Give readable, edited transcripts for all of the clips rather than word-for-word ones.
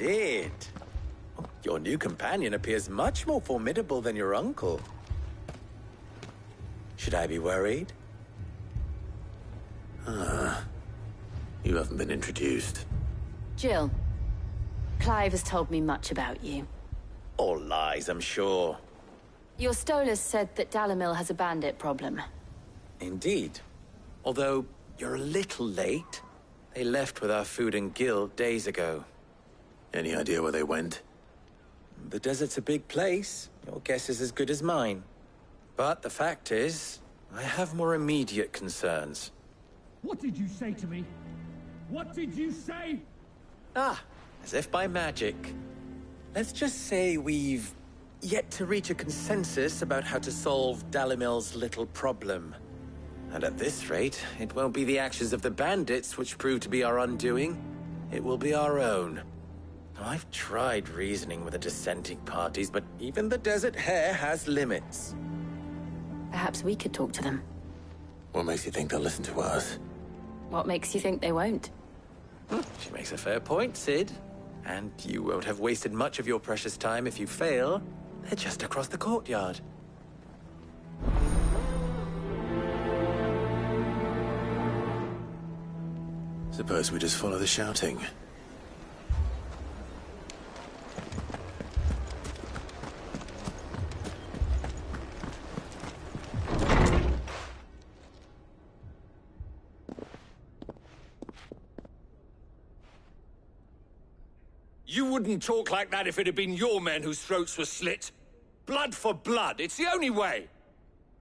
Sid. Your new companion appears much more formidable than your uncle. Should I be worried? You haven't been introduced. Jill, Clive has told me much about you. All lies, I'm sure. Your Stolas said that Dalamil has a bandit problem. Indeed. Although, you're a little late. They left with our food and guild days ago. Any idea where they went? The desert's a big place. Your guess is as good as mine. But the fact is, I have more immediate concerns. What did you say to me? What did you say? As if by magic. Let's just say we've yet to reach a consensus about how to solve Dalimil's little problem. And at this rate, it won't be the actions of the bandits which prove to be our undoing. It will be our own. I've tried reasoning with the dissenting parties, but even the Desert Hare has limits. Perhaps we could talk to them. What makes you think they'll listen to us? What makes you think they won't? She makes a fair point, Sid. And you won't have wasted much of your precious time if you fail. They're just across the courtyard. Suppose we just follow the shouting. You wouldn't talk like that if it had been your men whose throats were slit. Blood for blood, it's the only way.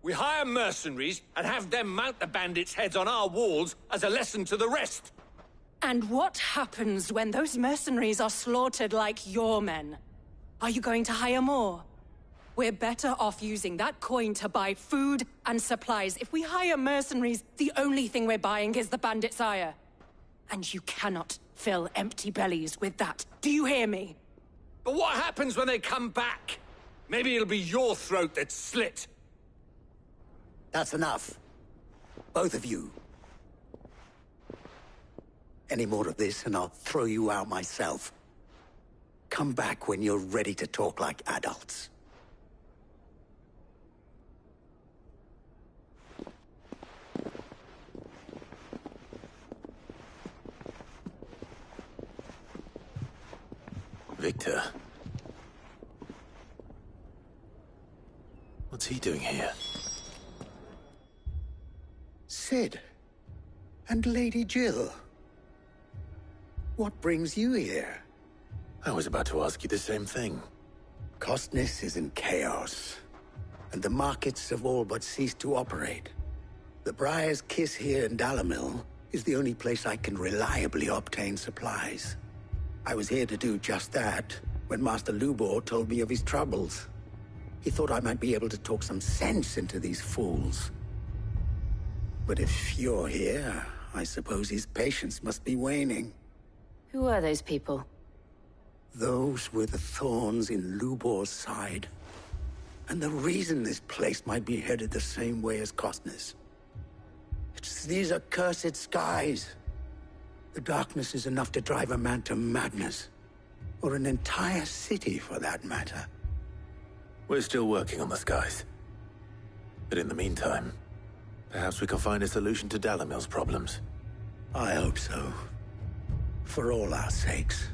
We hire mercenaries and have them mount the bandits' heads on our walls as a lesson to the rest. And what happens when those mercenaries are slaughtered like your men? Are you going to hire more? We're better off using that coin to buy food and supplies. If we hire mercenaries, the only thing we're buying is the bandits' ire. And you cannot fill empty bellies with that. Do you hear me? But what happens when they come back? Maybe it'll be your throat that's slit. That's enough. Both of you. Any more of this and I'll throw you out myself. Come back when you're ready to talk like adults. Victor. What's he doing here? Sid. And Lady Jill. What brings you here? I was about to ask you the same thing. Costness is in chaos, and the markets have all but ceased to operate. The Briar's Kiss here in Dalamil is the only place I can reliably obtain supplies. I was here to do just that when Master Lubor told me of his troubles. He thought I might be able to talk some sense into these fools. But if you're here, I suppose his patience must be waning. Who are those people? Those were the thorns in Lubor's side. And the reason this place might be headed the same way as Costness. It's these accursed skies. The darkness is enough to drive a man to madness. Or an entire city, for that matter. We're still working on the skies. But in the meantime, perhaps we can find a solution to Dalamil's problems. I hope so. For all our sakes.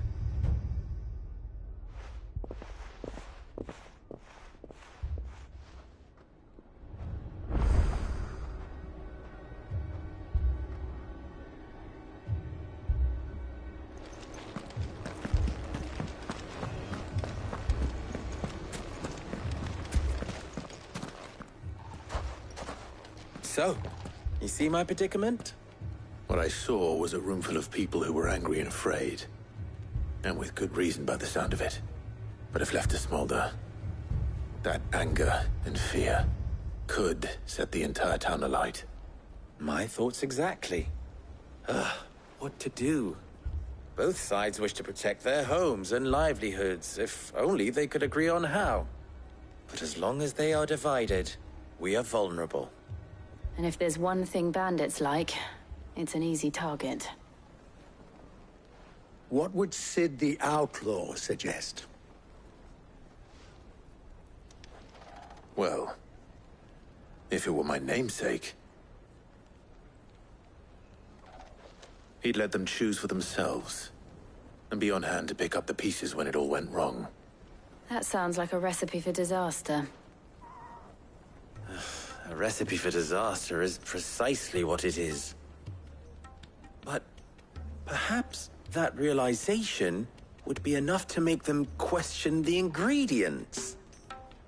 So, you see my predicament? What I saw was a room full of people who were angry and afraid. And with good reason by the sound of it. But if left to smolder, that anger and fear could set the entire town alight. My thoughts exactly. What to do? Both sides wish to protect their homes and livelihoods, if only they could agree on how. But as long as they are divided, we are vulnerable. And if there's one thing bandits like, it's an easy target. What would Sid the Outlaw suggest? Well, if it were my namesake, he'd let them choose for themselves and be on hand to pick up the pieces when it all went wrong. That sounds like a recipe for disaster. A recipe for disaster is precisely what it is. But perhaps that realization would be enough to make them question the ingredients.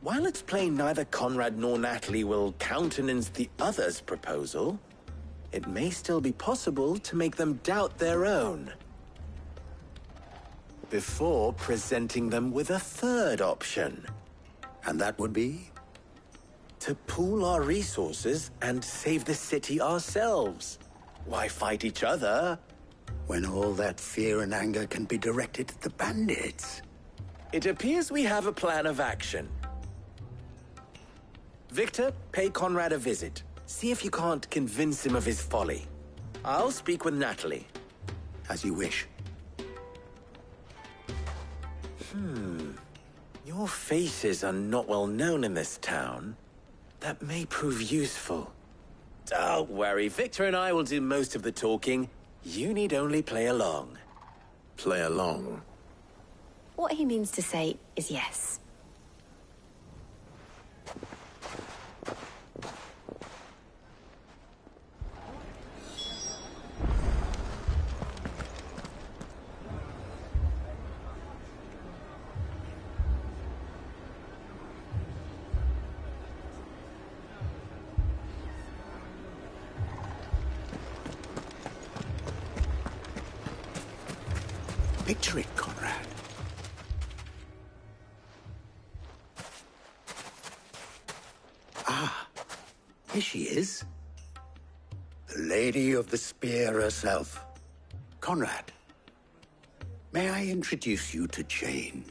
While it's plain neither Conrad nor Natalie will countenance the other's proposal, it may still be possible to make them doubt their own, before presenting them with a third option. And that would be? To pool our resources and save the city ourselves. Why fight each other? When all that fear and anger can be directed at the bandits. It appears we have a plan of action. Victor, pay Conrad a visit. See if you can't convince him of his folly. I'll speak with Natalie. As you wish. Your faces are not well known in this town. That may prove useful. Don't worry, Victor and I will do most of the talking. You need only play along. Play along. What he means to say is yes. Picture it, Conrad. Ah, here she is. The Lady of the Spear herself. Conrad, may I introduce you to Jane,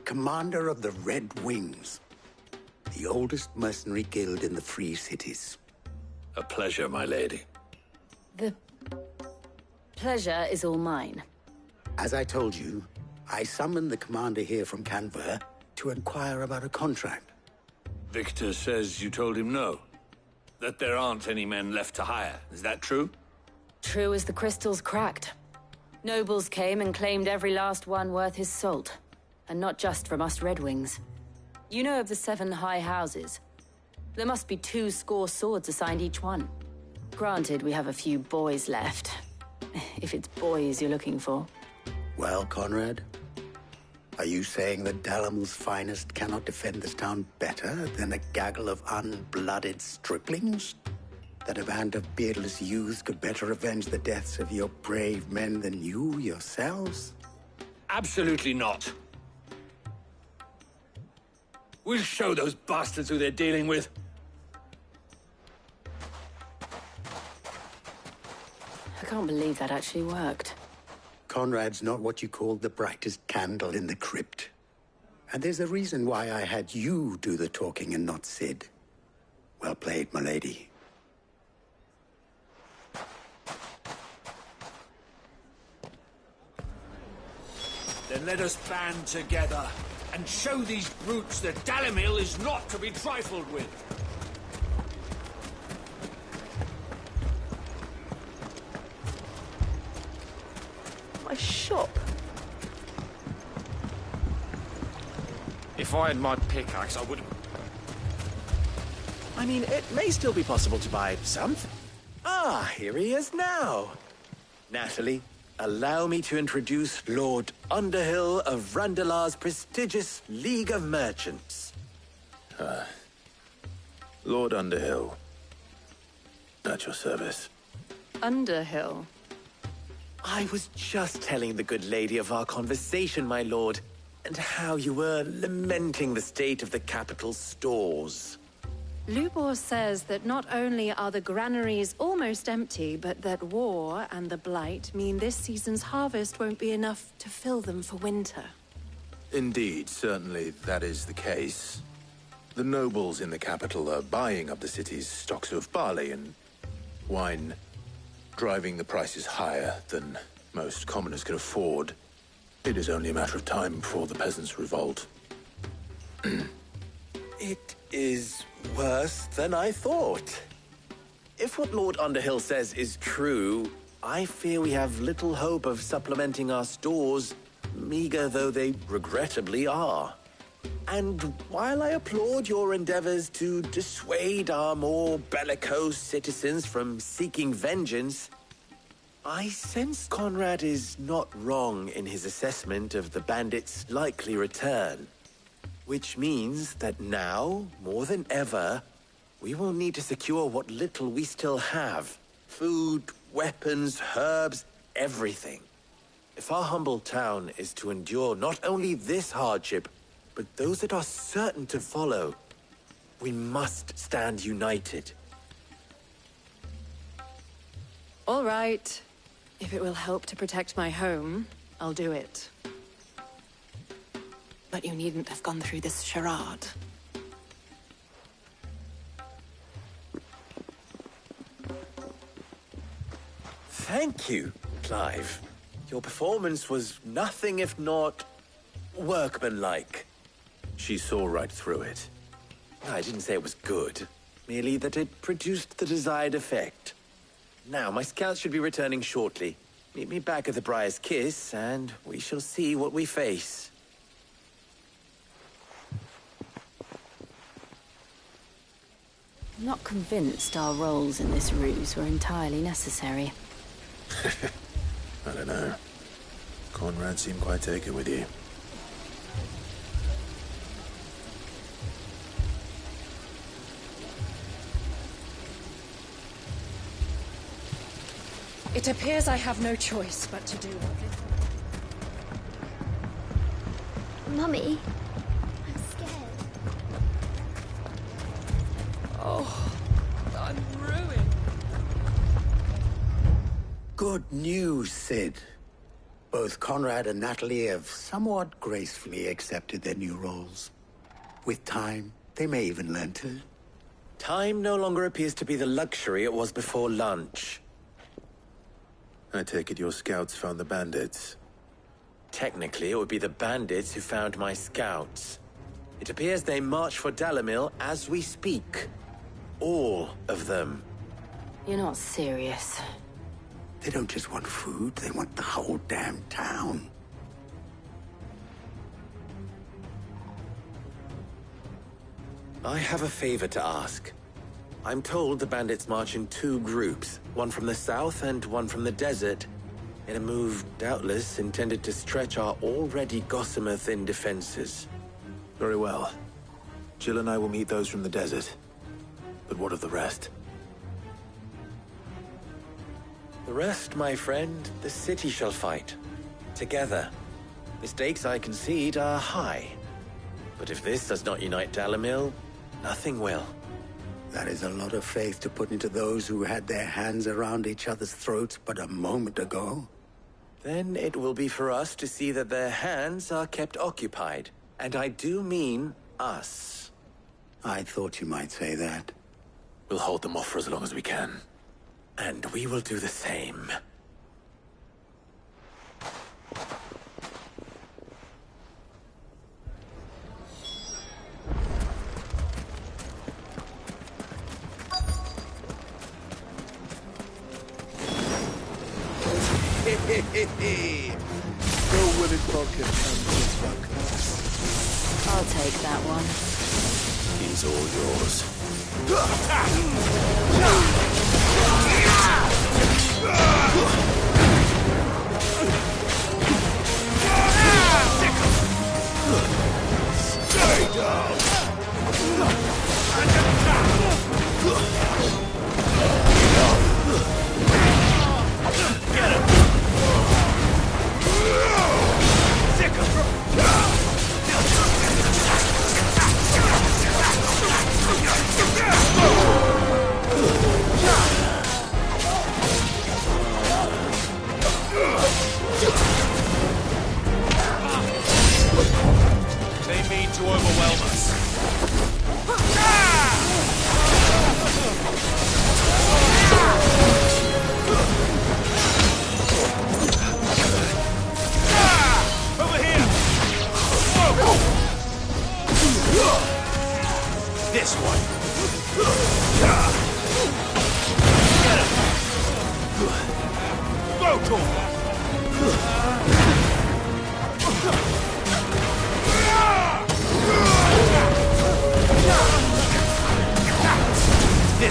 commander of the Red Wings, the oldest mercenary guild in the Free Cities. A pleasure, my lady. The pleasure is all mine. As I told you, I summoned the commander here from Canver to inquire about a contract. Victor says you told him no. That there aren't any men left to hire. Is that true? True as the crystals cracked. Nobles came and claimed every last one worth his salt. And not just from us Red Wings. You know of the 7 high houses. There must be 2 swords assigned each one. Granted, we have a few boys left. If it's boys you're looking for. Well, Conrad, are you saying that Dalamil's finest cannot defend this town better than a gaggle of unblooded striplings? That a band of beardless youths could better avenge the deaths of your brave men than you yourselves? Absolutely not. We'll show those bastards who they're dealing with. I can't believe that actually worked. Conrad's not what you call the brightest candle in the crypt. And there's a reason why I had you do the talking and not Sid. Well played, my lady. Then let us band together and show these brutes that Dalimil is not to be trifled with. My shop. If I had my pickaxe, I would... I mean, it may still be possible to buy something. Ah, here he is now. Natalie, allow me to introduce Lord Underhill of Randalar's prestigious League of Merchants. Lord Underhill. At your service. Underhill. I was just telling the good lady of our conversation, my lord, and how you were lamenting the state of the capital's stores. Lubor says that not only are the granaries almost empty, but that war and the Blight mean this season's harvest won't be enough to fill them for winter. Indeed, certainly that is the case. The nobles in the capital are buying up the city's stocks of barley and wine, driving the prices higher than most commoners can afford, it is only a matter of time before the peasants revolt. It is worse than I thought. If what Lord Underhill says is true, I fear we have little hope of supplementing our stores, meager though they regrettably are. And while I applaud your endeavors to dissuade our more bellicose citizens from seeking vengeance, I sense Conrad is not wrong in his assessment of the bandits' likely return. Which means that now, more than ever, we will need to secure what little we still have. Food, weapons, herbs, everything. If our humble town is to endure not only this hardship, but those that are certain to follow, we must stand united. All right. If it will help to protect my home, I'll do it. But you needn't have gone through this charade. Thank you, Clive. Your performance was nothing if not workmanlike. She saw right through it. I didn't say it was good, merely that it produced the desired effect. Now, my scouts should be returning shortly. Meet me back at the Briar's Kiss, and we shall see what we face. I'm not convinced our roles in this ruse were entirely necessary. I don't know. Conrad seemed quite taken with you. It appears I have no choice but to do what this. Mummy, I'm scared. Oh, I'm ruined. Good news, Sid. Both Conrad and Natalie have somewhat gracefully accepted their new roles. With time, they may even learn to. Time no longer appears to be the luxury it was before lunch. I take it your scouts found the bandits. Technically, it would be the bandits who found my scouts. It appears they march for Dalimil as we speak. All of them. You're not serious. They don't just want food, they want the whole damn town. I have a favor to ask. I'm told the bandits march in two groups, one from the south and one from the desert, in a move doubtless intended to stretch our already gossamer-thin defenses. Very well. Jill and I will meet those from the desert. But what of the rest? The rest, my friend, the city shall fight. Together. The stakes, I concede, are high. But if this does not unite Dalimil, nothing will. That is a lot of faith to put into those who had their hands around each other's throats but a moment ago. Then it will be for us to see that their hands are kept occupied. And I do mean us. I thought you might say that. We'll hold them off for as long as we can. And we will do the same. No willing pocket and I'll take that one. He's all yours. Stay down! And get him!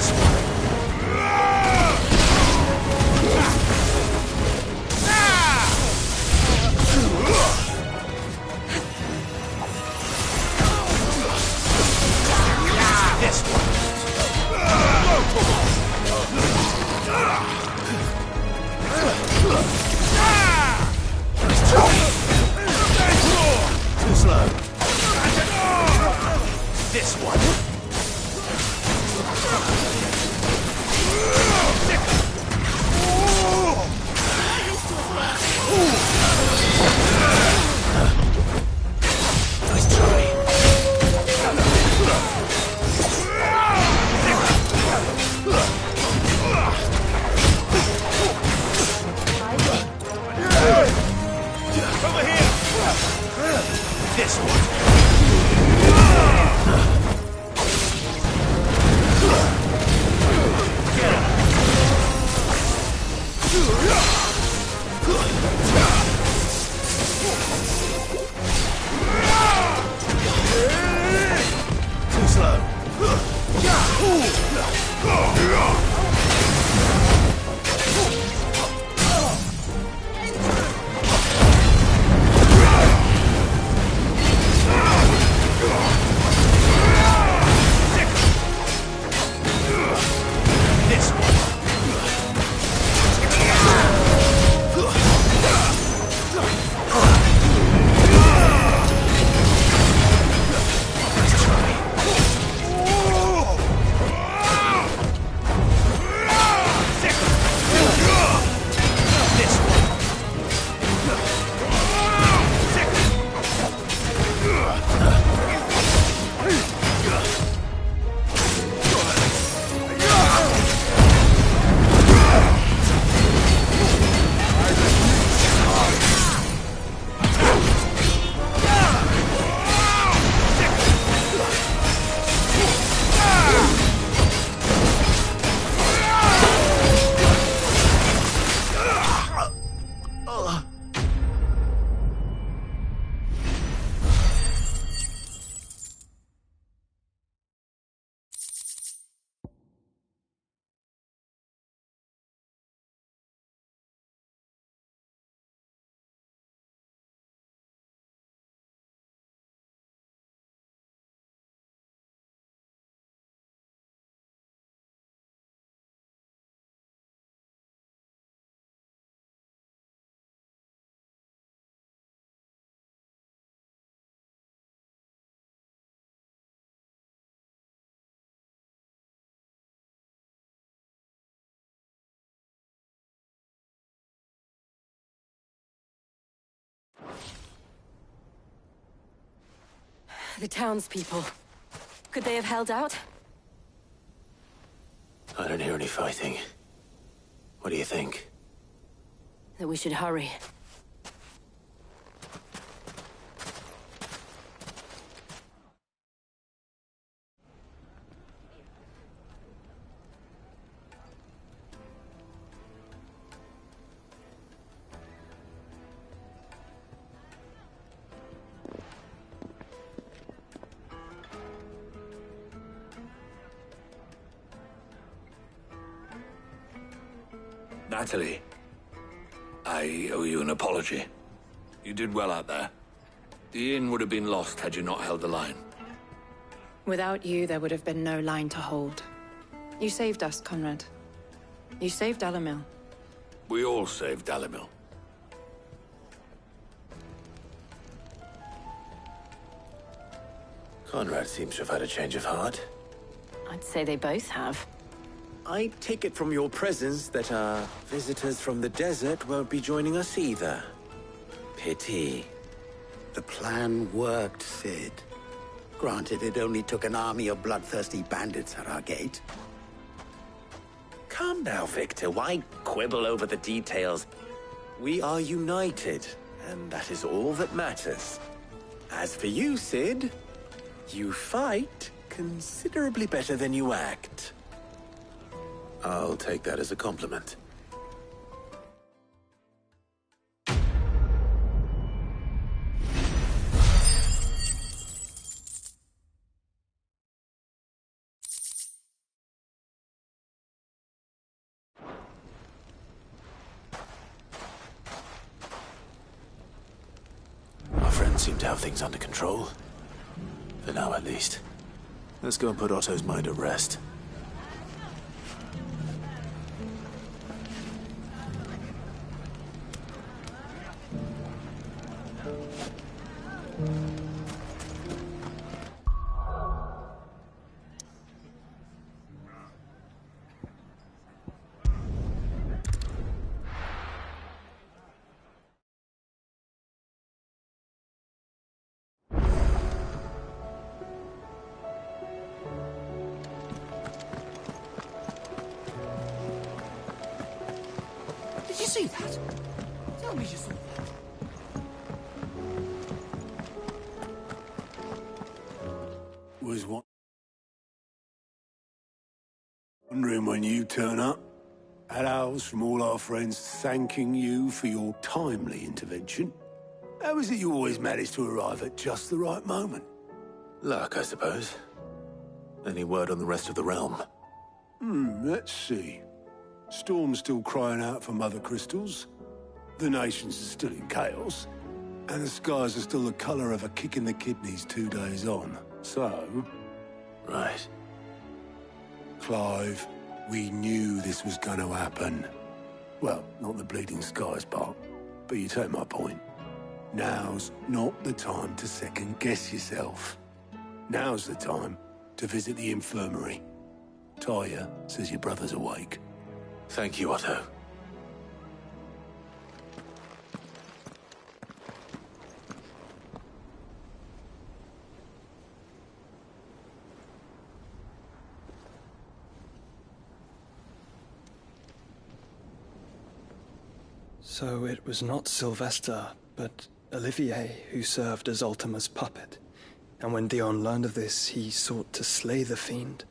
This one. This one. Too slow. This one. Nice try. Over here. This one. Too slow. This one. Nice try. This one. The townspeople. Could they have held out? I don't hear any fighting. What do you think? That we should hurry. Natalie, I owe you an apology. You did well out there. The inn would have been lost had you not held the line. Without you, there would have been no line to hold. You saved us, Conrad. You saved Dalimil. We all saved Dalimil. Conrad seems to have had a change of heart. I'd say they both have. I take it from your presence that our visitors from the desert won't be joining us either. Pity. The plan worked, Sid. Granted, it only took an army of bloodthirsty bandits at our gate. Calm now, Victor. Why quibble over the details? We are united, and that is all that matters. As for you, Sid, you fight considerably better than you act. I'll take that as a compliment. to have things under control. For now, at least. Let's go and put Otto's mind at rest. Did you see that? Tell me you saw that. Was wondering when you turn up. Had owls from all our friends thanking you for your timely intervention. How is it you always manage to arrive at just the right moment? Luck, I suppose. Any word on the rest of the realm? Let's see. Storm's still crying out for mother crystals. The nations are still in chaos. And the skies are still the colour of a kick in the kidneys 2 days on. So... Right. Clive, we knew this was going to happen. Well, not the bleeding skies part, but you take my point. Now's not the time to second-guess yourself. Now's the time to visit the infirmary. Talia says your brother's awake. Thank you, Otto. So it was not Sylvester, but Olivier who served as Ultima's puppet. And when Dion learned of this, he sought to slay the fiend.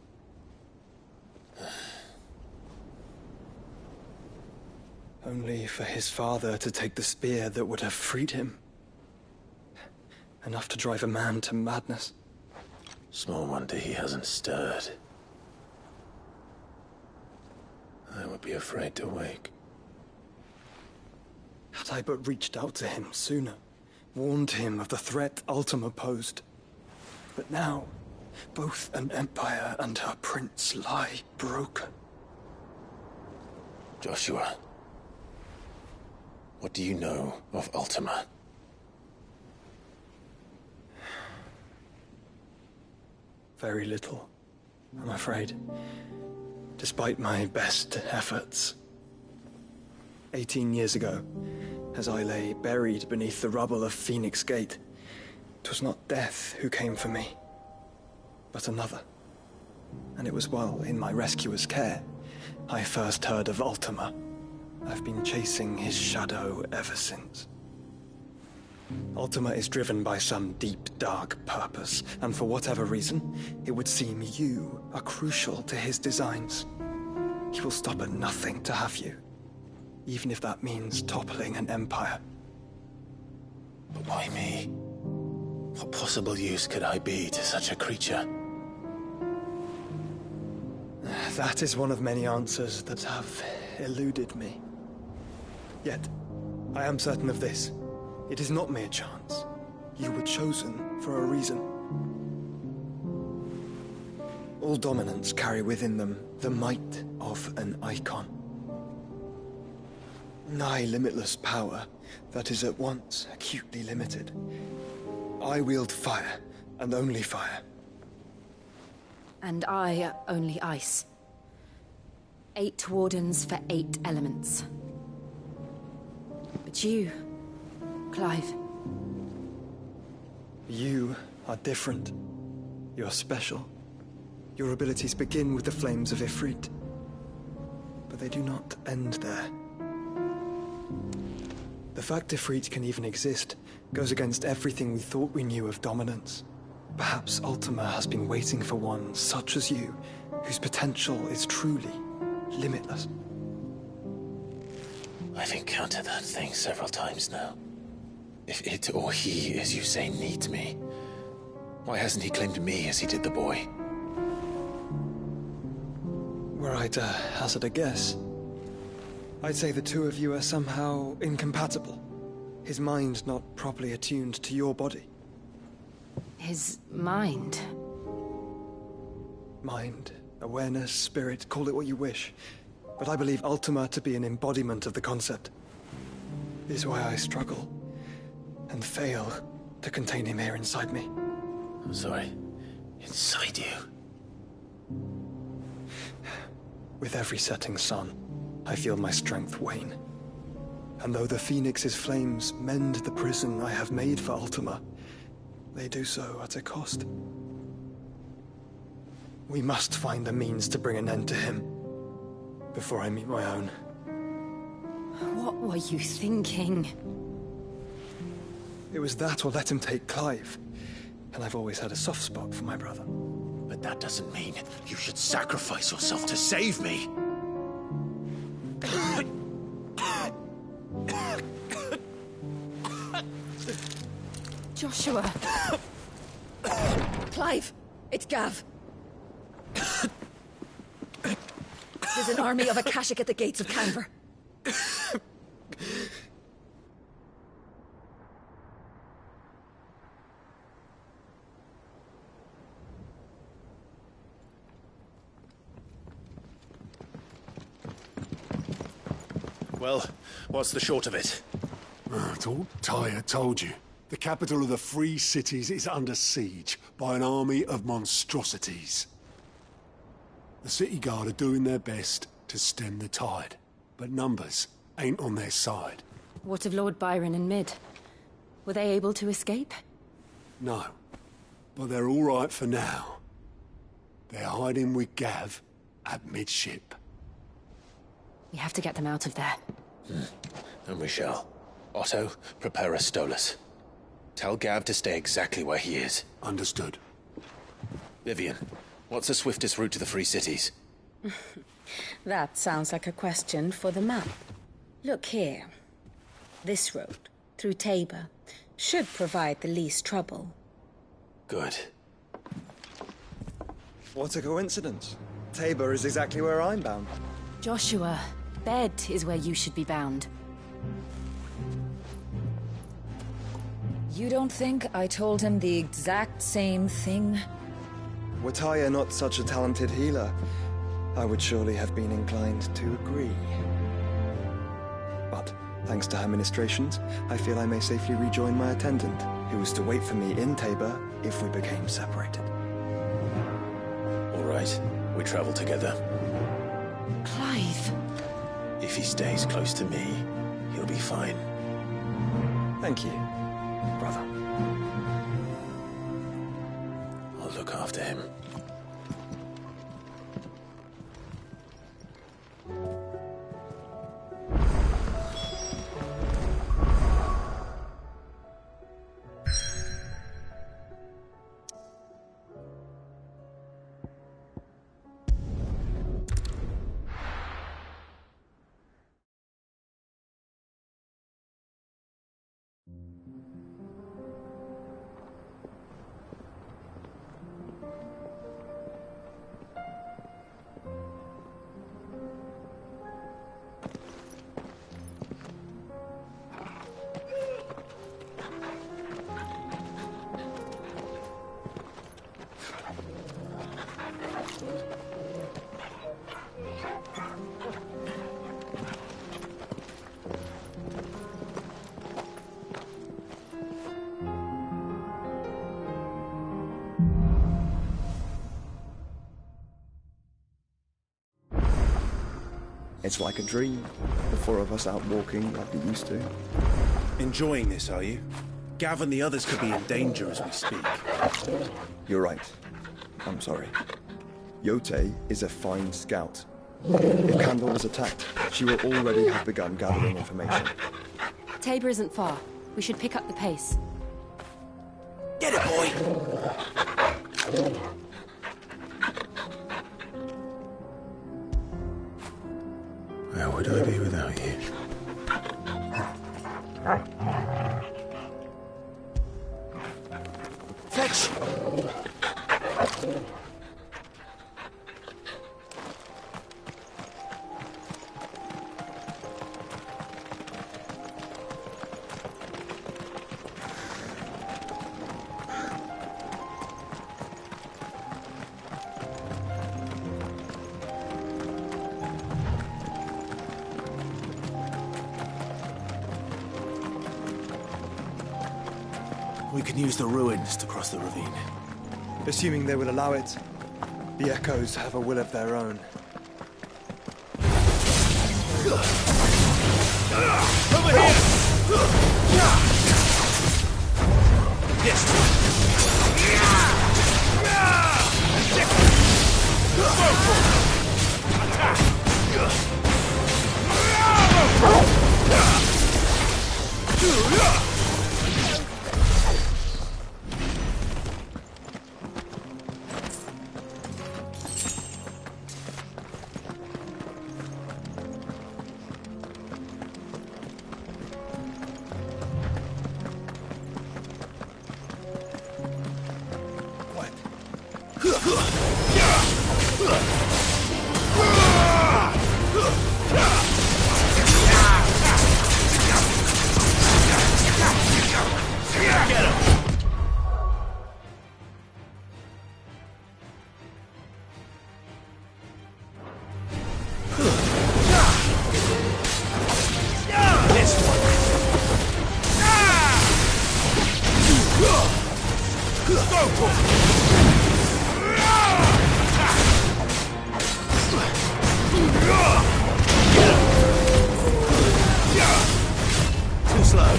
Only for his father to take the spear that would have freed him. Enough to drive a man to madness. Small wonder he hasn't stirred. I would be afraid to wake. Had I but reached out to him sooner, warned him of the threat Ultima posed. But now, both an empire and her prince lie broken. Joshua, what do you know of Ultima? Very little, I'm afraid. Despite my best efforts. 18 years ago, as I lay buried beneath the rubble of Phoenix Gate, 'twas not death who came for me, but another. And it was while in my rescuer's care, I first heard of Ultima. I've been chasing his shadow ever since. Ultima is driven by some deep, dark purpose, and for whatever reason, it would seem you are crucial to his designs. He will stop at nothing to have you, even if that means toppling an empire. But why me? What possible use could I be to such a creature? That is one of many answers that have eluded me. Yet, I am certain of this. It is not mere chance. You were chosen for a reason. All dominants carry within them the might of an icon. Nigh limitless power that is at once acutely limited. I wield fire, and only fire. And I only ice. 8 wardens for 8 elements. But you, Clive. You are different. You're special. Your abilities begin with the flames of Ifrit. But they do not end there. The fact Ifrit can even exist goes against everything we thought we knew of dominance. Perhaps Ultima has been waiting for one such as you, whose potential is truly limitless. I've encountered that thing several times now. If it or he, as you say, needs me, why hasn't he claimed me as he did the boy? Were I to hazard a guess, I'd say the two of you are somehow incompatible. His mind not properly attuned to your body. His mind. Mind, awareness, spirit, call it what you wish. But I believe Ultima to be an embodiment of the concept. Is why I struggle and fail to contain him here inside me. I'm sorry. Inside you? With every setting sun, I feel my strength wane. And though the Phoenix's flames mend the prison I have made for Ultima, they do so at a cost. We must find a means to bring an end to him before I meet my own. What were you thinking? It was that or let him take Clive. And I've always had a soft spot for my brother. But that doesn't mean you should sacrifice yourself to save me. Joshua. Clive, it's Gav. There's an army of Akashic at the gates of Canver. Well, what's the short of it? I thought Tyre told you. The capital of the Free Cities is under siege by an army of monstrosities. The City Guard are doing their best to stem the tide, but numbers ain't on their side. What of Lord Byron and Mid? Were they able to escape? No, but they're all right for now. They're hiding with Gav at midship. We have to get them out of there. And we shall. Otto, prepare a Stolas. Tell Gav to stay exactly where he is. Understood. Vivian, what's the swiftest route to the Free Cities? That sounds like a question for the map. Look here. This road, through Tabor, should provide the least trouble. Good. What a coincidence. Tabor is exactly where I'm bound. Joshua, bed is where you should be bound. You don't think I told him the exact same thing? Were Tyre not such a talented healer, I would surely have been inclined to agree. But, thanks to her ministrations, I feel I may safely rejoin my attendant, who was to wait for me in Tabor if we became separated. All right, we travel together. Clive! If he stays close to me, he'll be fine. Thank you, brother. I'll look after him. It's like a dream. The four of us out walking like we used to. Enjoying this, are you? Gav and the others could be in danger as we speak. You're right. I'm sorry. Yote is a fine scout. If Kandor was attacked, she will already have begun gathering information. Tabor isn't far. We should pick up the pace. Get it, boy! Where would I be without you? Fetch! We can use the ruins to cross the ravine. Assuming they will allow it, the Echoes have a will of their own. Over here! Yes! Too slow.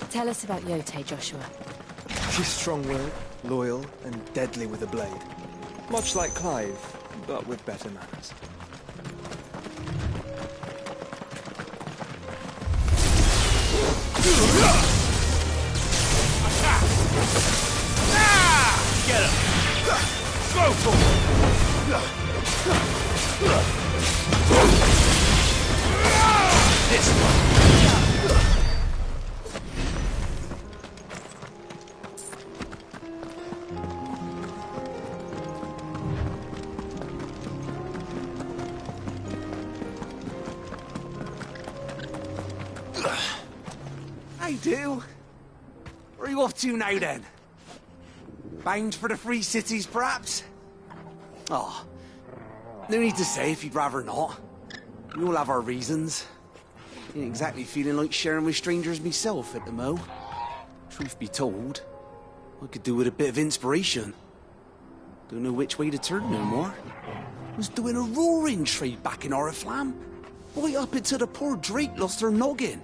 Tell us about Yote, Joshua. She's strong-willed, loyal, and deadly with a blade. Much like Clive, but with better manners. Get him! Go for it! This one! I do. Where are you off to now, then? Bound for the Free Cities, perhaps? Oh, no need to say if you'd rather not. We all have our reasons. Ain't exactly feeling like sharing with strangers myself at the mo. Truth be told, I could do with a bit of inspiration. Don't know which way to turn no more. Was doing a roaring trade back in Oriflamme. Right up until the poor Drake lost her noggin.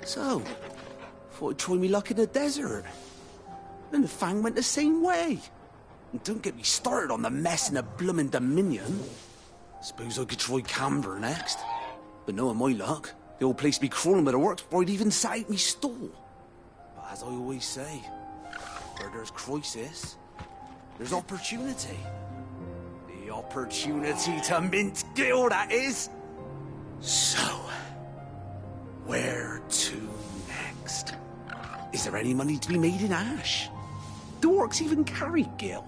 So, thought I'd try me luck in the desert. And the Fang went the same way. And don't get me started on the mess in the bloomin' Dominion. Suppose I could try Camber next. But knowing my luck, the old place be crawling with the works before I'd even sat out me stall. But as I always say, where there's crisis, there's opportunity. The opportunity to mint Gil, that is. So, where to next? Is there any money to be made in Ash? Do orcs even carry Gil?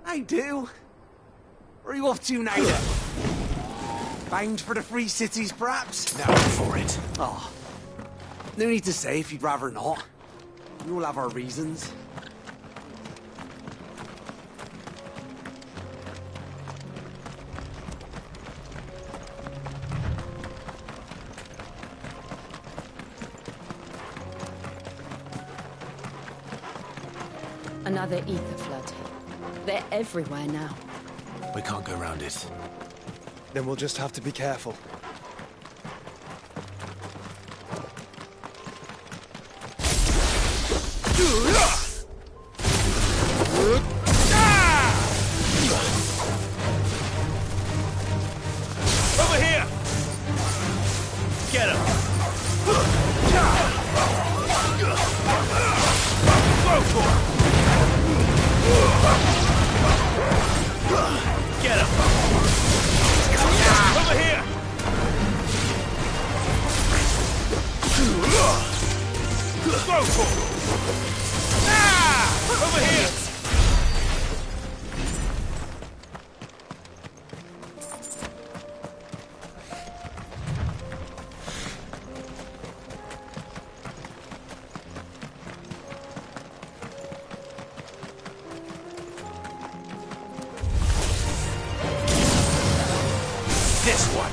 I do. Where are you off to now, then? Bound for the Free Cities, perhaps? Now for it. Oh, no need to say if you'd rather not. We all have our reasons. Another ether flood. They're everywhere now. We can't go around it. Then we'll just have to be careful. Over here! Get him! Go for it! Get him! Over here! this one!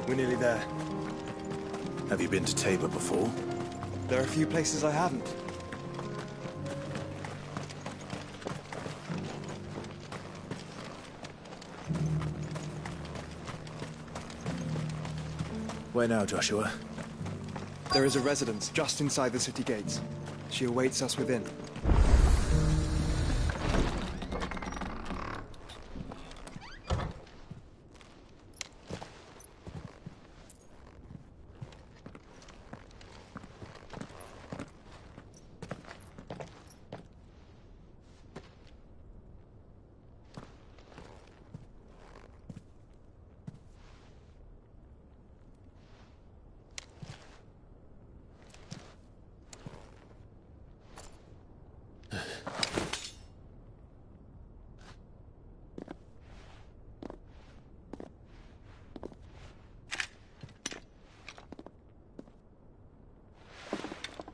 We're nearly there. Have you been to Tabor before? There are a few places I haven't. Where now, Joshua? There is a residence just inside the city gates. She awaits us within.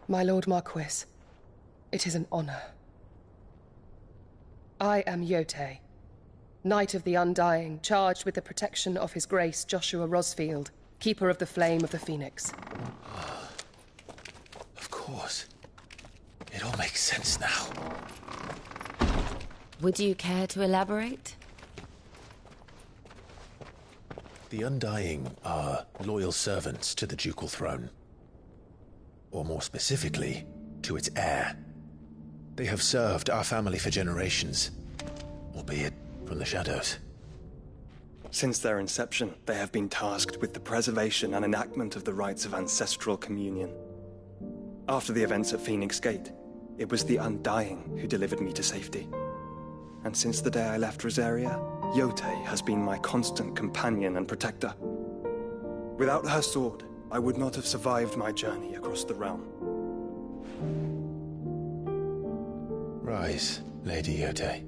My Lord Marquis, it is an honor. I am Yote, Knight of the Undying, charged with the protection of His Grace Joshua Rosfield, Keeper of the Flame of the Phoenix. Of course. It all makes sense now. Would you care to elaborate? The Undying are loyal servants to the ducal throne. Or more specifically, to its heir. They have served our family for generations, albeit from the shadows. Since their inception, they have been tasked with the preservation and enactment of the rites of ancestral communion. After the events at Phoenix Gate, it was the Undying who delivered me to safety. And since the day I left Rosaria, Yote has been my constant companion and protector. Without her sword, I would not have survived my journey across the realm. Rise, Lady Yote.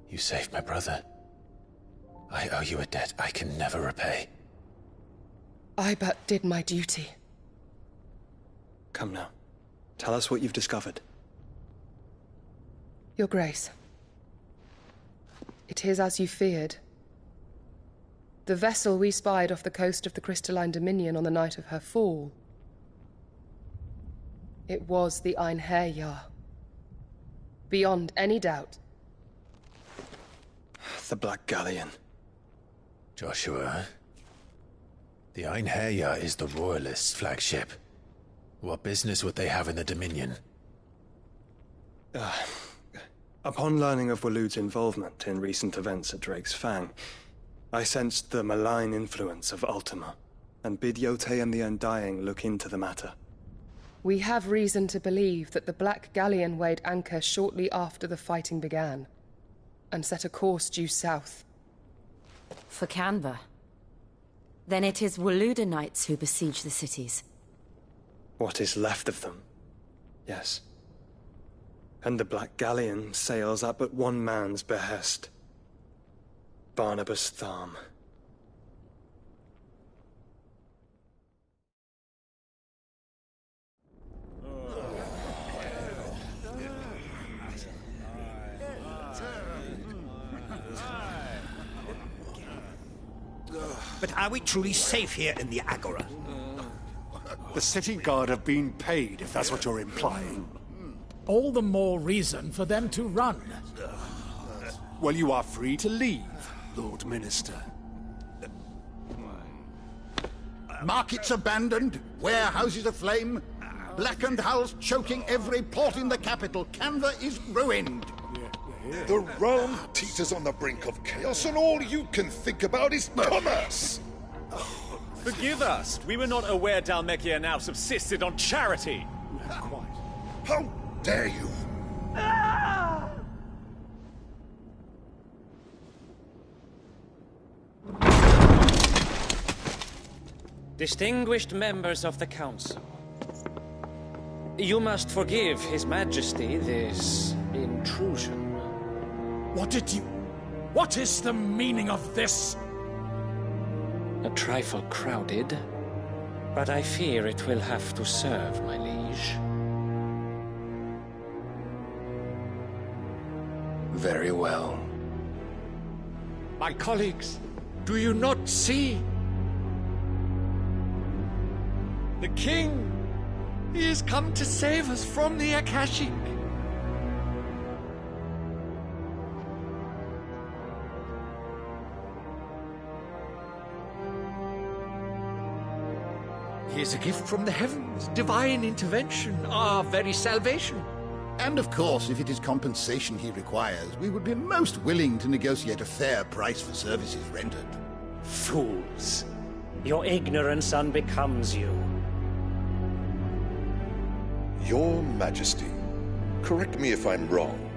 You saved my brother. I owe you a debt I can never repay. I but did my duty. Come now. Tell us what you've discovered. Your Grace. It is as you feared. The vessel we spied off the coast of the Crystalline Dominion on the night of her fall. It was the Einherjar. Beyond any doubt. The Black Galleon. Joshua, the Einherjar is the Royalists' flagship. What business would they have in the Dominion? Upon learning of Waloed's involvement in recent events at Drake's Fang, I sensed the malign influence of Ultima, and bid Yote and the Undying look into the matter. We have reason to believe that the Black Galleon weighed anchor shortly after the fighting began, and set a course due south. For Canva. Then it is Waloed knights who besiege the cities. What is left of them? Yes. And the Black Galleon sails at but one man's behest. Barnabas Tharm. But are we truly safe here in the Agora? The city guard have been paid, if that's what you're implying. All the more reason for them to run. Well, you are free to leave, Lord Minister. Markets abandoned, warehouses aflame, blackened hulls choking every port in the capital. Canva is ruined. The realm teeters on the brink of chaos, and all you can think about is commerce. Forgive us. We were not aware Dhalmekia now subsisted on charity. Quite. How dare you? Distinguished members of the Council, you must forgive His Majesty this intrusion. What is the meaning of this? A trifle crowded, but I fear it will have to serve, my liege. Very well. My colleagues, do you not see? The king! He has come to save us from the Akashic. He is a gift from the heavens, divine intervention, our very salvation. And of course, if it is compensation he requires, we would be most willing to negotiate a fair price for services rendered. Fools! Your ignorance unbecomes you. Your Majesty, correct me if I'm wrong,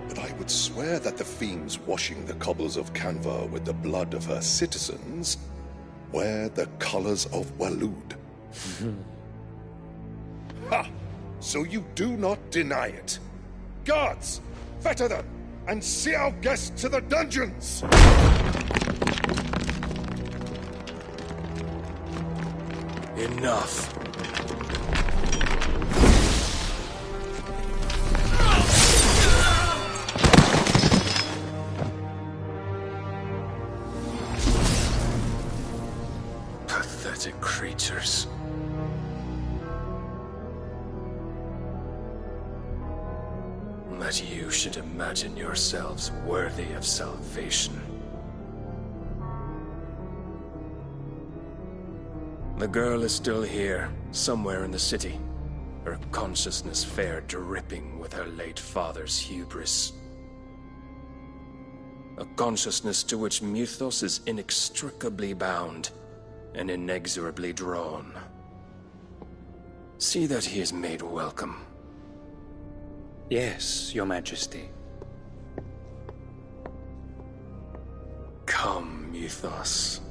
but I would swear that the fiends washing the cobbles of Canva with the blood of her citizens wear the colors of Waloed. Ha! So you do not deny it. Guards, fetter them, and see our guests to the dungeons! Enough. Pathetic creatures. That you should imagine yourselves worthy of salvation. The girl is still here, somewhere in the city. Her consciousness fair dripping with her late father's hubris. A consciousness to which Mythos is inextricably bound and inexorably drawn. See that he is made welcome. Yes, Your Majesty. Come, Mythos.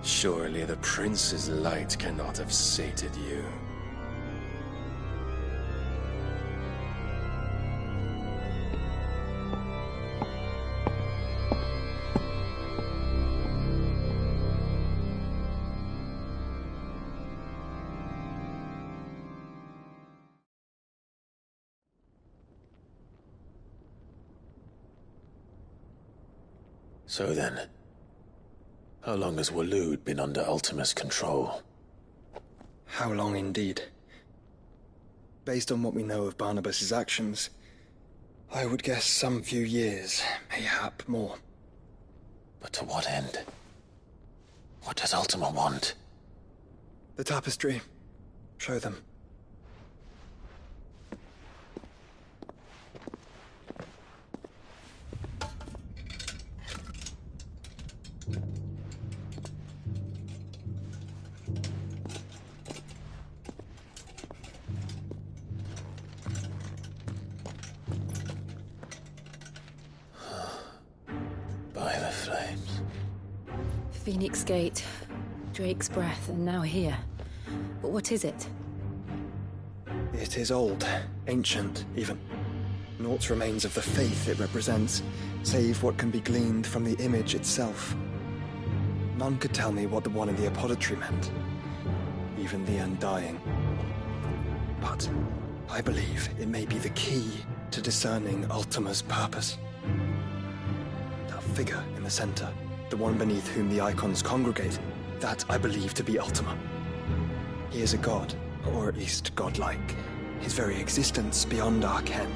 Surely the prince's light cannot have sated you. So then, how long has Waloed been under Ultima's control? How long indeed? Based on what we know of Barnabas's actions, I would guess some few years, mayhap more. But to what end? What does Ultima want? The tapestry. Show them. By the flames. Phoenix Gate, Drake's Breath, and now here. But what is it? It is old, ancient, even. Naught remains of the faith it represents, save what can be gleaned from the image itself. None could tell me what the one in the apothecary meant, even the Undying. But I believe it may be the key to discerning Ultima's purpose. That figure in the center, the one beneath whom the icons congregate, that I believe to be Ultima. He is a god, or at least godlike, his very existence beyond our ken.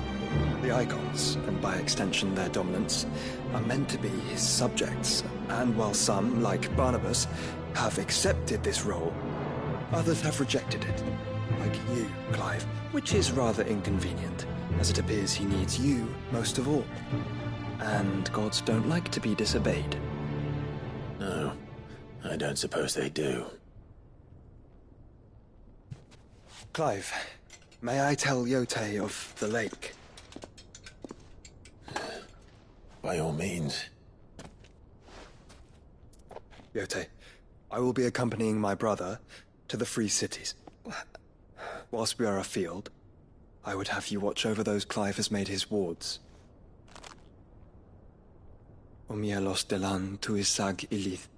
The icons, and by extension their dominance, are meant to be his subjects, and while some, like Barnabas, have accepted this role, others have rejected it, like you, Clive, which is rather inconvenient, as it appears he needs you most of all. And gods don't like to be disobeyed. I don't suppose they do. Clive, may I tell Yote of the lake? By all means. Yote, I will be accompanying my brother to the Free Cities. Whilst we are afield, I would have you watch over those Clive has made his wards. Omielos delan tuisag ilith.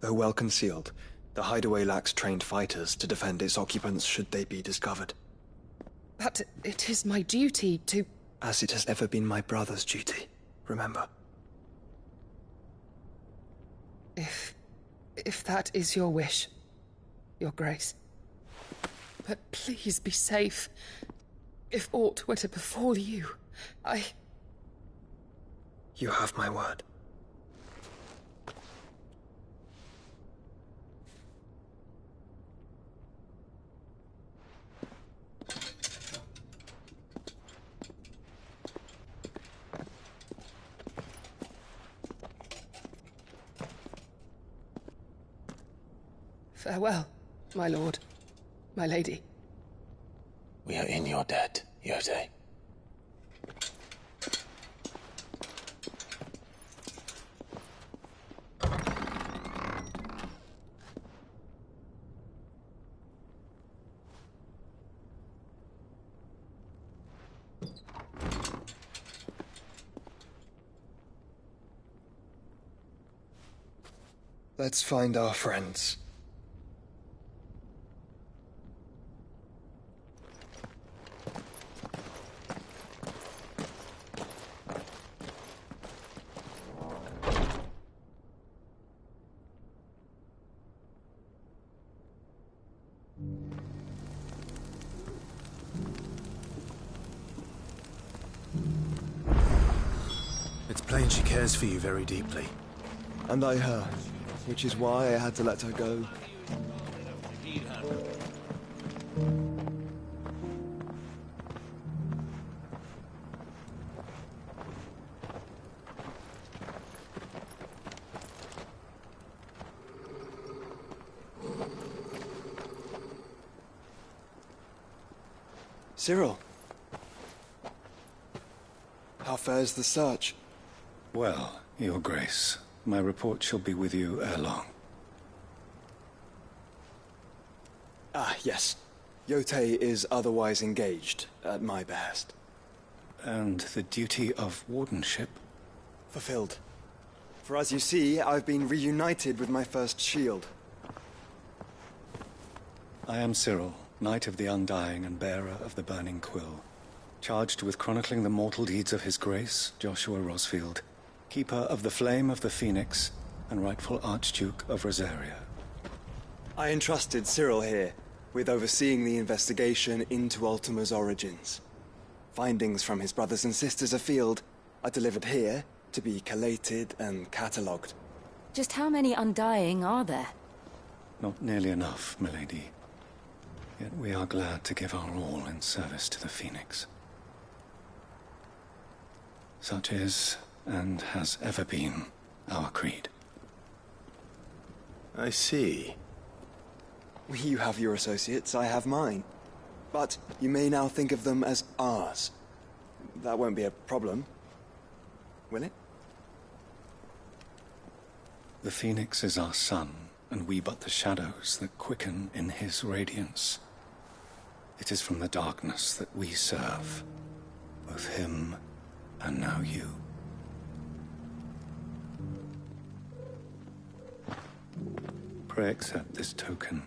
Though well concealed, the hideaway lacks trained fighters to defend its occupants should they be discovered. But it is my duty to... As it has ever been my brother's duty, remember. If that is your wish, Your Grace. But please be safe. If aught were to befall you, You have my word. Farewell, my lord, my lady. We are in your debt, Yote. Let's find our friends. It's plain she cares for you very deeply. And I her, which is why I had to let her go. Cyril. How fares the search? Well, Your Grace, my report shall be with you ere long. Ah, yes. Yote is otherwise engaged, at my behest. And the duty of wardenship? Fulfilled. For as you see, I've been reunited with my first shield. I am Cyril, Knight of the Undying and bearer of the Burning Quill, charged with chronicling the mortal deeds of His Grace, Joshua Rosfield, Keeper of the Flame of the Phoenix, and rightful Archduke of Rosaria. I entrusted Cyril here with overseeing the investigation into Ultima's origins. Findings from his brothers and sisters afield are delivered here to be collated and catalogued. Just how many Undying are there? Not nearly enough, milady. Yet we are glad to give our all in service to the Phoenix. Such is, and has ever been, our creed. I see. You have your associates, I have mine. But you may now think of them as ours. That won't be a problem, will it? The Phoenix is our sun, and we but the shadows that quicken in his radiance. It is from the darkness that we serve, both him and now you. Pray accept this token.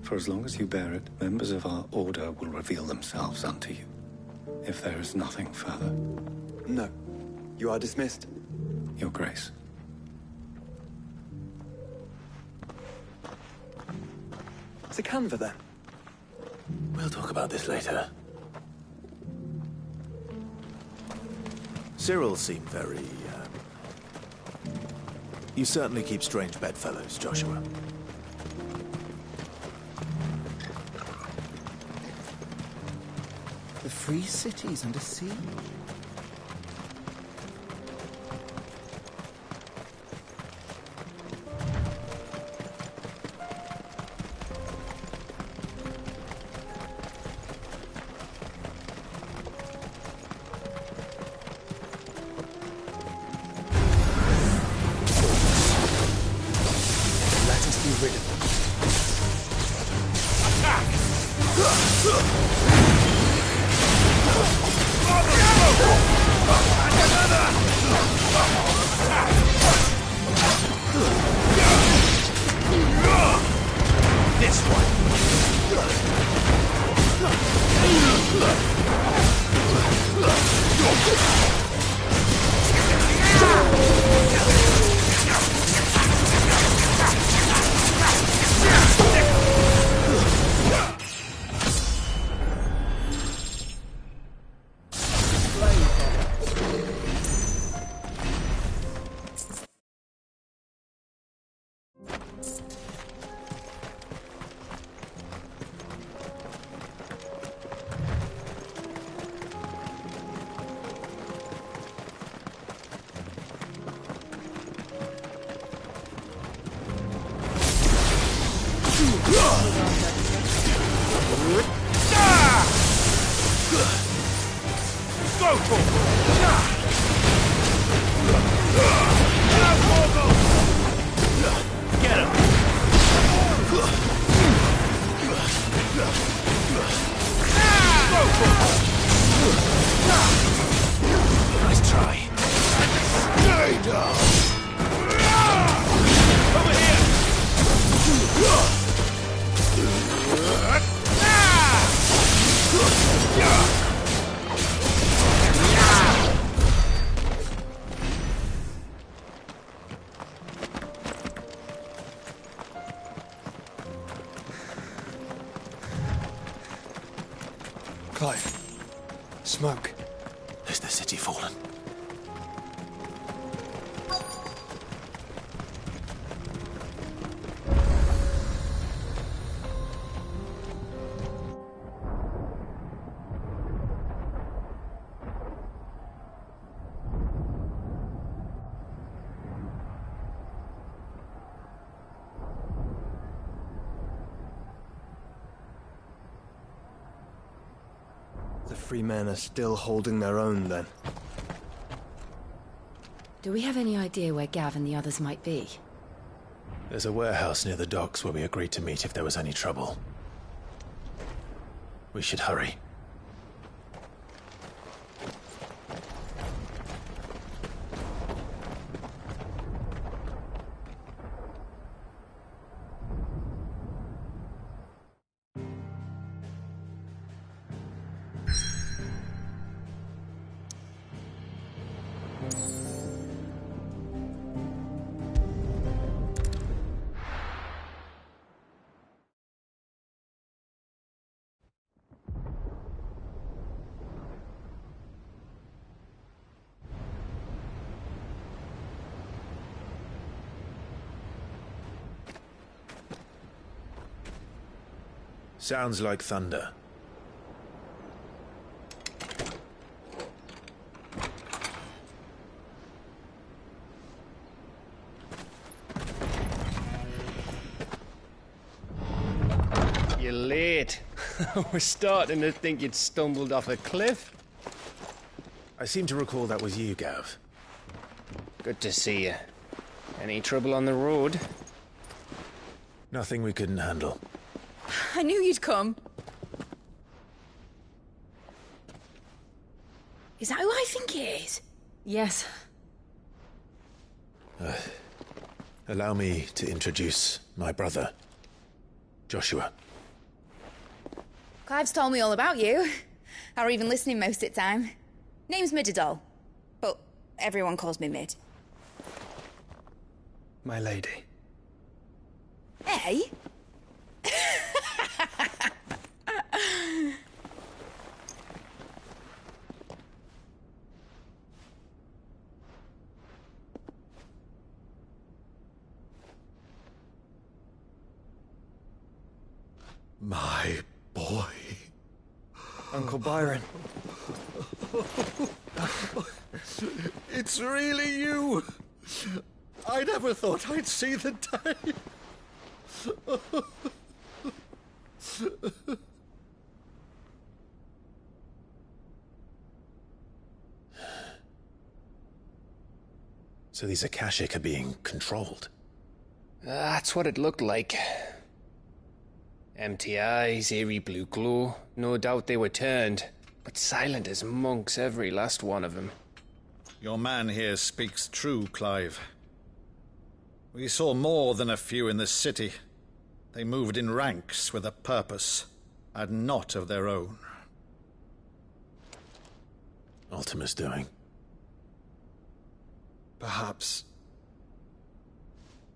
For as long as you bear it, members of our order will reveal themselves unto you, if there is nothing further. No. You are dismissed. Your Grace. To Canva, then. We'll talk about this later. Cyril seemed very, You certainly keep strange bedfellows, Joshua. The Free Cities under siege? Nice try. Stay down! Over here! Clive. Smoke. Is the city fallen? The free men are still holding their own, then. Do we have any idea where Gav and the others might be? There's a warehouse near the docks where we agreed to meet if there was any trouble. We should hurry. Sounds like thunder. You're late. We're starting to think you'd stumbled off a cliff. I seem to recall that was you, Gav. Good to see you. Any trouble on the road? Nothing we couldn't handle. I knew you'd come. Is that who I think it is? Yes. Allow me to introduce my brother, Joshua. Clive's told me all about you. Or even listening most of the time. Name's Midadol, but everyone calls me Mid. My lady. Hey? My boy. Uncle Byron. It's really you. I never thought I'd see the day. So these Akashic are being controlled? That's what it looked like. Empty eyes, eerie blue glow. No doubt they were turned, but silent as monks, every last one of them. Your man here speaks true, Clive. We saw more than a few in this city. They moved in ranks with a purpose, and not of their own. Ultima's doing. Perhaps.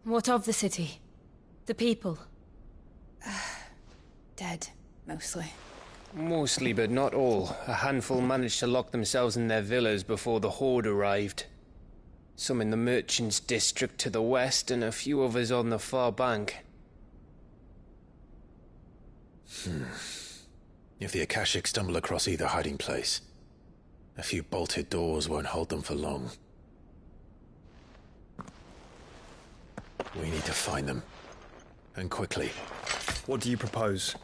What of the city? The people? Dead, mostly. Mostly, but not all. A handful managed to lock themselves in their villas before the Horde arrived. Some in the Merchants' District to the west, and a few others on the far bank. If the Akashic stumble across either hiding place, a few bolted doors won't hold them for long. We need to find them. And quickly. What do you propose?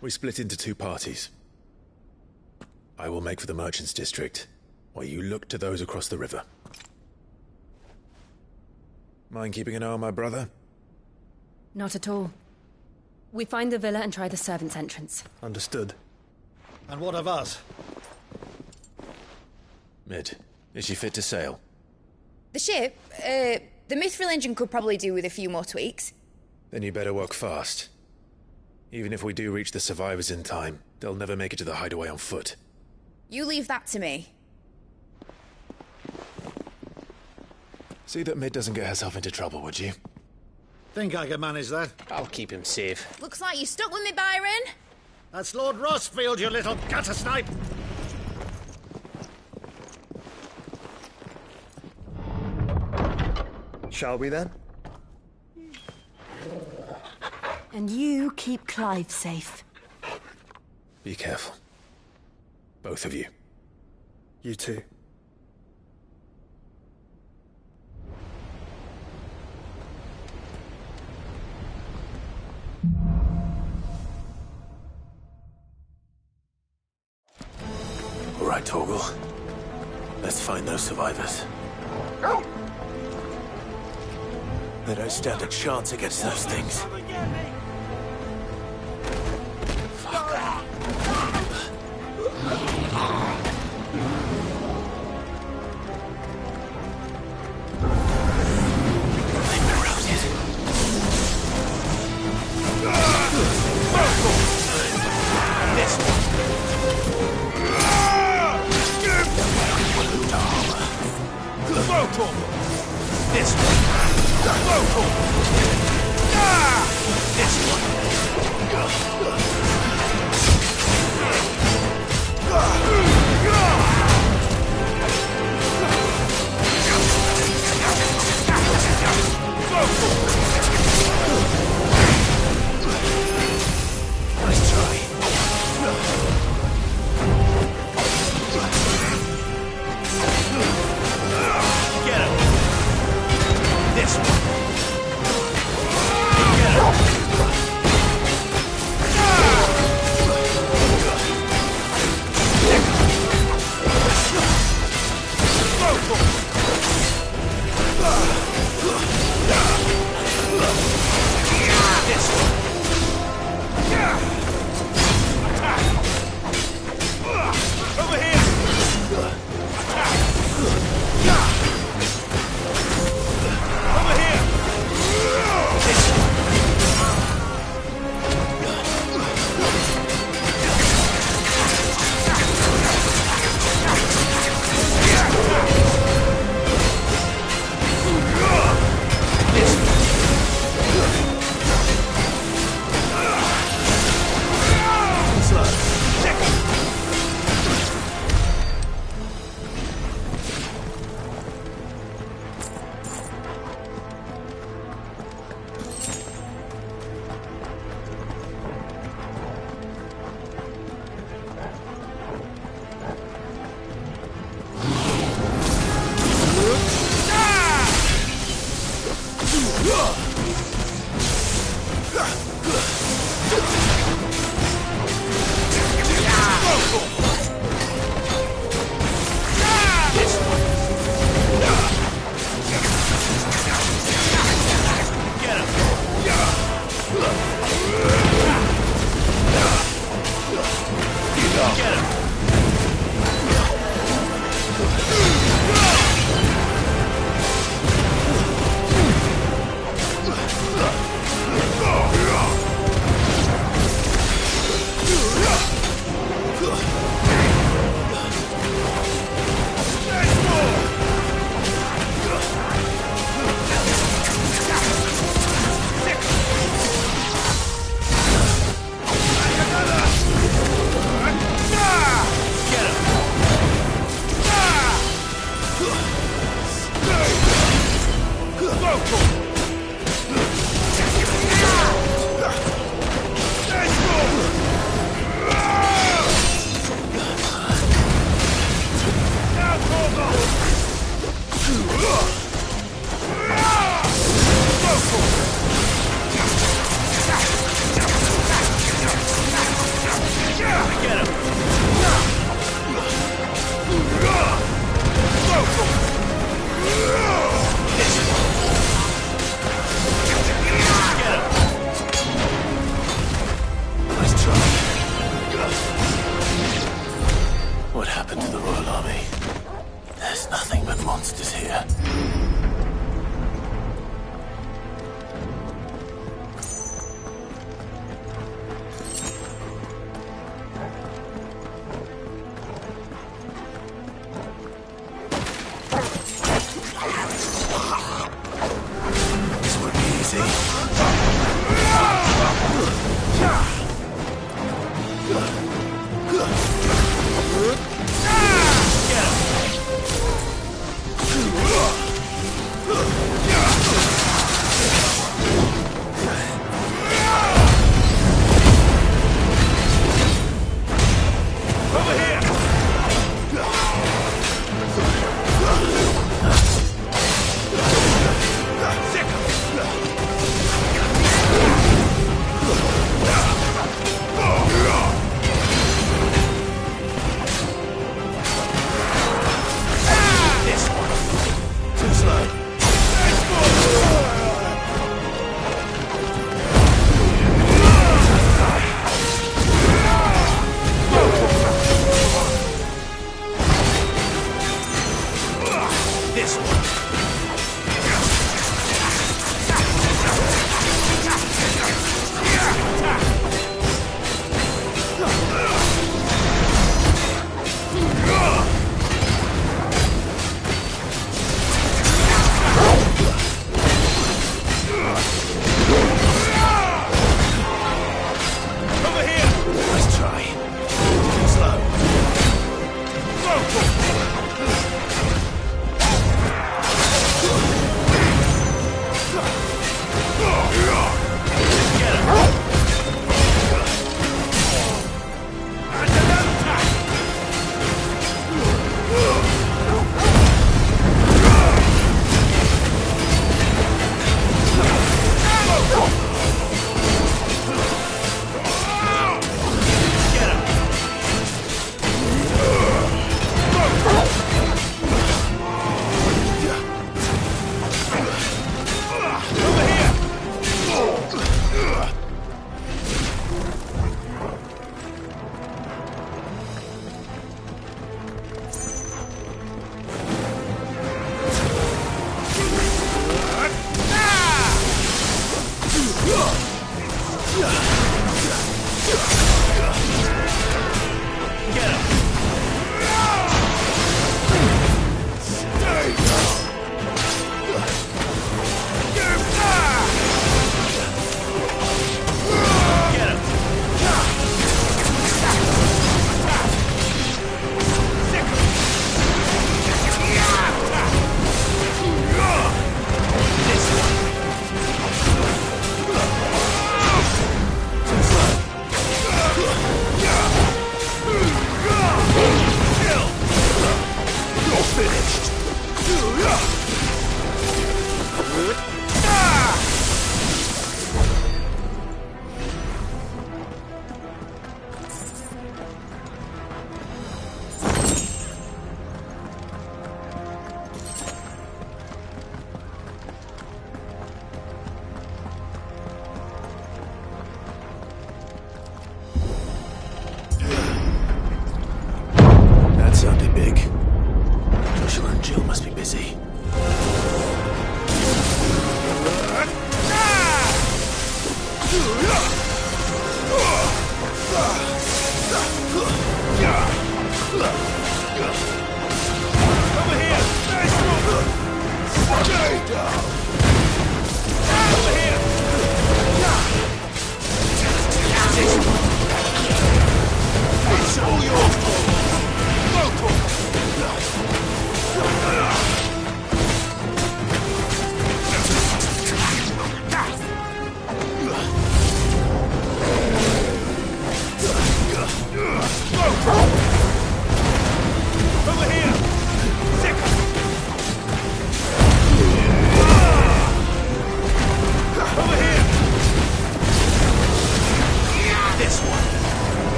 We split into two parties. I will make for the Merchants District, while you look to those across the river. Mind keeping an eye on my brother? Not at all. We find the villa and try the servants' entrance. Understood. And what of us? Mid, is she fit to sail? The ship, the Mithril engine could probably do with a few more tweaks. Then you better work fast. Even if we do reach the survivors in time, they'll never make it to the hideaway on foot. You leave that to me. See that Mid doesn't get herself into trouble, would you? Think I can manage that? I'll keep him safe. Looks like you stuck with me, Byron. That's Lord Rossfield, you little gutter snipe! Shall we then? And you keep Clive safe. Be careful. Both of you. You too. All right, Torgal. Let's find those survivors. They don't stand a chance against those things. happened to the Royal Army? There's nothing but monsters here. This would be easy.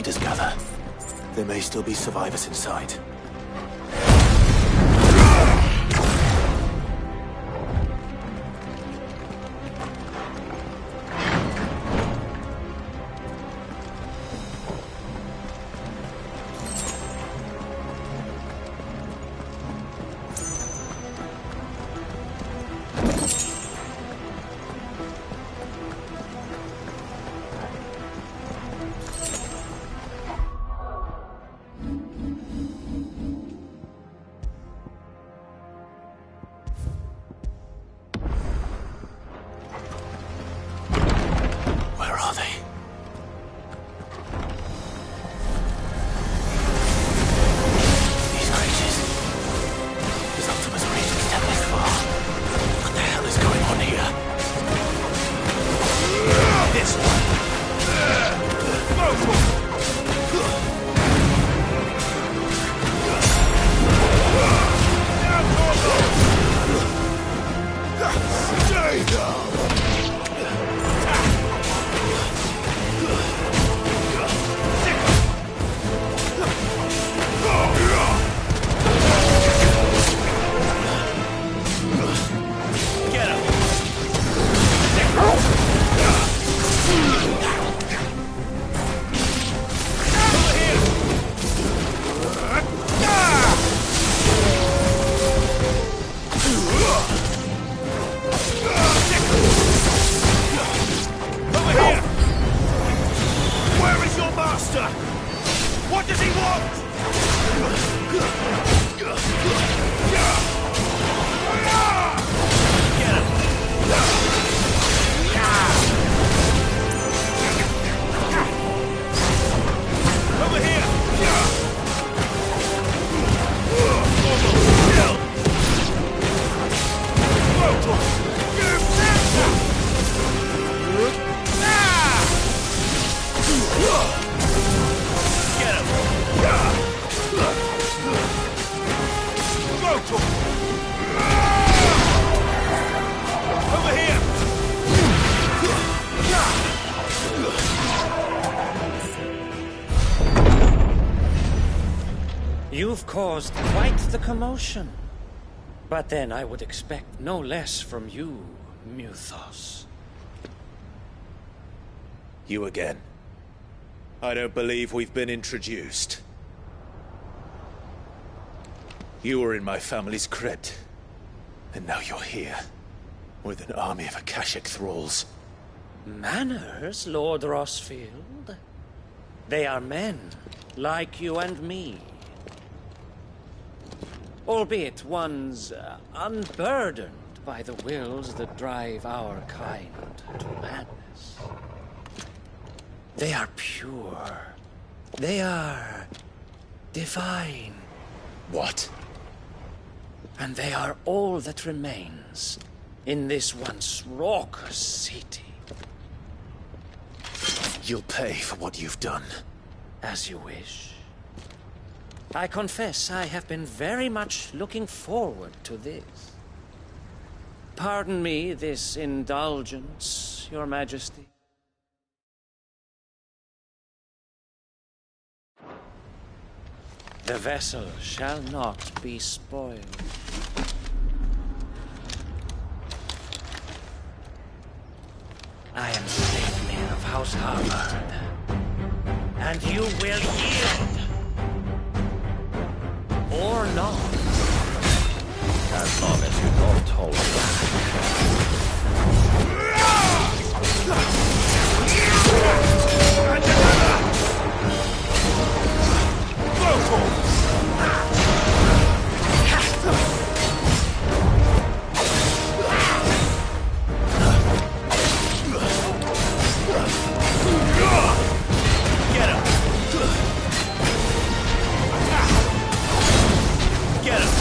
outsiders gather, there may still be survivors inside. You've caused quite the commotion. But then I would expect no less from you, Muthos. You again. I don't believe we've been introduced. You were in my family's crypt, and now you're here, with an army of Akashic thralls. Manners, Lord Rosfield? They are men, like you and me. Albeit ones unburdened by the wills that drive our kind to madness. They are pure. They are divine. What? And they are all that remains in this once raucous city. You'll pay for what you've done. As you wish. I confess I have been very much looking forward to this. Pardon me this indulgence, Your Majesty. The vessel shall not be spoiled. I am Sleipnir of House Harvard, and you will yield. Or not. As long as you don't hold Get him! Get him!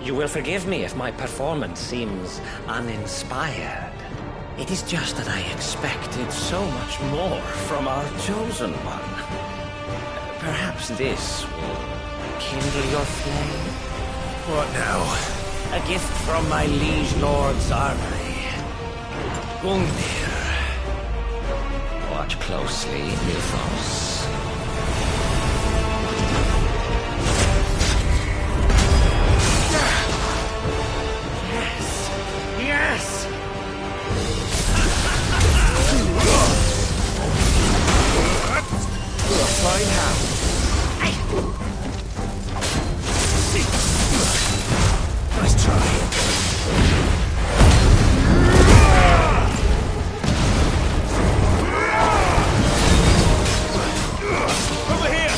You will forgive me if my performance seems uninspired. It is just that I expected so much more from our chosen one. Perhaps this will kindle your flame? What now? A gift from my liege lord's armory. Gungnir. Watch closely, Nilfos. Yes! Find how. Nice try. Over here!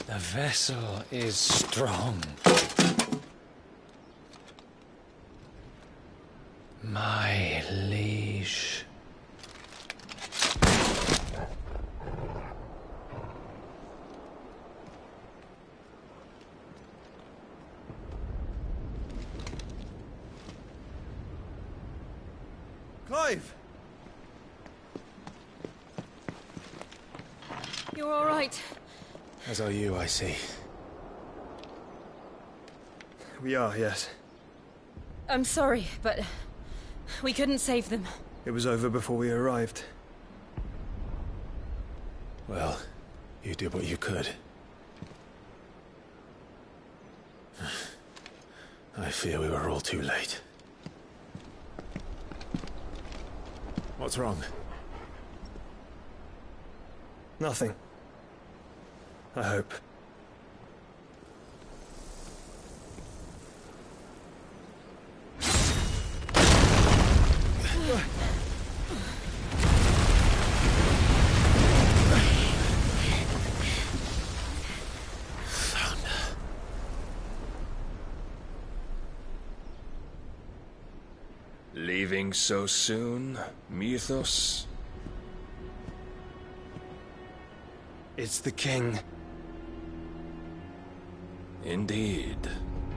The vessel is strong. My liege. Clive! You're all right. As are you, I see. We are, yes. I'm sorry, but we couldn't save them. It was over before we arrived. Well, you did what you could. I fear we were all too late. What's wrong? Nothing. I hope. Leaving so soon, Mythos? It's the king. Indeed.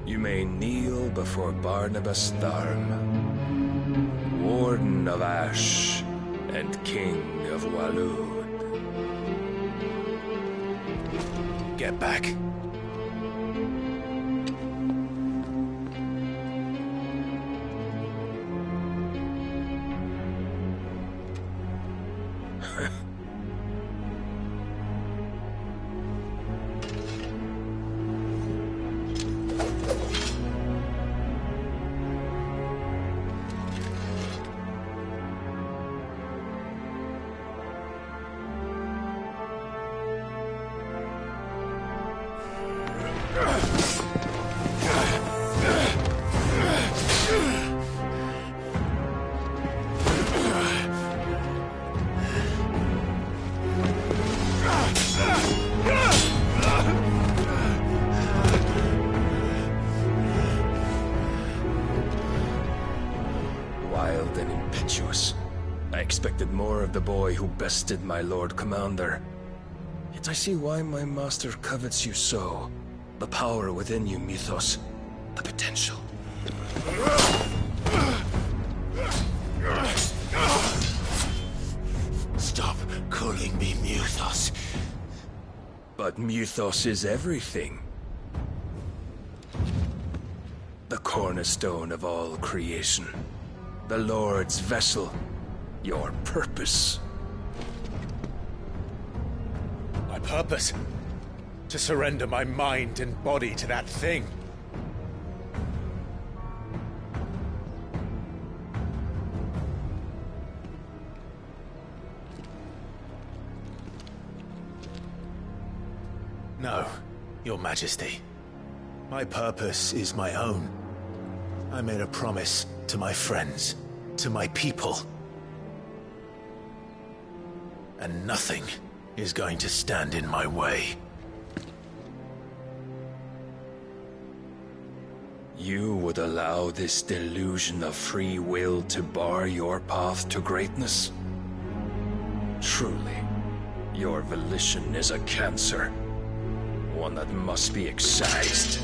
You may kneel before Barnabas Tharm, Warden of Ash and King of Waloed. Get back. Wild and impetuous. I expected more of the boy who bested my Lord Commander. Yet I see why my master covets you so. The power within you, Mythos. The potential. Stop calling me Mythos. But Mythos is everything. The cornerstone of all creation. The Lord's vessel. Your purpose. My purpose? To surrender my mind and body to that thing. No, Your Majesty. My purpose is my own. I made a promise to my friends, to my people. And nothing is going to stand in my way. You would allow this delusion of free will to bar your path to greatness? Truly, your volition is a cancer. One that must be excised.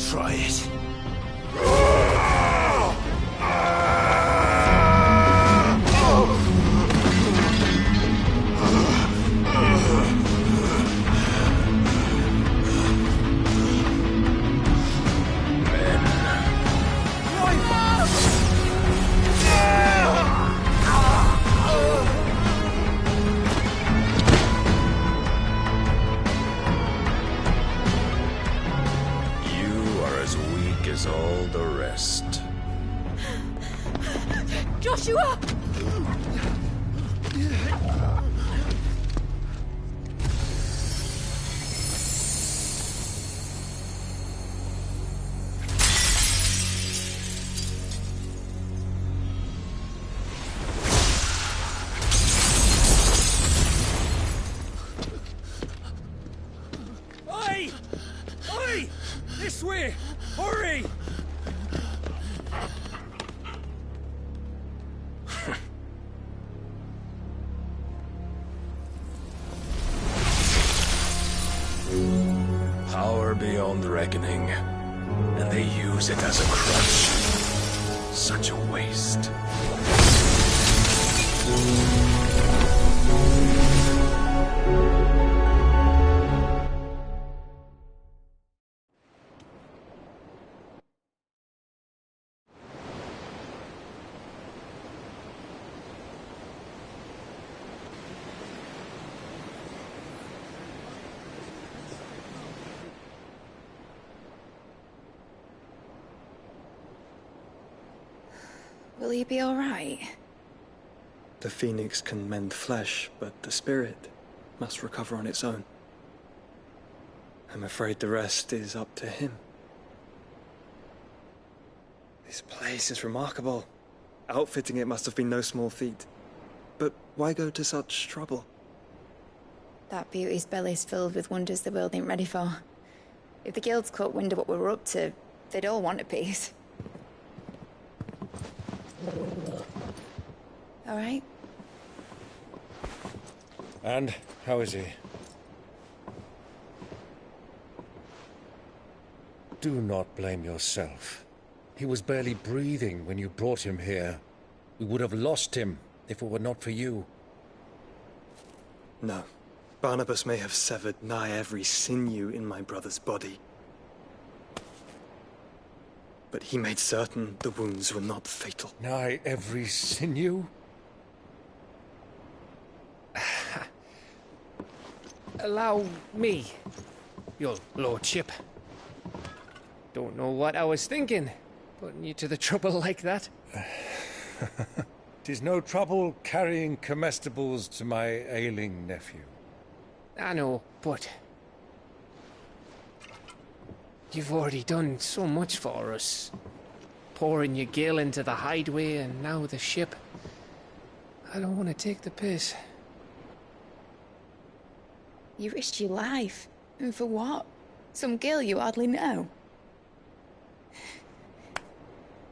Try it. As all the rest. Joshua! This way! Hurry! Power beyond reckoning, and they use it as a crutch. Such a waste. Will he be all right? The phoenix can mend flesh, but the spirit must recover on its own. I'm afraid the rest is up to him. This place is remarkable. Outfitting it must have been no small feat. But why go to such trouble? That beauty's belly's filled with wonders the world ain't ready for. If the guilds caught wind of what we were up to, they'd all want a piece. All right? And how is he? Do not blame yourself. He was barely breathing when you brought him here. We would have lost him if it were not for you. No. Barnabas may have severed nigh every sinew in my brother's body. But he made certain the wounds were not fatal. Nigh every sinew? Allow me, your lordship. Don't know what I was thinking, putting you to the trouble like that. 'Tis no trouble carrying comestibles to my ailing nephew. I know, but you've already done so much for us. Pouring your gil into the hideaway and now the ship. I don't want to take the piss. You risked your life. And for what? Some girl you hardly know.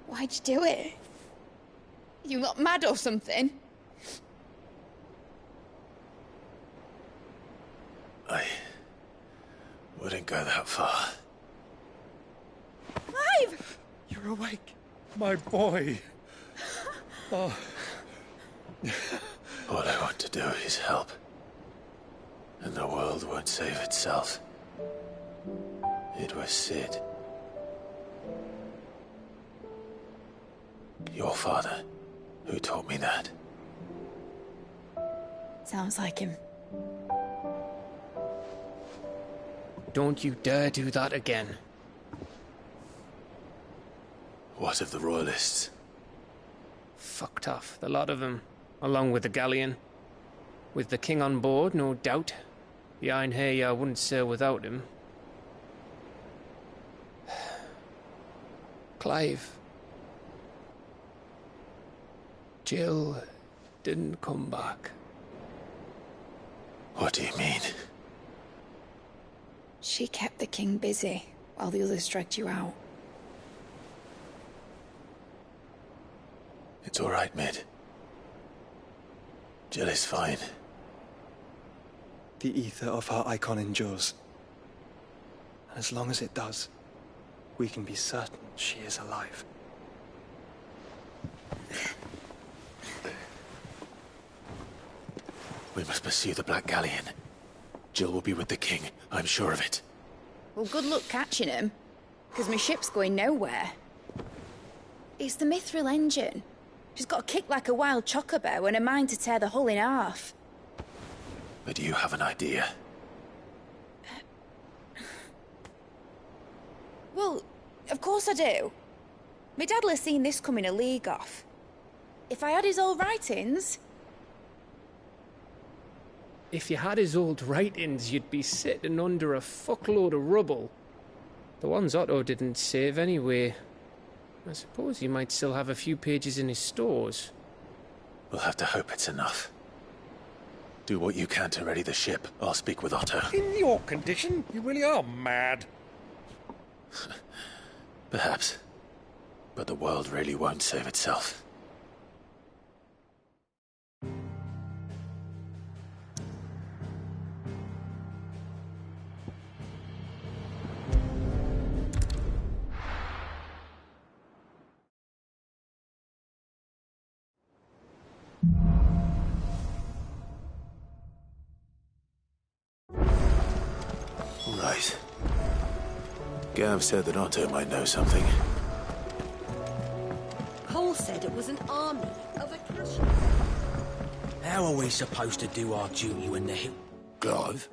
Why'd you do it? You not mad or something? I wouldn't go that far. Clive! You're awake. My boy. Oh. All I want to do is help. And the world won't save itself. It was Sid. Your father, who taught me that. Sounds like him. Don't you dare do that again. What of the Royalists? Fucked off, the lot of them, along with the galleon. With the king on board, no doubt. Behind here, I wouldn't sail without him. Clive. Jill didn't come back. What do you mean? She kept the king busy while the others dragged you out. It's all right, Mid. Jill is fine. The ether of her icon endures. And as long as it does, we can be certain she is alive. We must pursue the Black Galleon. Jill will be with the king, I'm sure of it. Well, good luck catching him, because my ship's going nowhere. It's the Mithril engine. She's got a kick like a wild chocobo and a mind to tear the hull in half. But do you have an idea? Well, of course I do. My dad'll have seen this coming a league off. If I had his old writings... If you had his old writings, you'd be sitting under a fuckload of rubble. The ones Otto didn't save anyway. I suppose he might still have a few pages in his stores. We'll have to hope it's enough. Do what you can to ready the ship. I'll speak with Otto. In your condition, you really are mad. Perhaps. But the world really won't save itself. Right. Gav said that Otto might know something. Cole said it was an army of a cash. How are we supposed to do our duty when the hill... Clive?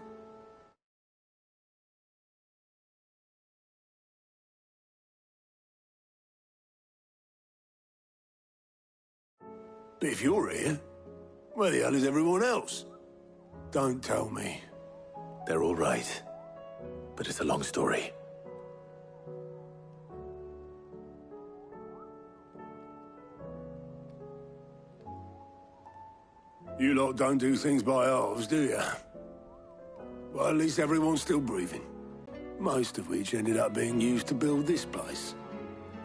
But if you're here, where the hell is everyone else? Don't tell me. They're all right. But it's a long story. You lot don't do things by halves, do you? Well, at least everyone's still breathing. Most of which ended up being used to build this place.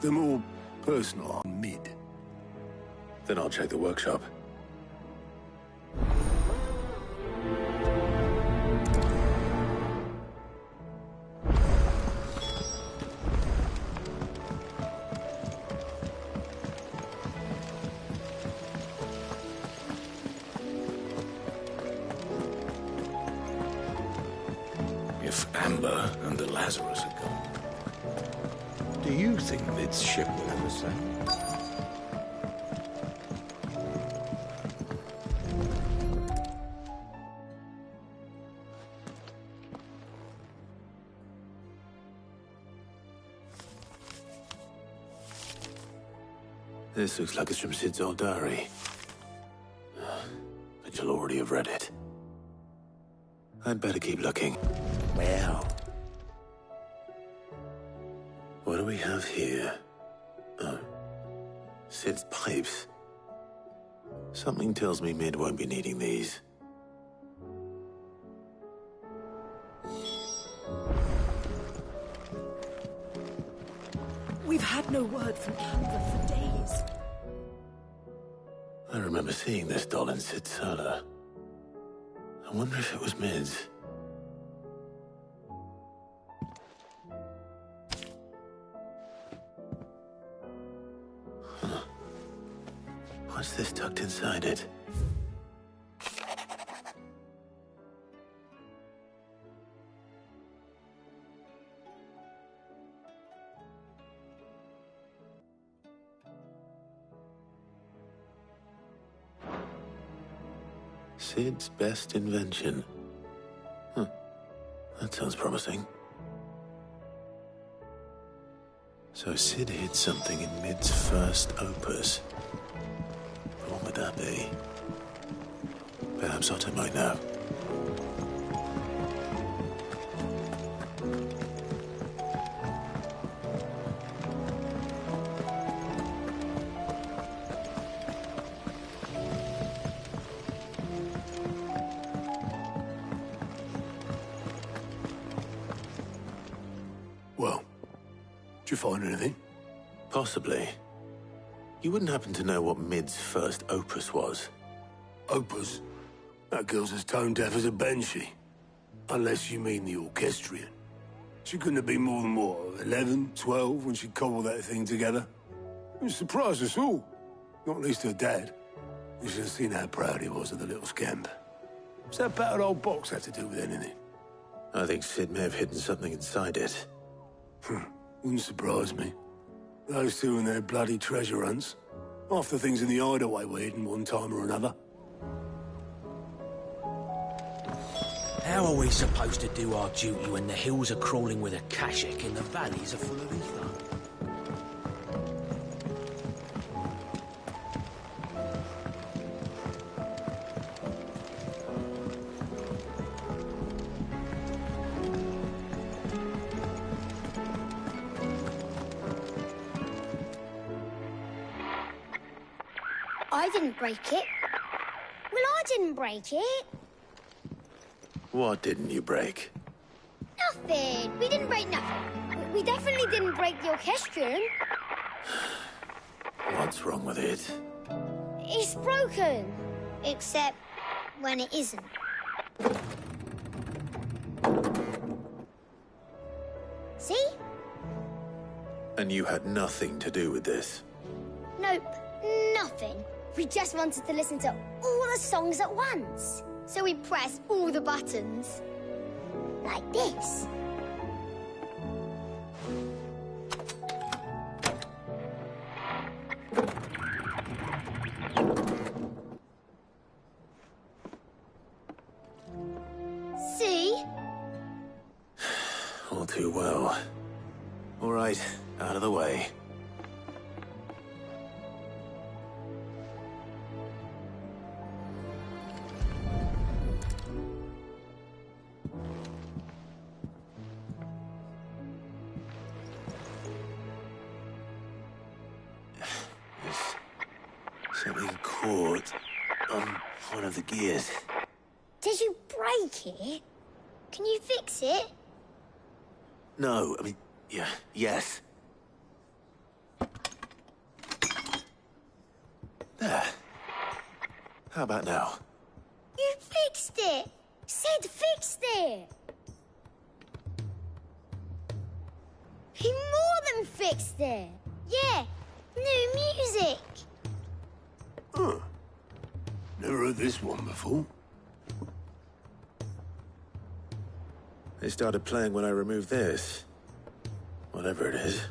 The more personal are mid. Then I'll check the workshop. If Amber and the Lazarus are gone, do you think Mid's ship will ever sail? This looks like it's from Sid's old diary. But you'll already have read it. I'd better keep looking. Well... What do we have here? Oh. Sid's pipes. Something tells me Mid won't be needing these. We've had no word from Canva for days. I remember seeing this doll in Sid's cellar. I wonder if it was Mid's. Huh. What's this tucked inside it? Sid's best invention. Huh. That sounds promising. So Sid hid something in Mid's first opus. What would that be? Perhaps Otto might know. Well, did you find anything? Possibly. You wouldn't happen to know what Mid's first opus was? Opus? That girl's as tone deaf as a banshee. Unless you mean the orchestrion. She couldn't have been more than, what, 11, 12 when she cobbled that thing together? It surprised us all. Not least her dad. You should have seen how proud he was of the little scamp. What's that battered old box have to do with anything? I think Sid may have hidden something inside it. Wouldn't surprise me. Those two and their bloody treasure hunts. Half the things in the hideaway were hidden one time or another. How are we supposed to do our duty when the hills are crawling with a Akashic and the valleys are full of ether? I didn't break it. Well, I didn't break it. What didn't you break? Nothing. We didn't break nothing. We definitely didn't break the orchestrion. What's wrong with it? It's broken. Except when it isn't. See? And you had nothing to do with this? Nope, nothing. We just wanted to listen to all the songs at once. So we pressed all the buttons. Like this. See? All too well. All right, out of the way. There's something caught on one of the gears. Did you break it? Can you fix it? No, I mean, yeah, yes. There. How about now? You fixed it! Sid fixed it! He more than fixed it! Yeah, new music! Huh. Never heard this one before. They started playing when I removed this. Whatever it is.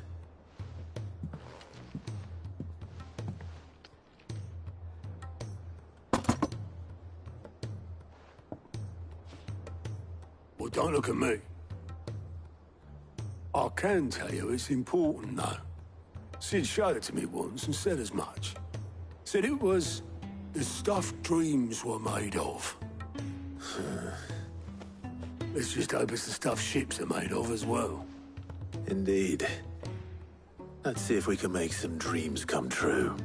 Well, don't look at me. I can tell you it's important, though. Sid showed it to me once and said as much. Said it was the stuff dreams were made of. Let's just hope it's the stuff ships are made of as well. Indeed. Let's see if we can make some dreams come true.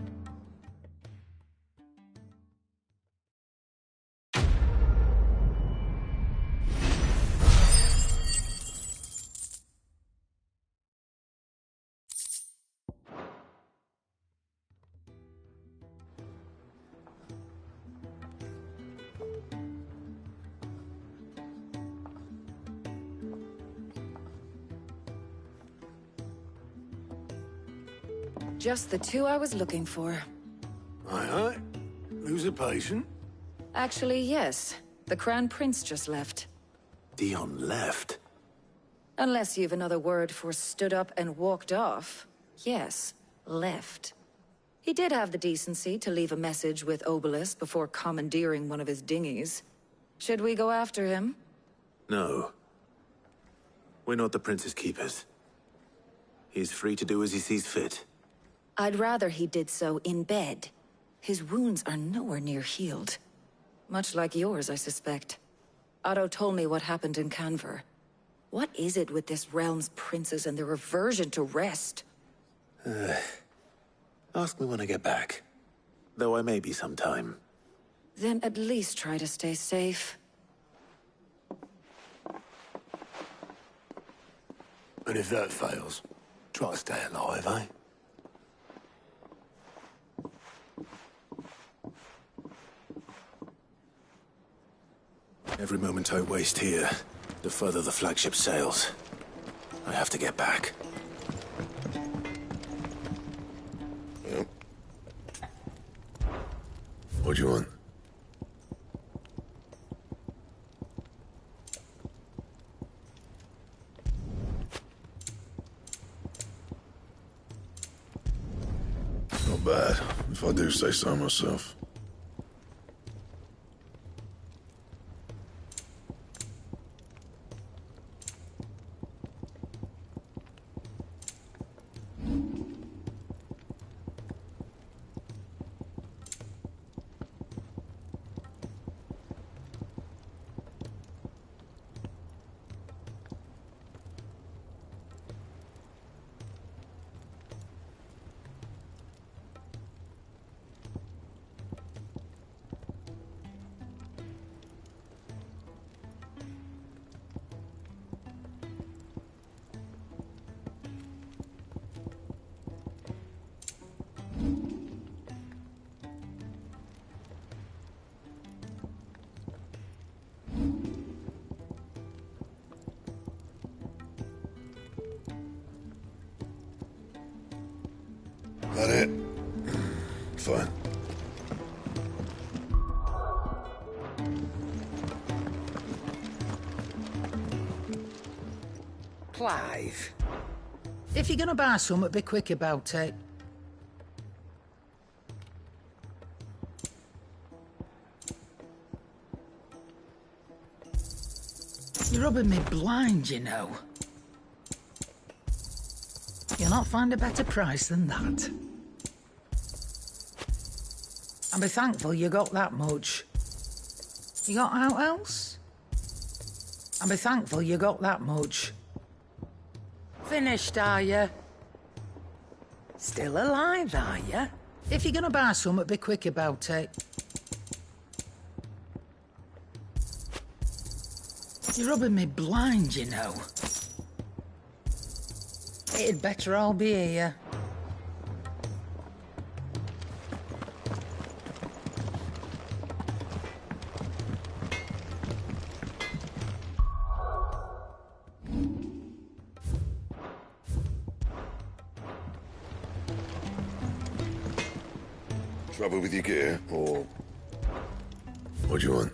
Just the two I was looking for. Aye, aye. Lose a patient? Actually, yes. The Crown Prince just left. Dion left? Unless you've another word for stood up and walked off. Yes, left. He did have the decency to leave a message with Obelisk before commandeering one of his dinghies. Should we go after him? No. We're not the Prince's keepers. He's free to do as he sees fit. I'd rather he did so in bed. His wounds are nowhere near healed. Much like yours, I suspect. Otto told me what happened in Canver. What is it with this realm's princes and their aversion to rest? Ask me when I get back. Though I may be sometime. Then at least try to stay safe. And if that fails, try to stay alive, eh? Every moment I waste here, the further the flagship sails. I have to get back. Yep. What do you want? Not bad, if I do say so myself. That it? Fine. Clive, if you're gonna buy something, be quick about it. You're rubbing me blind, you know. You'll not find a better price than that. And be thankful you got that much. You got out else? And be thankful you got that much. Finished, are you? Still alive, are you? If you're gonna buy something, be quick about it. You're rubbing me blind, you know. It'd better all be here. Trouble with your gear, or what do you want?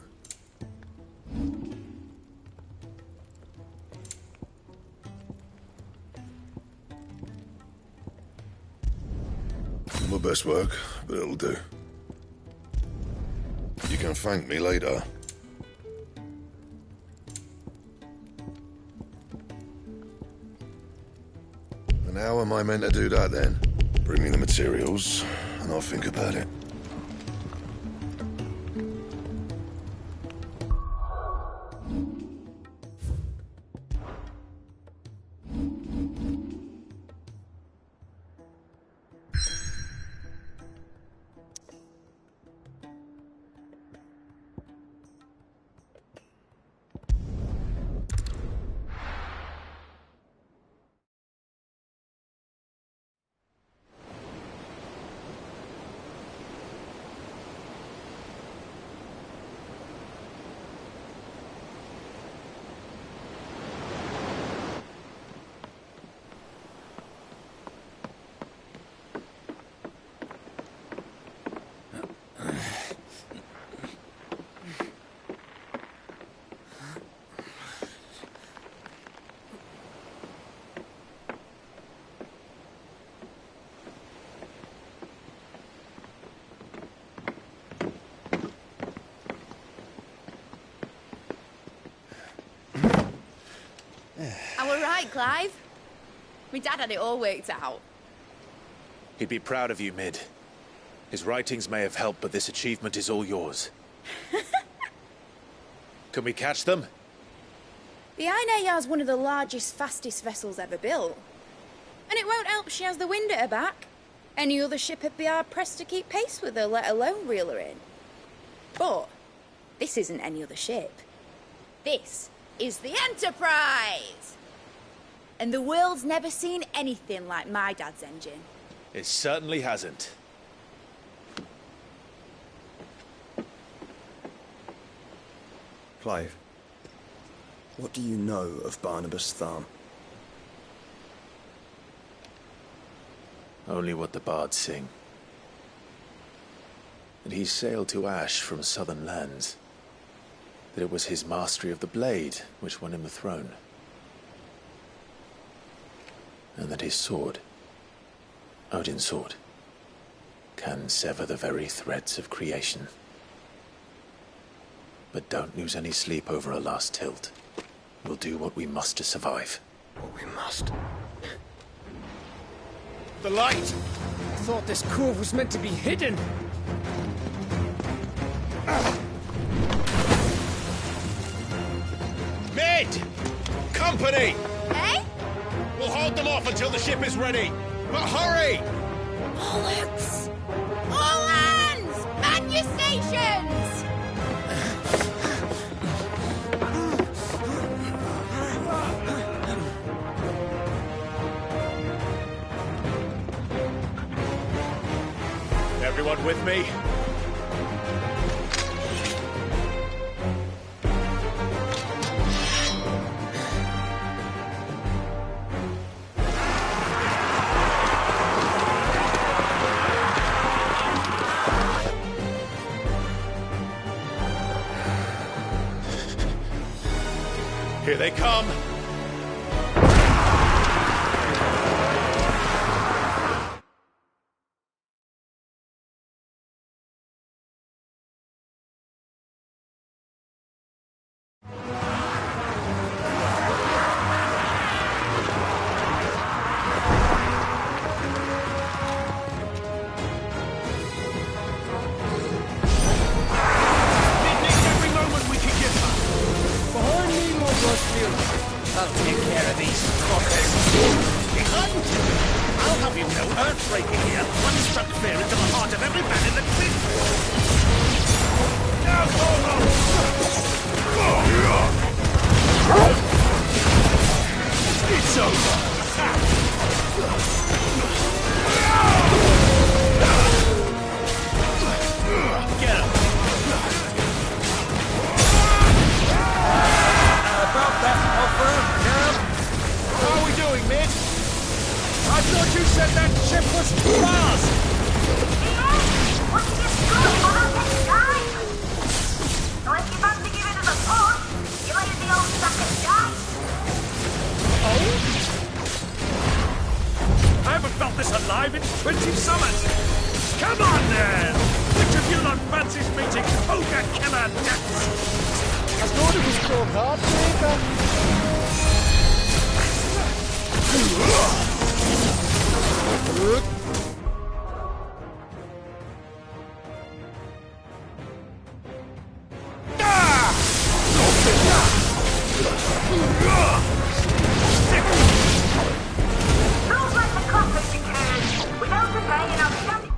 My best work, but it'll do. You can thank me later. And how am I meant to do that then? Bring me the materials, and I'll think about it. I were right, Clive. My dad had it all worked out. He'd be proud of you, Mid. His writings may have helped, but this achievement is all yours. Can we catch them? The Iron Yard's one of the largest, fastest vessels ever built. And it won't help she has the wind at her back. Any other ship would be hard-pressed to keep pace with her, let alone reel her in. But this isn't any other ship. This is the Enterprise! And the world's never seen anything like my dad's engine. It certainly hasn't. Clive, what do you know of Barnabas Tharm? Only what the bards sing. That he sailed to Ash from southern lands. That it was his mastery of the blade which won him the throne. And that his sword, Odin's sword, can sever the very threads of creation. But don't lose any sleep over a last tilt. We'll do what we must to survive. What we must? The light! I thought this cove was meant to be hidden. Mid! Company! Eh? We'll hold them off until the ship is ready. But hurry! Bollocks! All hands! Man your stations! Everyone with me? Here they come! I'll take care of these fuckers. Behind you! I'll have you know earthbreaking here. One struck fear into the heart of every man in the cliff. Now, It's over! Get him! About that offer, yeah? How are we doing, mate? I thought you said that ship was fast! What did you do for the next time? So if you fancy giving us a push, you lay in the old sack and die. Oh? I haven't felt this alive in 20 summers! Come on, then! Which of you lot fancies meeting Ogre Killer Depths? I thought it was called Heartbreaker. Feels like the classic occurred without the pay and outstanding.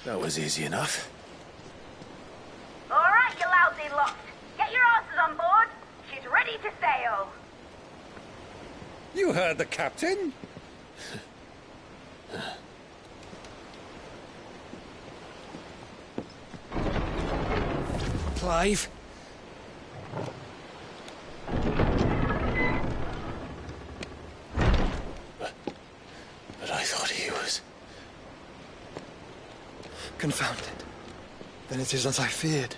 That was easy enough. All right, you lousy lot. Get your asses on board. She's ready to sail. You heard the captain. Clive? But I thought he was... Confounded. Then it is as I feared.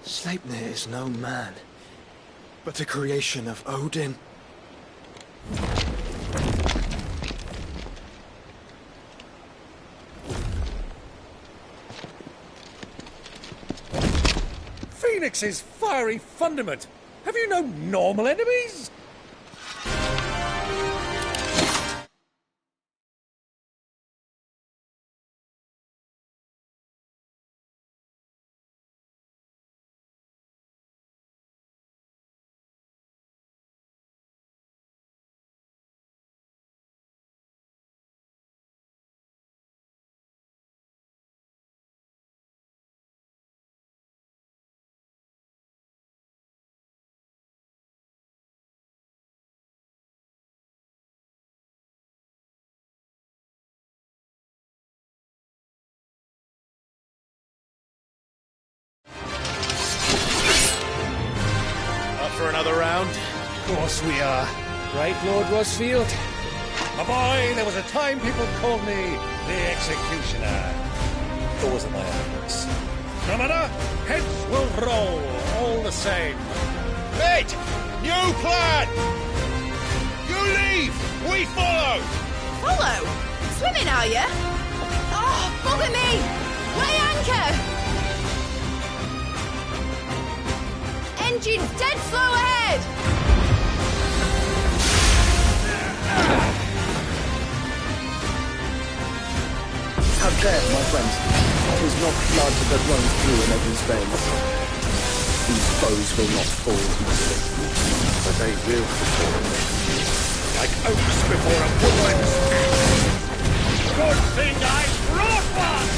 Sleipnir is no man, but a creation of Odin. Phoenix's fiery fundament. Have you no normal enemies? For another round? Of course we are. Right, Lord Rosfield? My boy, there was a time people called me the Executioner. Those are my efforts. No matter, heads will roll, all the same. Mate! New plan! You leave! We follow! Follow? Swimming, are you? Oh, bother me! Weigh anchor! Engines dead slow ahead! Have care, my friends. 'Tis not blood that runs through an every veins. These foes will not fall easily, but they will fall. Like oaks before a woodland. Good thing I brought one!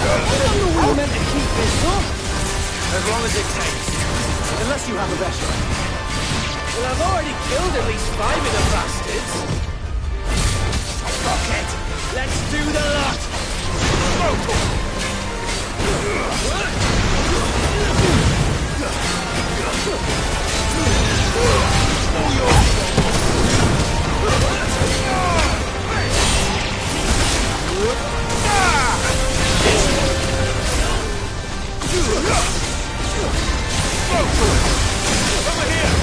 How long are we meant to keep this up? As long as it takes. Unless you have a better. Well, I've already killed at least 5 of the bastards. Fuck it! Let's do the lot! Over here!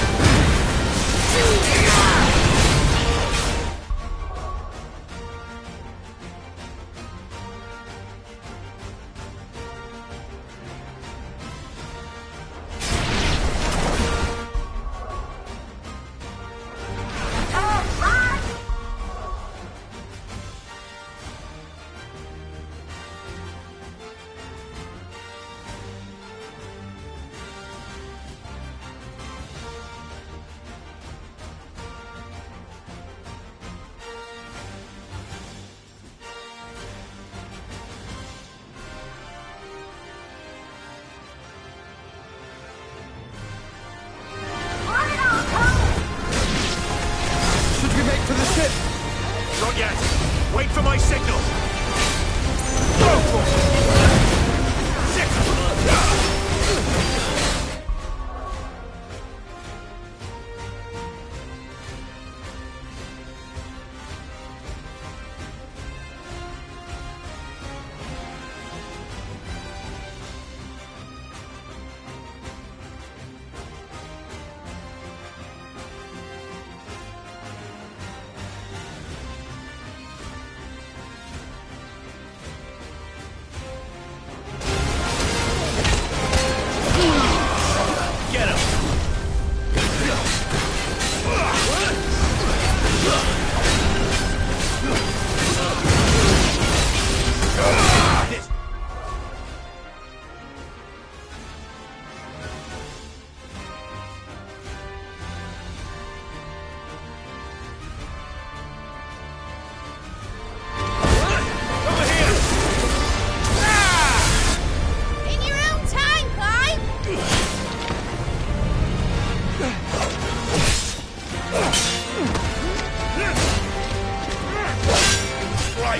Not yet. Wait for my signal. Go for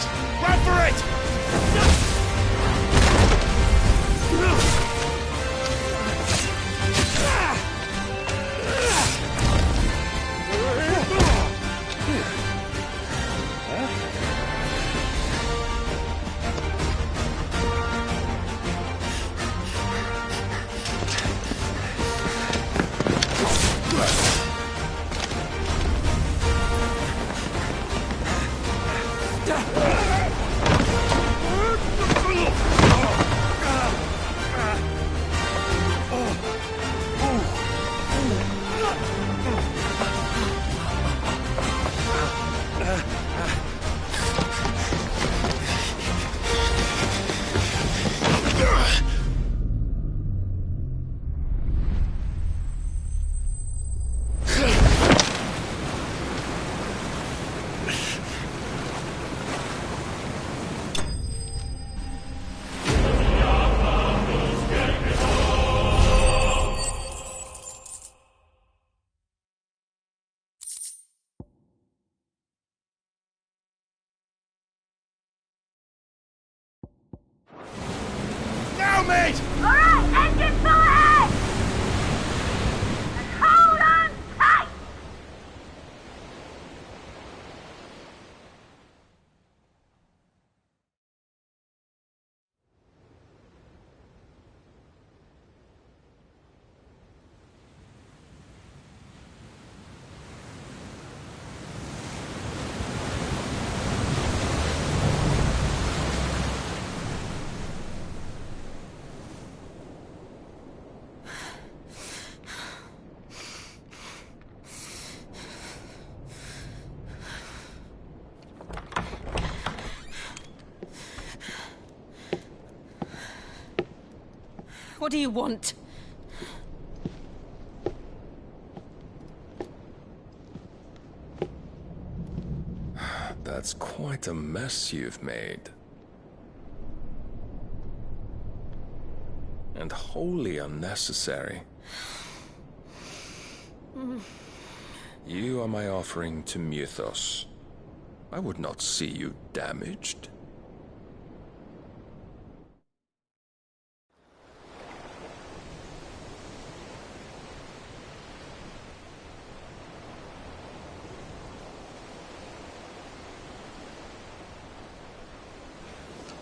mate! Run for it! Now, mate! Alright, engine full ahead! And hold on tight! What do you want? That's quite a mess you've made. And wholly unnecessary. You are my offering to Mythos. I would not see you damaged.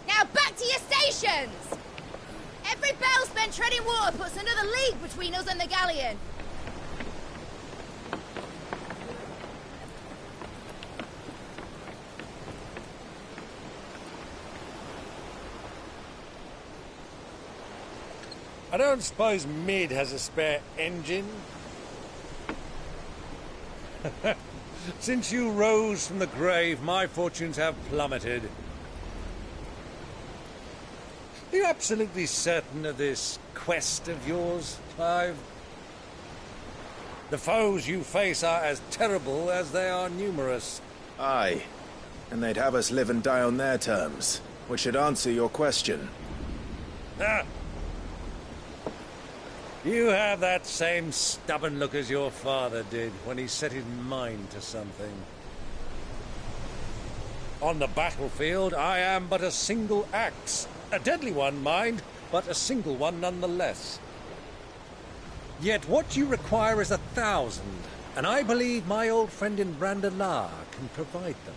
Now back to your stations! Every bell spent treading water puts another league between us and the galleon. I don't suppose Mid has a spare engine? Since you rose from the grave, my fortunes have plummeted. Are you absolutely certain of this quest of yours, Clive? The foes you face are as terrible as they are numerous. Aye. And they'd have us live and die on their terms, which should answer your question. Ah. You have that same stubborn look as your father did when he set his mind to something. On the battlefield, I am but a single axe. A deadly one, mind, but a single one nonetheless. Yet what you require is 1,000, and I believe my old friend in Brandalar can provide them.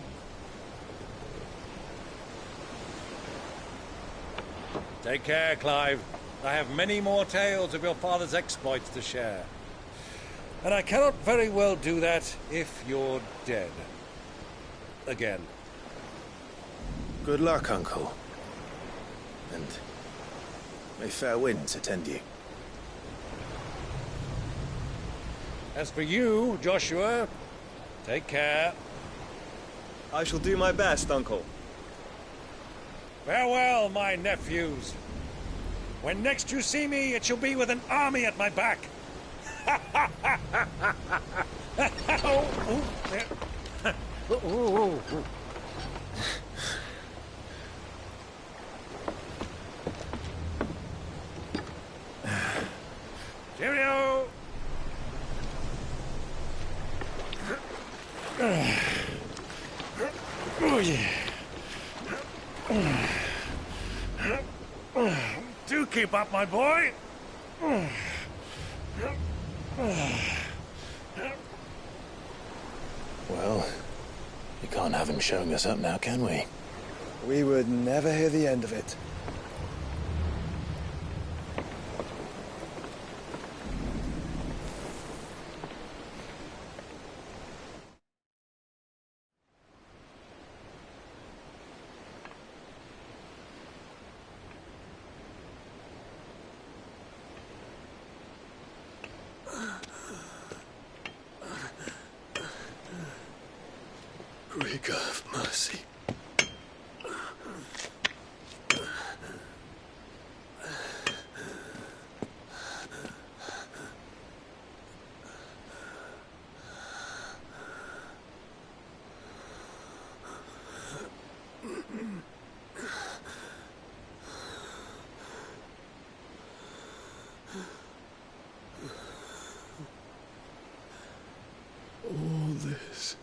Take care, Clive. I have many more tales of your father's exploits to share. And I cannot very well do that if you're dead. Again. Good luck, Uncle. And may fair winds attend you. As for you, Joshua, take care. I shall do my best, Uncle. Farewell, my nephews. When next you see me, it shall be with an army at my back. Cheerio! Oh, yeah. Do keep up, my boy. Well, we can't have him showing us up now, can we? We would never hear the end of it. Rigor of mercy. All this.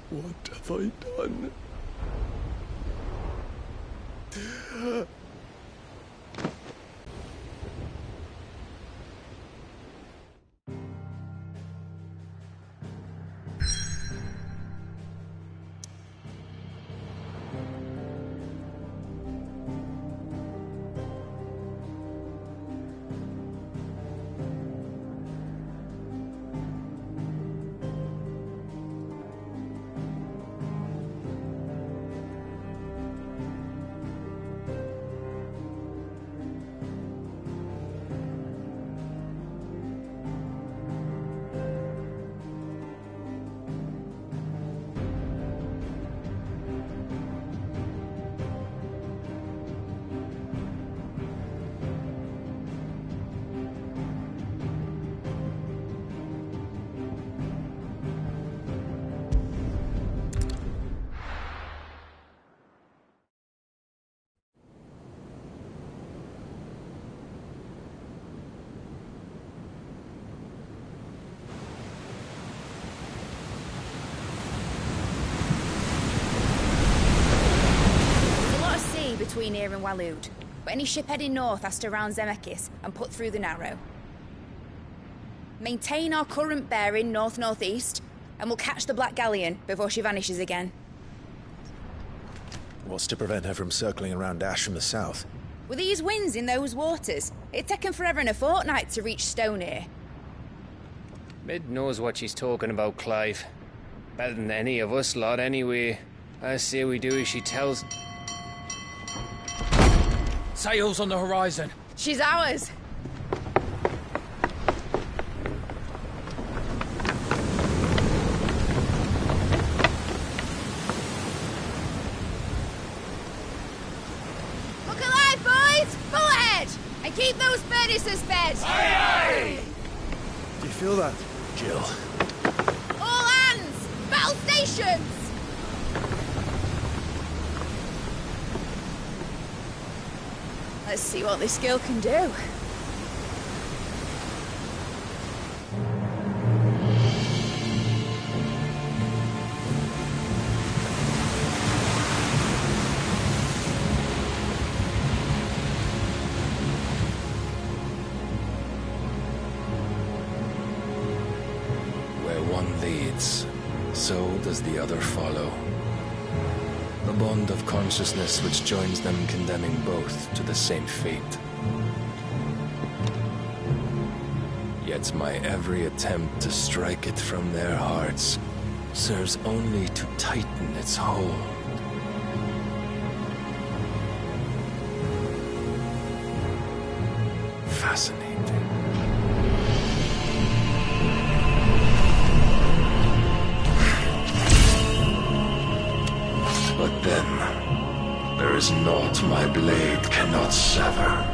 What have I done? Between here and Waloed, but any ship heading north has to round Zemeckis and put through the Narrow. Maintain our current bearing north-northeast, and we'll catch the Black Galleon before she vanishes again. What's to prevent her from circling around Ash from the south? With these winds in those waters, it'd taken forever and a fortnight to reach Stonehere. Mid knows what she's talking about, Clive. Better than any of us lot, anyway. I say we do as she tells. Sails on the horizon. She's ours. Look alive, boys! Full ahead! And keep those furnaces fed! Aye, aye! Do you feel that? Jill. All hands! Battle stations! Let's see what this girl can do. Where one leads, so does the other follow. The bond of consciousness which joins them condemning both to the same fate. Yet my every attempt to strike it from their hearts serves only to tighten its hold. Fascinating. But then, there is naught my blade cannot sever.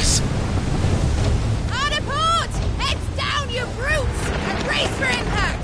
this. Hard a port! Heads down, you brutes! And brace for impact!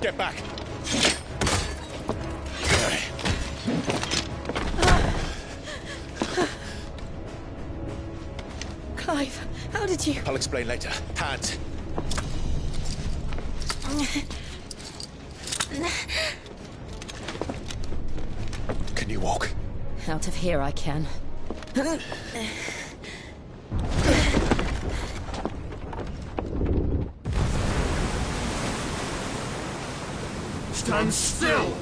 Get back! Clive, how did you... I'll explain later. Hands. Can you walk? Out of here I can. Stand still!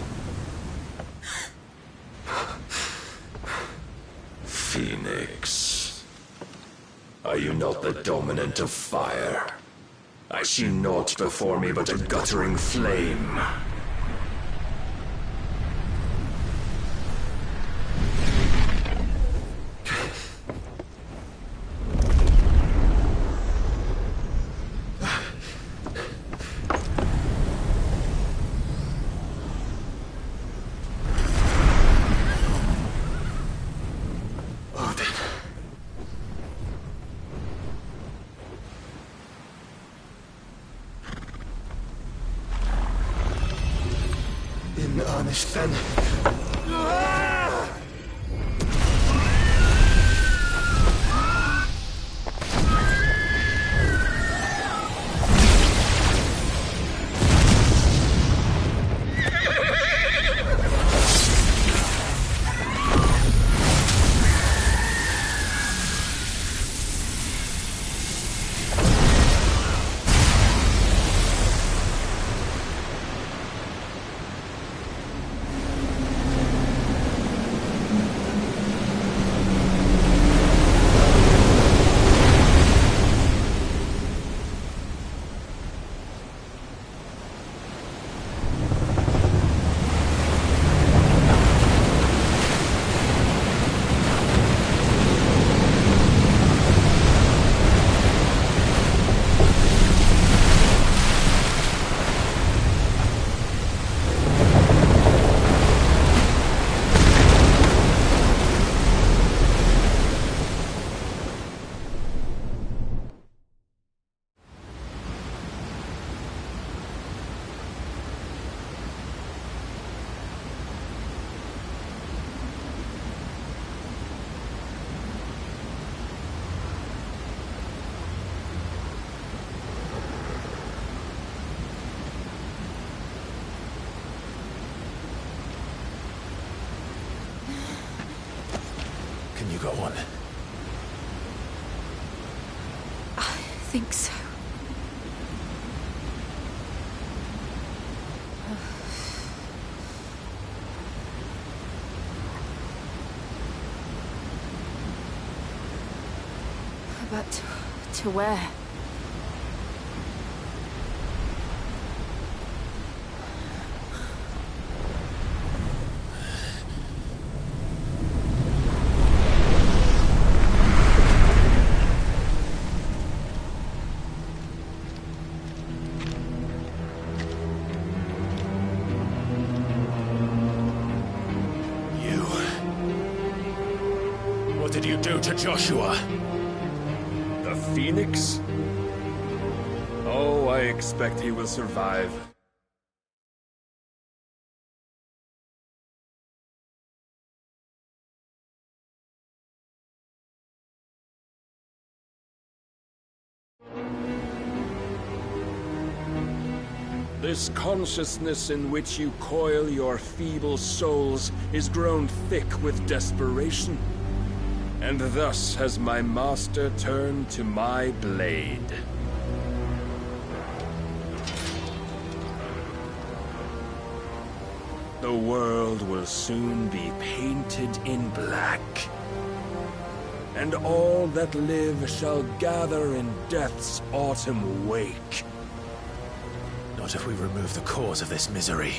Phoenix. Are you not the dominant of fire? I see naught before me but a guttering flame. In earnest then. Can you go on? I think so. But to where? What did you do to Joshua? The Phoenix? Oh, I expect he will survive. This consciousness in which you coil your feeble souls is grown thick with desperation. And thus has my master turned to my blade. The world will soon be painted in black. And all that live shall gather in death's autumn wake. Not if we remove the cause of this misery.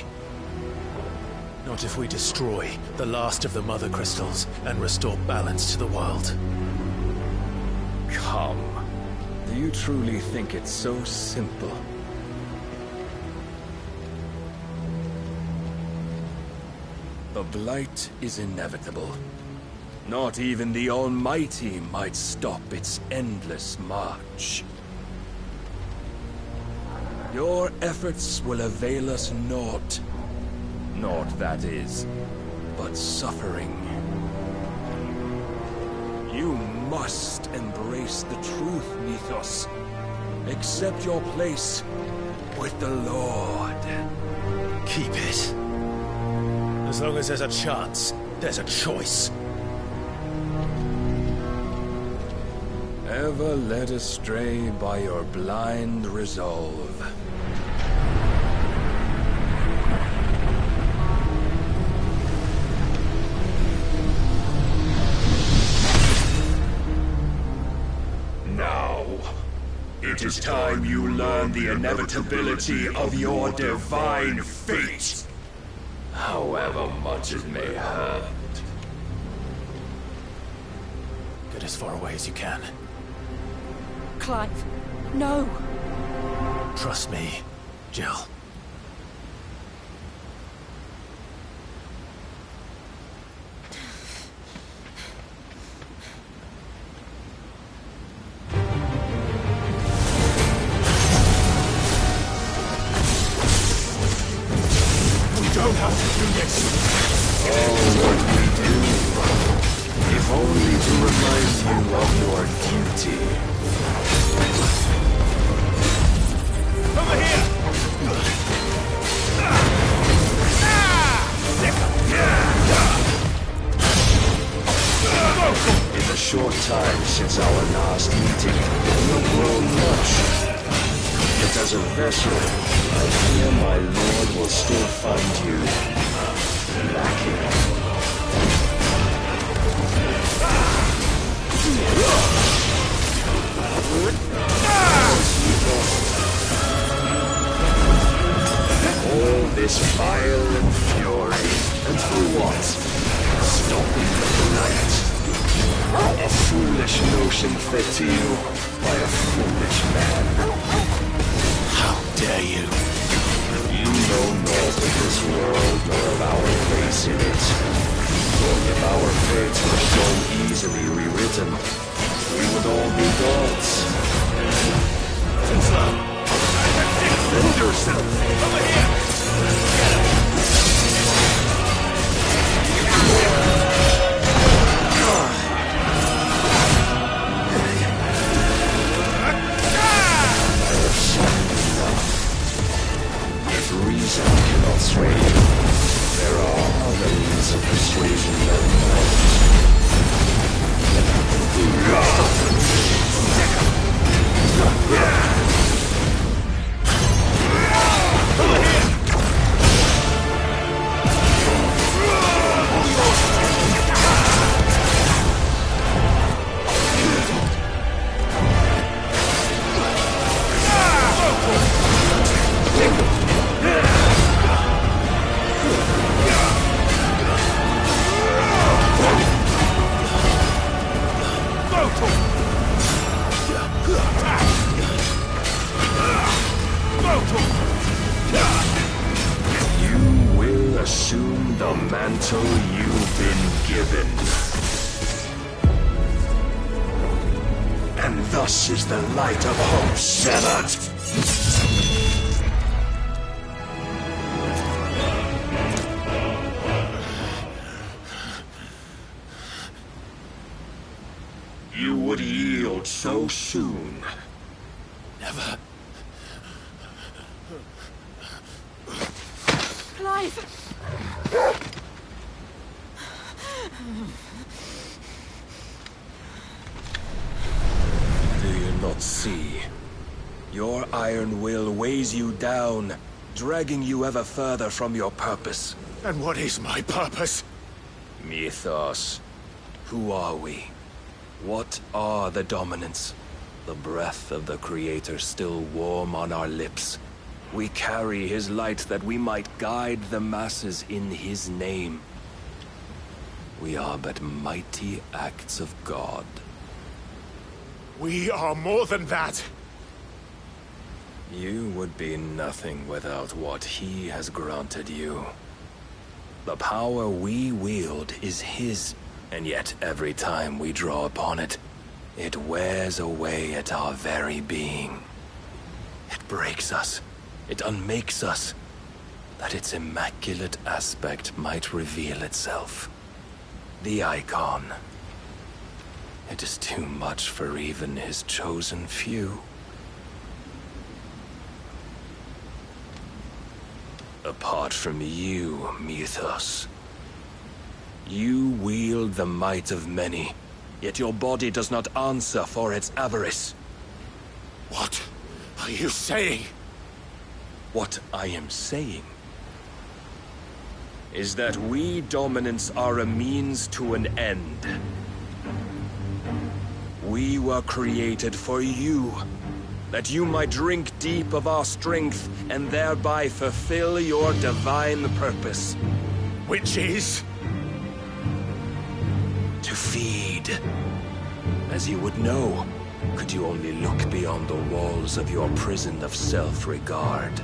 Not if we destroy the last of the Mother Crystals and restore balance to the world. Come. Do you truly think it's so simple? The Blight is inevitable. Not even the Almighty might stop its endless march. Your efforts will avail us naught. Naught, that is, but suffering. You must embrace the truth, Mythos. Accept your place with the Lord. Keep it. As long as there's a chance, there's a choice. Ever led astray by your blind resolve. Now, it is time you learn the inevitability of your divine fate. However much it may hurt. Get as far away as you can. Clive, no. Trust me, Jill. Don't have to do this! Oh, what we do. If only to remind you of your duty. Over here! In the short time since our last meeting, you've grown much. Yet as a vessel, I fear my lord will still find you lacking. All this violent fury, and for what? Stopping the blight. A foolish notion fed to you by a foolish man. How dare you? You know naught of this world nor of our place in it. If our fates were so easily rewritten, we would all be gods. Defend yourself! Over here! If reason cannot sway you, there are other means of persuasion that might. You will assume the mantle you've been given. And thus is the light of hope severed. You would yield so soon. Never. Clive! Do you not see? Your iron will weighs you down, dragging you ever further from your purpose. And what is my purpose? Mythos. Who are we? What are the dominants? The breath of the Creator still warm on our lips. We carry his light that we might guide the masses in his name. We are but mighty acts of God. We are more than that. You would be nothing without what he has granted you. The power we wield is his, and yet every time we draw upon it, it wears away at our very being. It breaks us, It unmakes us, that its immaculate aspect might reveal itself. The icon. It is too much for even his chosen few. Apart from you, Mythos. You wield the might of many, yet your body does not answer for its avarice. What are you saying? What I am saying is that we dominants are a means to an end. We were created for you, that you might drink deep of our strength and thereby fulfill your divine purpose. Which is? To feed. As you would know, could you only look beyond the walls of your prison of self-regard.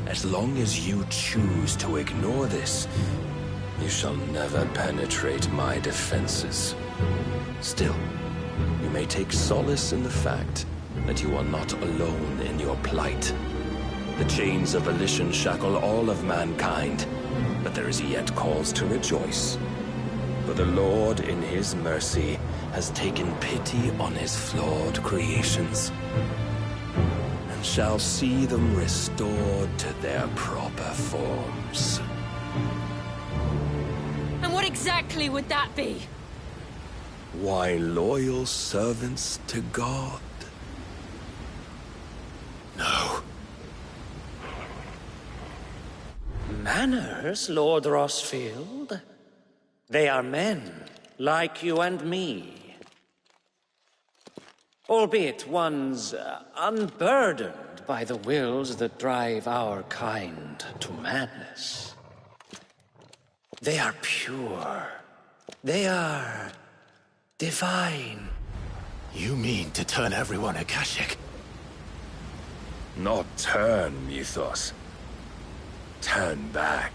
As long as you choose to ignore this, you shall never penetrate my defenses. Still, you may take solace in the fact that you are not alone in your plight. The chains of volition shackle all of mankind, but there is yet cause to rejoice. For the Lord, in his mercy, has taken pity on his flawed creations, and shall see them restored to their proper forms. And what exactly would that be? Why, loyal servants to God. No. Manners, Lord Rosfield? They are men, like you and me. Albeit one's unburdened by the wills that drive our kind to madness. They are pure. They are divine. You mean to turn everyone Akashic? Not turn, Mythos. Turn back.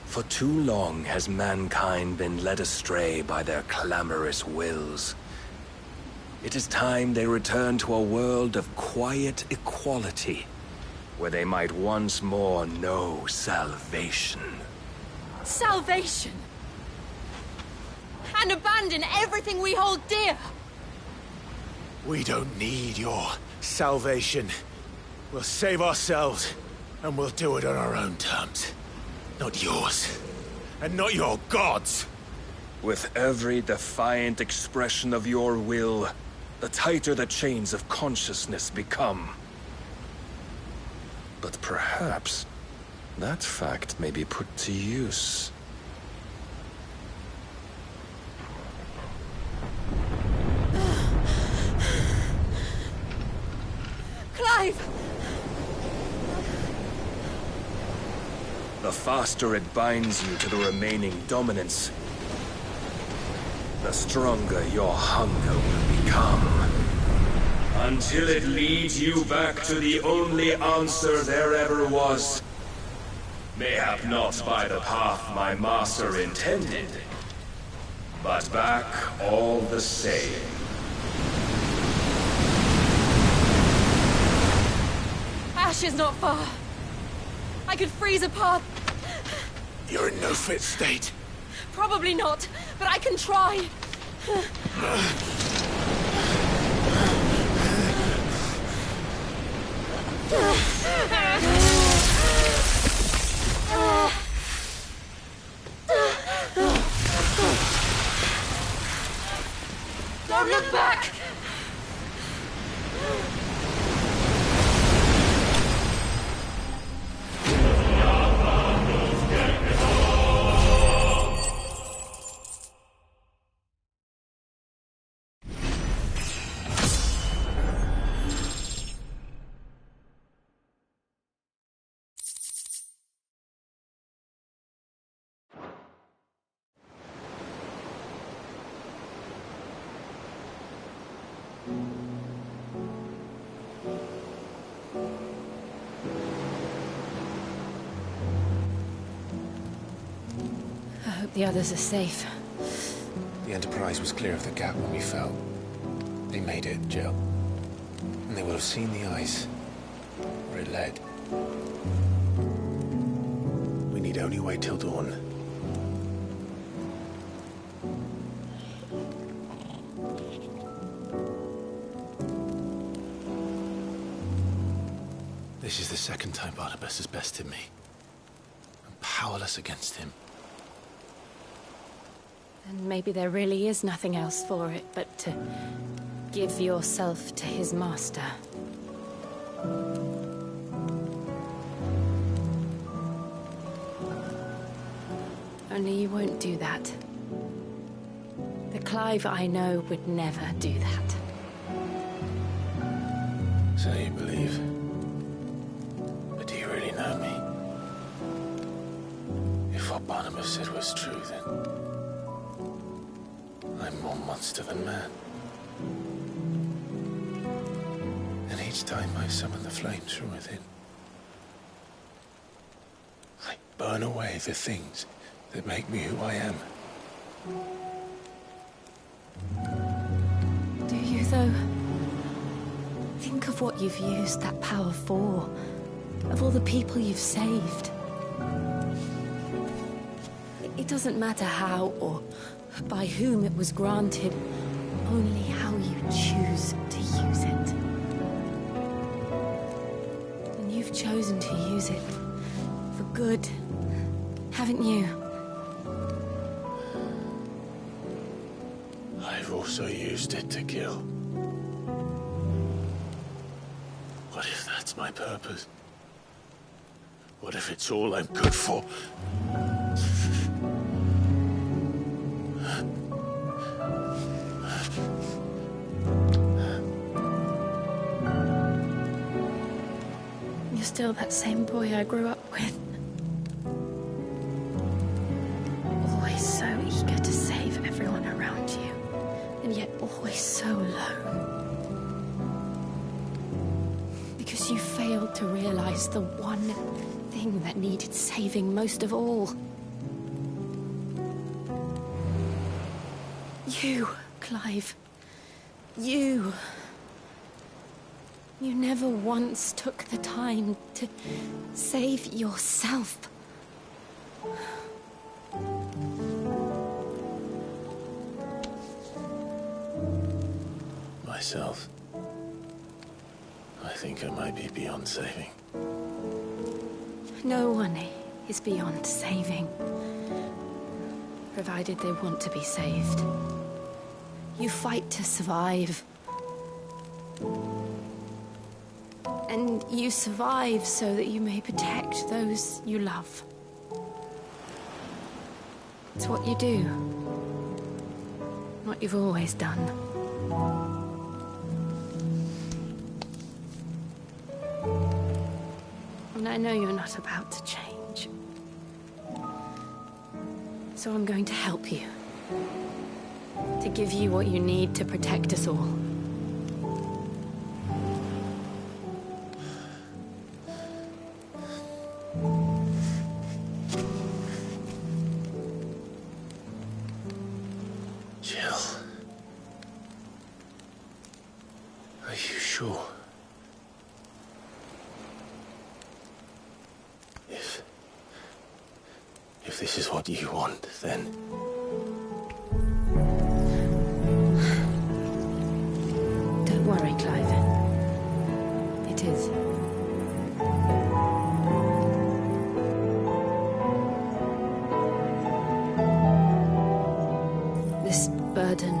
For too long has mankind been led astray by their clamorous wills. It is time they return to a world of quiet equality, where they might once more know salvation. Salvation? And abandon everything we hold dear? We don't need your salvation. We'll save ourselves, and we'll do it on our own terms. Not yours. And not your gods. With every defiant expression of your will, the tighter the chains of consciousness become. But perhaps that fact may be put to use. Clive! The faster it binds you to the remaining dominance, the stronger your hunger will become. Until it leads you back to the only answer there ever was. Mayhap not by the path my master intended, but back all the same. Ash is not far. I could freeze a path. You're in no fit state. Probably not, but I can try. Don't look back! I hope the others are safe. The Enterprise was clear of the gap when we fell. They made it, Jill. and they will have seen the ice where it led. We need only wait till dawn. This is the second time Barnabas has bested me. I'm powerless against him. And maybe there really is nothing else for it but to give yourself to his master. Only you won't do that. The Clive I know would never do that. So you believe? But do you really know me? If what Barnabas said was true, then I'm more monster than man. And each time I summon the flames from within, I burn away the things that make me who I am. Do you, though? Think of what you've used that power for. Of all the people you've saved. It doesn't matter how or by whom it was granted, only how you choose to use it. And you've chosen to use it for good, haven't you? I've also used it to kill. What if that's my purpose? What if it's all I'm good for? You're still that same boy I grew up with. Always so eager to save everyone around you, and yet always so low. Because you failed to realize the one thing that needed saving most of all. You, Clive. You. You never once took the time to save yourself. Myself? I think I might be beyond saving. No one is beyond saving, provided they want to be saved. You fight to survive. And you survive so that you may protect those you love. It's what you do. What you've always done. And I know you're not about to change. So I'm going to help you. To give you what you need to protect us all. Jill. Are you sure? If this is what you want, then... Don't worry, Clive. It is. This burden,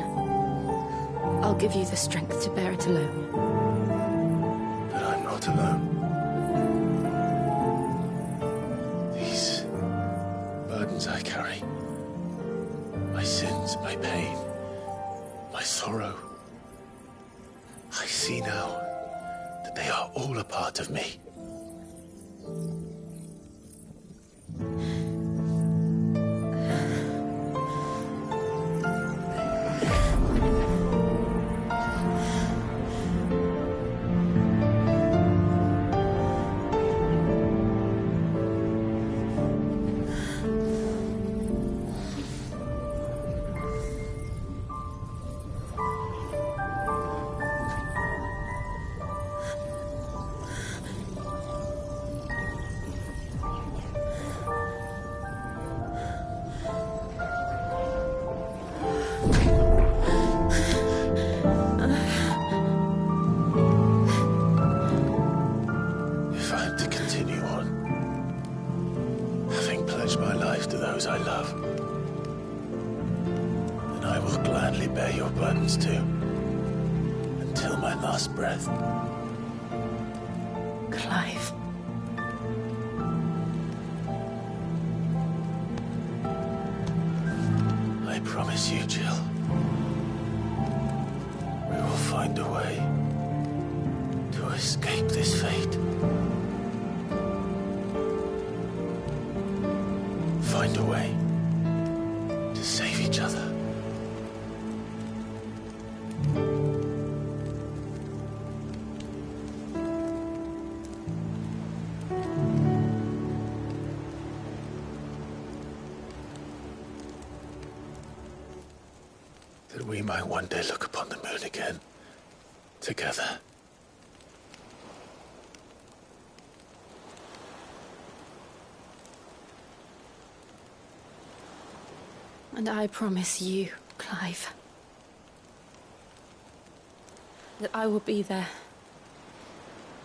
I'll give you the strength to bear it alone. But I'm not alone. These burdens I carry, my sins, my pain, my sorrow, I see now that they are all a part of me. pledge my life to those I love, then I will gladly bear your burdens too, until my last breath. Clive. I promise you, Jill, we will find a way to escape this fate. Find a way to save each other. That we might one day look upon the moon again, together. And I promise you, Clive, that I will be there,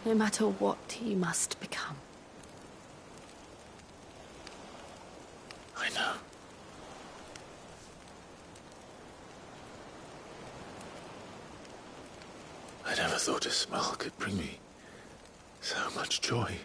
no matter what you must become. I know. I never thought a smile could bring me so much joy.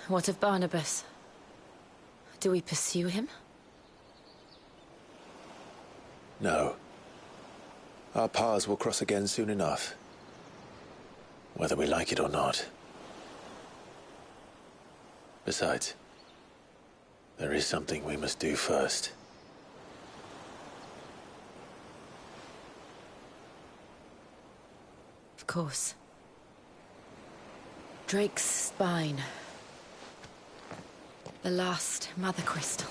What of Barnabas? Do we pursue him? No. Our paths will cross again soon enough. Whether we like it or not. Besides, there is something we must do first. Of course. Drake's spine. The last Mother Crystal.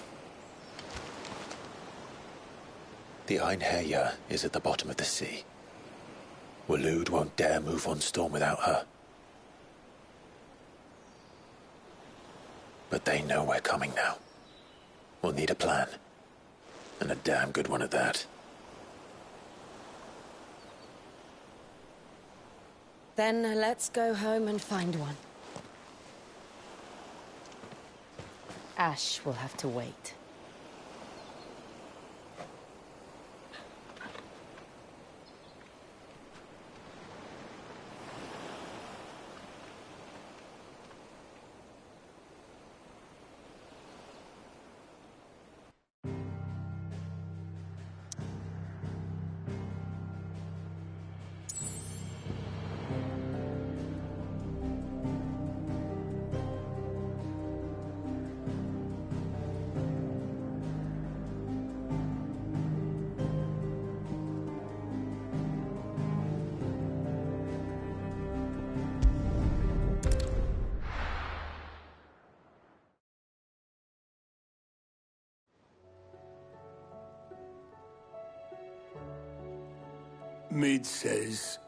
The Einherja is at the bottom of the sea. Waloed won't dare move on Storm without her. But they know we're coming now. We'll need a plan. And a damn good one at that. Then let's go home and find one. Ash will have to wait. Mid says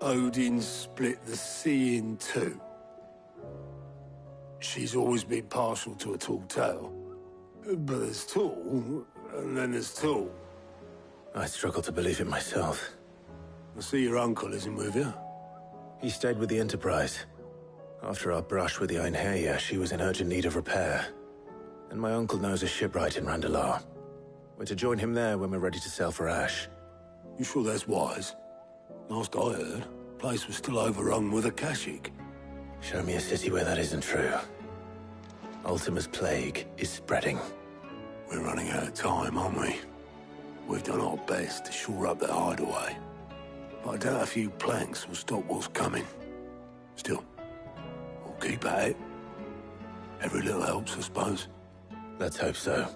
Odin split the sea in two. She's always been partial to a tall tale. But there's Tool, and then there's Tool. I struggle to believe it myself. I see your uncle isn't with you. He stayed with the Enterprise. After our brush with the Einherja, she was in urgent need of repair. And my uncle knows a shipwright in Randalar. We're to join him there when we're ready to sail for Ash. You sure that's wise? Last I heard, the place was still overrun with Akashic. Show me a city where that isn't true. Ultima's plague is spreading. We're running out of time, aren't we? We've done our best to shore up their hideaway. But I doubt a few planks will stop what's coming. Still, we'll keep at it. Every little helps, I suppose. Let's hope so.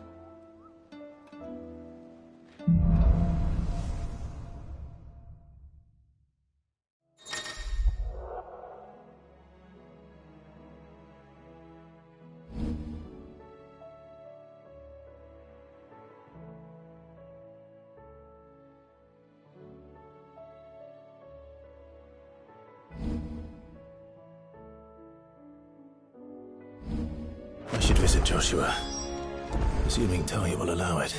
I should visit Joshua. Assuming Talia will allow it.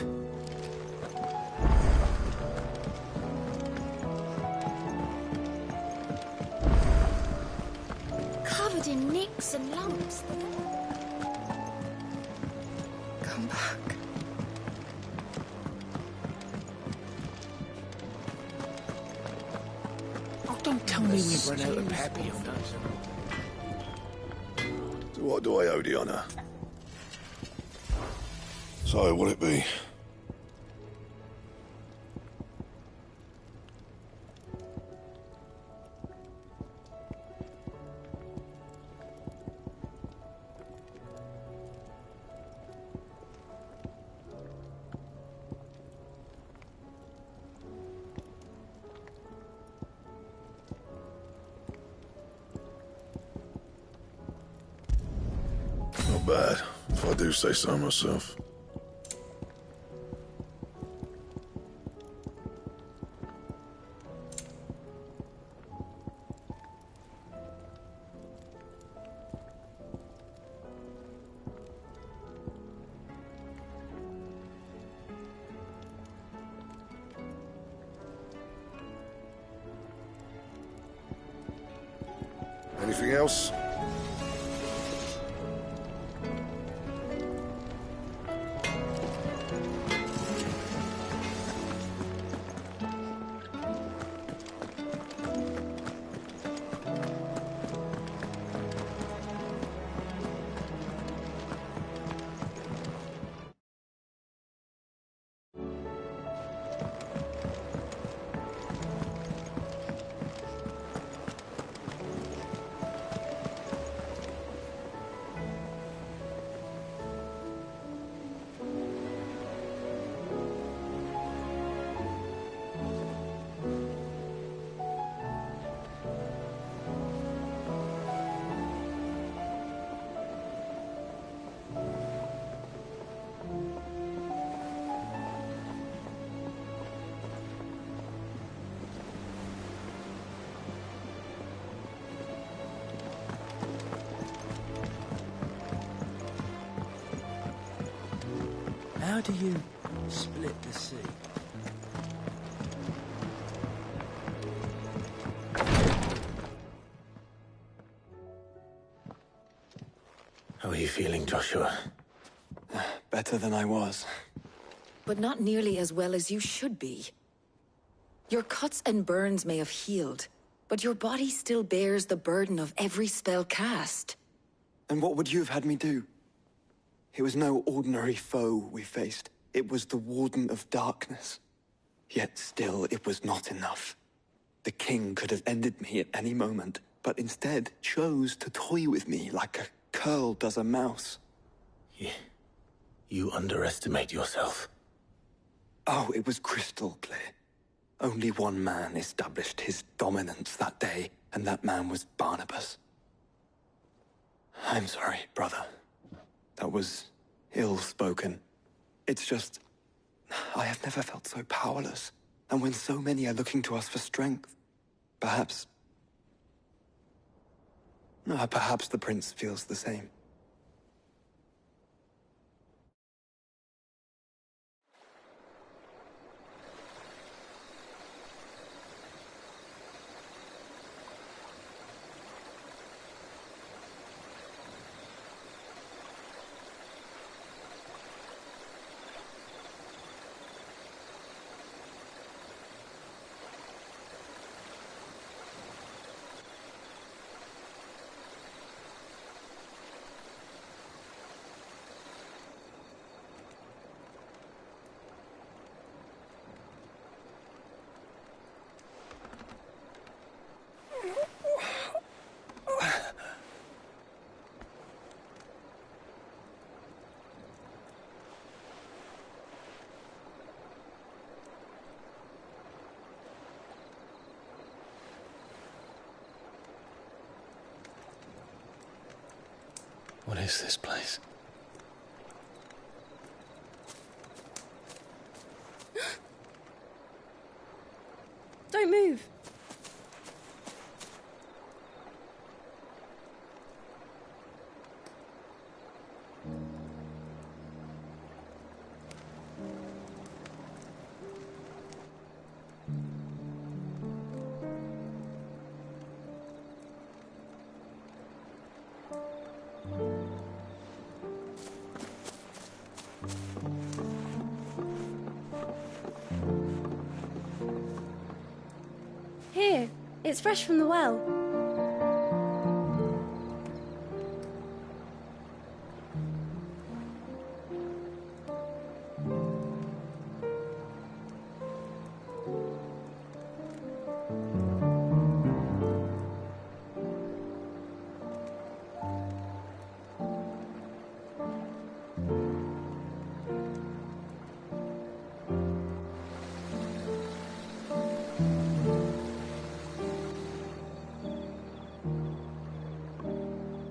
Covered in nicks and lumps. Come back. Oh, don't tell me we've run out of peppy. So what do I owe the honor? So, will it be? Not bad, if I do say so myself. Anything else? How do you split the sea? How are you feeling, Joshua? Better than I was. But not nearly as well as you should be. Your cuts and burns may have healed, but your body still bears the burden of every spell cast. And what would you have had me do? It was no ordinary foe we faced. It was the Warden of Darkness. Yet still, it was not enough. The king could have ended me at any moment, but instead chose to toy with me like a curl does a mouse. You underestimate yourself. Oh, it was crystal clear. Only one man established his dominance that day, and that man was Barnabas. I'm sorry, brother. That was ill-spoken. It's just, I have never felt so powerless. And when so many are looking to us for strength, perhaps the prince feels the same. is this place? Don't move. Here, it's fresh from the well.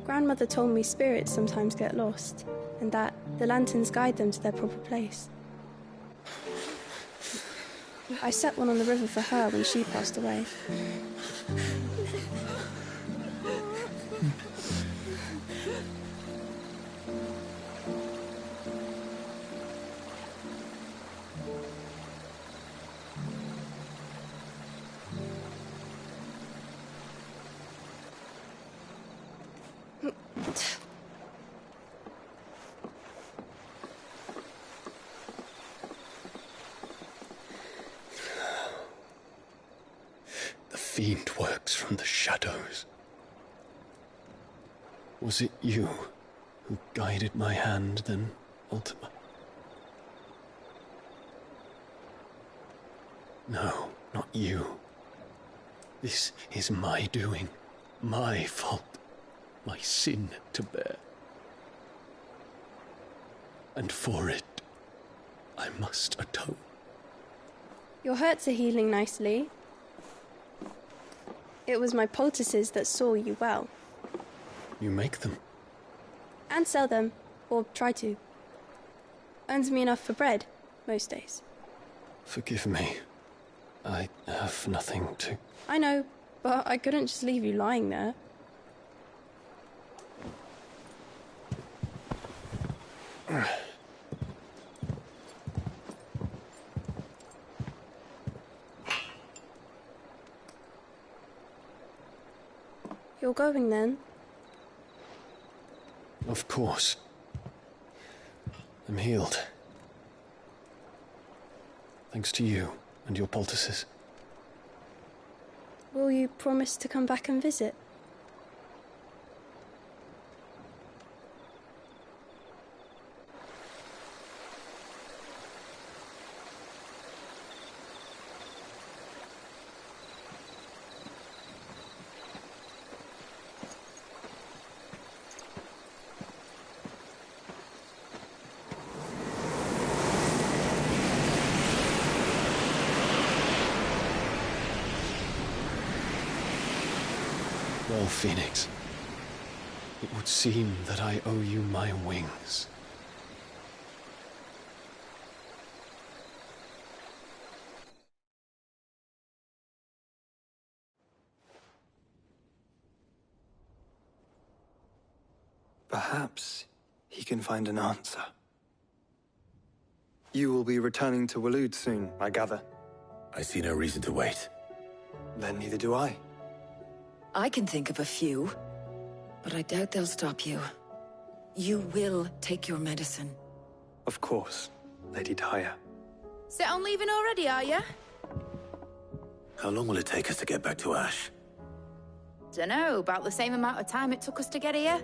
Grandmother told me spirits sometimes get lost, and that the lanterns guide them to their proper place. I set one on the river for her when she passed away. The fiend works from the shadows. Was it you who guided my hand then, Ultima? No, not you. This is my doing, my fault, my sin to bear. And for it, I must atone. Your hurts are healing nicely. It was my poultices that saw you well. You make them? And sell them, or try to. Earns me enough for bread, most days. Forgive me. I have nothing to... I know, but I couldn't just leave you lying there. You're going then? Of course. I'm healed. Thanks to you and your poultices. Will you promise to come back and visit? Well, Phoenix, it would seem that I owe you my wings. Perhaps he can find an answer. You will be returning to Waloed soon, I gather. I see no reason to wait. Then neither do I. I can think of a few, but I doubt they'll stop you. You will take your medicine. Of course, Lady Daya. Set on leaving already, are you? How long will it take us to get back to Ash? Dunno, about the same amount of time it took us to get here.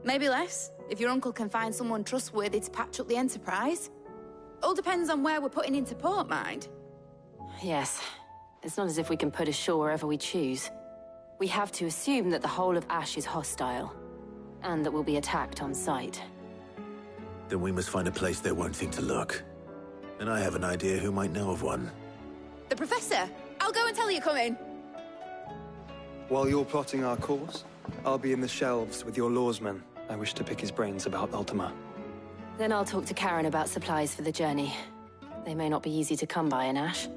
Maybe less, if your uncle can find someone trustworthy to patch up the Enterprise. All depends on where we're putting into port, mind. Yes. It's not as if we can put ashore wherever we choose. We have to assume that the whole of Ash is hostile, and that we'll be attacked on sight. Then we must find a place they won't seem to look. And I have an idea who might know of one. The Professor! I'll go and tell you coming! While you're plotting our course, I'll be in the shelves with your lawsmen I wish to pick his brains about Ultima. Then I'll talk to Karen about supplies for the journey. They may not be easy to come by in Ash.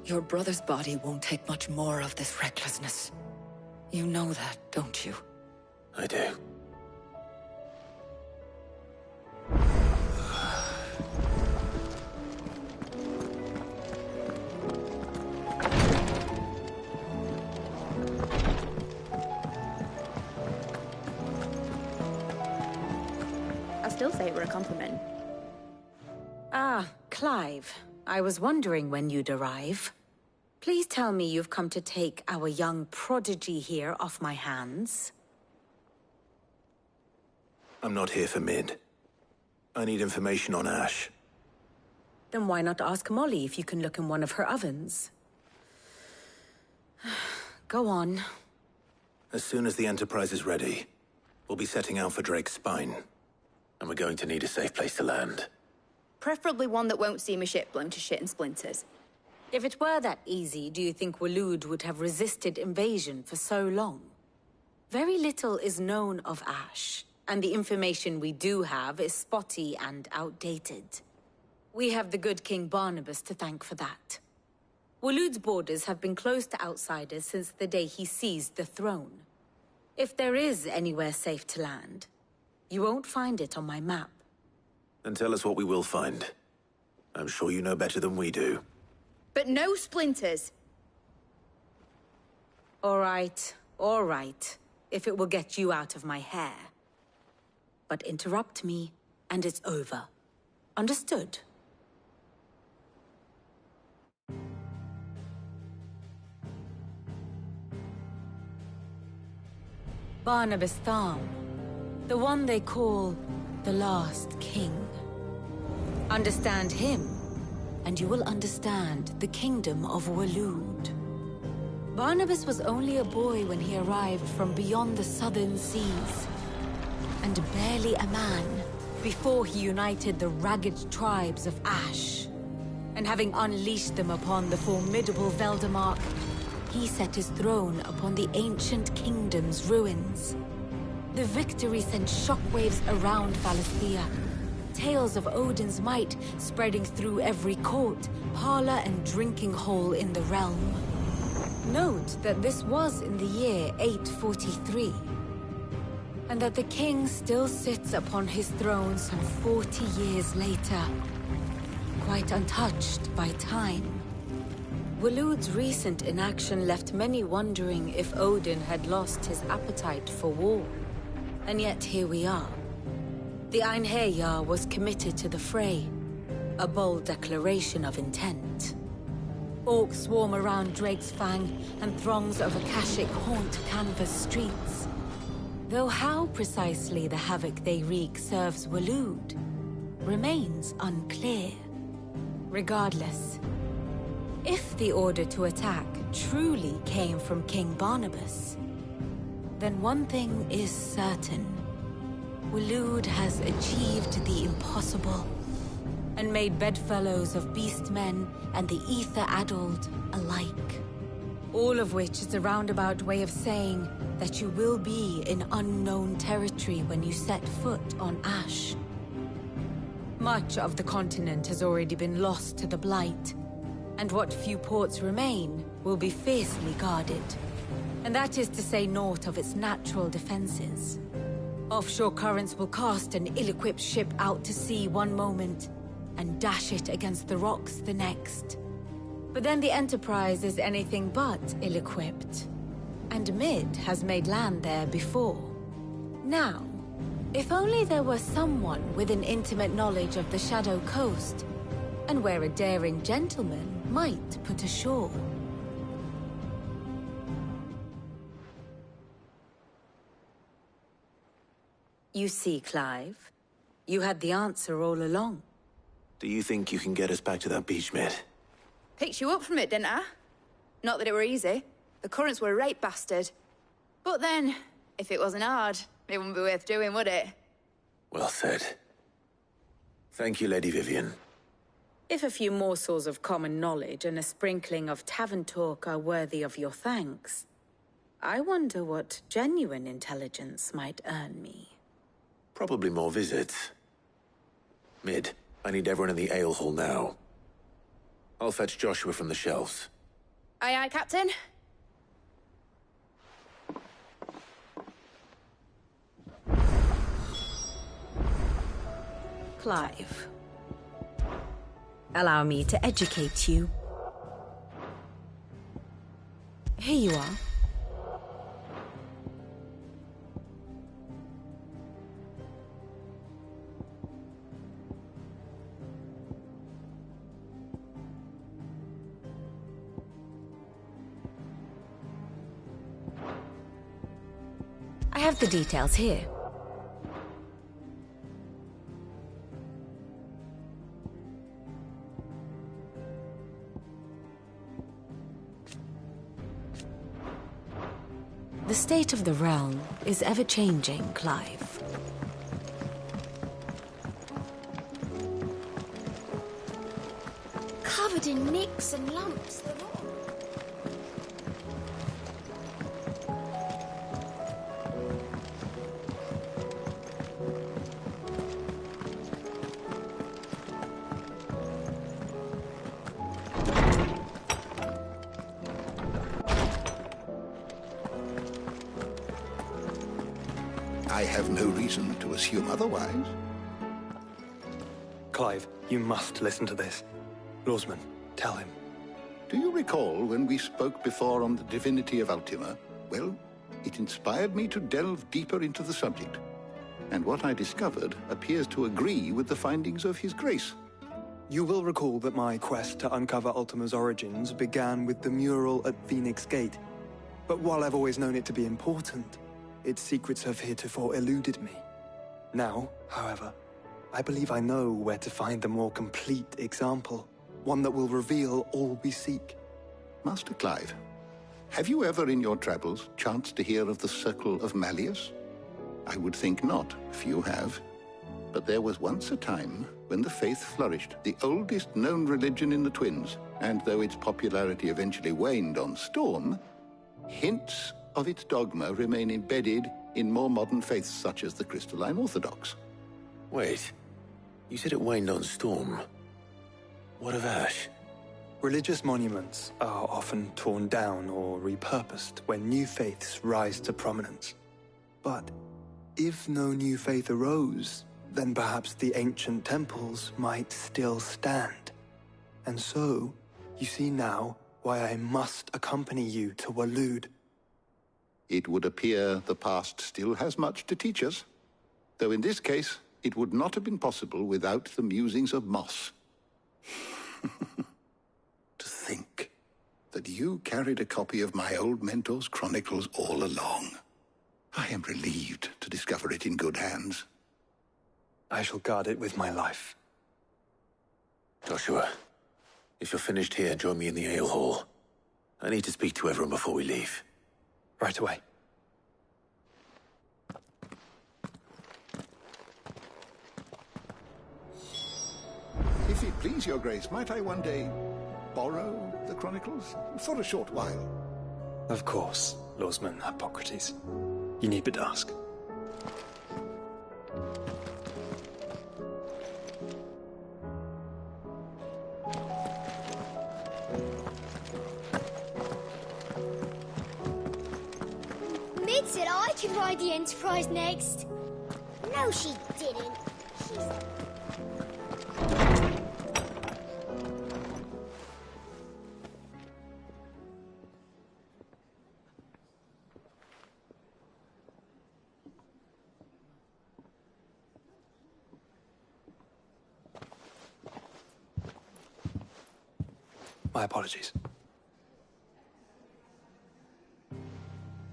Your brother's body won't take much more of this recklessness. You know that, don't you? I do. I still say it were a compliment. Ah, Clive. I was wondering when you'd arrive. Please tell me you've come to take our young prodigy here off my hands. I'm not here for Mid. I need information on Ash. Then why not ask Molly if you can look in one of her ovens? Go on. As soon as the Enterprise is ready, we'll be setting out for Drake's Spine. And we're going to need a safe place to land. Preferably one that won't see my ship blown to shit and splinters. If it were that easy, do you think Waloed would have resisted invasion for so long? Very little is known of Ash, and the information we do have is spotty and outdated. We have the good King Barnabas to thank for that. Waloed's borders have been closed to outsiders since the day he seized the throne. If there is anywhere safe to land, you won't find it on my map. Then tell us what we will find. I'm sure you know better than we do. But no splinters! All right. If it will get you out of my hair. But interrupt me, and it's over. Understood? Barnabas Tharm. The one they call the Last King. Understand him, and you will understand the kingdom of Waloed. Barnabas was only a boy when he arrived from beyond the southern seas, and barely a man before he united the ragged tribes of Ash. And having unleashed them upon the formidable Veldamark, he set his throne upon the ancient kingdom's ruins. The victory sent shockwaves around Valisthea. Tales of Odin's might spreading through every court, parlor, and drinking hole in the realm. Note that this was in the year 843, and that the king still sits upon his throne some 40 years later, quite untouched by time. Waloed's recent inaction left many wondering if Odin had lost his appetite for war. And yet here we are. The Einherjar was committed to the fray, a bold declaration of intent. Orcs swarm around Drake's Fang, and throngs of Akashic haunt Canva's streets. Though how precisely the havoc they wreak serves Waloed remains unclear. Regardless, if the order to attack truly came from King Barnabas, then one thing is certain. Waloed has achieved the impossible, and made bedfellows of beastmen and the ether-addled alike. All of which is a roundabout way of saying that you will be in unknown territory when you set foot on Ash. Much of the continent has already been lost to the Blight, and what few ports remain will be fiercely guarded. And that is to say naught of its natural defenses. Offshore currents will cast an ill-equipped ship out to sea one moment, and dash it against the rocks the next. But then the Enterprise is anything but ill-equipped. And Mid has made land there before. Now, if only there were someone with an intimate knowledge of the Shadow Coast, and where a daring gentleman might put ashore. You see, Clive, you had the answer all along. Do you think you can get us back to that beach, Mid? Picked you up from it, didn't I? Not that it were easy. The currents were a right bastard. But then, if it wasn't hard, it wouldn't be worth doing, would it? Well said. Thank you, Lady Vivian. If a few morsels of common knowledge and a sprinkling of tavern talk are worthy of your thanks, I wonder what genuine intelligence might earn me. Probably more visits. Mid, I need everyone in the ale hall now. I'll fetch Joshua from the shelves. Aye, aye, Captain. Clive, allow me to educate you. Here you are. I have the details here. The state of the realm is ever-changing, Clive. Covered in nicks and lumps, they're all. I have no reason to assume otherwise. Clive, you must listen to this. Lawsman, tell him. Do you recall when we spoke before on the divinity of Ultima? Well, it inspired me to delve deeper into the subject. And what I discovered appears to agree with the findings of His Grace. You will recall that my quest to uncover Ultima's origins began with the mural at Phoenix Gate. But while I've always known it to be important, its secrets have heretofore eluded me. Now, however, I believe I know where to find the more complete example, one that will reveal all we seek. Master Clive, have you ever in your travels chanced to hear of the Circle of Malleus? I would think not, few have. But there was once a time when the faith flourished, the oldest known religion in the Twins, and though its popularity eventually waned on Storm, hints of its dogma remain embedded in more modern faiths such as the Crystalline Orthodox. Wait, you said it waned on Storm. What of Ash? Religious monuments are often torn down or repurposed when new faiths rise to prominence. But if no new faith arose, then perhaps the ancient temples might still stand. And so, you see now why I must accompany you to Waloed. It would appear the past still has much to teach us, though in this case, it would not have been possible without the musings of Moss. To think that you carried a copy of my old mentor's chronicles all along. I am relieved to discover it in good hands. I shall guard it with my life. Joshua, if you're finished here, join me in the ale hall. I need to speak to everyone before we leave. Right away. If it please your grace, might I one day borrow the chronicles? For a short while. Of course, Lawsman Hippocrates. You need but ask. Mid said I could ride the Enterprise next. No, she didn't. My apologies.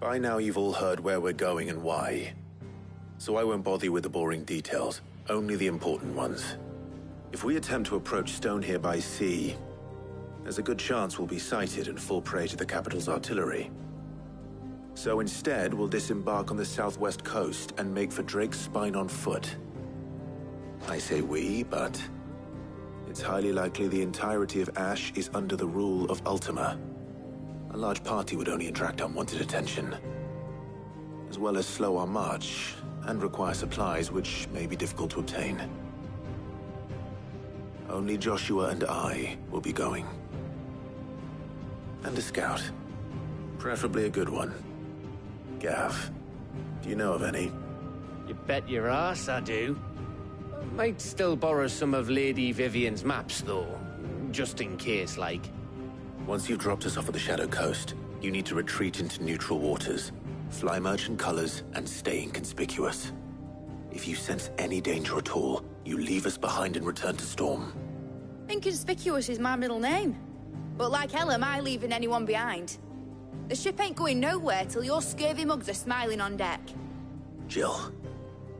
By now you've all heard where we're going and why. So I won't bother you with the boring details, only the important ones. If we attempt to approach Stone here by sea, there's a good chance we'll be sighted and fall prey to the capital's artillery. So instead, we'll disembark on the southwest coast and make for Drake's Spine on foot. I say we, but It's highly likely the entirety of Ash is under the rule of Ultima. A large party would only attract unwanted attention, as well as slow our march and require supplies which may be difficult to obtain. Only Joshua and I will be going. And a scout. Preferably a good one. Gav, do you know of any? You bet your ass I do. Might still borrow some of Lady Vivian's maps, though. Just in case, like. Once you've dropped us off at the Shadow Coast, you need to retreat into neutral waters, fly merchant colors, and stay inconspicuous. If you sense any danger at all, you leave us behind and return to Storm. Inconspicuous is my middle name. But like hell am I leaving anyone behind. The ship ain't going nowhere till your scurvy mugs are smiling on deck. Jill,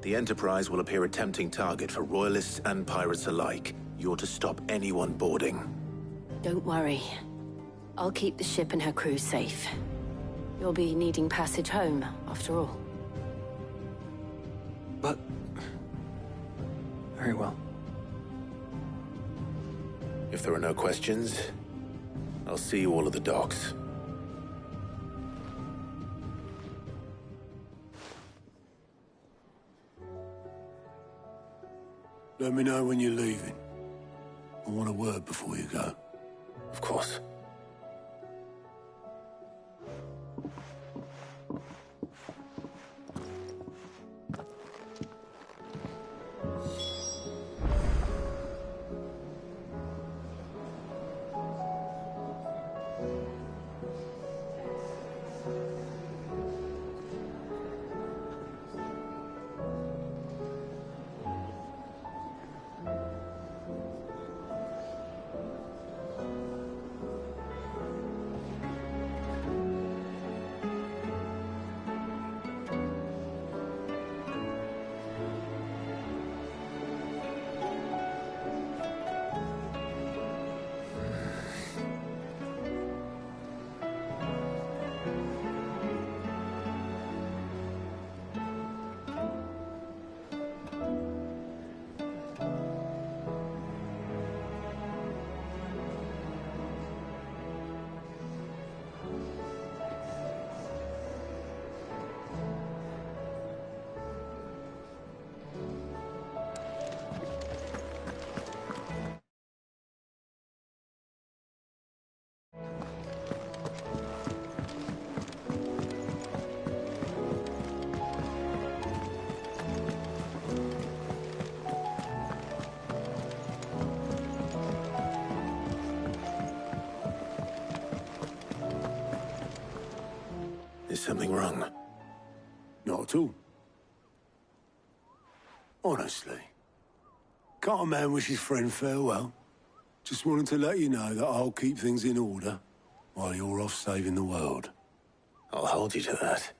the Enterprise will appear a tempting target for Royalists and pirates alike. You're to stop anyone boarding. Don't worry. I'll keep the ship and her crew safe. You'll be needing passage home, after all. But... very well. If there are no questions, I'll see you all at the docks. Let me know when you're leaving. I want a word before you go. Of course. Is something wrong? Not at all. Honestly. Can't a man wish his friend farewell? Just wanted to let you know that I'll keep things in order while you're off saving the world. I'll hold you to that.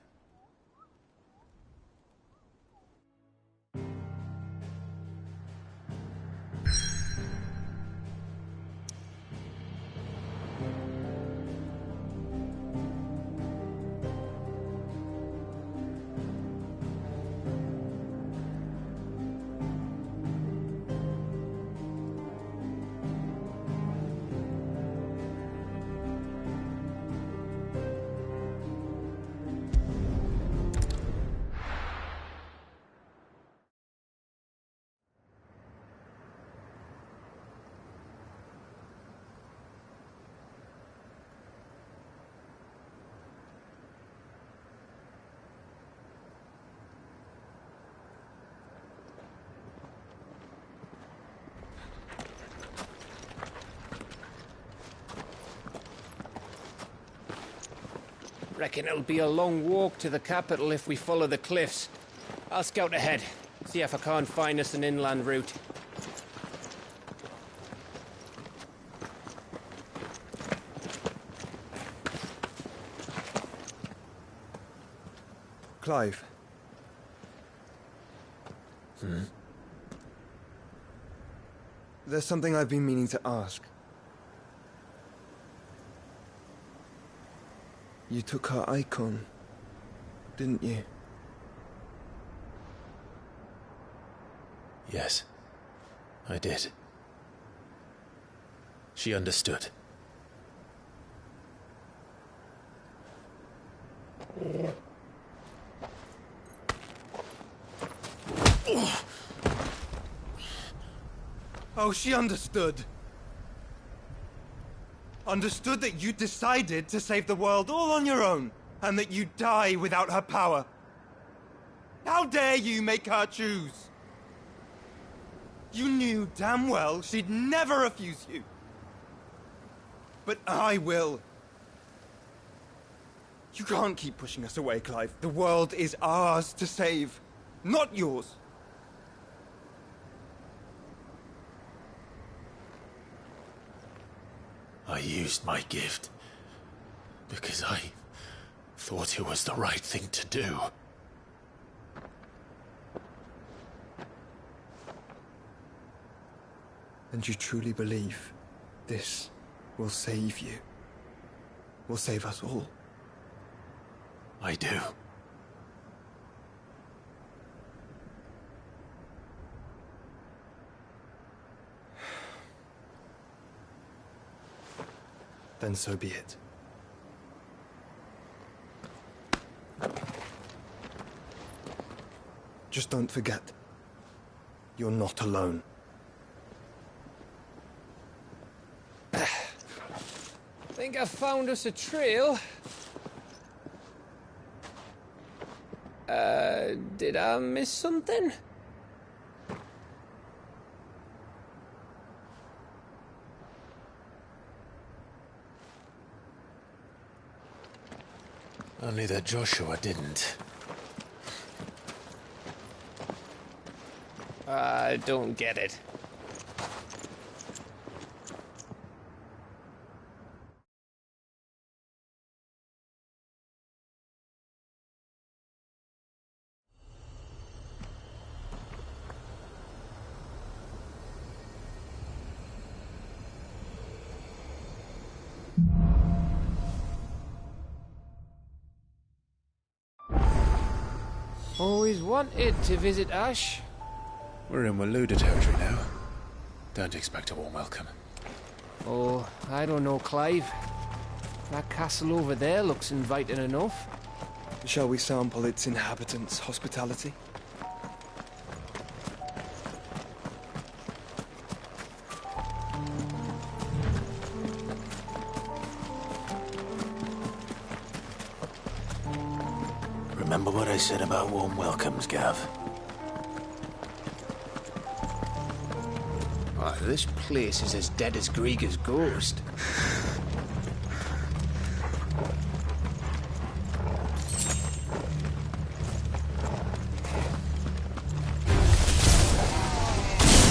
Reckon it'll be a long walk to the capital if we follow the cliffs. I'll scout ahead, see if I can't find us an inland route. Clive. There's something I've been meaning to ask. You took her icon, didn't you? Yes, I did. She understood. Oh, she understood. Understood that you decided to save the world all on your own, and that you'd die without her power. How dare you make her choose? You knew damn well she'd never refuse you. But I will. You can't keep pushing us away, Clive. The world is ours to save, not yours. I used my gift because I thought it was the right thing to do. And you truly believe this will save you? Will save us all? I do. Then so be it. Just don't forget, you're not alone. Think I found us a trail. Did I miss something? Only that Joshua didn't. I don't get it. Always wanted to visit Ash. We're in Waluda territory now. Don't expect a warm welcome. Oh, I don't know, Clive. That castle over there looks inviting enough. Shall we sample its inhabitants' hospitality? Remember what I said about warm welcomes, Gav? Oh, this place is as dead as Grieger's ghost.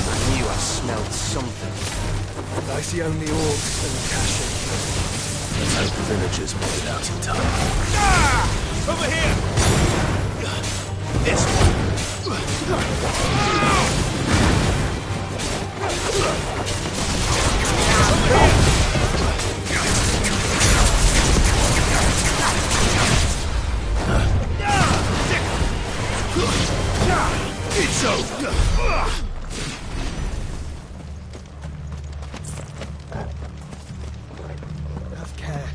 I knew I smelled something. I see only orcs and cachets. Let's hope the villagers made it out in time. Ah! Over here! This one! It's over! Have care.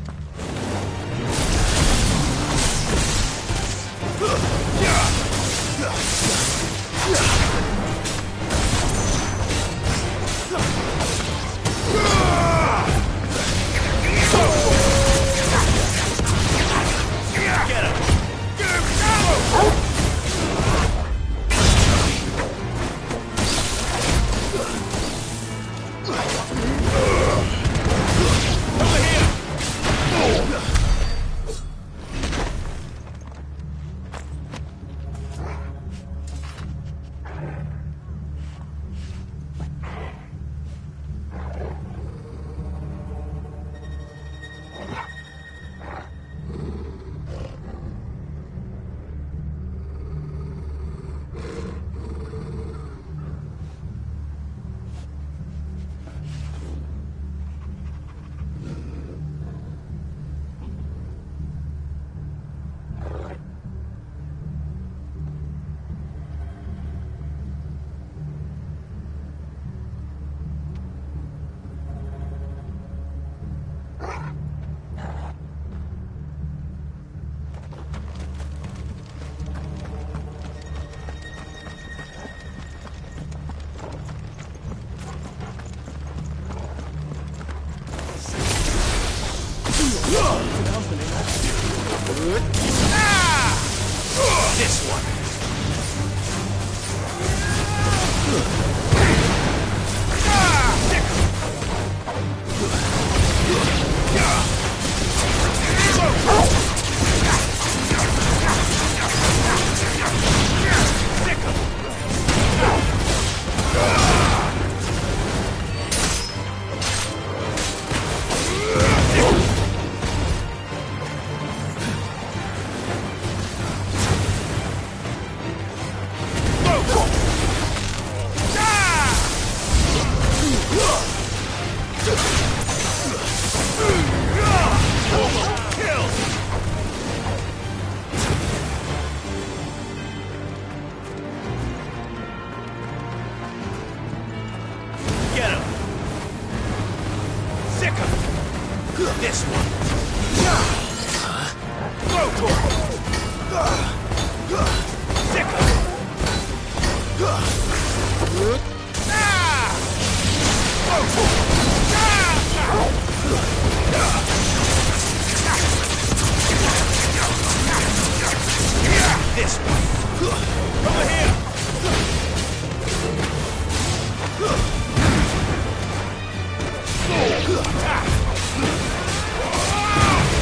This way. Over here.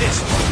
This way.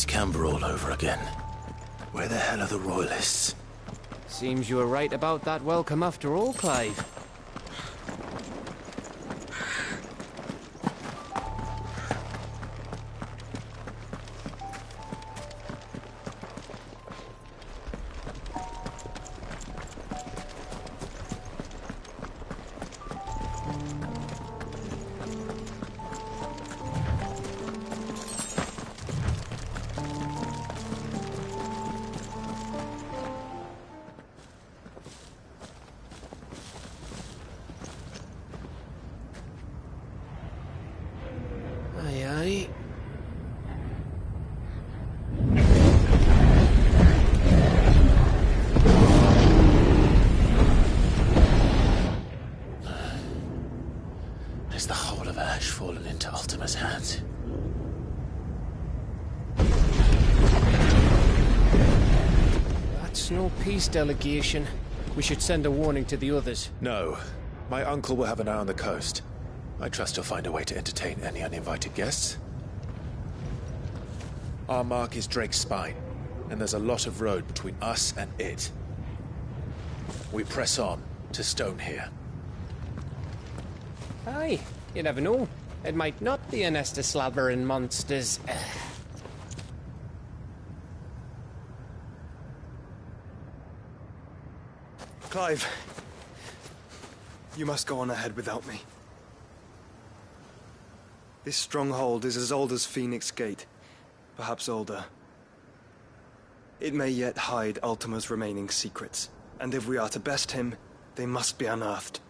Camber all over again. Where the hell are the royalists? Seems you were right about that welcome after all, Clive. Guess no peace delegation. We should send a warning to the others. No. My uncle will have an eye on the coast. I trust he'll find a way to entertain any uninvited guests. Our mark is Drake's Spine, and there's a lot of road between us and it. We press on to Stone here. Aye, you never know. It might not be a nest of slavering monsters. Clive, you must go on ahead without me. This stronghold is as old as Phoenix Gate, perhaps older. It may yet hide Ultima's remaining secrets, and if we are to best him, they must be unearthed.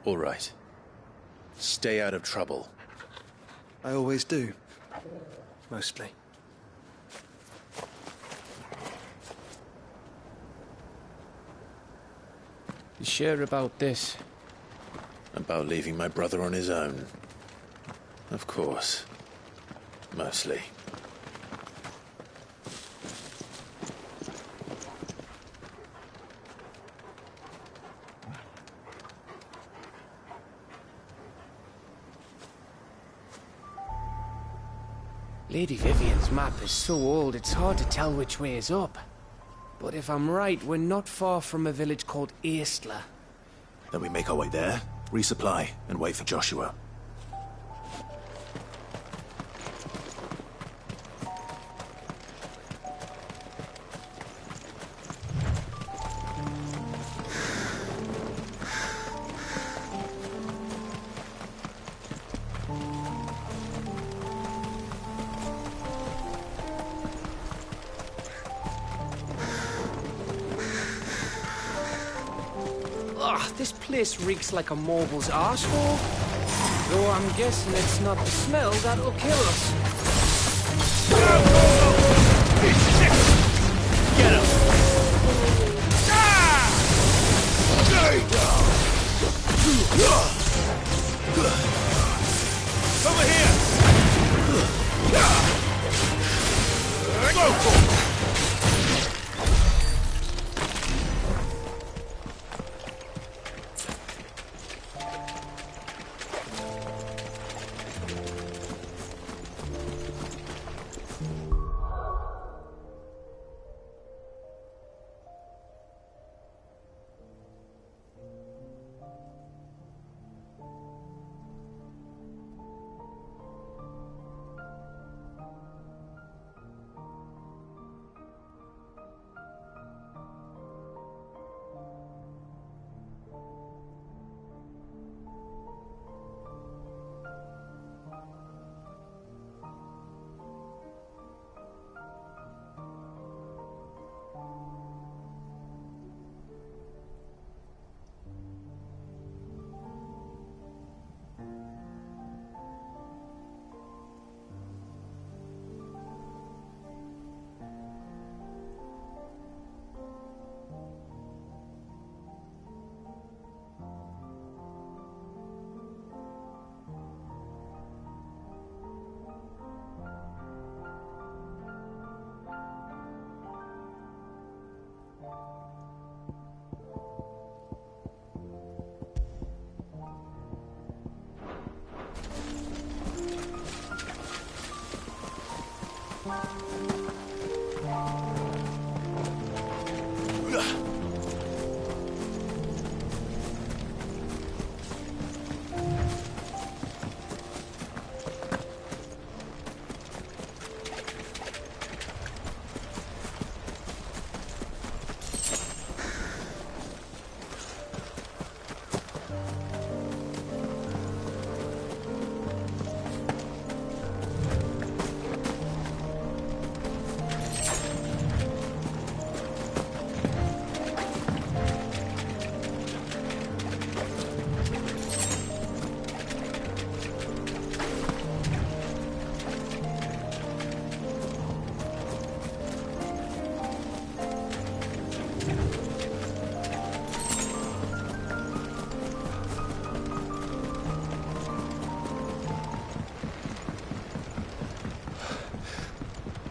All right. Stay out of trouble. I always do. Mostly. You sure about this? About leaving my brother on his own. Of course. Mostly. Lady Vivian's map is so old it's hard to tell which way is up. But if I'm right, we're not far from a village called Eastla. Then we make our way there, resupply, and wait for Joshua. This place reeks like a mobile's arsehole. Though I'm guessing it's not the smell that'll kill us. Get him! Over here! Go for it!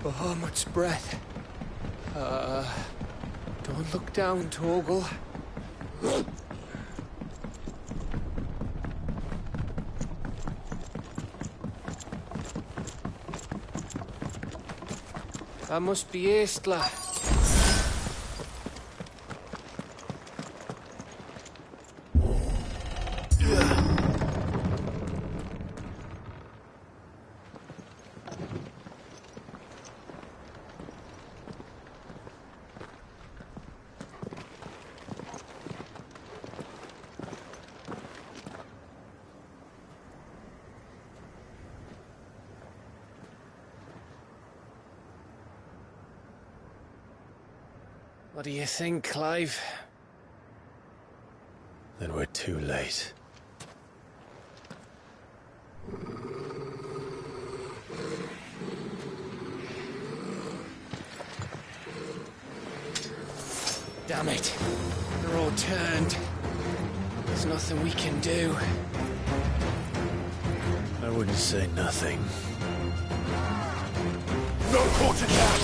Oh, much breath. Don't look down, Torgal. That must be Aistla. What do you think, Clive? Then we're too late. Damn it. They're all turned. There's nothing we can do. I wouldn't say nothing. No quarter cap!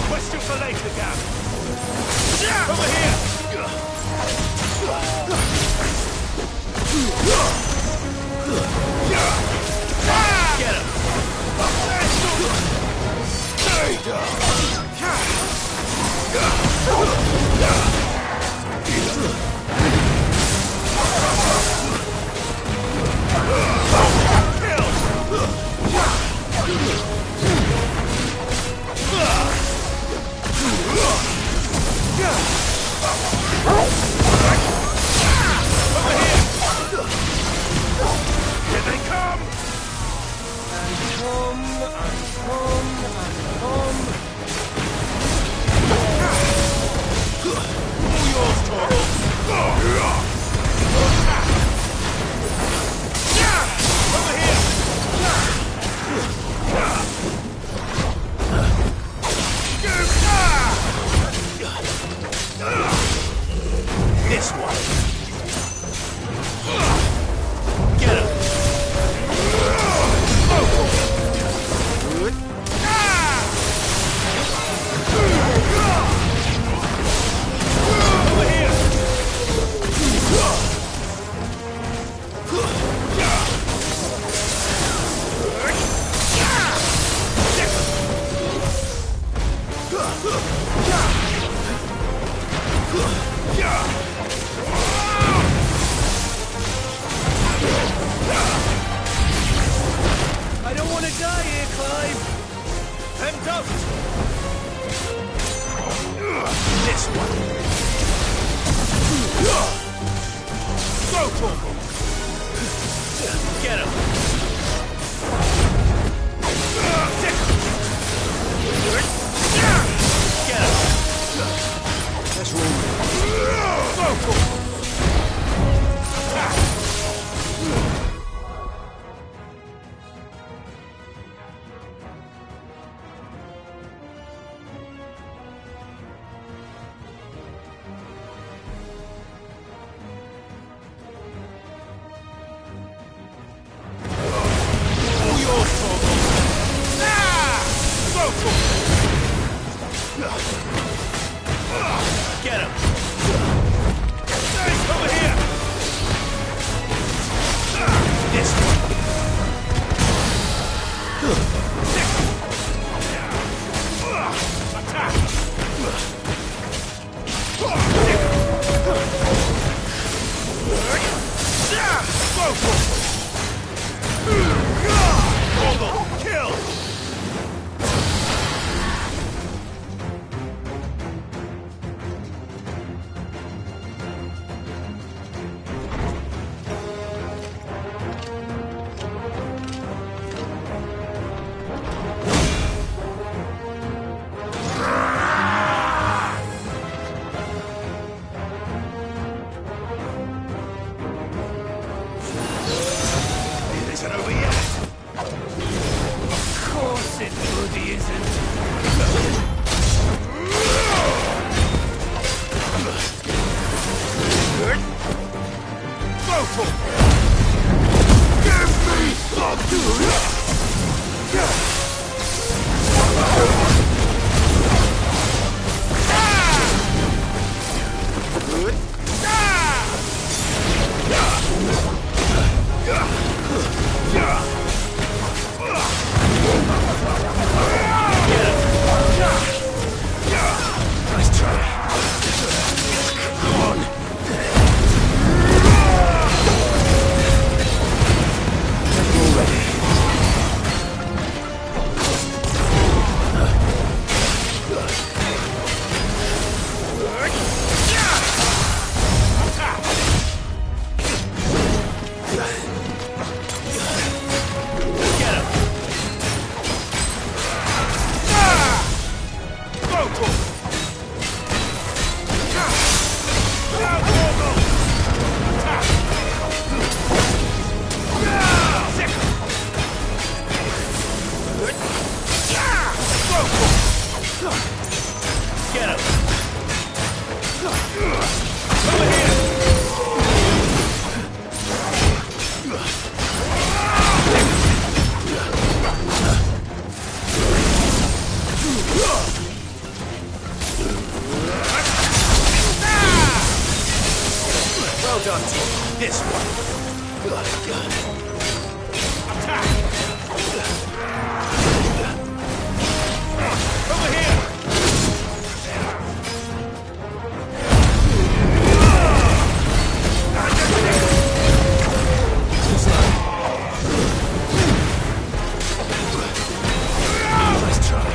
Question for later, Gab. Over here! Get him! Here they come! And come. All yours, Torgal! Over here! This one! Get him! Over here! I don't want to die here, Clive. Then don't! This one! Go, Torgal! Get him! Get him! Let's roll. Go, Torgal! All yours, Torgal! Go, Torgal! Get him! Over here! This one! Attack! Go, Torgal! Torgal, kill! This one. Attack! Over here! Nice try.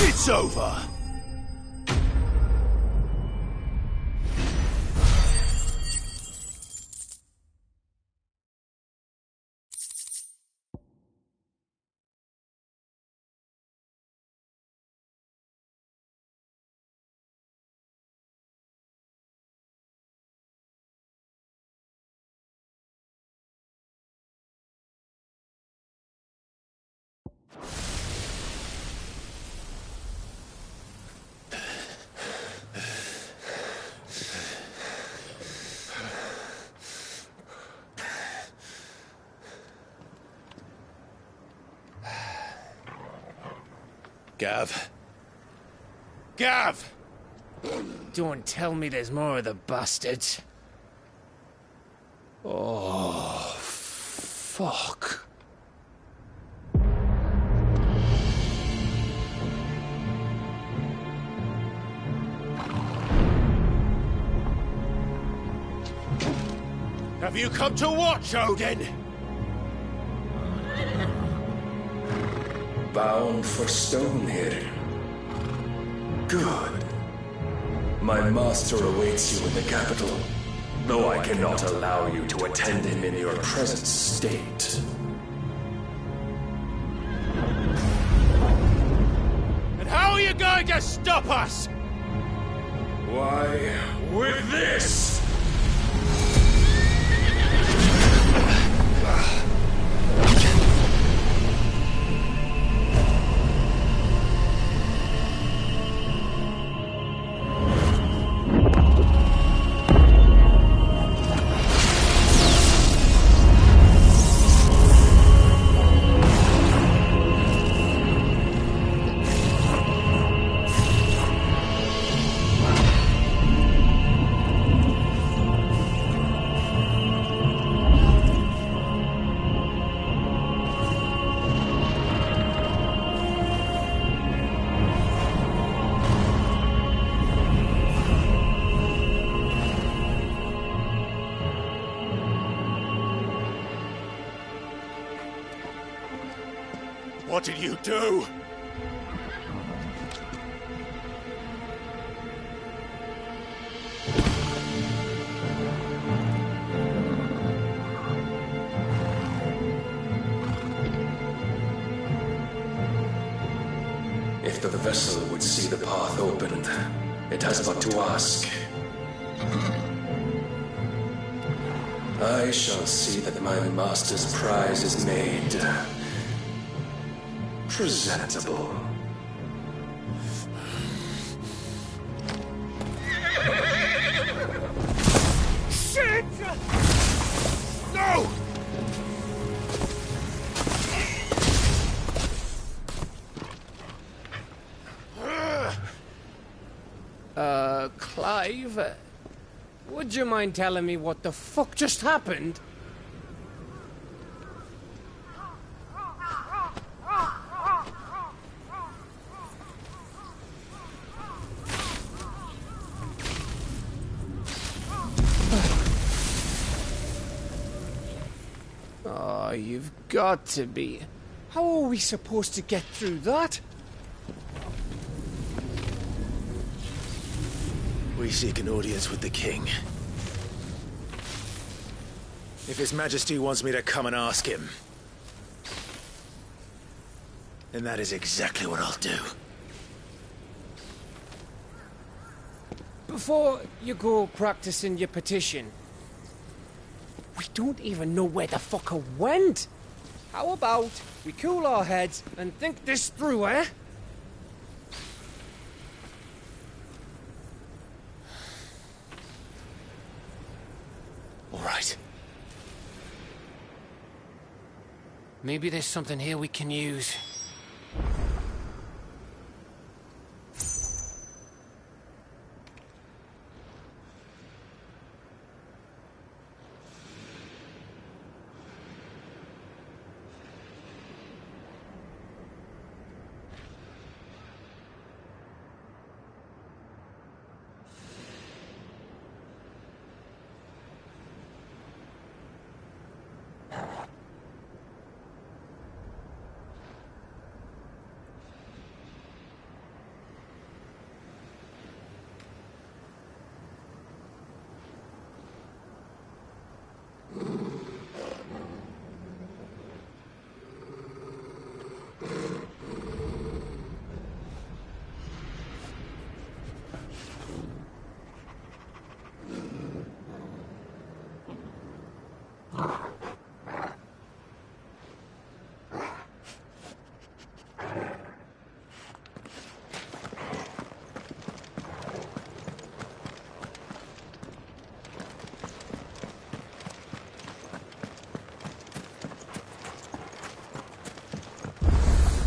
It's over. Gav. Gav! Don't tell me there's more of the bastards. Oh, fuck. Have you come to watch, Odin? Bound for Stonehill. Good. My master awaits you in the capital, though I cannot allow you to attend him in your present state. And how are you going to stop us? Why, with this! What did you do? If the vessel would see the path opened, it has but to ask. I shall see that my master's prize is made presentable. Shit! No! Clive, would you mind telling me what the fuck just happened? Oh, you've got to be. How are we supposed to get through that? We seek an audience with the king. If His Majesty wants me to come and ask him, then that is exactly what I'll do. Before you go practicing your petition, we don't even know where the fucker went. How about we cool our heads and think this through, eh? All right. Maybe there's something here we can use.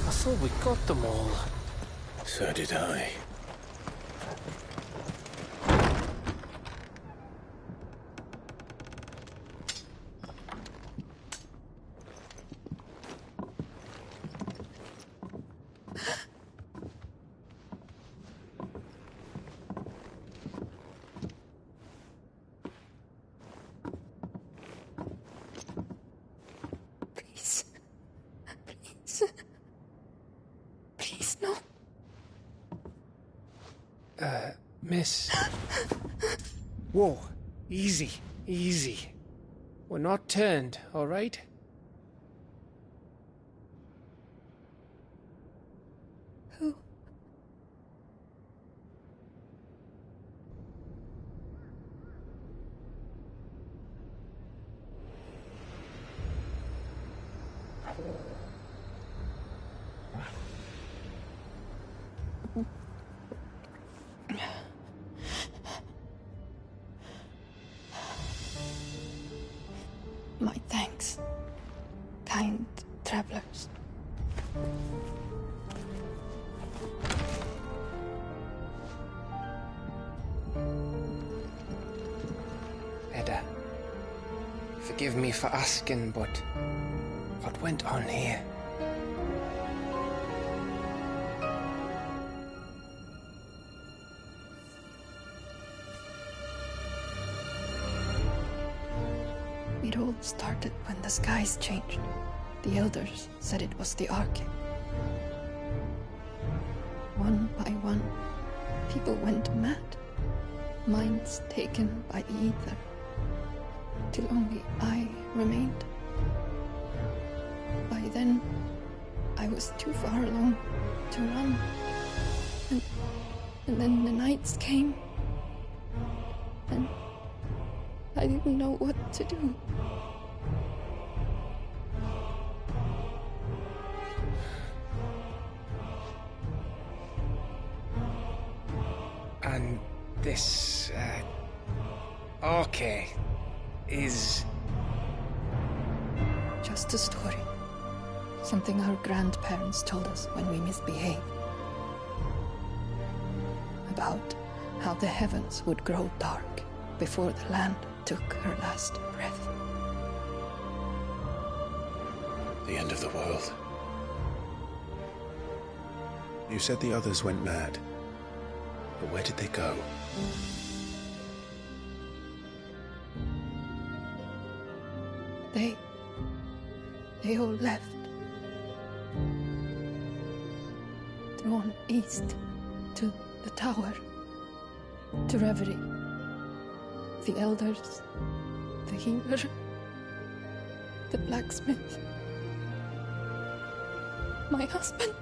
I thought we got them all. So did I. Please. Please. Please, no. Miss. Whoa. Easy. Easy. We're not turned, all right? Who? My thanks, kind travelers. Edda, forgive me for asking, but what went on here? It all started when the skies changed. The elders said it was the Arcane. One by one, people went mad. Minds taken by the ether. Till only I remained. By then, I was too far along to run. And then the nights came. And I didn't know what to do. And this, Arcane is... Just a story. Something our grandparents told us when we misbehaved. About how the heavens would grow dark before the land took her last breath. The end of the world. You said the others went mad. But where did they go? They all left. Drawn east to the tower. To Reverie. The elders. The healer. The blacksmith. My husband.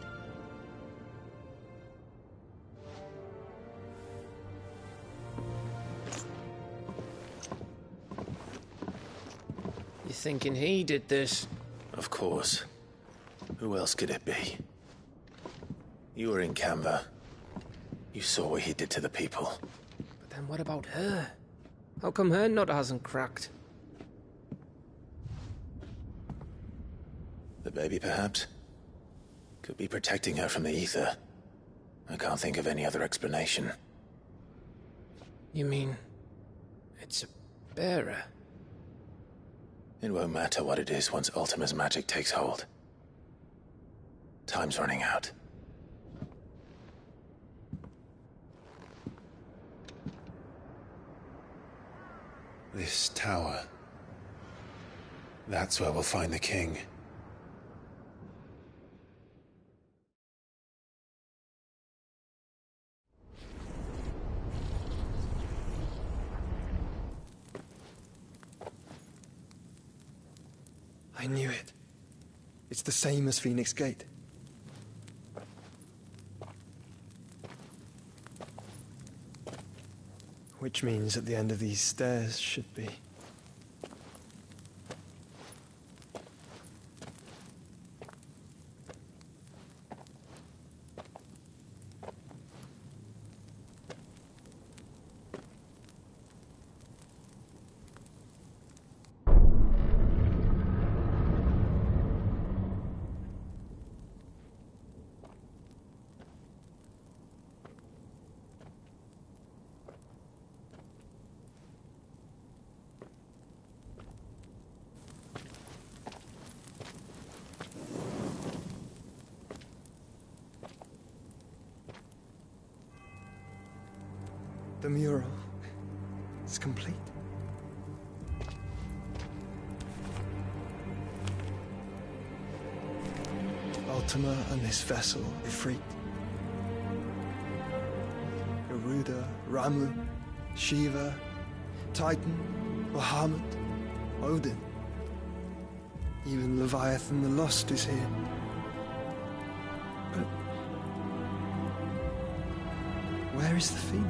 You thinking he did this? Of course. Who else could it be? You were in Canva. You saw what he did to the people. But then what about her? How come her nut hasn't cracked? The baby, perhaps? Could be protecting her from the ether. I can't think of any other explanation. You mean... it's a bearer? It won't matter what it is once Ultima's magic takes hold. Time's running out. This tower. That's where we'll find the king. I knew it. It's the same as Phoenix Gate. Which means at the end of these stairs should be... The mural is complete. Ultima and his vessel, Ifrit. Garuda, Ramu, Shiva, Titan, Bahamut, Odin. Even Leviathan the Lost is here. But where is the Phoenix?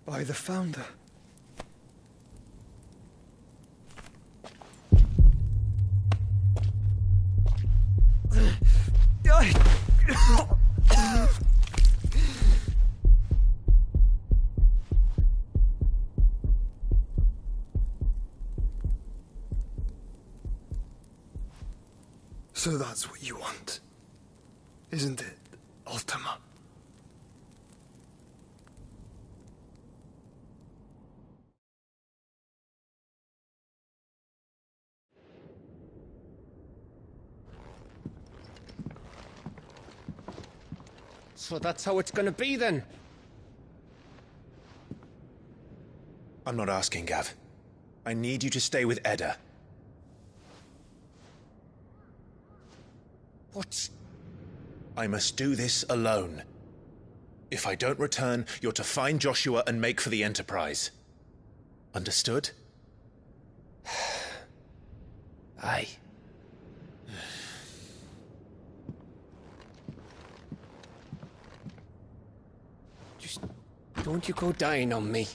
By the Founder. So that's what you want, isn't it, Ultima? So that's how it's gonna be then? I'm not asking, Gav. I need you to stay with Edda. What? I must do this alone. If I don't return, you're to find Joshua and make for the Enterprise. Understood? Aye. Just don't you go dying on me.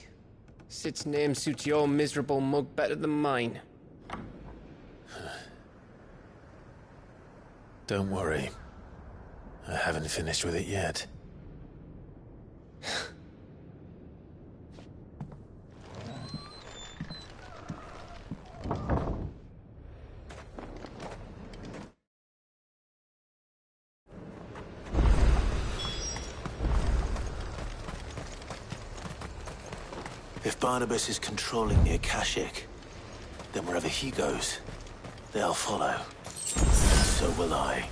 Sid's name suits your miserable mug better than mine. Don't worry. I haven't finished with it yet. If Barnabas is controlling the Akashic, then wherever he goes, they'll follow. And so will I.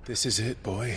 This is it, boy.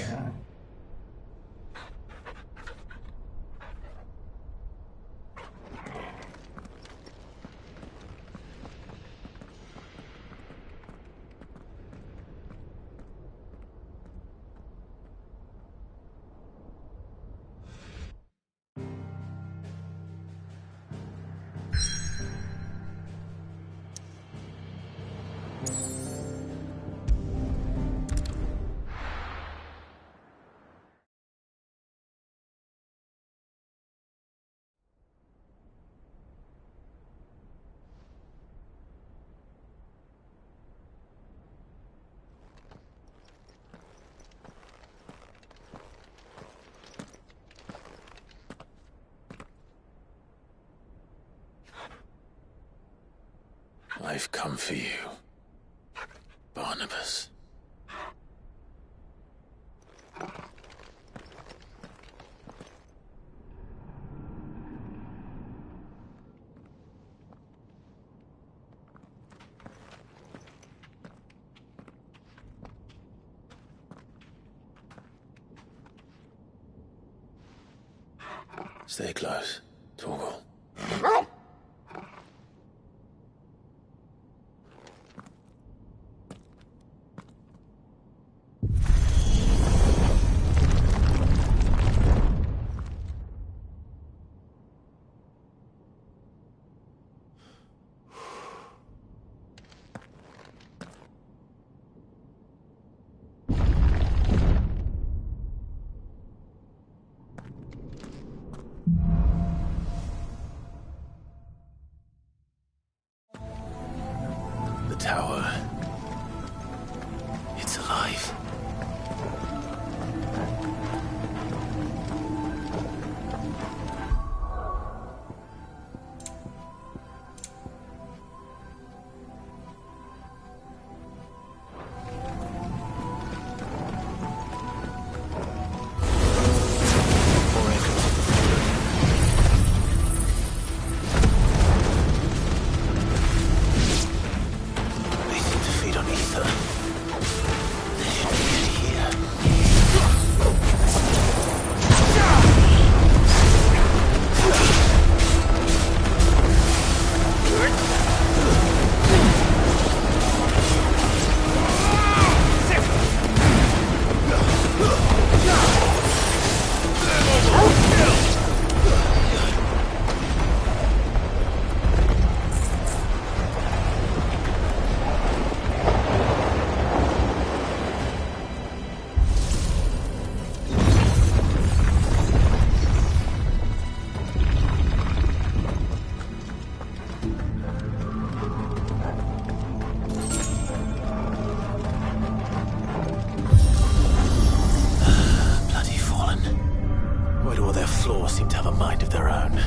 I've come for you, Barnabas. Stay close, Torgal. The tower. It's alive. Seem to have a mind of their own.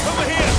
Over here!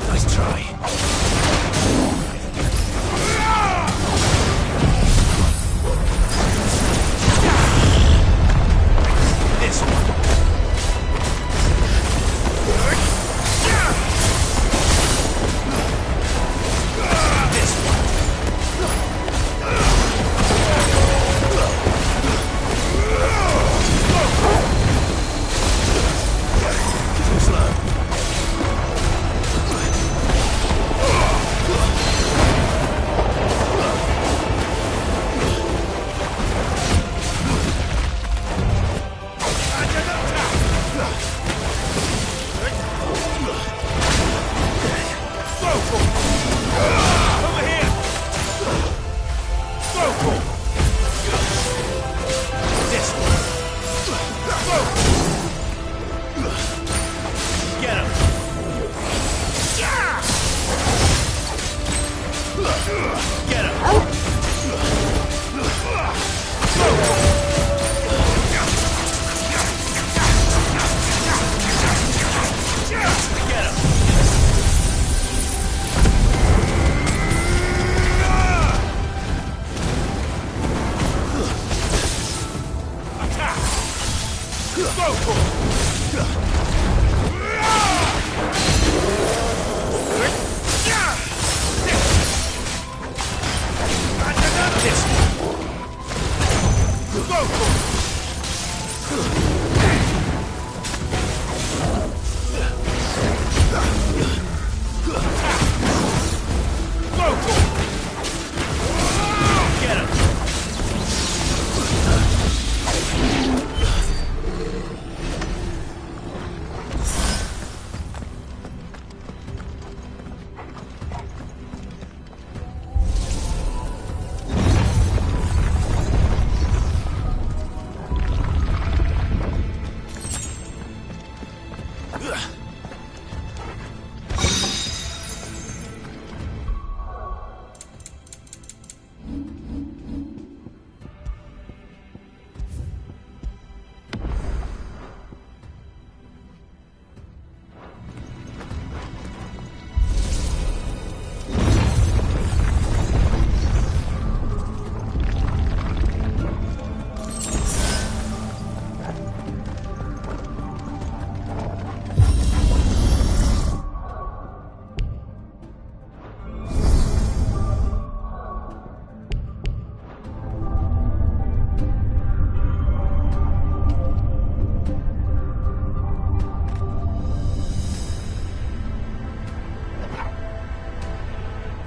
Nice try.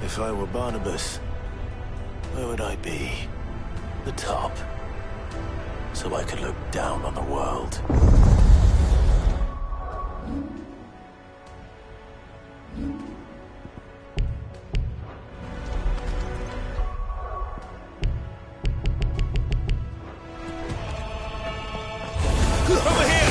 If I were Barnabas, where would I be? The top. So I could look down on the world. Over here!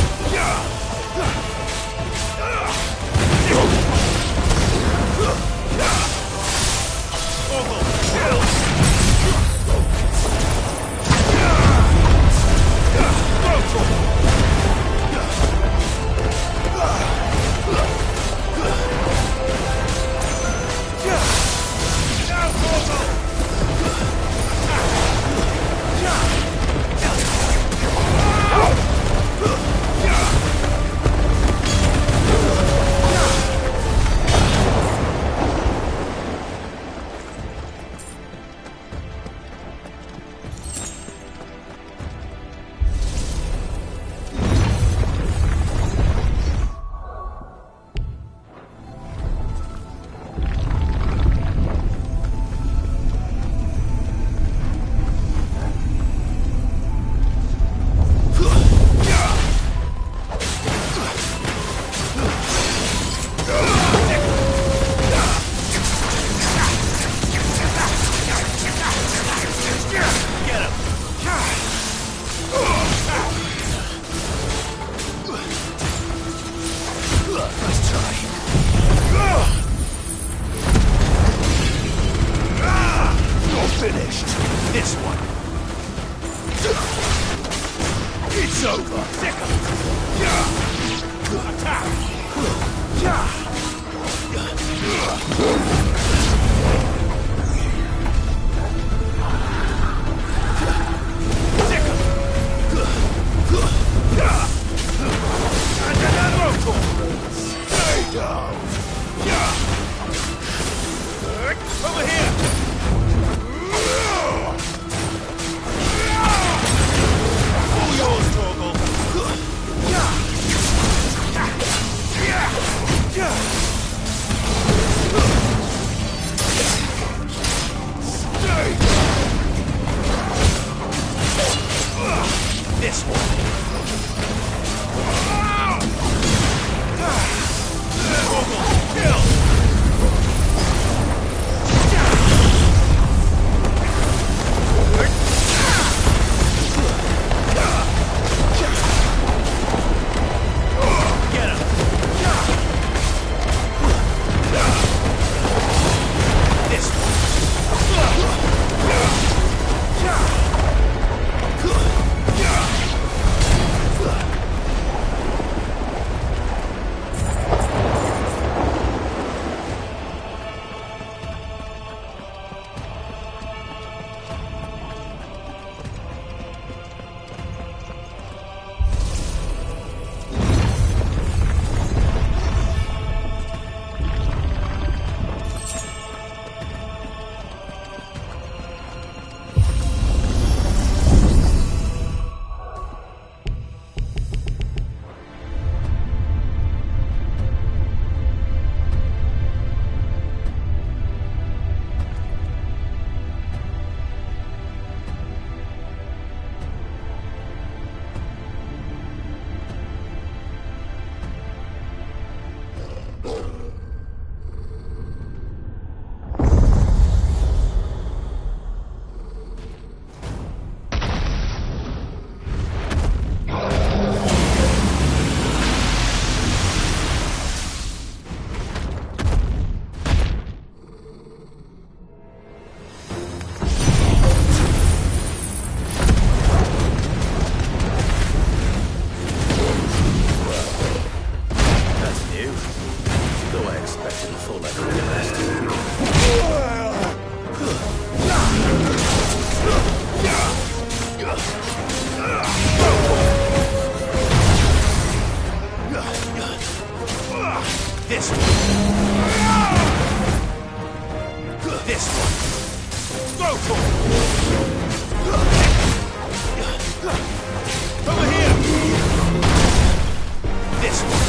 It's over. Stay down. Over here. All yours, Torgal. Stay. This one. Torgal, kill. This one. This one. Go for it. Over here. This one.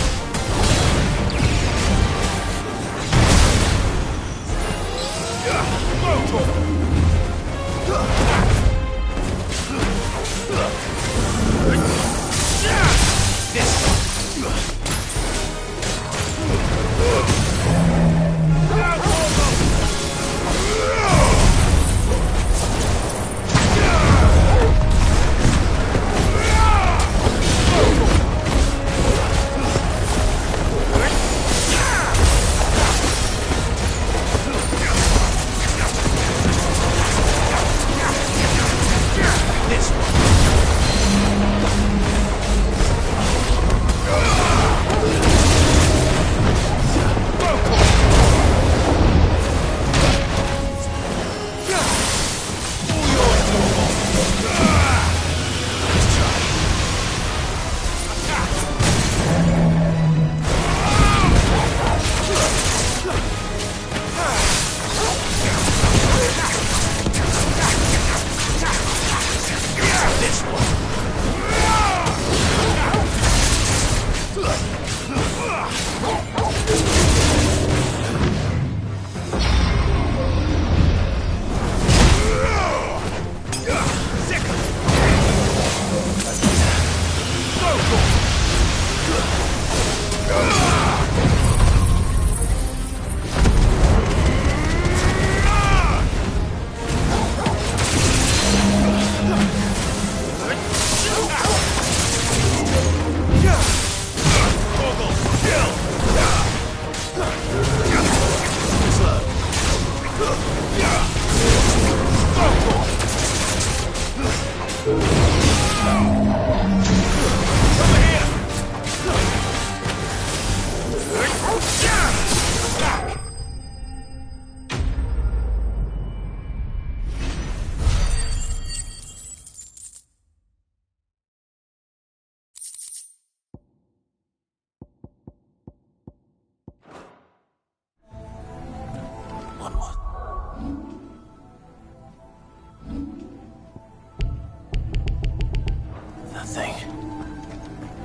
That thing.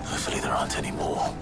Hopefully there aren't any more.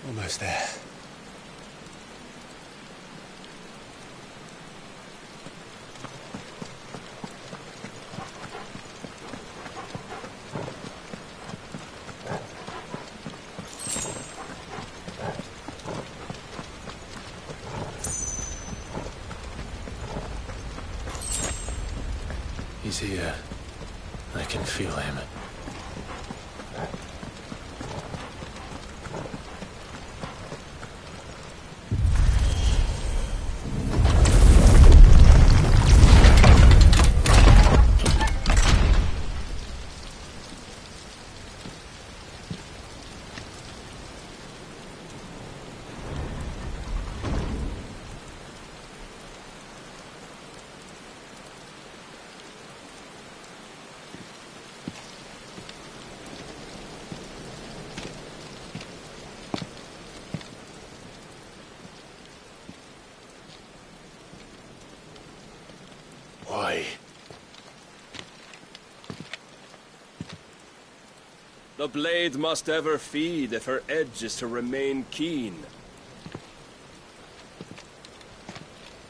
Almost there. He's here. I can feel him. The blade must ever feed if her edge is to remain keen.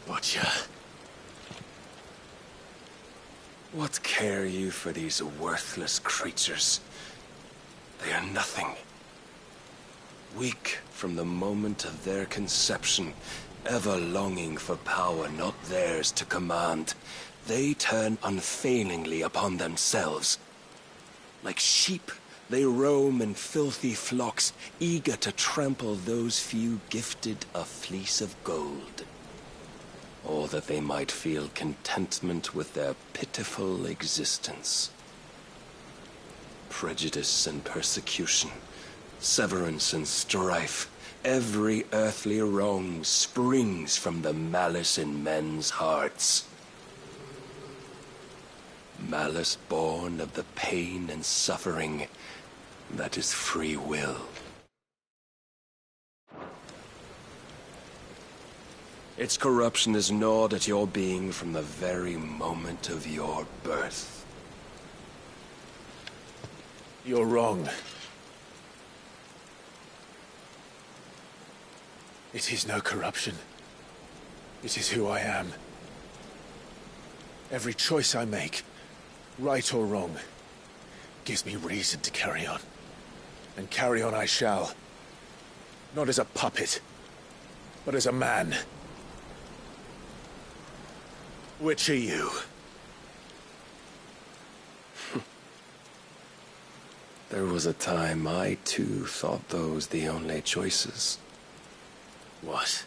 Butcher. What care you for these worthless creatures? They are nothing. Weak from the moment of their conception, ever longing for power not theirs to command, they turn unfailingly upon themselves. Like sheep, they roam in filthy flocks, eager to trample those few gifted a fleece of gold. Or that they might feel contentment with their pitiful existence. Prejudice and persecution, severance and strife, every earthly wrong springs from the malice in men's hearts. Malice born of the pain and suffering that is free will. Its corruption is gnawed at your being from the very moment of your birth. You're wrong. It is no corruption. It is who I am. Every choice I make, right or wrong, gives me reason to carry on. And carry on I shall. Not as a puppet, but as a man. Which are you? There was a time I too thought those the only choices. What?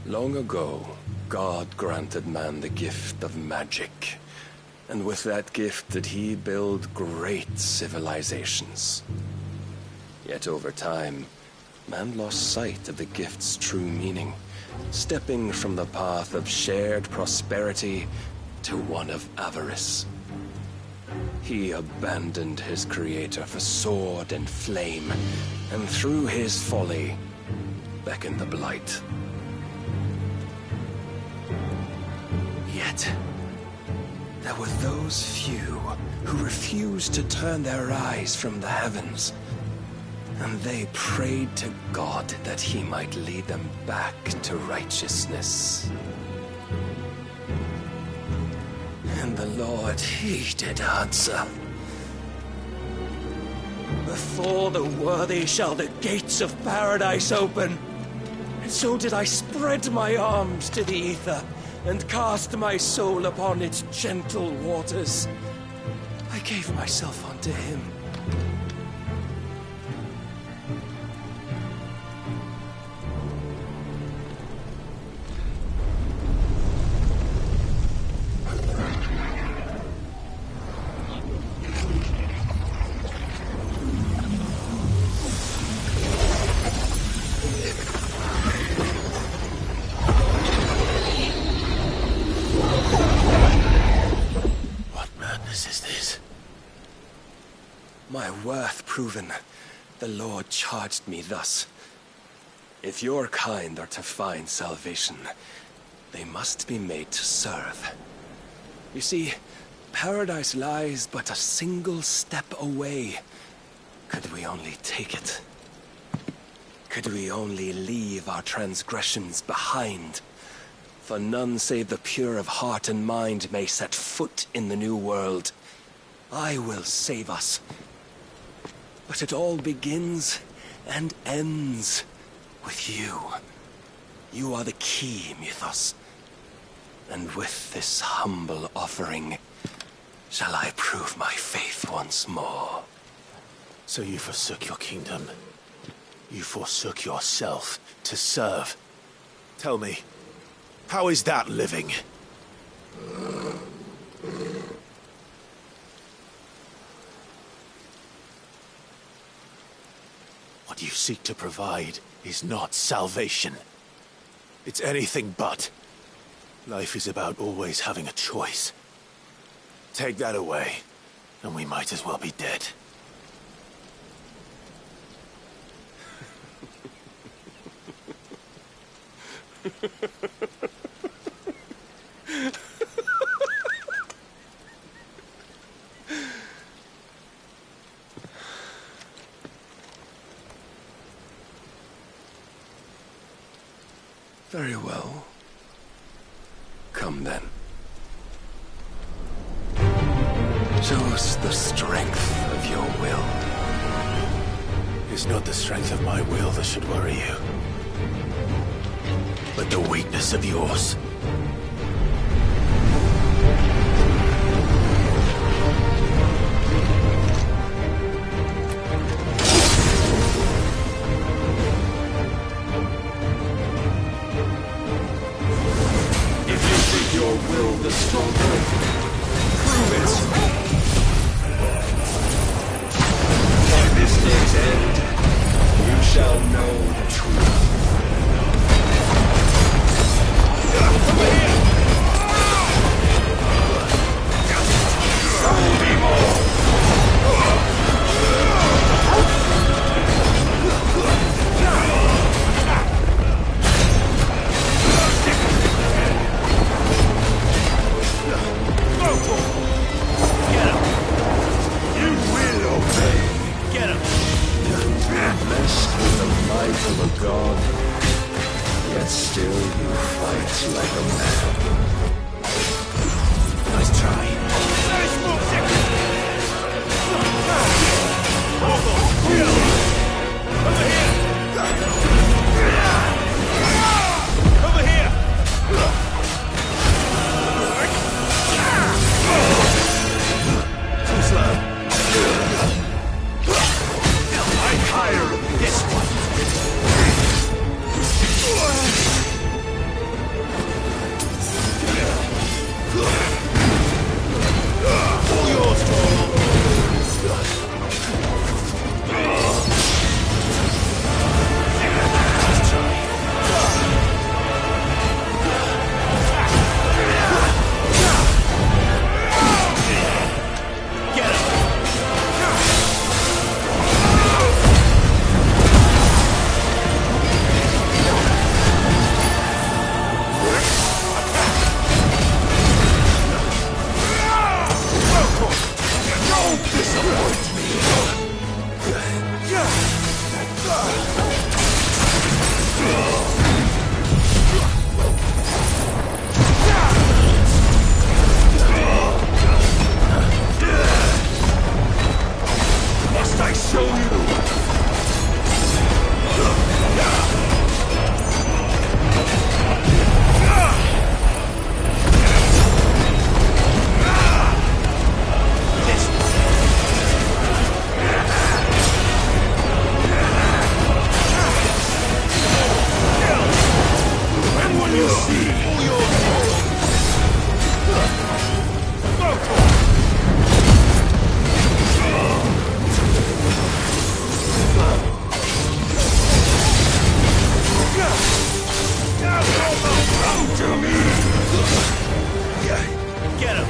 Long ago, God granted man the gift of magic. And with that gift did he build great civilizations. Yet over time, man lost sight of the gift's true meaning, stepping from the path of shared prosperity to one of avarice. He abandoned his creator for sword and flame, and through his folly, beckoned the blight. Yet, there were those few who refused to turn their eyes from the heavens, and they prayed to God that he might lead them back to righteousness. And the Lord, he did answer. Before the worthy shall the gates of paradise open. And so did I spread my arms to the ether, and cast my soul upon its gentle waters. I gave myself unto him. My worth proven, the Lord charged me thus. If your kind are to find salvation, they must be made to serve. You see, paradise lies but a single step away, could we only take it. Could we only leave our transgressions behind? For none save the pure of heart and mind may set foot in the new world. I will save us. But it all begins and ends with you. You are the key, Mythos. And with this humble offering, shall I prove my faith once more. So you forsook your kingdom. You forsook yourself to serve. Tell me, how is that living? What you seek to provide is not salvation. It's anything but. Life is about always having a choice. Take that away, and we might as well be dead. Very well. Come then. Show us the strength of your will. It's not the strength of my will that should worry you, but the weakness of yours. Your will the stronger. Prove it. By this day's end, you shall know the truth. Of a god, yet still you fight like a man. Nice try. Over here! Too slow. I'm higher than this one. All yours, Paul. Must I show you? And when you see all your to me! Get him!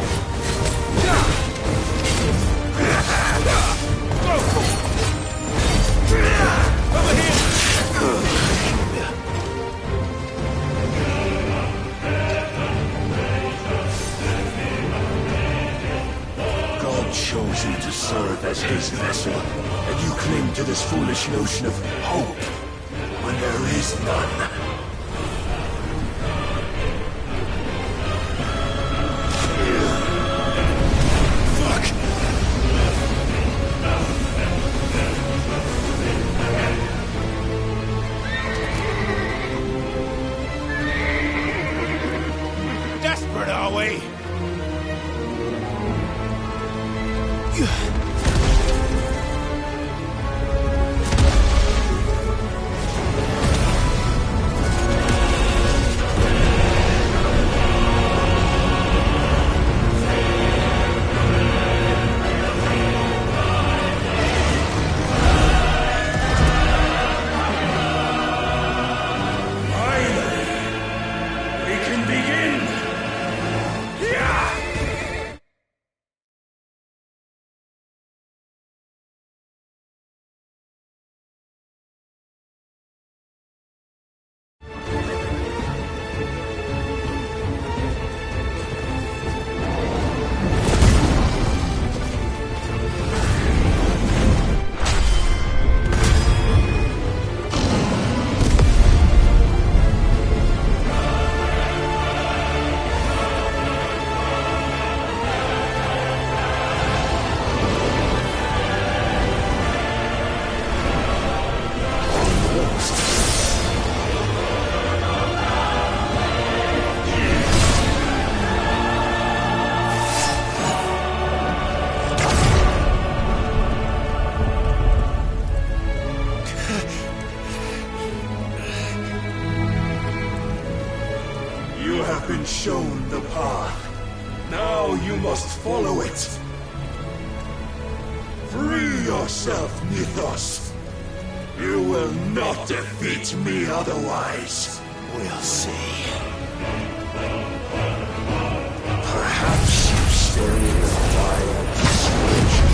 Over here! God chose you to serve as his vessel, and you cling to this foolish notion of hope. is none. Desperate, are we? You have been shown the path. Now you must follow it. Free yourself, Mythos. You will not defeat me otherwise. We'll see. Perhaps you still require persuasion.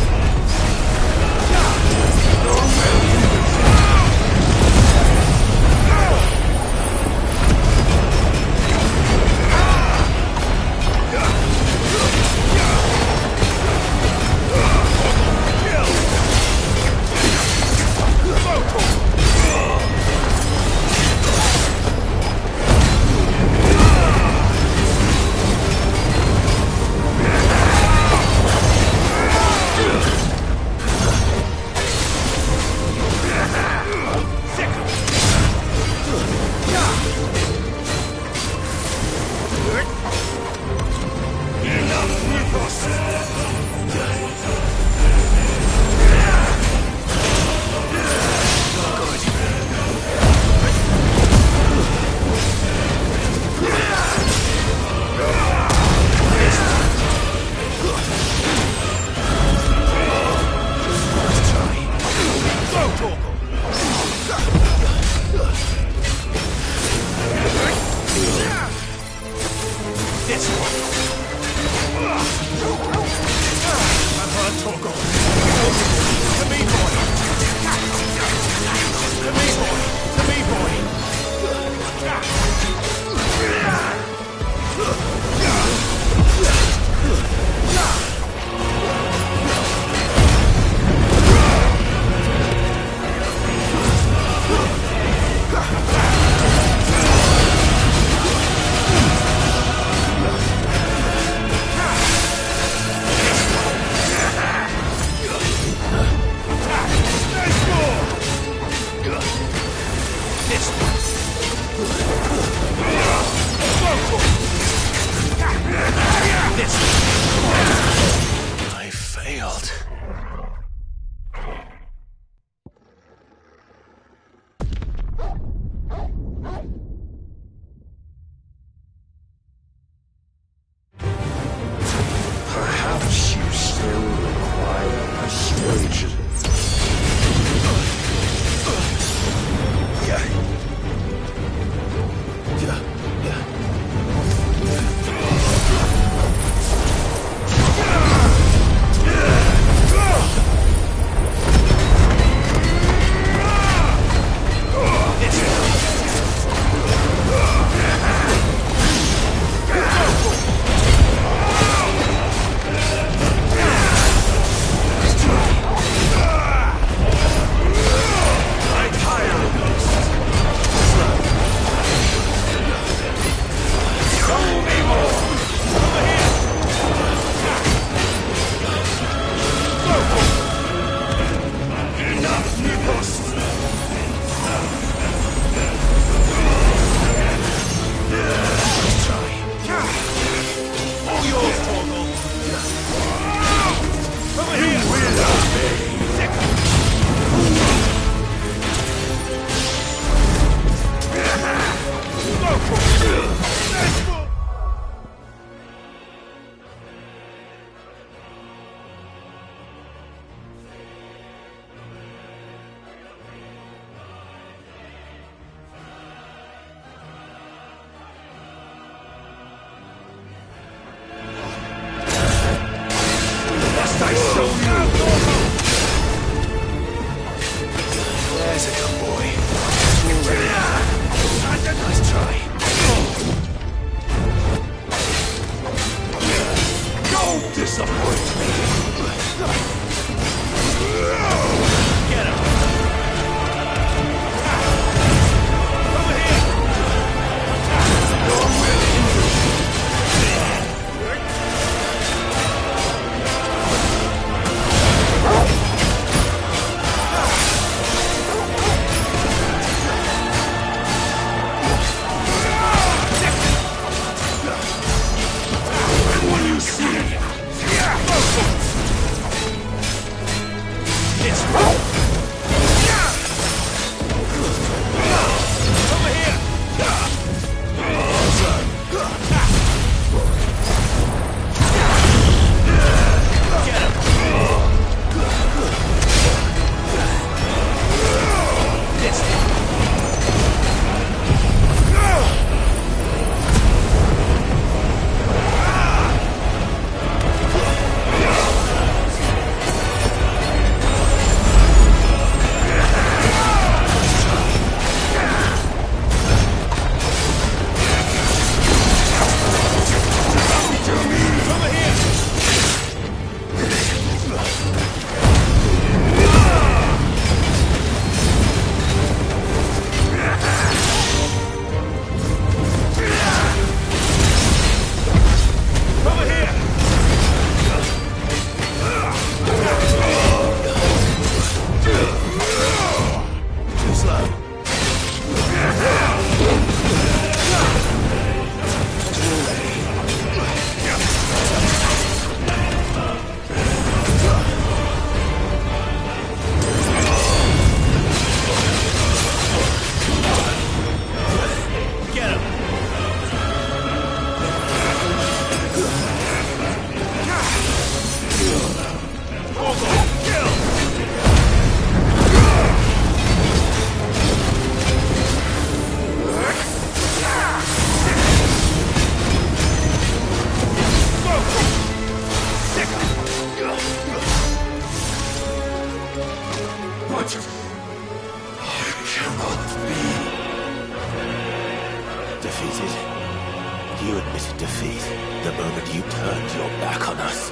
You admitted defeat the moment you turned your back on us.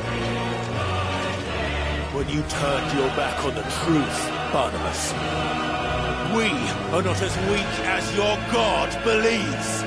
When you turned your back on the truth, Barnabas. We are not as weak as your God believes.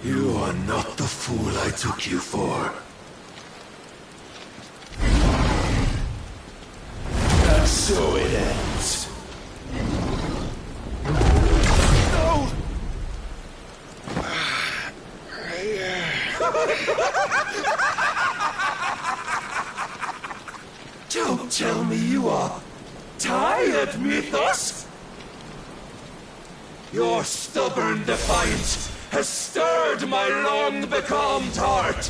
You are not the fool I took you for. And so it ends. Mythos! Your stubborn defiance has stirred my long becalmed heart,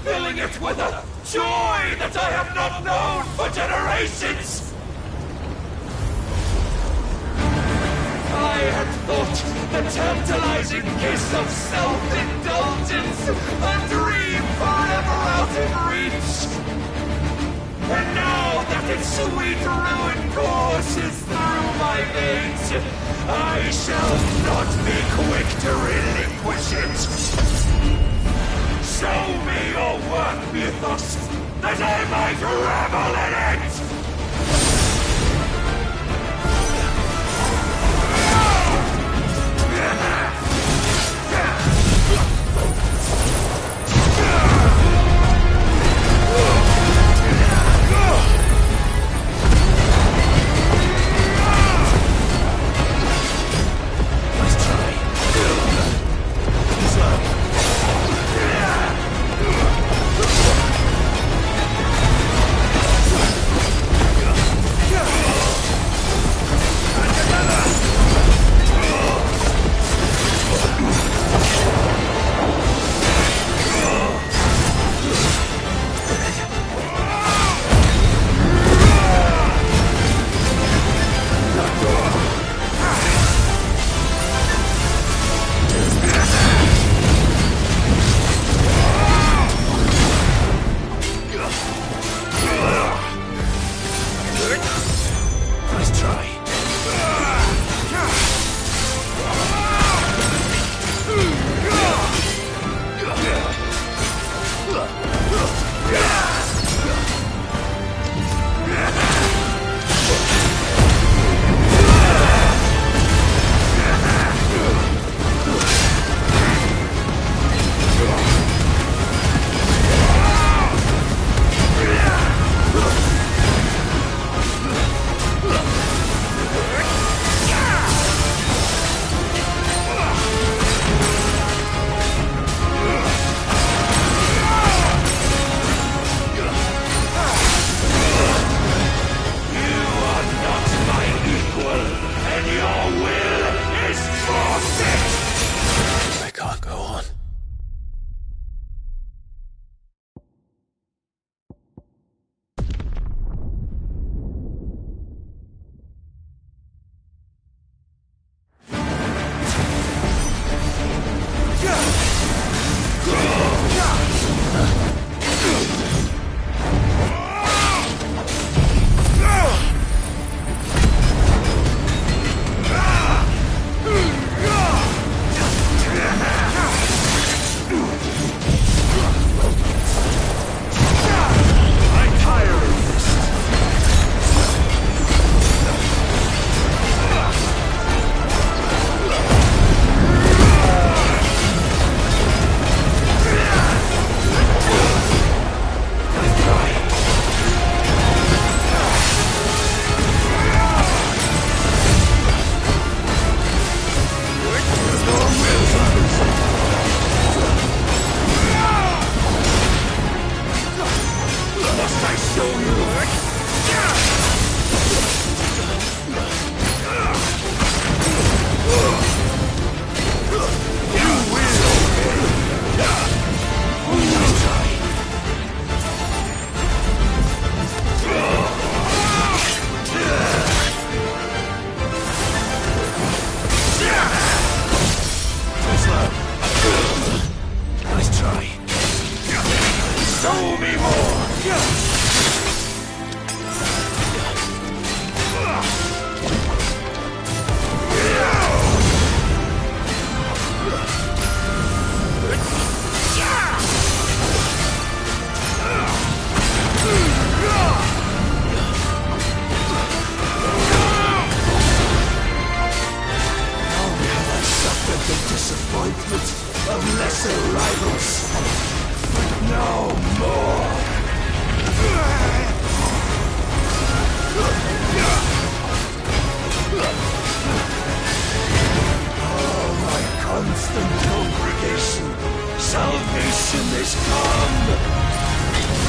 filling it with a joy that I have not known for generations! I had thought the tantalizing kiss of self-indulgence a dream forever out of reach. And now that its sweet ruin courses through my veins, I shall not be quick to relinquish it. Show me your work, Mythos, that I might revel in it!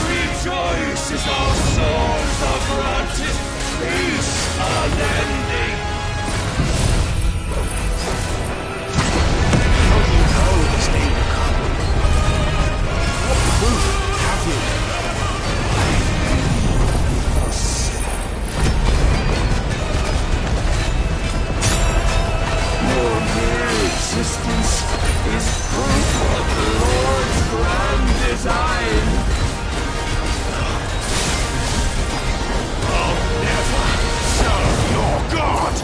Rejoice as our souls are granted peace unending. existence is proof of the Lord's grand design. I'll never serve your God!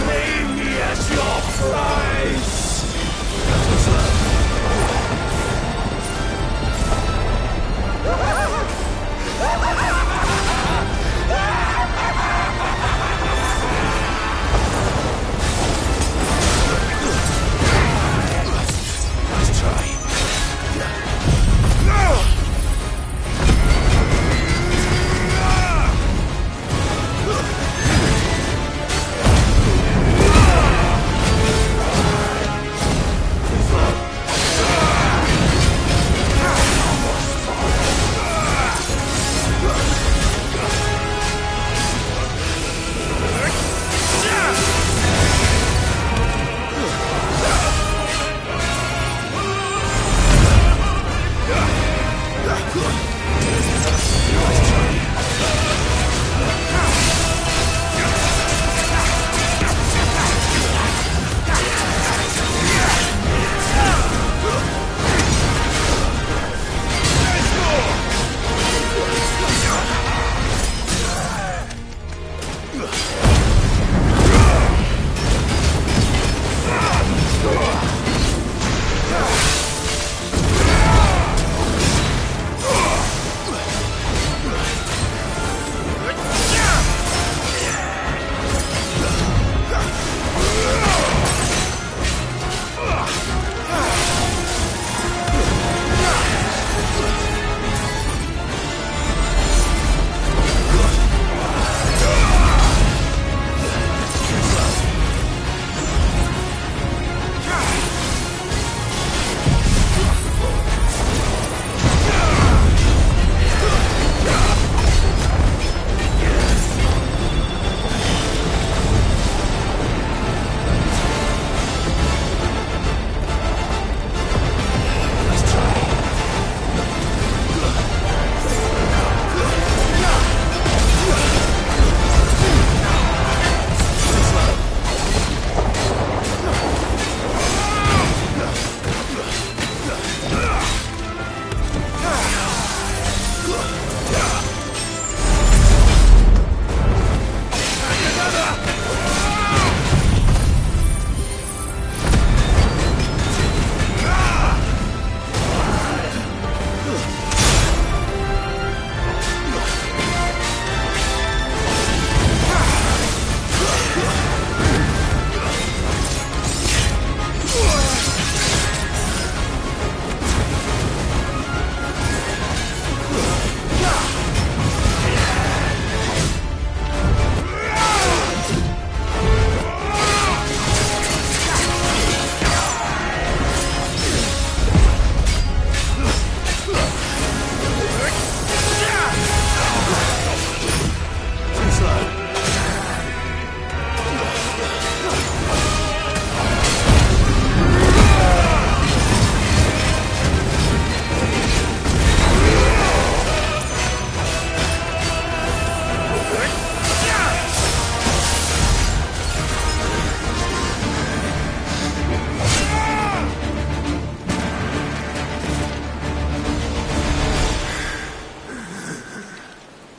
Claim me as your prize!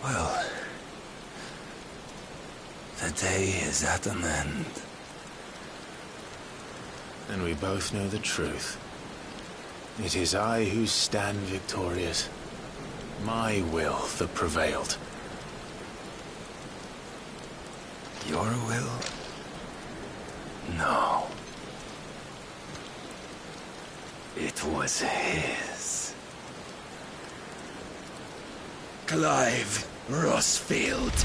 Well, the day is at an end. And we both know the truth. It is I who stand victorious. My will that prevailed. Your will? No. It was his. Clive Rossfield.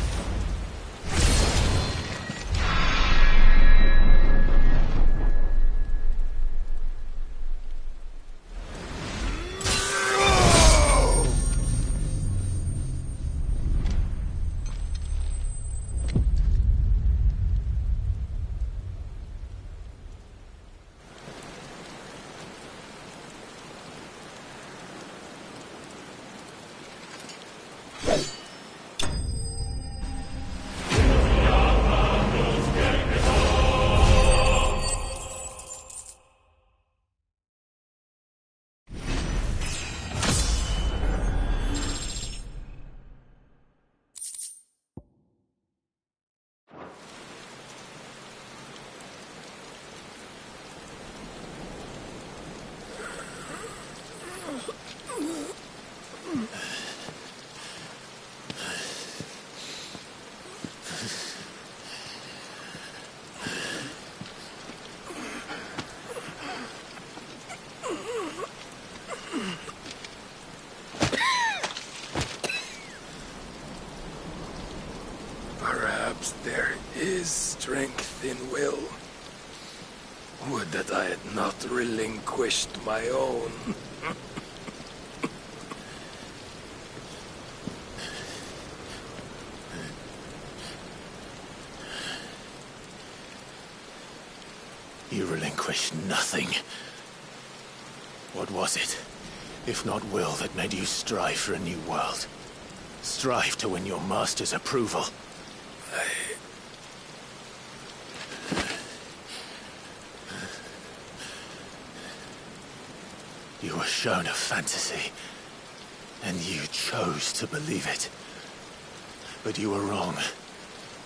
Perhaps there is strength in will. Would that I had not relinquished my own. You relinquished nothing. What was it, if not will, that made you strive for a new world? Strive to win your master's approval? You were shown a fantasy, and you chose to believe it. But you were wrong.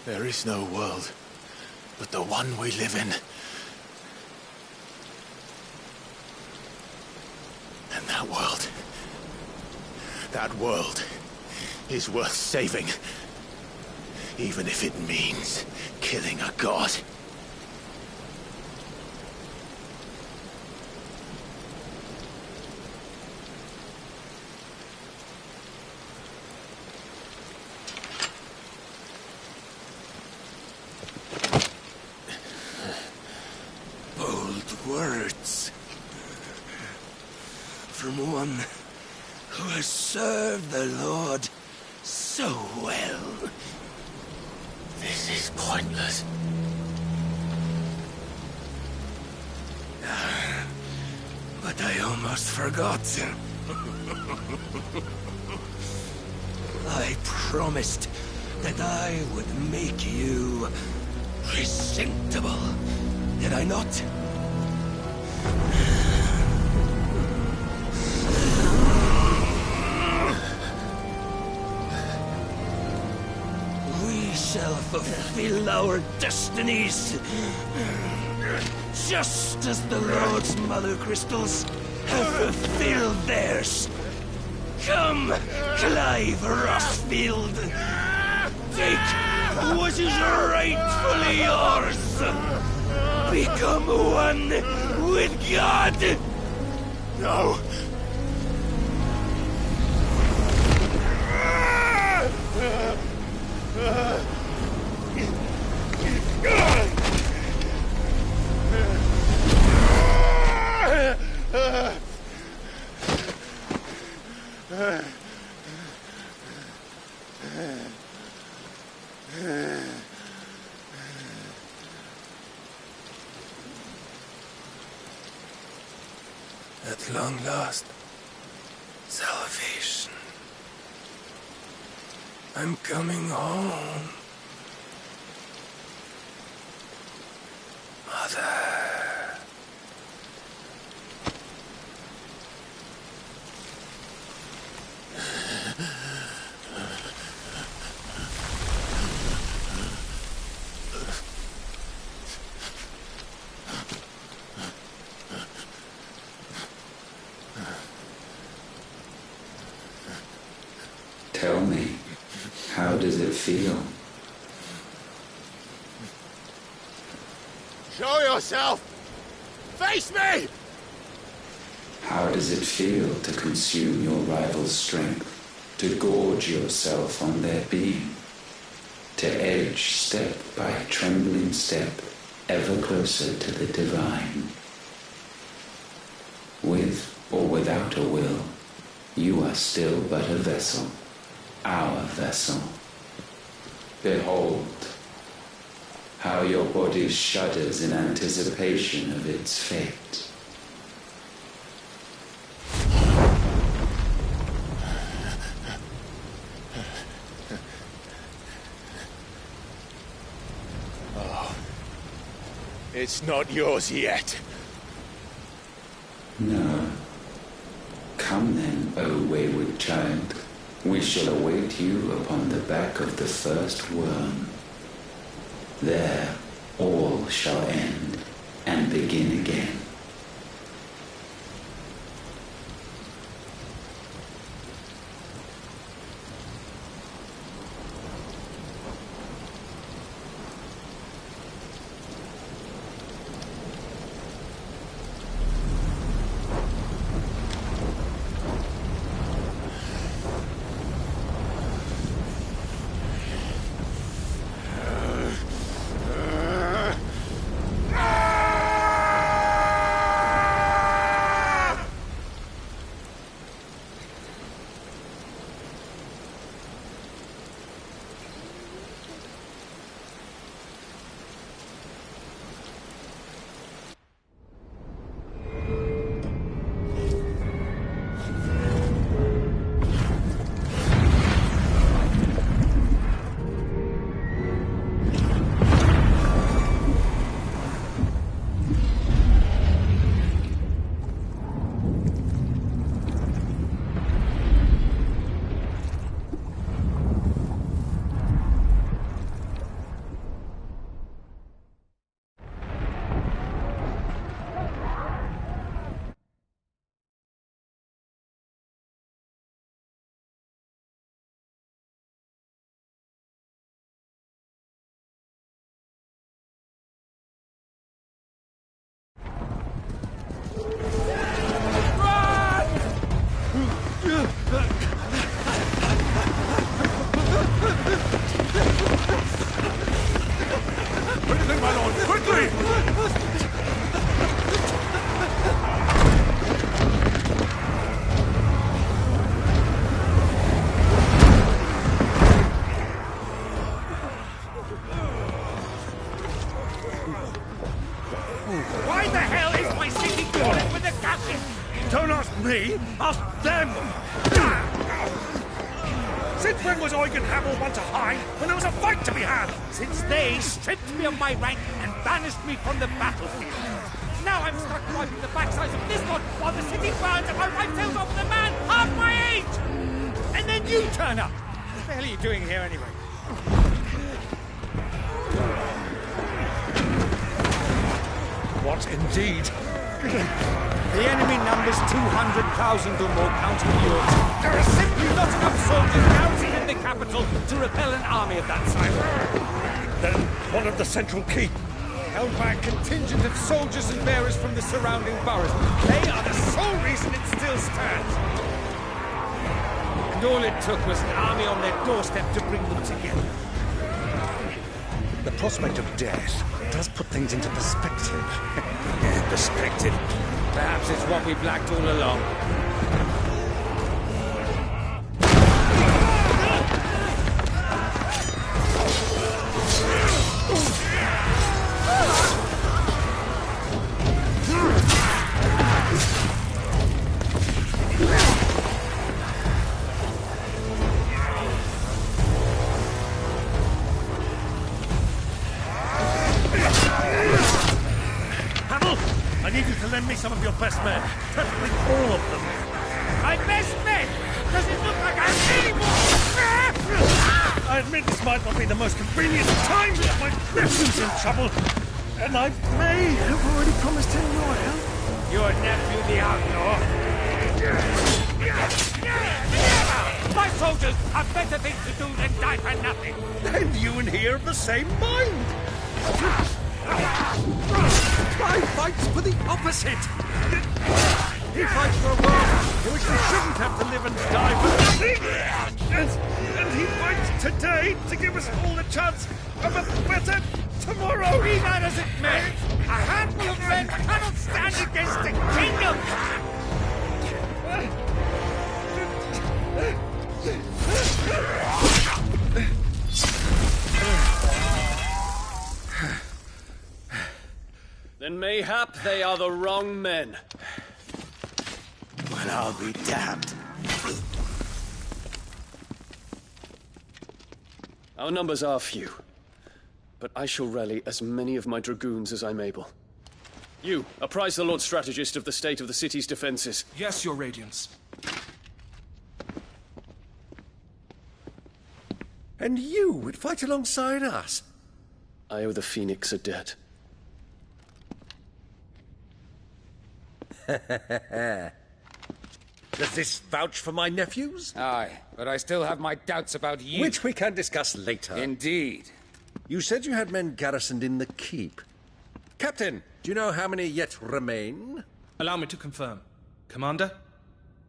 There is no world but the one we live in. And that world is worth saving. Even if it means killing a god. Bold words. From one who has served the Lord so well. This is pointless. But I almost forgot. I promised that I would make you presentable. Did I not? We shall fulfill our destinies, just as the Lord's Mother Crystals have fulfilled theirs. Come, Clive Rossfield. Take what is rightfully yours. Become one with God. No. At long last, salvation. I'm coming home. Mother. How does it feel? Show yourself! Face me! How does it feel to consume your rival's strength? To gorge yourself on their beam? To edge step by trembling step ever closer to the divine? With or without a will, you are still but a vessel, our vessel. Behold, how your body shudders in anticipation of its fate. Oh, it's not yours yet. No. Come then, O wayward child. We shall await you upon the back of the first worm. There all shall end and begin again. Anything, my lord! Quickly! Why the hell is my city crawling with the captain? Don't ask me! Ask them! Since when was Eugen Hamel one to hide when there was a fight to be had? Since they stripped me of my rank and banished me from the battlefield. Now I'm stuck wiping the backsides of this one while the city burns and my wife tells off the man half my age! And then you turn up! What the hell are you doing here anyway? What indeed? The enemy numbers 200,000 or more, counting yours. There are simply not enough soldiers garrisoned in the capital to repel an army of that size. Then what of the central keep? Held by a contingent of soldiers and bearers from the surrounding boroughs. They are the sole reason it still stands. And all it took was an army on their doorstep to bring them together. The prospect of death does put things into perspective. Perspective. Perhaps it's what we've lacked all along. I need you to lend me some of your best men. Preferably all of them. My best men? Does it look like I'm anymore? I admit this might not be the most convenient time, but my nephew's in trouble. And I may have already promised him your help. Your nephew, the outlaw? My soldiers have better things to do than die for and he are of the same mind. Clive fights for the opposite. He fights for a world in which we shouldn't have to live and die for nothing. And he fights today to give us all the chance of a better tomorrow. Be that as it may, a handful of men cannot stand against the kingdom. Then mayhap they are the wrong men. Well, I'll be damned. Our numbers are few, but I shall rally as many of my dragoons as I'm able. You, apprise the Lord Strategist of the state of the city's defenses. Yes, Your Radiance. And you would fight alongside us? I owe the Phoenix a debt. Does this vouch for my nephews? Aye, but I still have my doubts about you. Which we can discuss later. Indeed. You said you had men garrisoned in the keep. Captain, do you know how many yet remain? Allow me to confirm. Commander?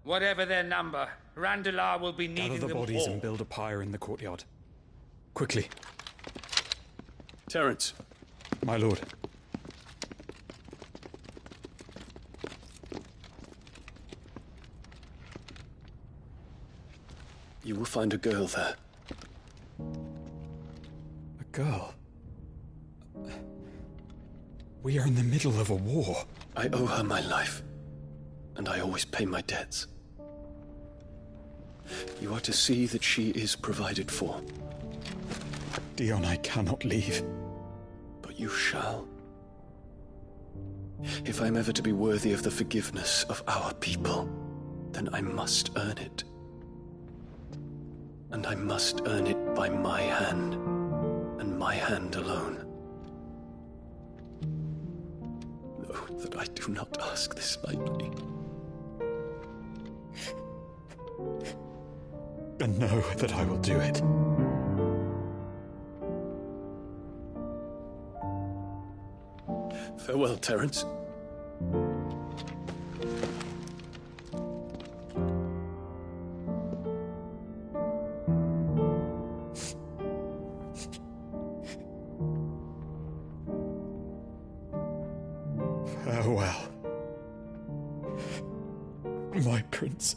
Whatever their number, Randalar will be needing Gather the them bodies all. and build a pyre in the courtyard. Quickly. Terence. My lord. You will find a girl there. A girl? We are in the middle of a war. I owe her my life, and I always pay my debts. You are to see that she is provided for. Dion, I cannot leave. But you shall. If I am ever to be worthy of the forgiveness of our people, then I must earn it. And I must earn it by my hand, and my hand alone. Know that I do not ask this lightly. And know that I will do it. Farewell, Terence. Farewell, my prince.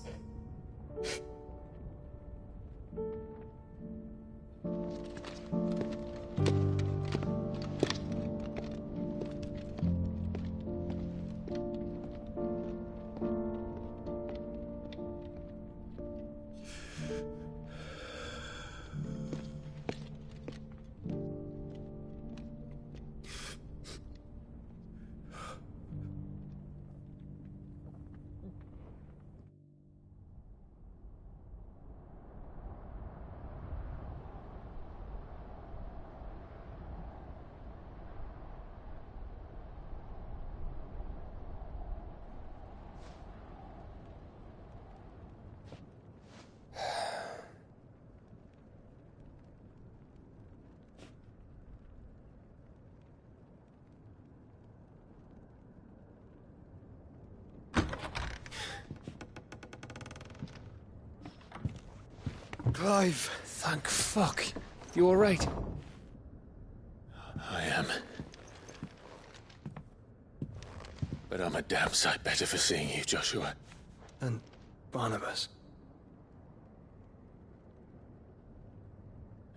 Clive, thank fuck. You alright? I am. But I'm a damn sight better for seeing you, Joshua. And Barnabas.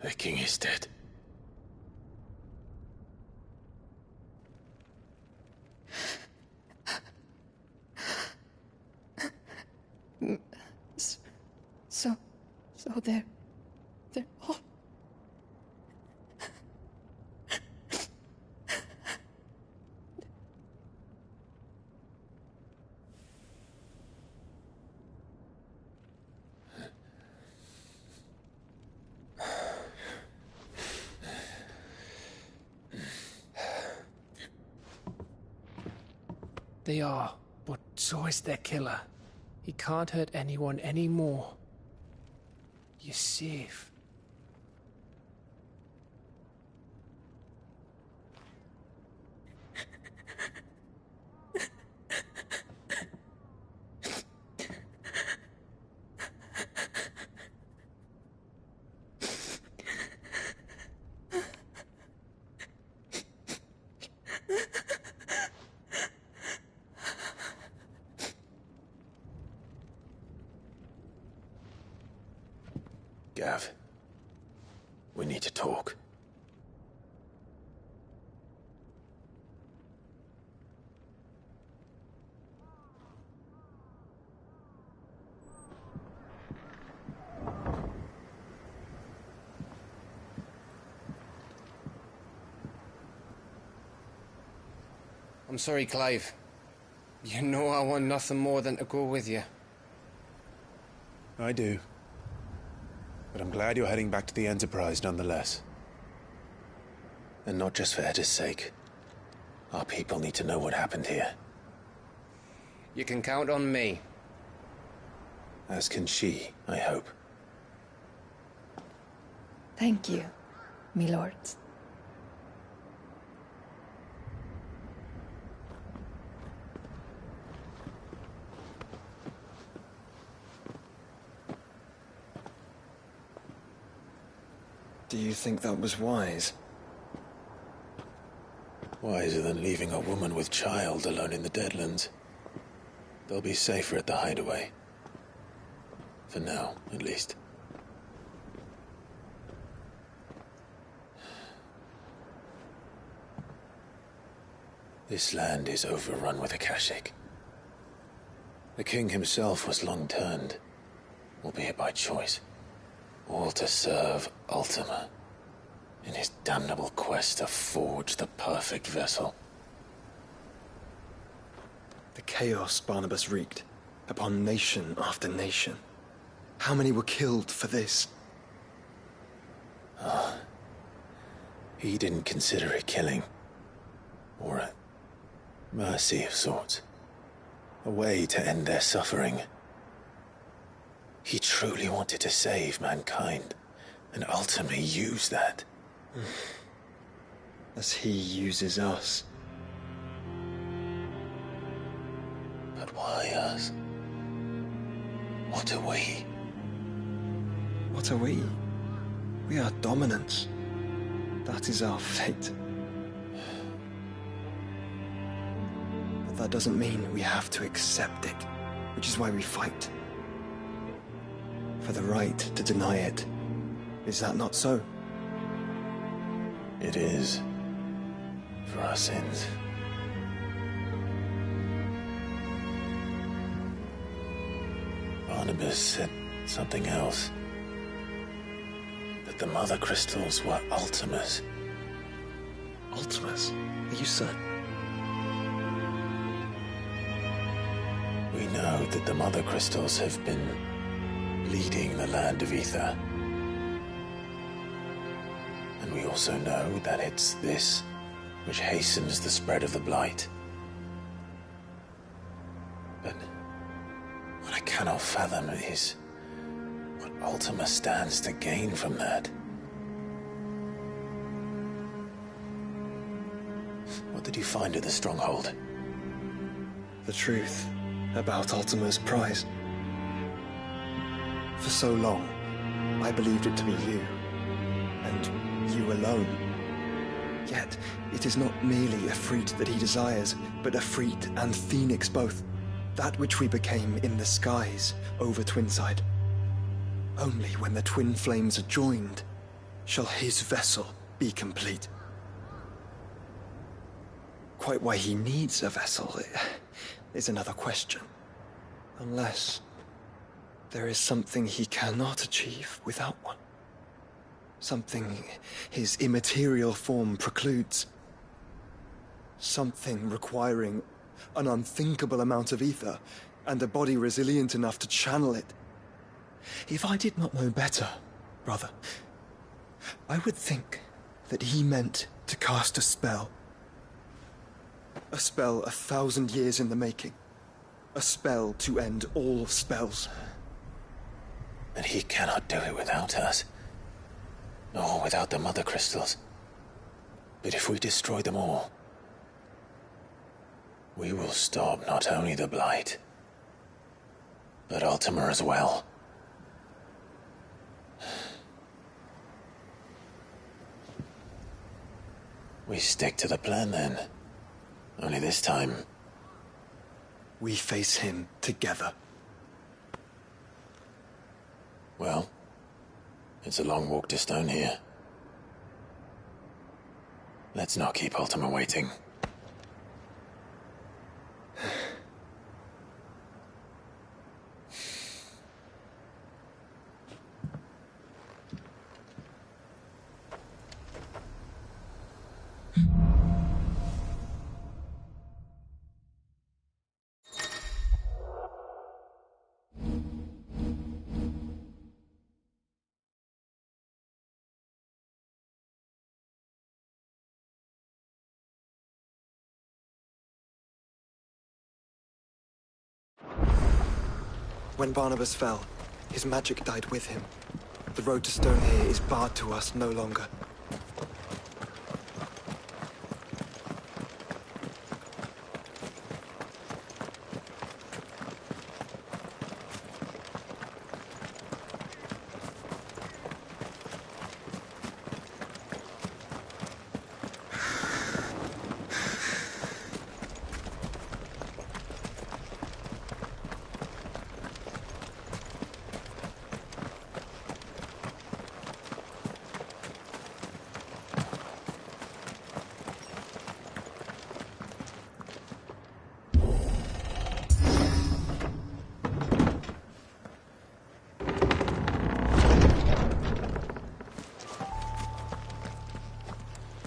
The king is dead. So they're all... They are, but so is their killer. He can't hurt anyone anymore. You're safe. We need to talk. I'm sorry, Clive. You know I want nothing more than to go with you. I do. But I'm glad you're heading back to the Enterprise nonetheless. And not just for Edda's sake. Our people need to know what happened here. You can count on me. As can she, I hope. Thank you, my lords. Do you think that was wise? Wiser than leaving a woman with child alone in the Deadlands. They'll be safer at the hideaway. For now, at least. This land is overrun with Akashic. The king himself was long turned, albeit by choice. All to serve Ultima, in his damnable quest to forge the perfect vessel. The chaos Barnabas wreaked upon nation after nation. How many were killed for this? He didn't consider it killing. Or a mercy of sorts. A way to end their suffering. He truly wanted to save mankind, and ultimately used that. As he uses us. But why us? What are we? What are we? We are dominance. That is our fate. But that doesn't mean we have to accept it, which is why we fight. For the right to deny it. Is that not so? It is. For our sins. Barnabas said something else. That the Mother Crystals were Ultimas. Ultimas? Are you certain? We know that the Mother Crystals have been leading the land of Ether. And we also know that it's this which hastens the spread of the Blight. But what I cannot fathom is what Ultima stands to gain from that. What did you find at the Stronghold? The truth about Ultima's prize. For so long, I believed it to be you, and you alone. Yet, it is not merely a fruit that he desires, but a fruit and phoenix both. That which we became in the skies over Twinside. Only when the twin flames are joined, shall his vessel be complete. Quite why he needs a vessel is another question. Unless there is something he cannot achieve without one. Something his immaterial form precludes. Something requiring an unthinkable amount of ether, and a body resilient enough to channel it. If I did not know better, brother, I would think that he meant to cast a spell. A spell 1,000 years in the making. A spell to end all spells. And he cannot do it without us. Nor without the Mother Crystals. But if we destroy them all, we will stop not only the Blight, but Ultima as well. We stick to the plan then. Only this time, we face him together. Well, it's a long walk to Stone here. Let's not keep Ultima waiting. When Barnabas fell, his magic died with him. The road to Stone here is barred to us no longer.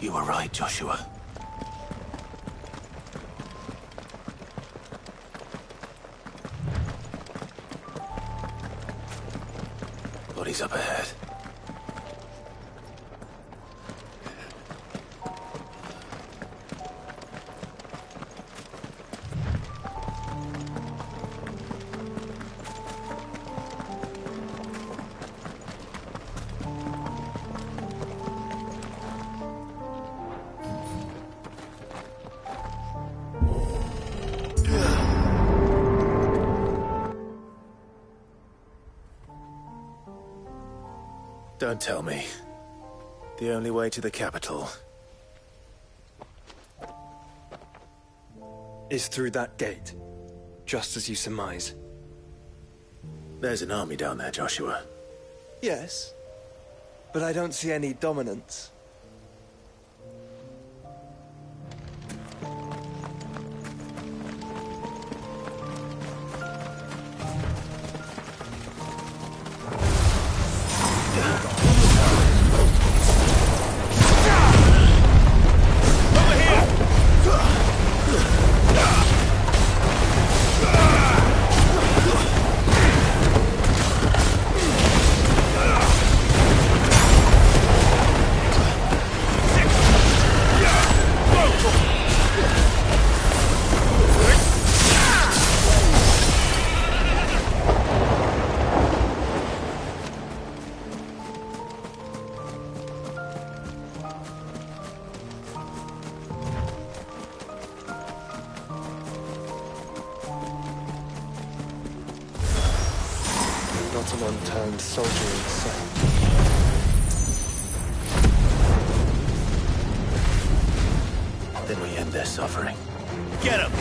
You were right, Joshua. Bodies up ahead. Don't tell me. The only way to the capital is through that gate, just as you surmise. There's an army down there, Joshua. Yes, but I don't see any dominance. Not an unturned soldier in sight. Then we end their suffering. Get him!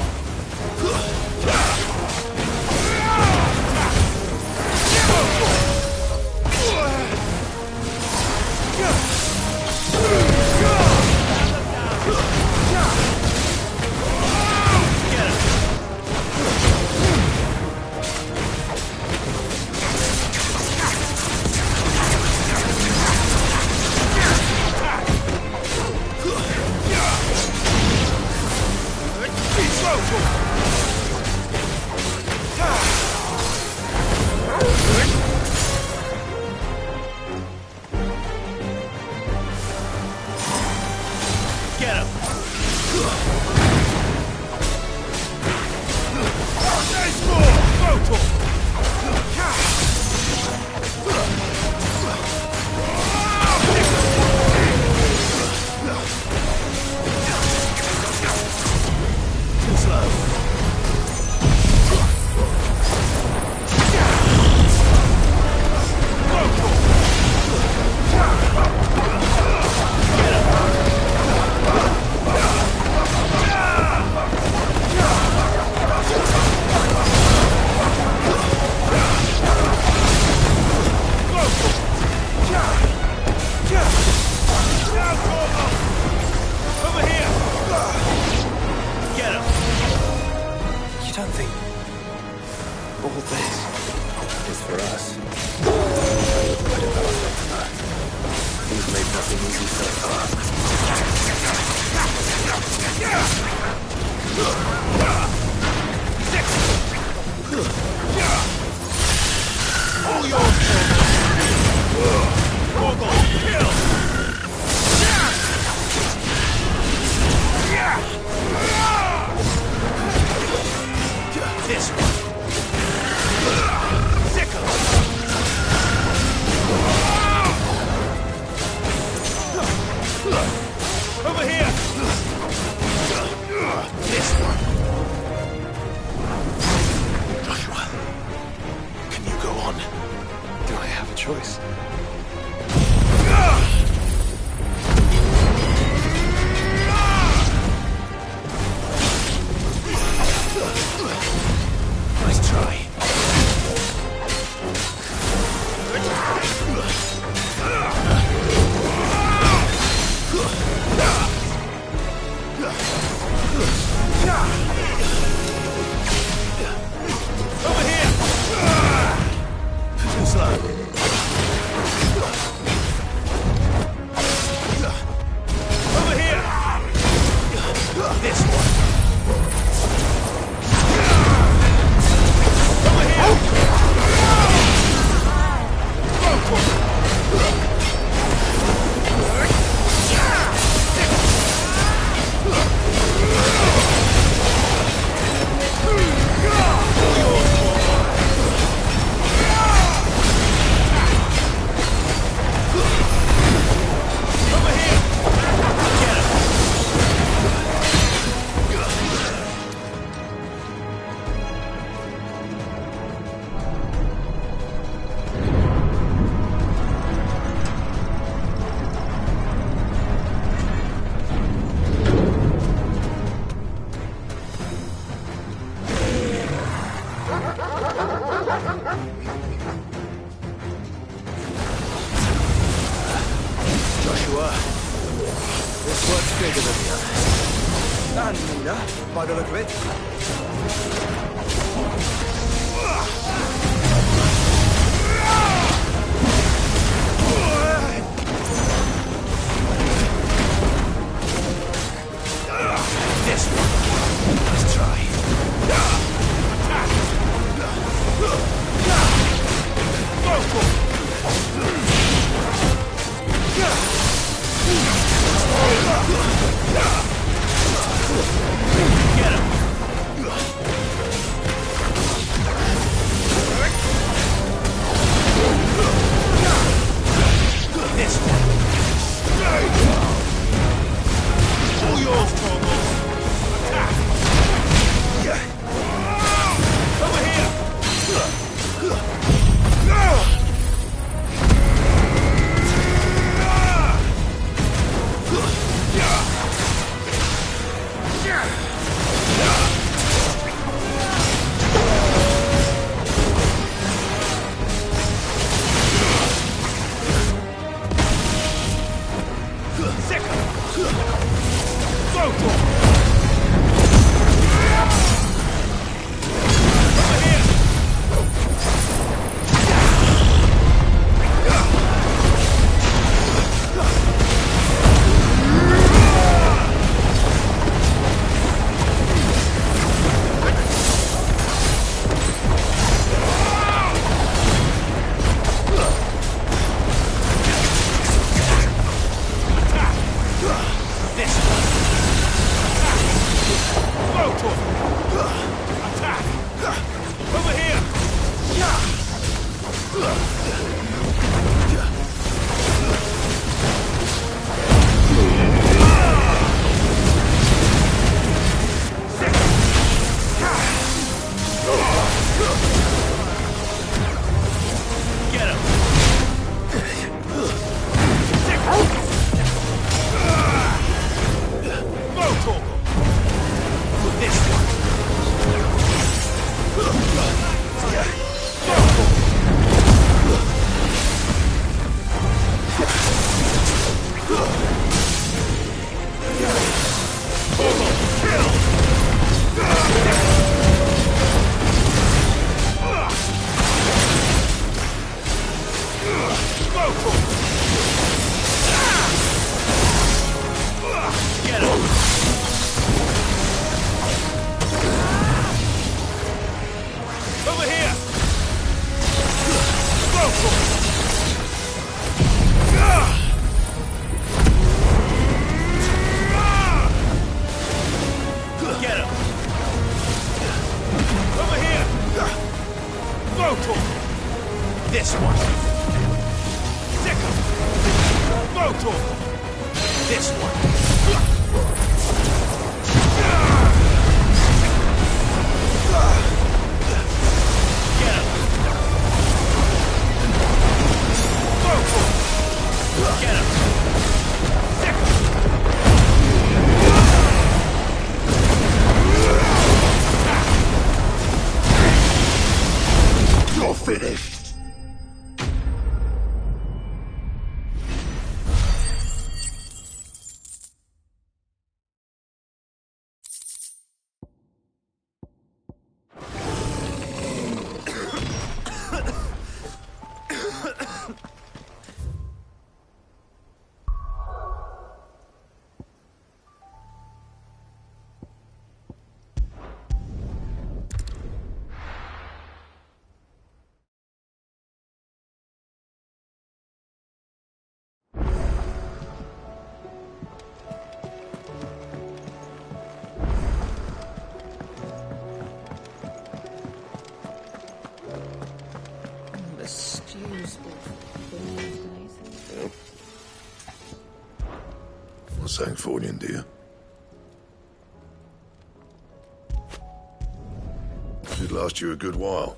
You don't think all this is for us? Put it past Optima. He's made nothing easy so far. All yours, Torgal! Kill! This one. Sickle! Over here! This one. Joshua, can you go on? Do I have a choice? Nice try. Over here! Too slow. Over here! This one. Over here! Go for it! Joshua, this work's bigger than the others. And Nina, by the look of it. This one. Let's try. Go for it. Get him! This one. All yours, Torgal. Attack! Over here! Second! Go for it! this one. Get him! You're finished! The stew's Yep. What's Sancfordian, dear? Should last you a good while.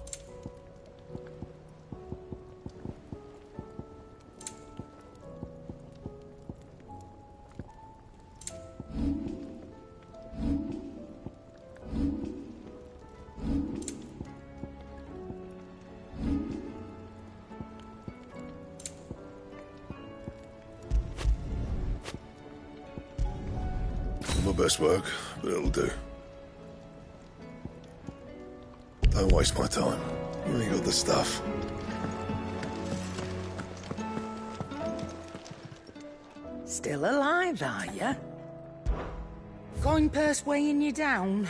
My best work, but it'll do. Don't waste my time. You ain't got the stuff. Still alive, are you? Coin purse weighing you down?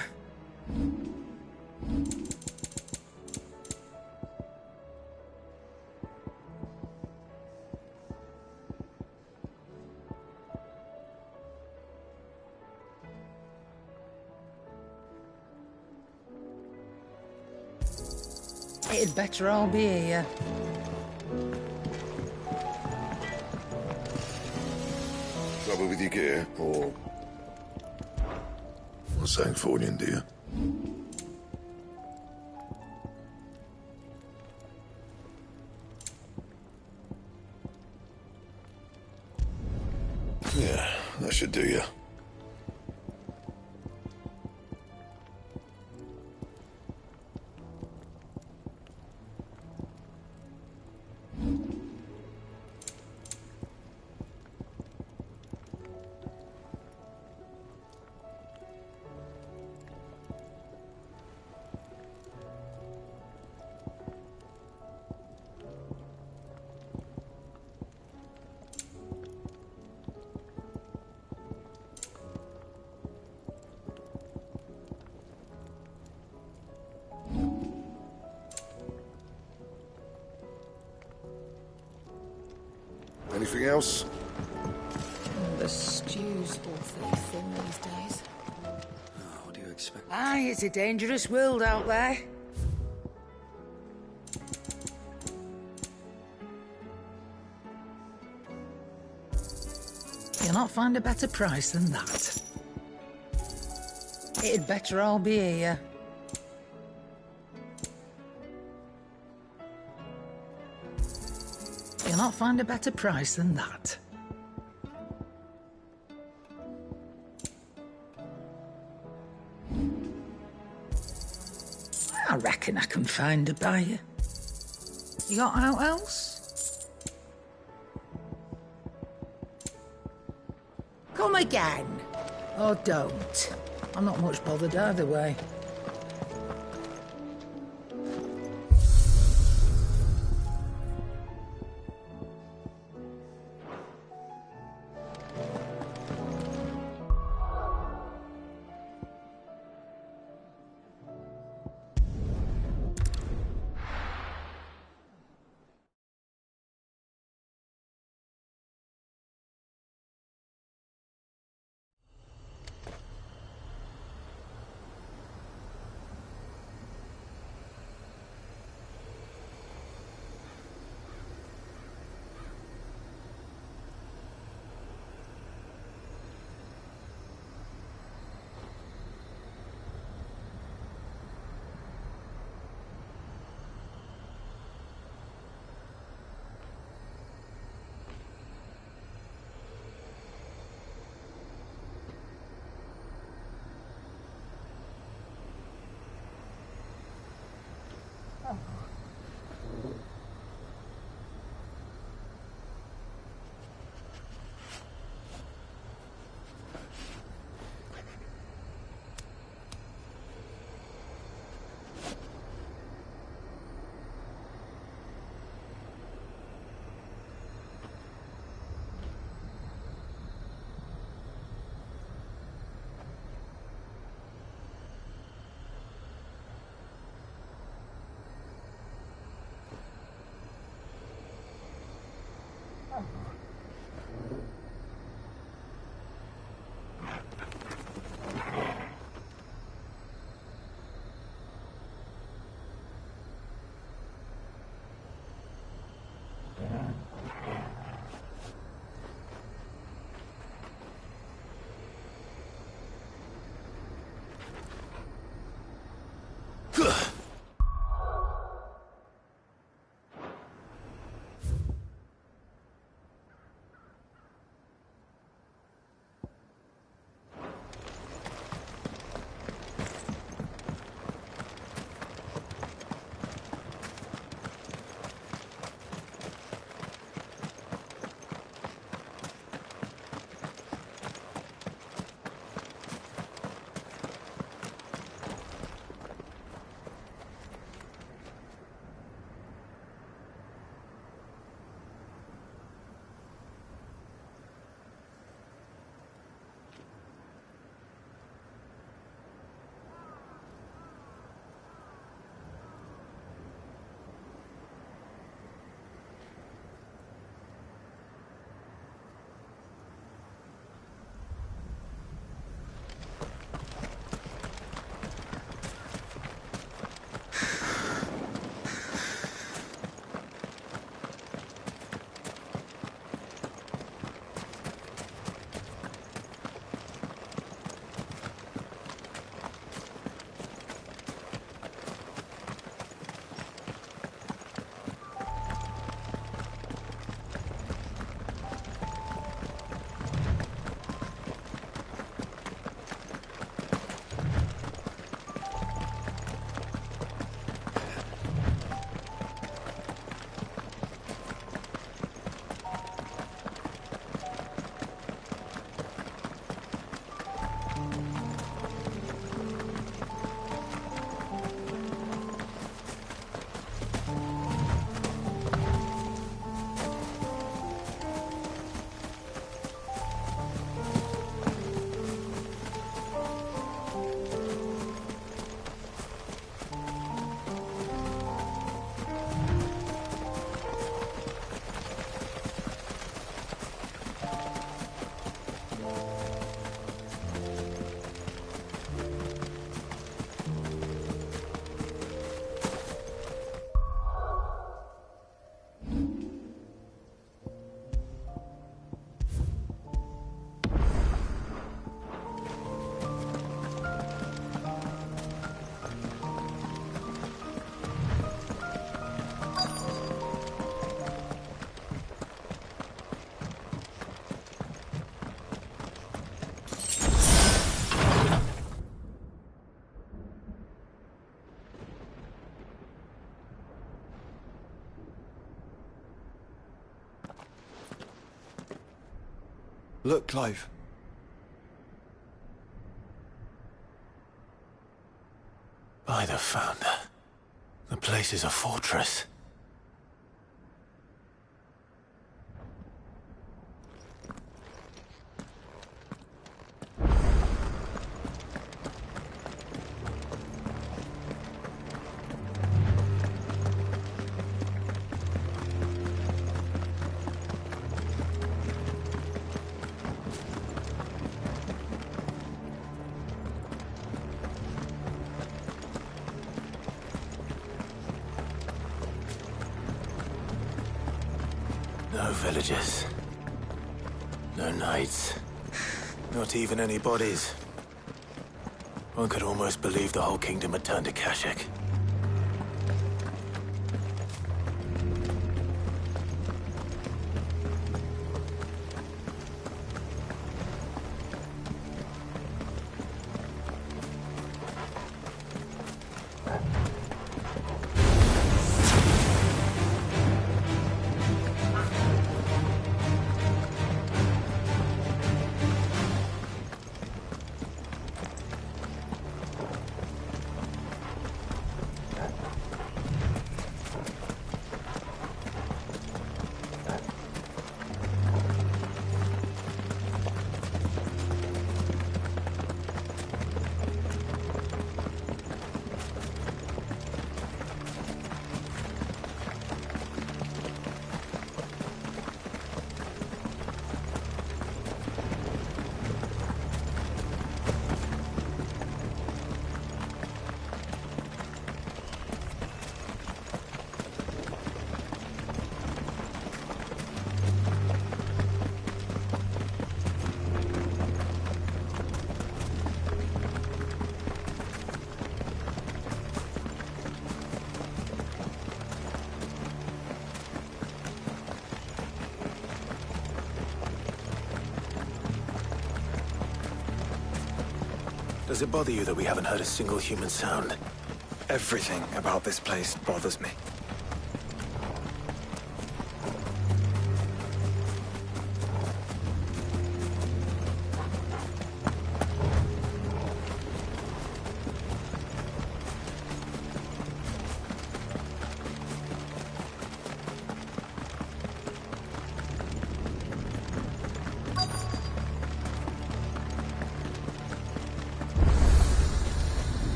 It'd better all be here. Trouble with your gear, or... What's Sancfordian, dear? Yeah, that should do you. Anything else? The stew's awfully thin these days. What do you expect? Aye, it's a dangerous world out there. You'll not find a better price than that. It'd better all be here. You'll not find a better price than that. I reckon I can find a buyer. You got out else? Come again. Or don't. I'm not much bothered either way. Look, Clive. By the Founder. The place is a fortress. No villages. No knights. Not even any bodies. One could almost believe the whole kingdom had turned to Kashyyyk. Does it bother you that we haven't heard a single human sound? Everything about this place bothers me.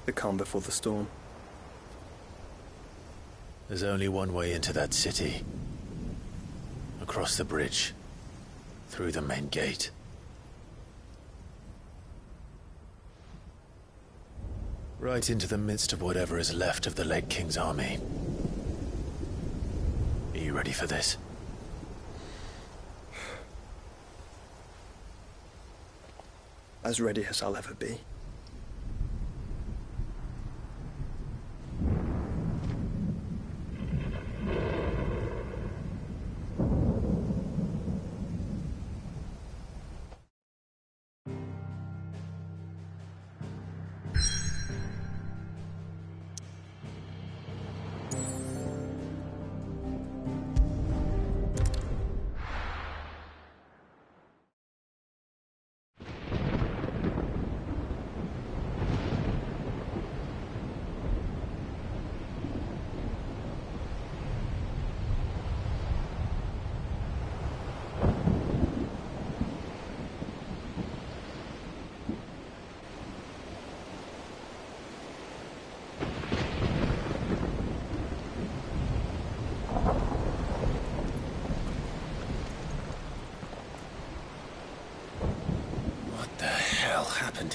The calm before the storm. There's only one way into that city. Across the bridge. Through the main gate. Right into the midst of whatever is left of the late King's army. Are you ready for this? As ready as I'll ever be.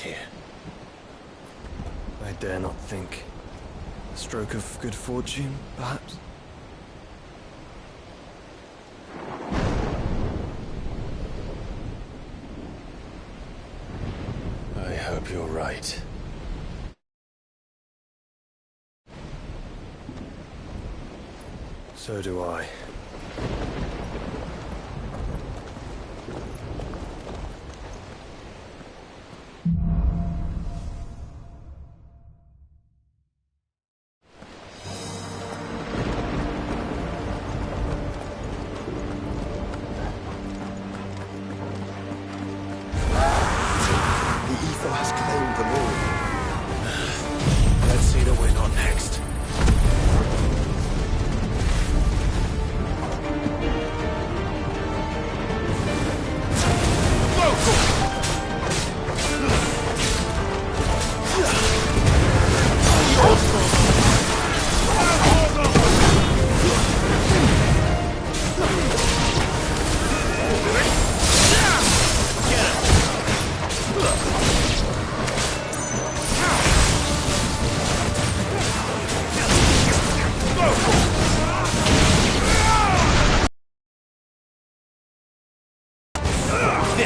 Here. I dare not think. A stroke of good fortune, perhaps? I hope you're right. So do I.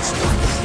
distance!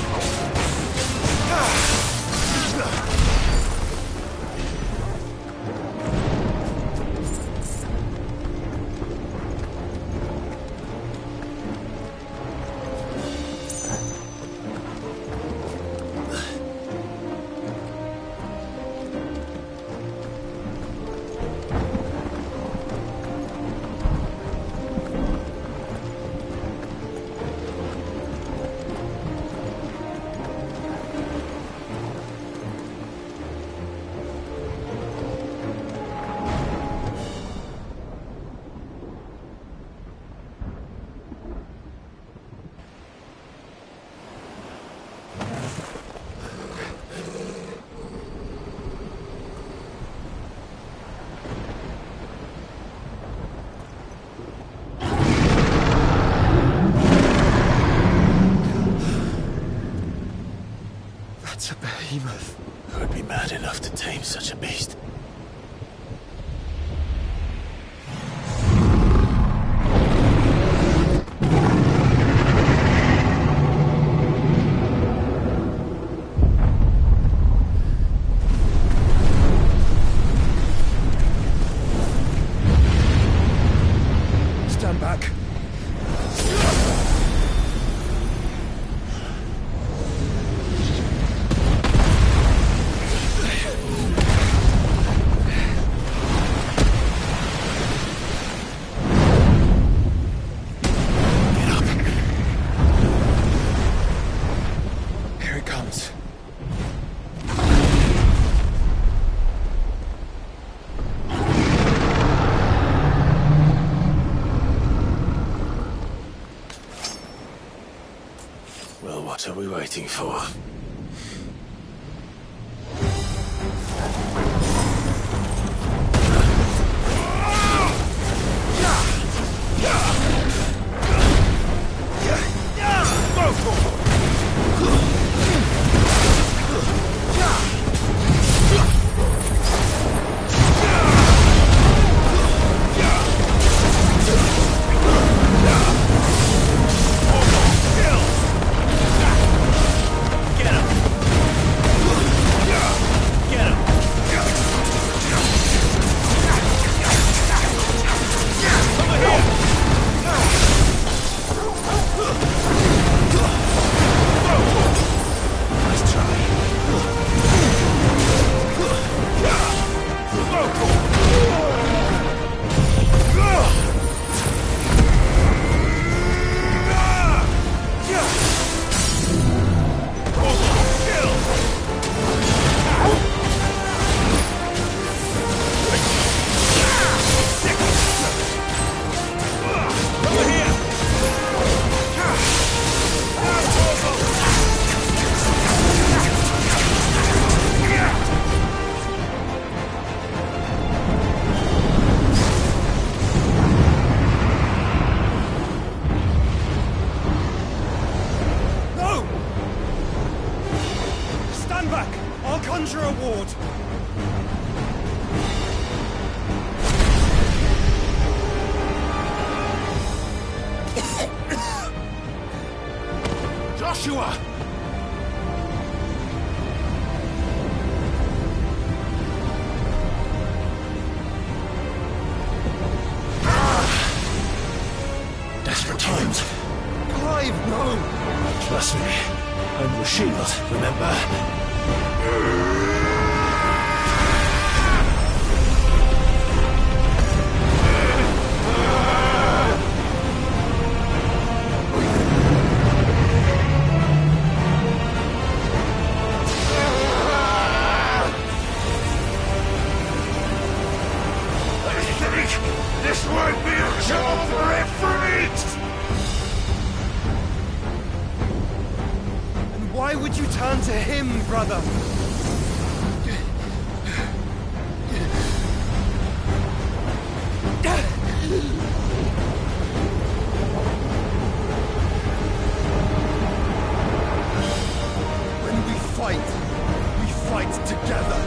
That's a behemoth. Who would be mad enough to tame such a beast? Stand back. Here it comes. Well, what are we waiting for? Stand back! I'll conjure a ward! Joshua! Desperate times. Clive, no! Trust me. I'm your shield, remember? This won't be a job for Ifrit! And why would you turn to him, brother? When we fight together.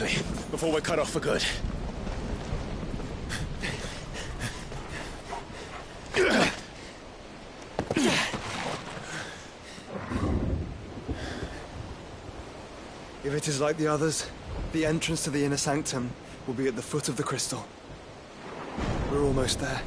quickly, before we're cut off for good. If it is like the others, the entrance to the inner sanctum will be at the foot of the crystal. We're almost there.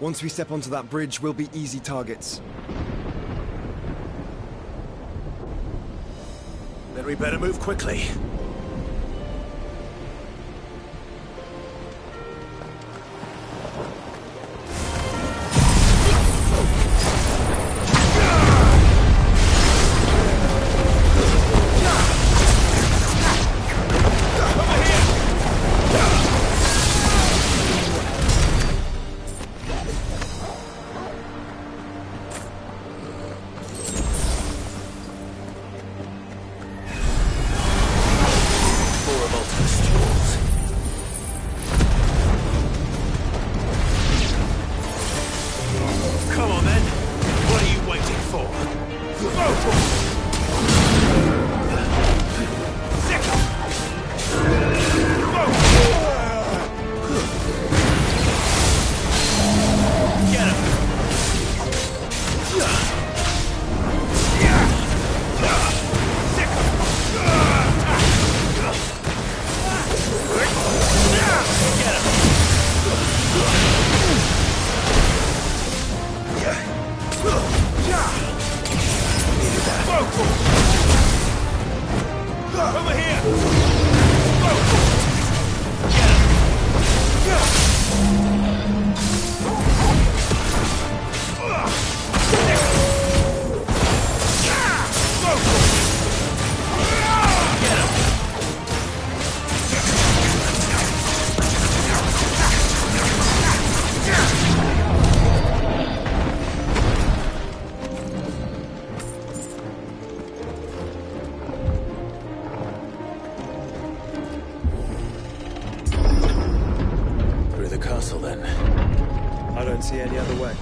Once we step onto that bridge, we'll be easy targets. Then we better move quickly. See any other way.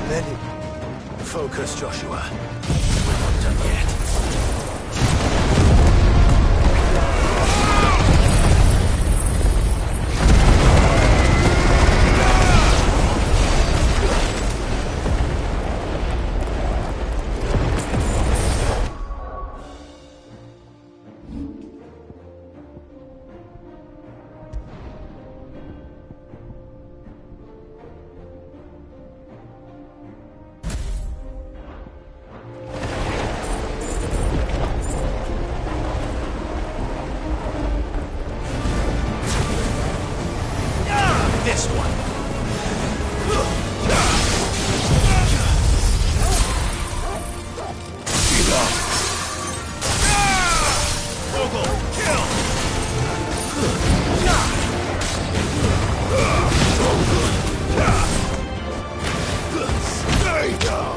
Let it... Focus, Joshua. We're not done yet. This one. Vogel, kill! Stay down!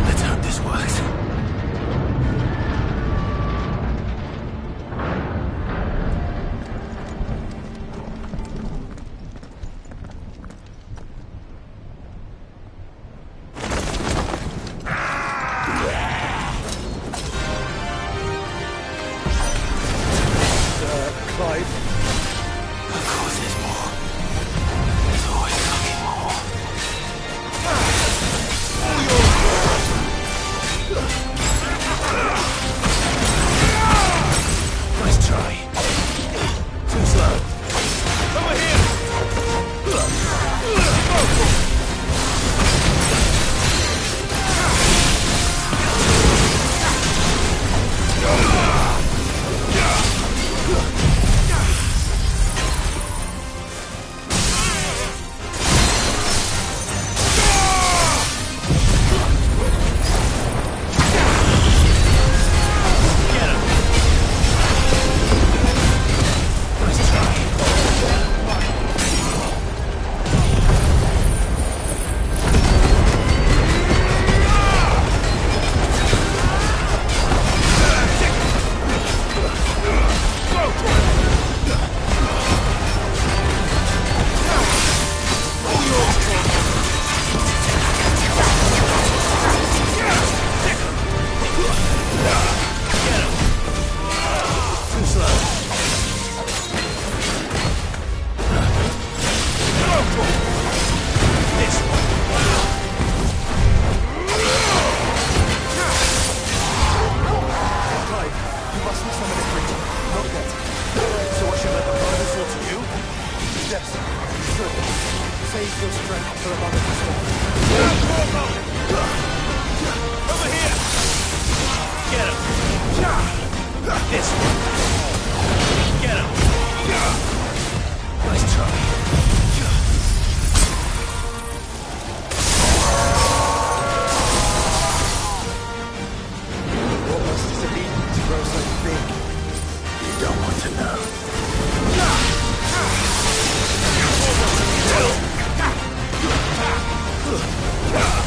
Let's hope this works. Clive. Of course there's more. There's always fucking more. Nice try. Too slow. Over here! Save your strength for another storm. Over here! Get him! This one! Get him! Nice try. What must this have eaten to grow so big? You don't want to know. Kill!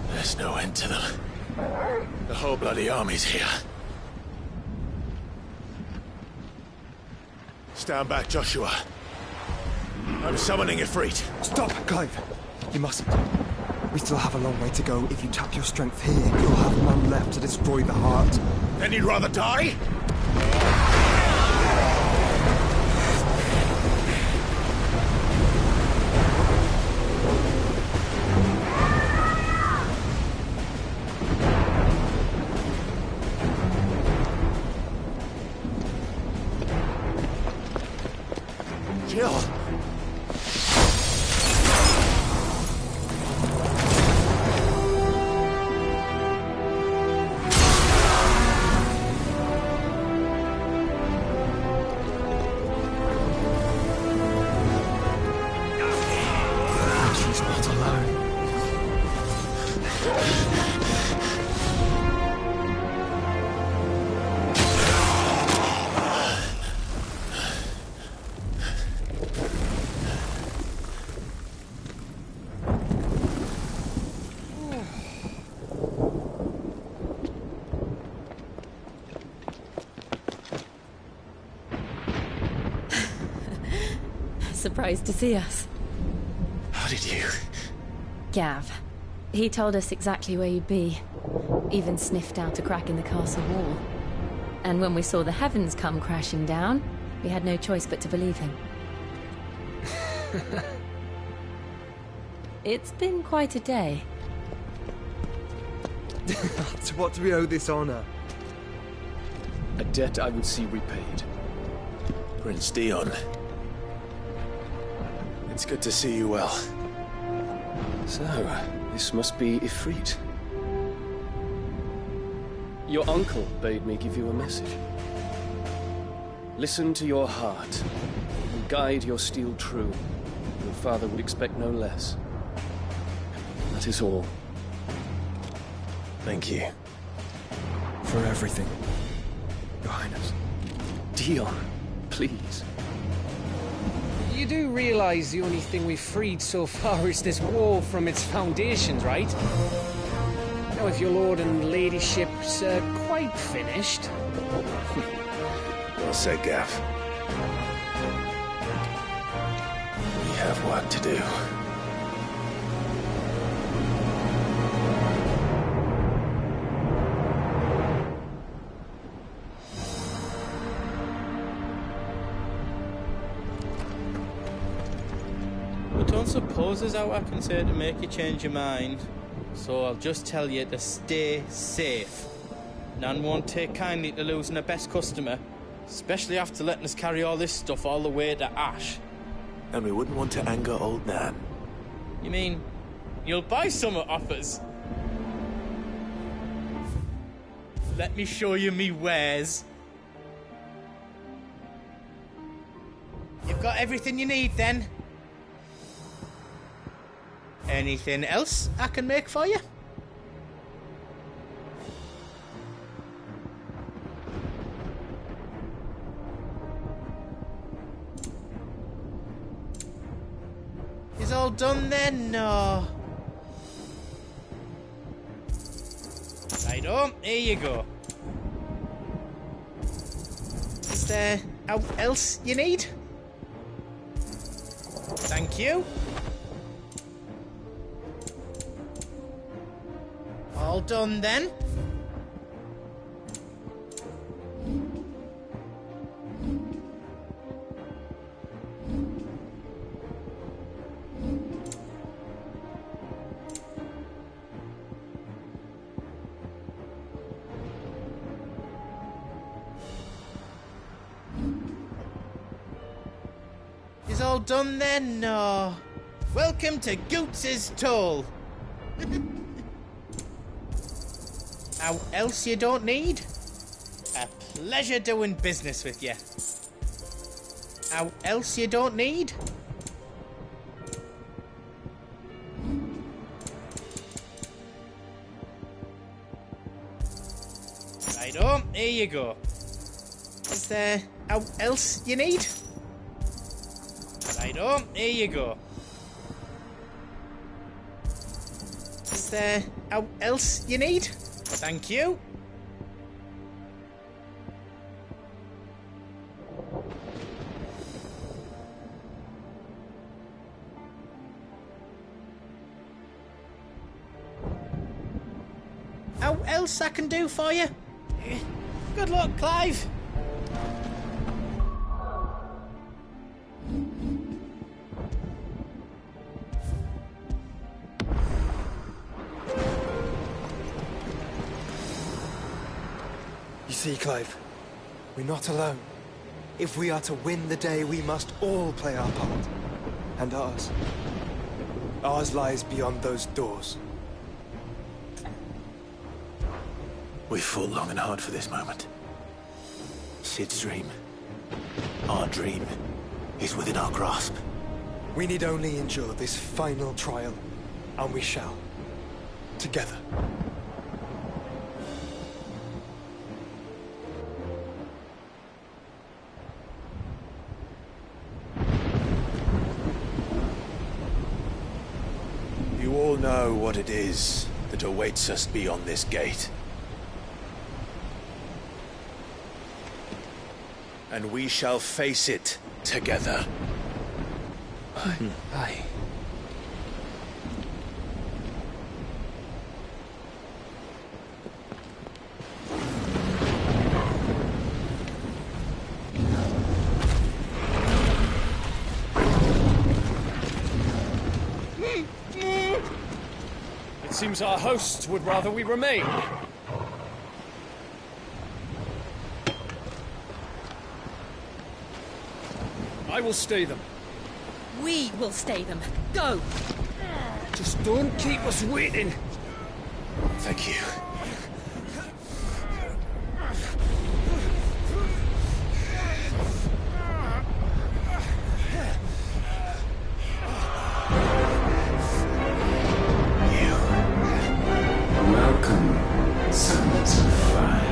There's no end to them. The whole bloody army's here. Stand back, Joshua. I'm summoning Ifrit. Stop, Clive. You mustn't. We still have a long way to go. If you tap your strength here, you'll have none left to destroy the heart. Then you'd rather die? Kill! She's not alone. Surprised to see us. How did you? Gav. He told us exactly where you'd be. Even sniffed out a crack in the castle wall. And when we saw the heavens come crashing down, we had no choice but to believe him. It's been quite a day. To what do we owe this honor? A debt I would see repaid. Prince Dion. It's good to see you well. So, this must be Ifrit. Your uncle bade me give you a message. Listen to your heart, and guide your steel true. Your father would expect no less. That is all. Thank you. For everything, Your Highness. Dion, please. You do realize the only thing we've freed so far is this wall from its foundations, right? Now, if your lord and ladyship's quite finished... Well said, Gav. We have work to do. Don't suppose there's out I can say to make you change your mind. So I'll just tell you to stay safe. Nan won't take kindly to losing her best customer, especially after letting us carry all this stuff all the way to Ash. And we wouldn't want to anger old Nan. You mean, you'll buy some off us? Let me show you me wares. You've got everything you need then? Anything else I can make for you? Is all done then? No. Righto, here you go. Is there anything else you need? Thank you. All done then? Is all done then? No. Welcome to Goots's Toll. How else you don't need? A pleasure doing business with you. How else you don't need? Righto, here you go. Is there anything else you need? Righto, here you go. Is there out else you need? Thank you. Out else I can do for you? Good luck, Clive. You see, Clive, we're not alone. If we are to win the day, we must all play our part. And ours. Ours lies beyond those doors. We fought long and hard for this moment. Sid's dream, our dream, is within our grasp. We need only endure this final trial, and we shall. Together. You all know what it is that awaits us beyond this gate. And we shall face it together. Aye. It seems our hosts would rather we remain. I will stay them. We will stay them. Go! Just don't keep us waiting. Thank you. Welcome, sons of fire.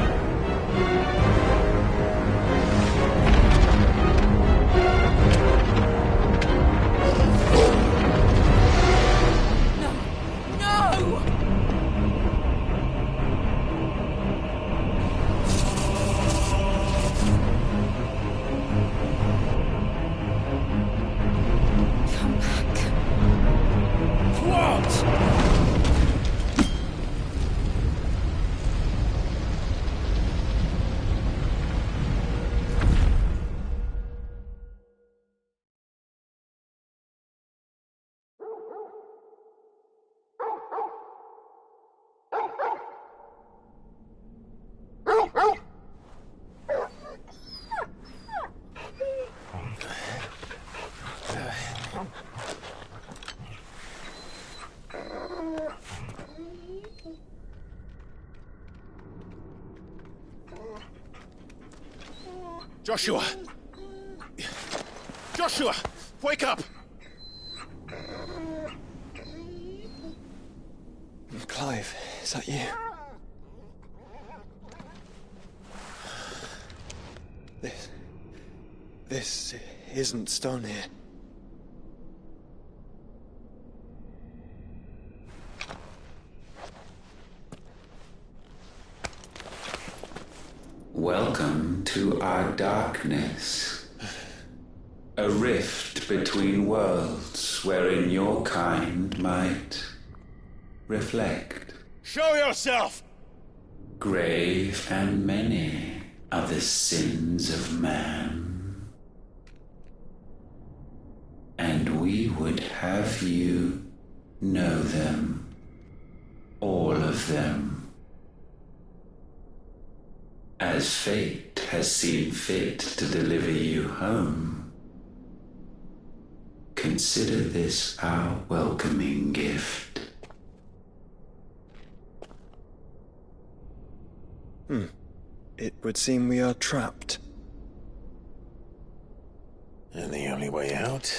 Joshua! Joshua! Wake up! Clive, is that you? This isn't stone here. Welcome to our darkness. A rift between worlds wherein your kind might reflect. Show yourself! Grave and many are the sins of man. And we would have you know them. All of them. As fate has seen fit to deliver you home, consider this our welcoming gift. It would seem we are trapped. And the only way out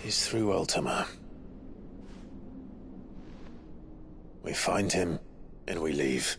is through Ultima. We find him, and we leave.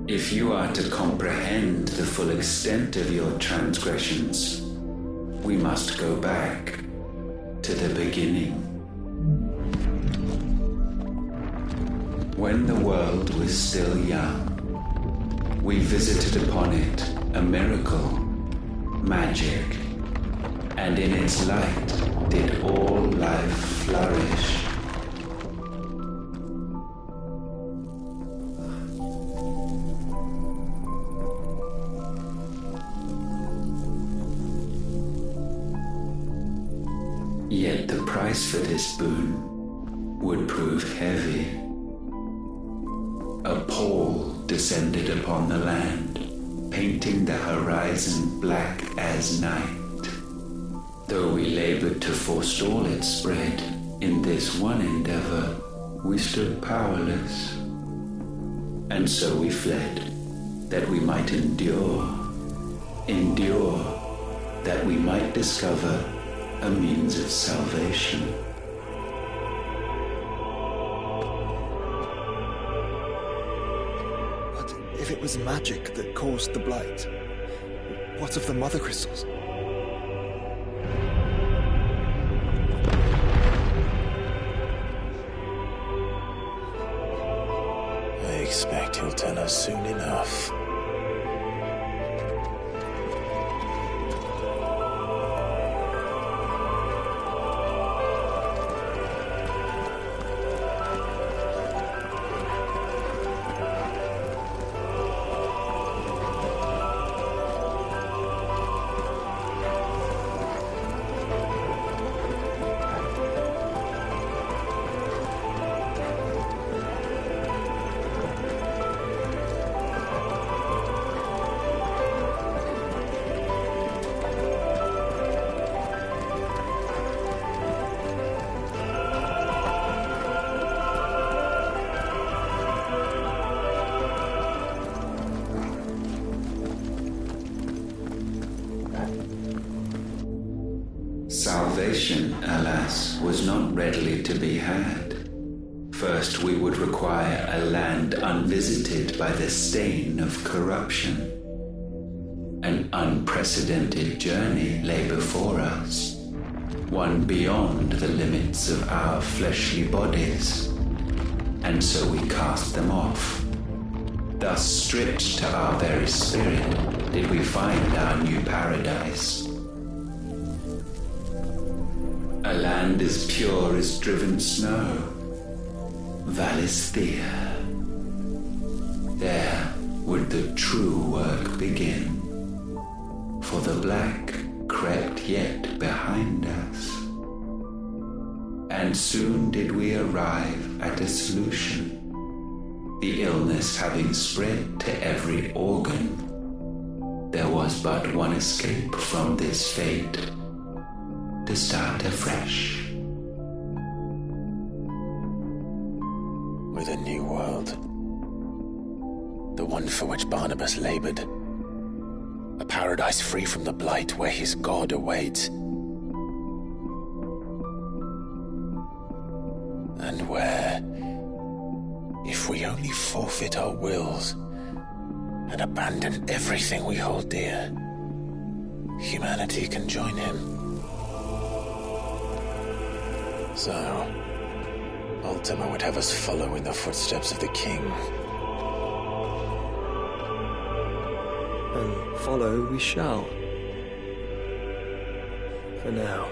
If you are to comprehend the full extent of your transgressions, we must go back to the beginning. When the world was still young, we visited upon it a miracle, magic, and in its light did all life flourish. Yet the price for this boon would prove heavy. A pall descended upon the land, painting the horizon black as night. Though we labored to forestall its spread, in this one endeavor we stood powerless. And so we fled, that we might endure, that we might discover a means of salvation. But if it was magic that caused the blight, what of the mother crystals? I expect he'll tell us soon enough. Salvation, alas, was not readily to be had. First, we would require a land unvisited by the stain of corruption. An unprecedented journey lay before us, one beyond the limits of our fleshly bodies, and so we cast them off. Thus, stripped to our very spirit, did we find our new paradise. A land as pure as driven snow, Valisthea. There would the true work begin, for the black crept yet behind us. And soon did we arrive at a solution. The illness having spread to every organ, there was but one escape from this fate: to start afresh. With a new world. The one for which Barnabas labored. A paradise free from the blight where his God awaits. And where, if we only forfeit our wills and abandon everything we hold dear, humanity can join him. So, Ultima would have us follow in the footsteps of the king. And follow we shall. For now.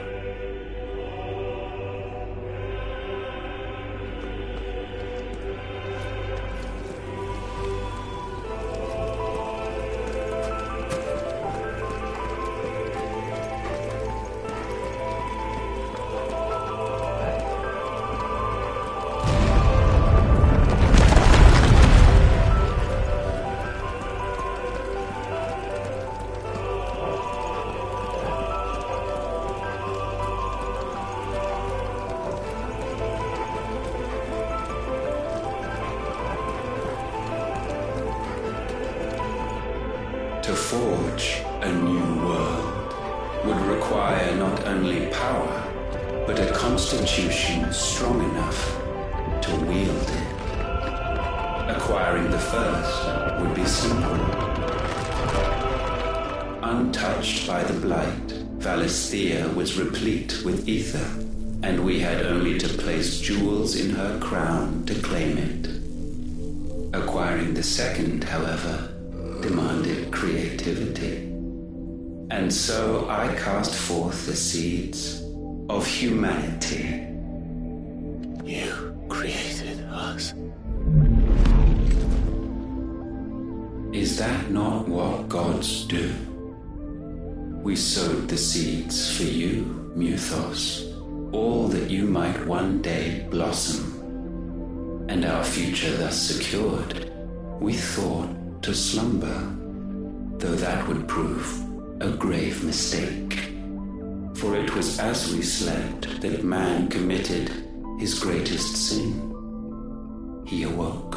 To forge a new world would require not only power, but a constitution strong enough to wield it. Acquiring the first would be simple. Untouched by the blight, Valisthea was replete with ether, and we had only to place jewels in her crown to claim it. Acquiring the second, however, demanded creativity. And so I cast forth the seeds of humanity. You created us. Is that not what gods do? We sowed the seeds for you, Mythos, all that you might one day blossom. And our future thus secured, we thought to slumber, though that would prove a grave mistake. For it was as we slept that man committed his greatest sin. He awoke.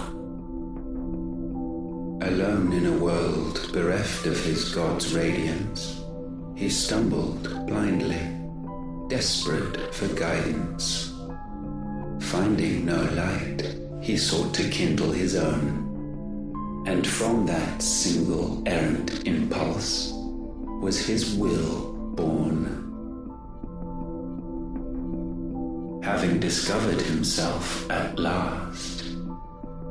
Alone in a world bereft of his god's radiance, he stumbled blindly, desperate for guidance. Finding no light, he sought to kindle his own. And from that single errant impulse was his will born. Having discovered himself at last,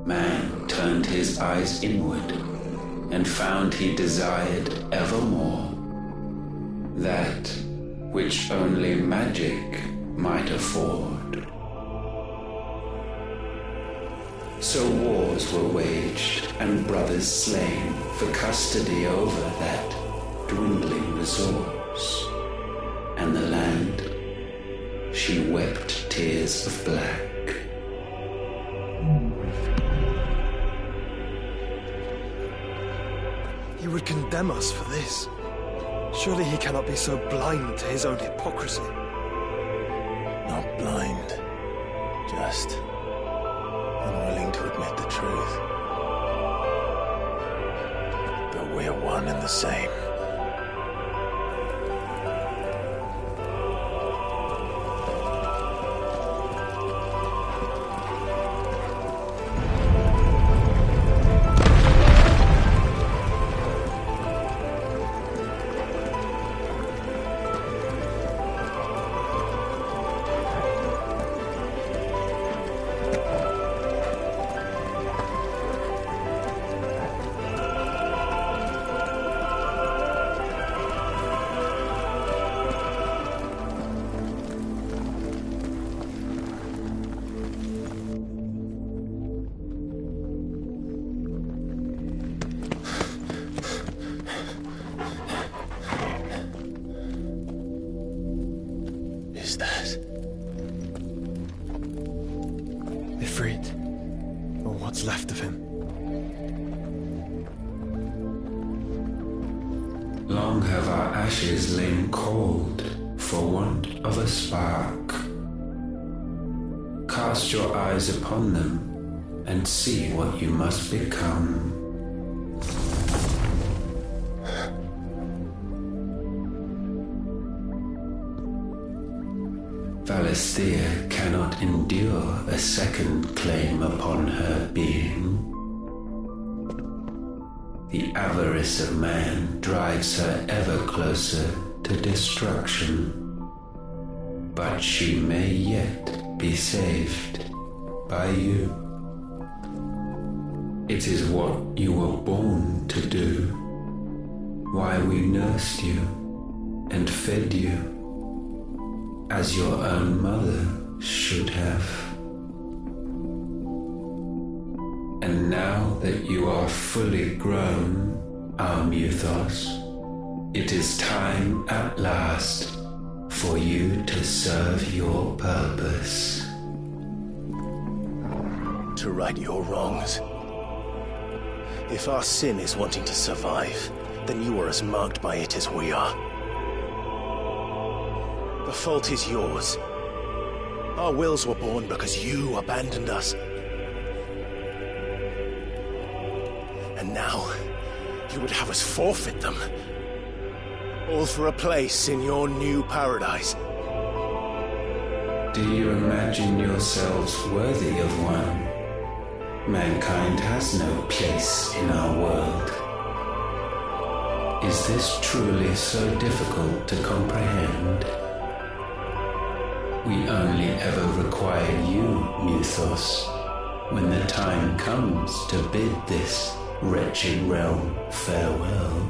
man turned his eyes inward and found he desired evermore that which only magic might afford. So wars were waged and brothers slain for custody over that dwindling resource, and the land, she wept tears of black. He would condemn us for this. Surely he cannot be so blind to his own hypocrisy. Not blind, just unwilling to admit the truth. But we're one and the same. Ifrit, or what's left of him. Long have our ashes lain cold for want of a spark. Cast your eyes upon them and see what you must become. Valisthea cannot endure a second claim upon her being. The avarice of man drives her ever closer to destruction. But she may yet be saved by you. It is what you were born to do, why we nursed you and fed you as your own mother should have. And now that you are fully grown, our Mythos, it is time at last for you to serve your purpose. To right your wrongs. If our sin is wanting to survive, then you are as marked by it as we are. The fault is yours. Our wills were born because you abandoned us. And now, You would have us forfeit them. All for a place in your new paradise. Do you imagine yourselves worthy of one? Mankind has no place in our world. Is this truly so difficult to comprehend? We only ever require you, Mythos, when the time comes to bid this wretched realm farewell.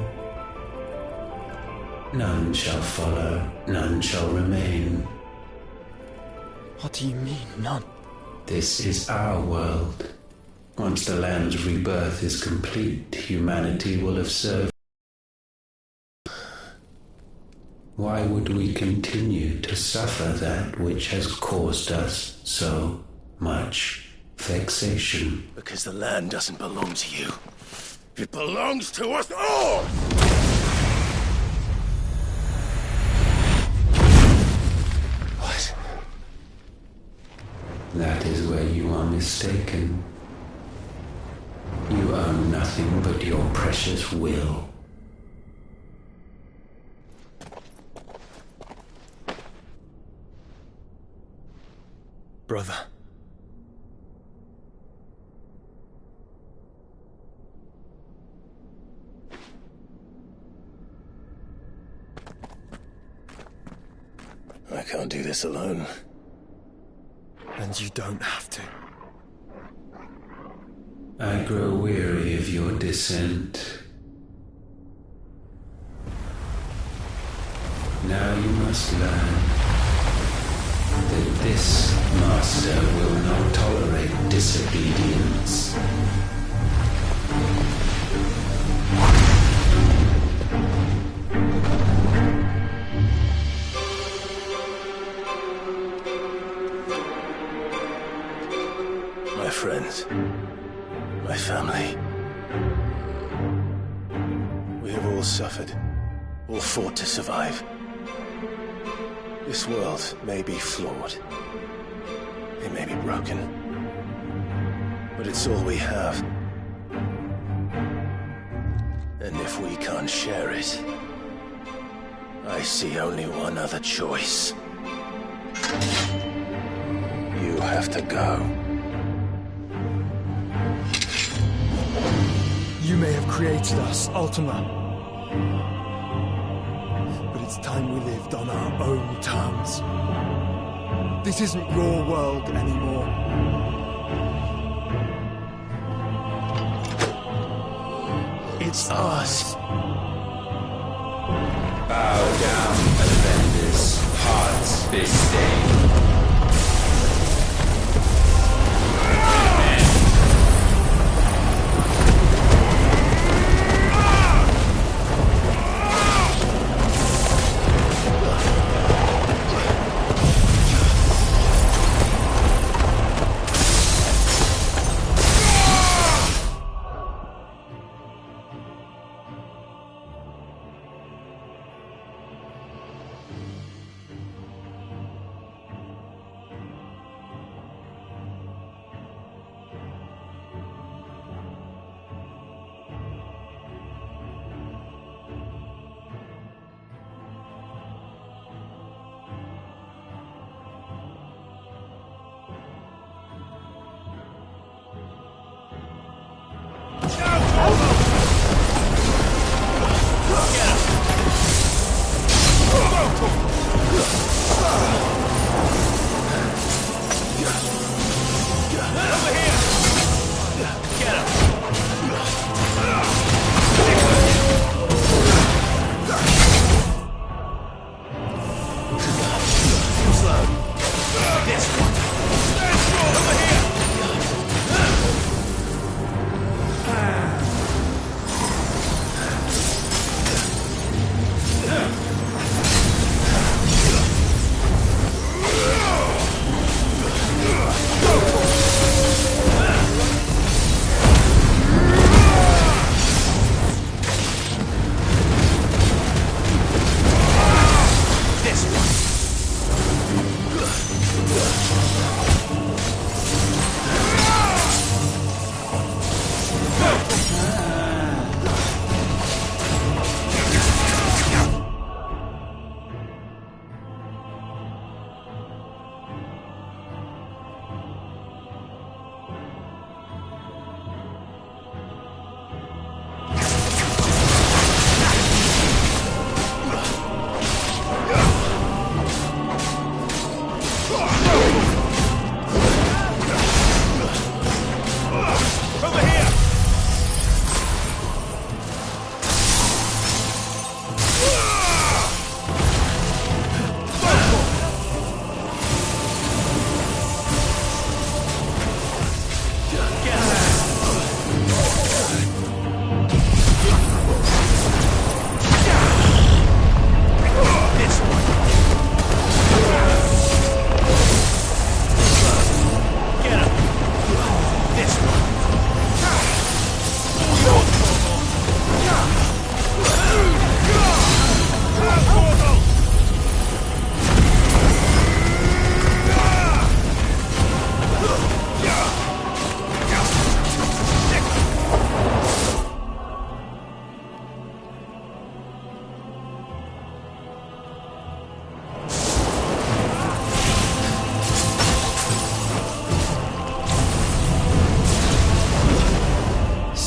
None shall follow, none shall remain. What do you mean, none? This is our world. Once the land's rebirth is complete, humanity will have served. Why would we continue to suffer that which has caused us so much vexation? Because the land doesn't belong to you. It belongs to us all! What? That is where you are mistaken. You own nothing but your precious will. Brother. I can't do this alone. And you don't have to. I grow weary of your dissent. Now you must learn that this master will not tolerate disobedience. My friends, my family. We have all suffered, all fought to survive. This world may be flawed. It may be broken. But it's all we have. And if we can't share it, I see only one other choice. You have to go. You may have created us, Ultima. But it's time we lived on our own terms. This isn't your world anymore. It's ours. Bow down, offenders, hearts be stained.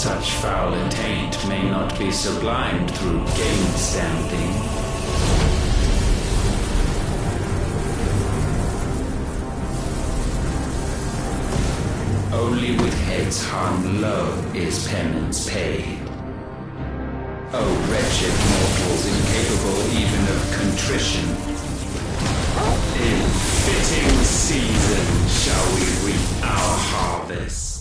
Such foul intent may not be sublimed through gamestanding. Only with heads hung low is penance paid. Oh, wretched mortals incapable even of contrition. In fitting season shall we reap our harvest.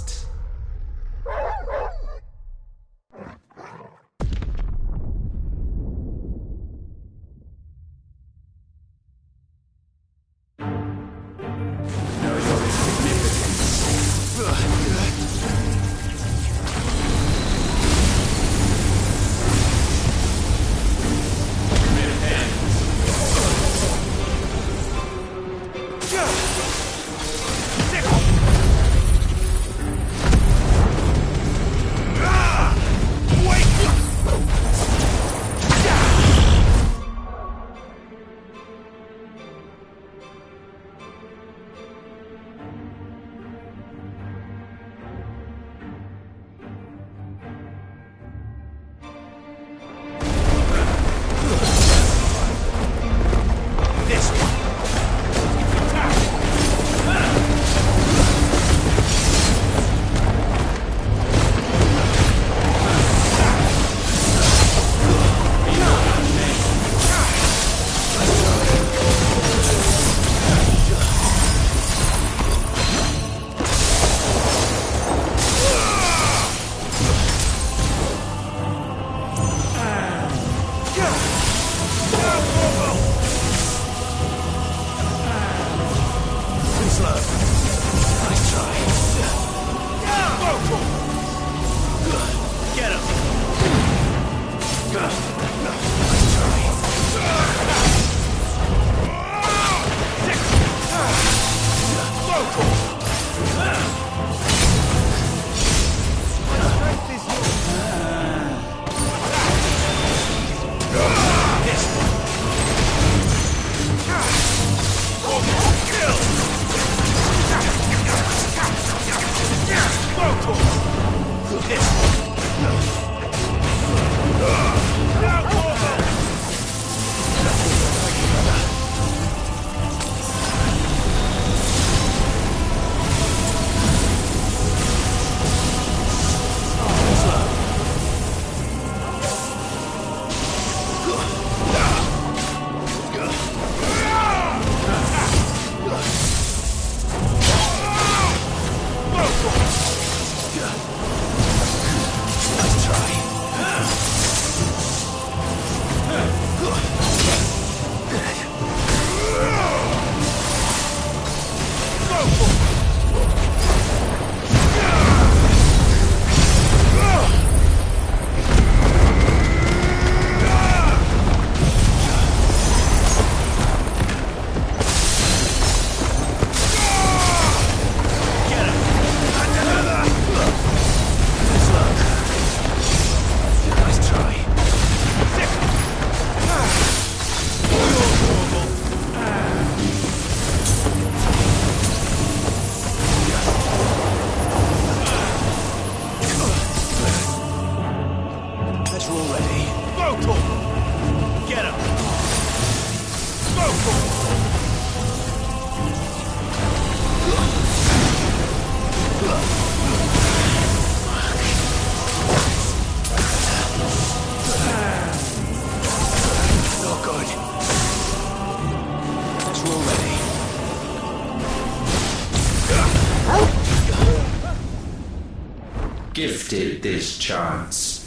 Gifted this chance,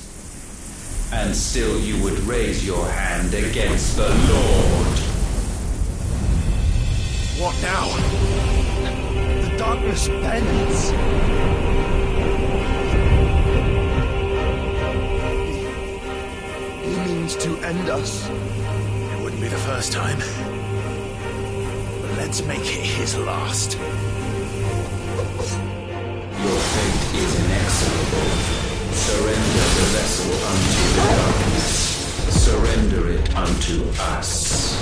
and still you would raise your hand against the Lord. What now? The darkness bends. He means to end us. It wouldn't be the first time. But let's make it his last. Your fate is inexorable. Surrender the vessel unto the darkness. Surrender it unto us.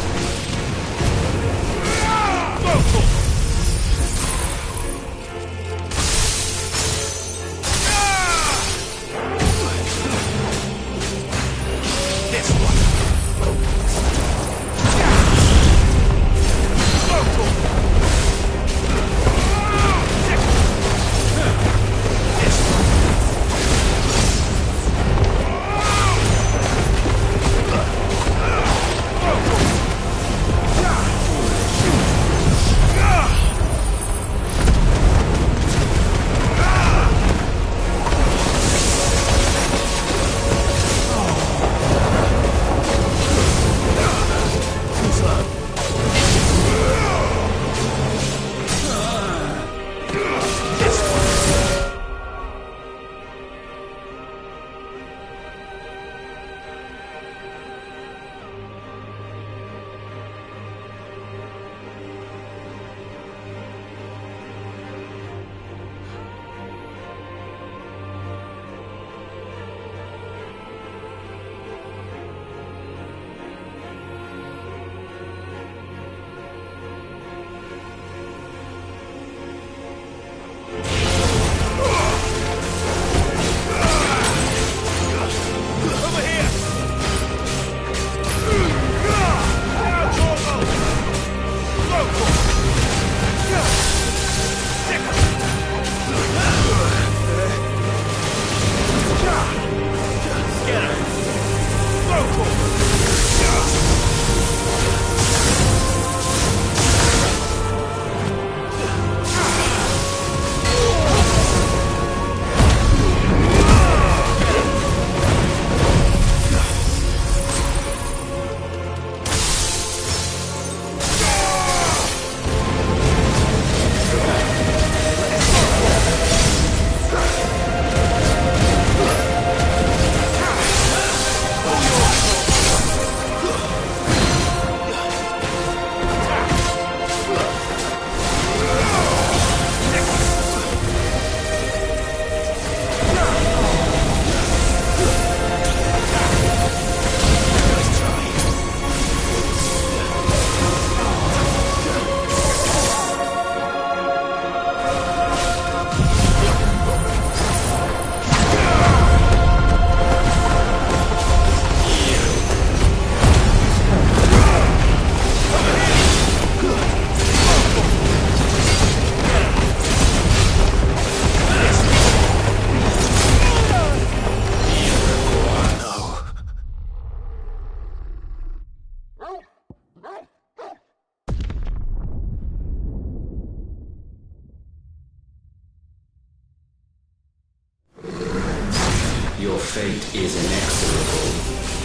Your fate is inexorable.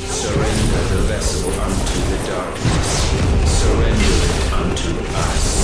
Surrender the vessel unto the darkness. Surrender it unto us.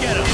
Get him!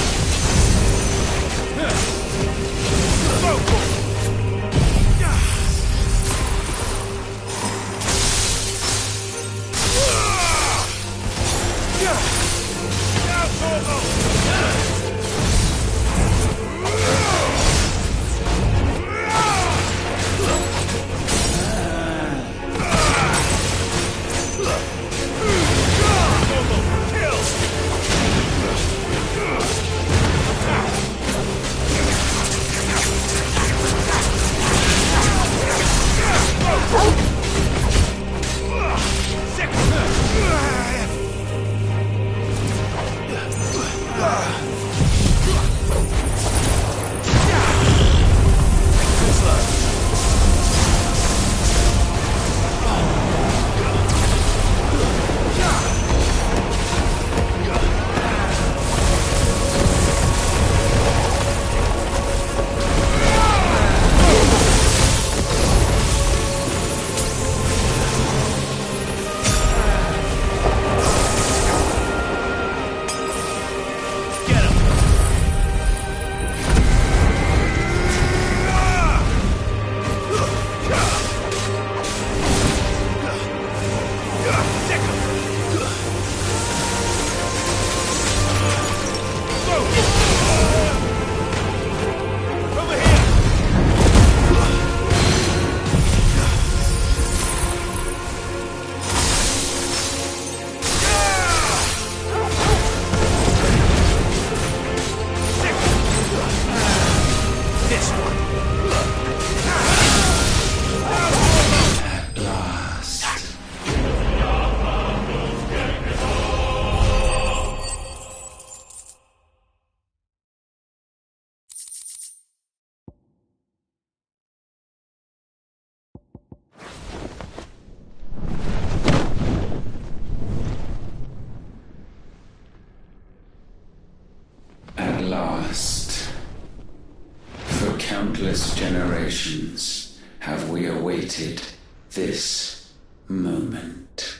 countless generations have we awaited this moment.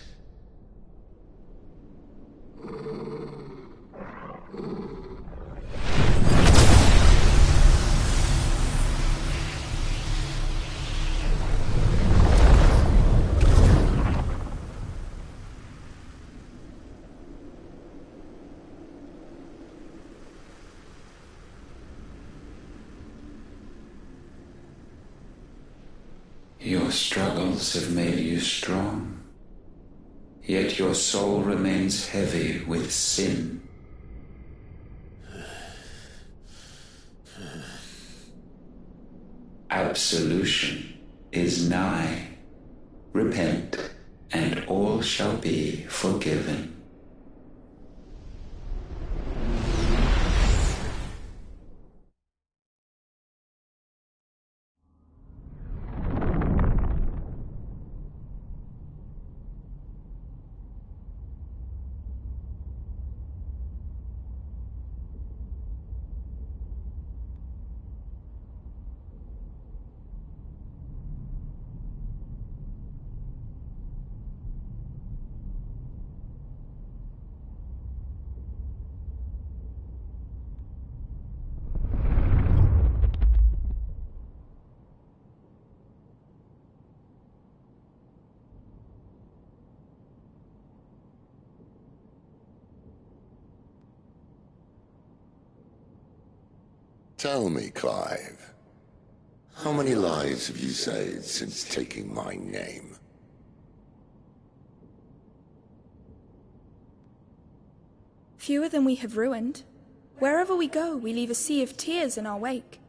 Your struggles have made you strong, yet your soul remains heavy with sin. Absolution is nigh. Repent, and all shall be forgiven. Tell me, Clive, how many lives have you saved since taking my name? Fewer than we have ruined. Wherever we go, we leave a sea of tears in our wake.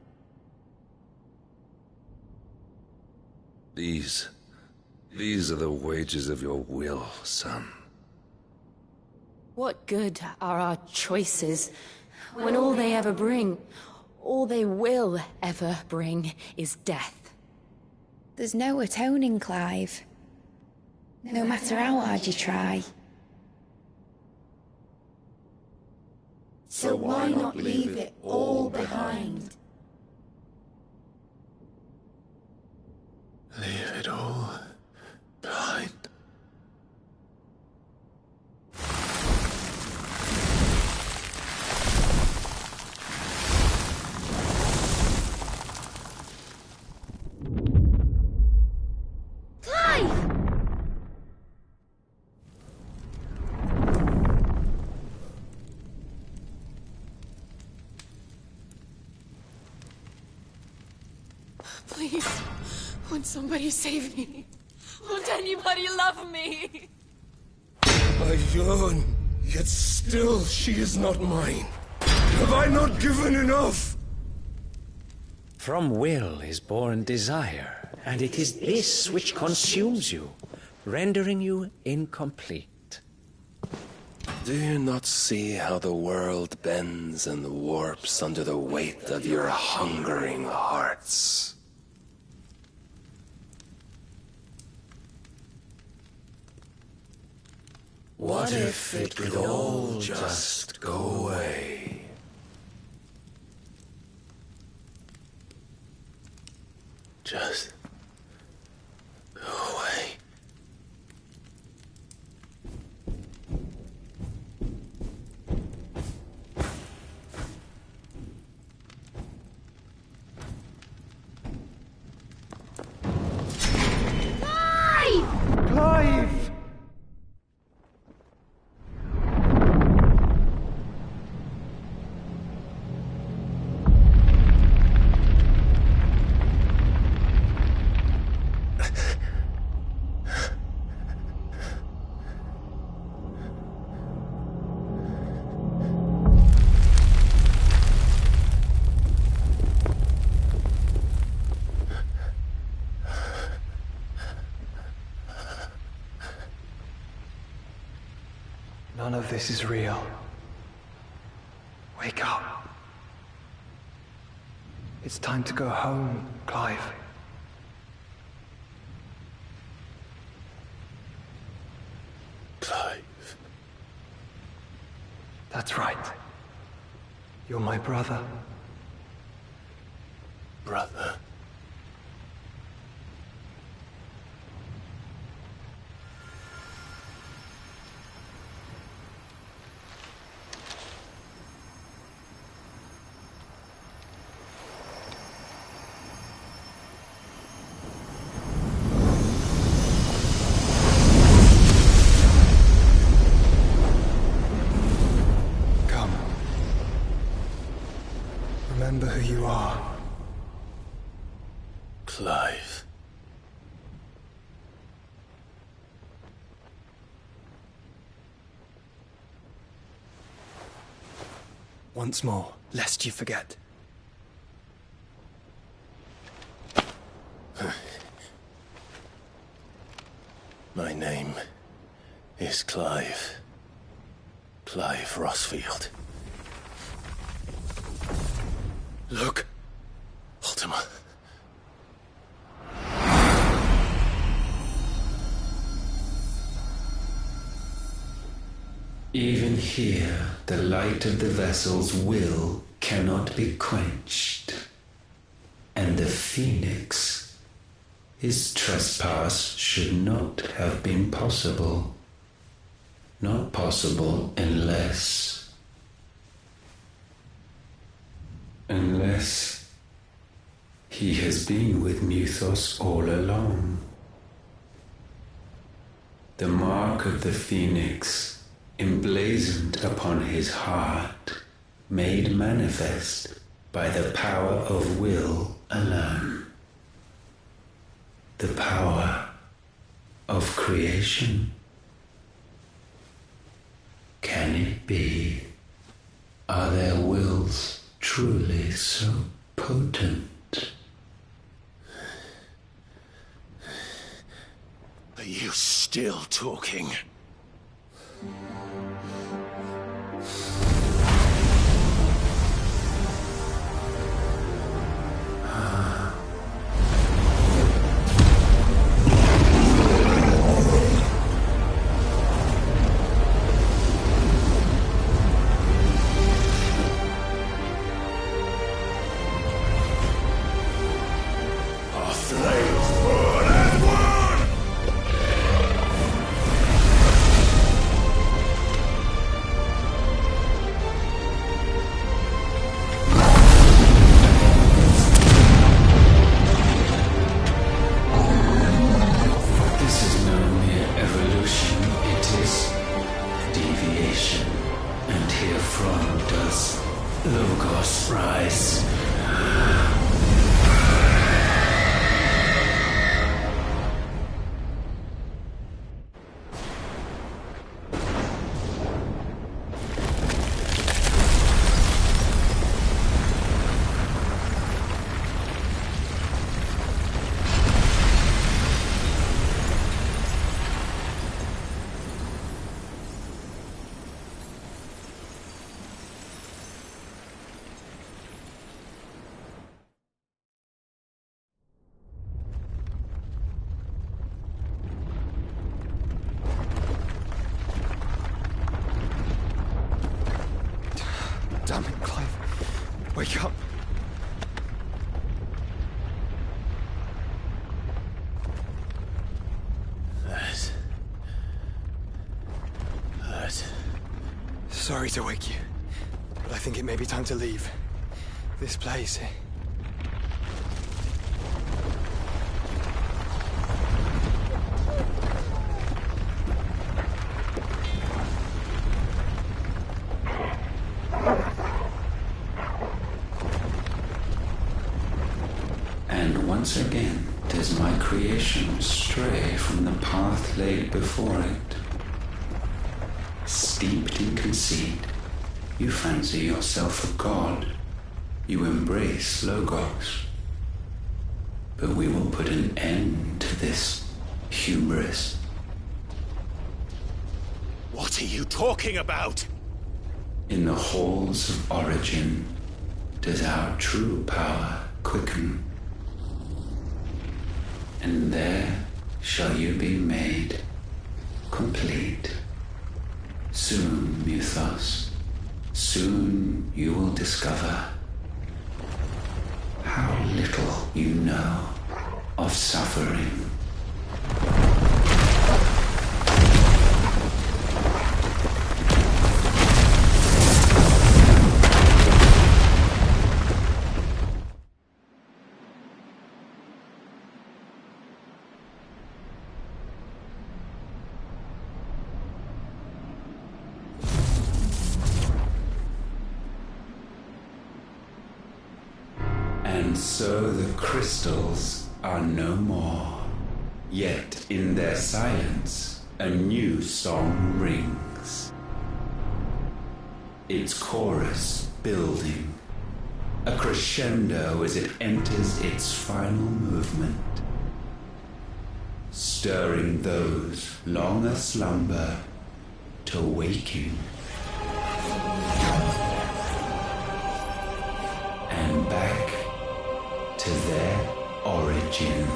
These are the wages of your will, son. What good are our choices when all they ever bring, all they will ever bring, is death? There's no atoning, Clive. No matter how hard you try. So why not leave it all behind? Leave it all behind. Please, won't somebody save me? Won't anybody love me? I yearn, yet still she is not mine. Have I not given enough? From will is born desire, and it is this which consumes you, rendering you incomplete. Do you not see how the world bends and warps under the weight of your hungering hearts? What if it could all just go away? Just go away. Clive! None of this is real. Wake up. It's time to go home, Clive. Clive. That's right. You're my brother. brother. Remember who you are. Clive. Once more, lest you forget. My name is Clive. Clive Rossfield. Look, Ultima. Even here, the light of the vessel's will cannot be quenched. And the Phoenix, his trespass should not have been possible. Not possible unless he has been with Mythos all along. The mark of the Phoenix, emblazoned upon his heart, made manifest by the power of will alone. The power of creation. Can it be? Are their wills truly so potent? Are you still talking? Damn it, Clive. Wake up. That hurt. Sorry to wake you, but I think it may be time to leave. This place. And once again does my creation stray from the path laid before it. Steeped in conceit, you fancy yourself a god. You embrace Logos. But we will put an end to this hubris. What are you talking about? In the halls of origin does our true power quicken. And there shall you be made complete. Soon, Mythos, soon you will discover how little you know of suffering. And so the crystals are no more. Yet in their silence, a new song rings. Its chorus building, a crescendo as it enters its final movement, stirring those long aslumber to waking. And back to their origin.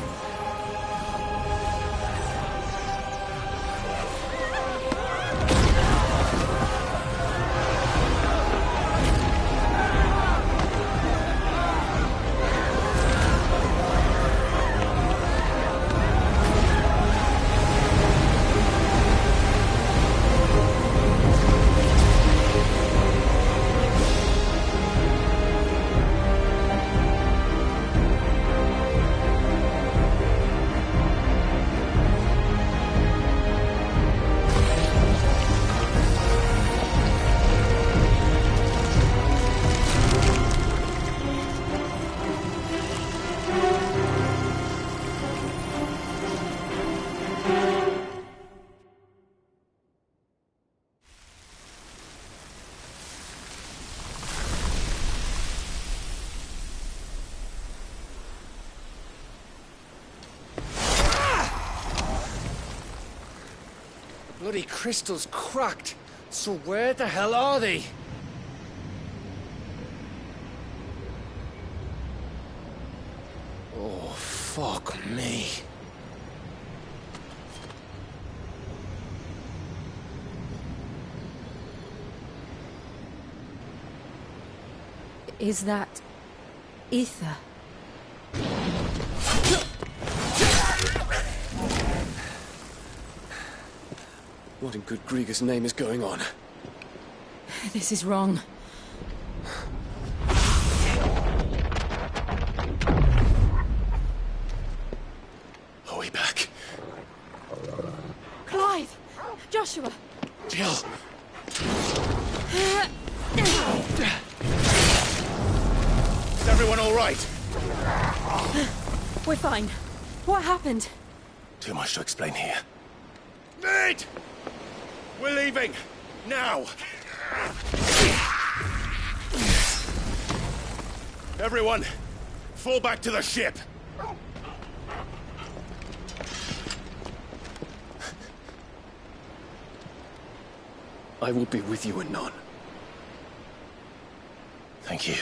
Bloody crystal's cracked. So where the hell are they? Oh, fuck me. Is that ether? What in good Grieger's name is going on? This is wrong. Are we back? Clive! Joshua! Jill! Is everyone all right? We're fine. What happened? Too much to explain here. Nate! We're leaving! Now! Everyone, fall back to the ship! I will be with you anon. Thank you.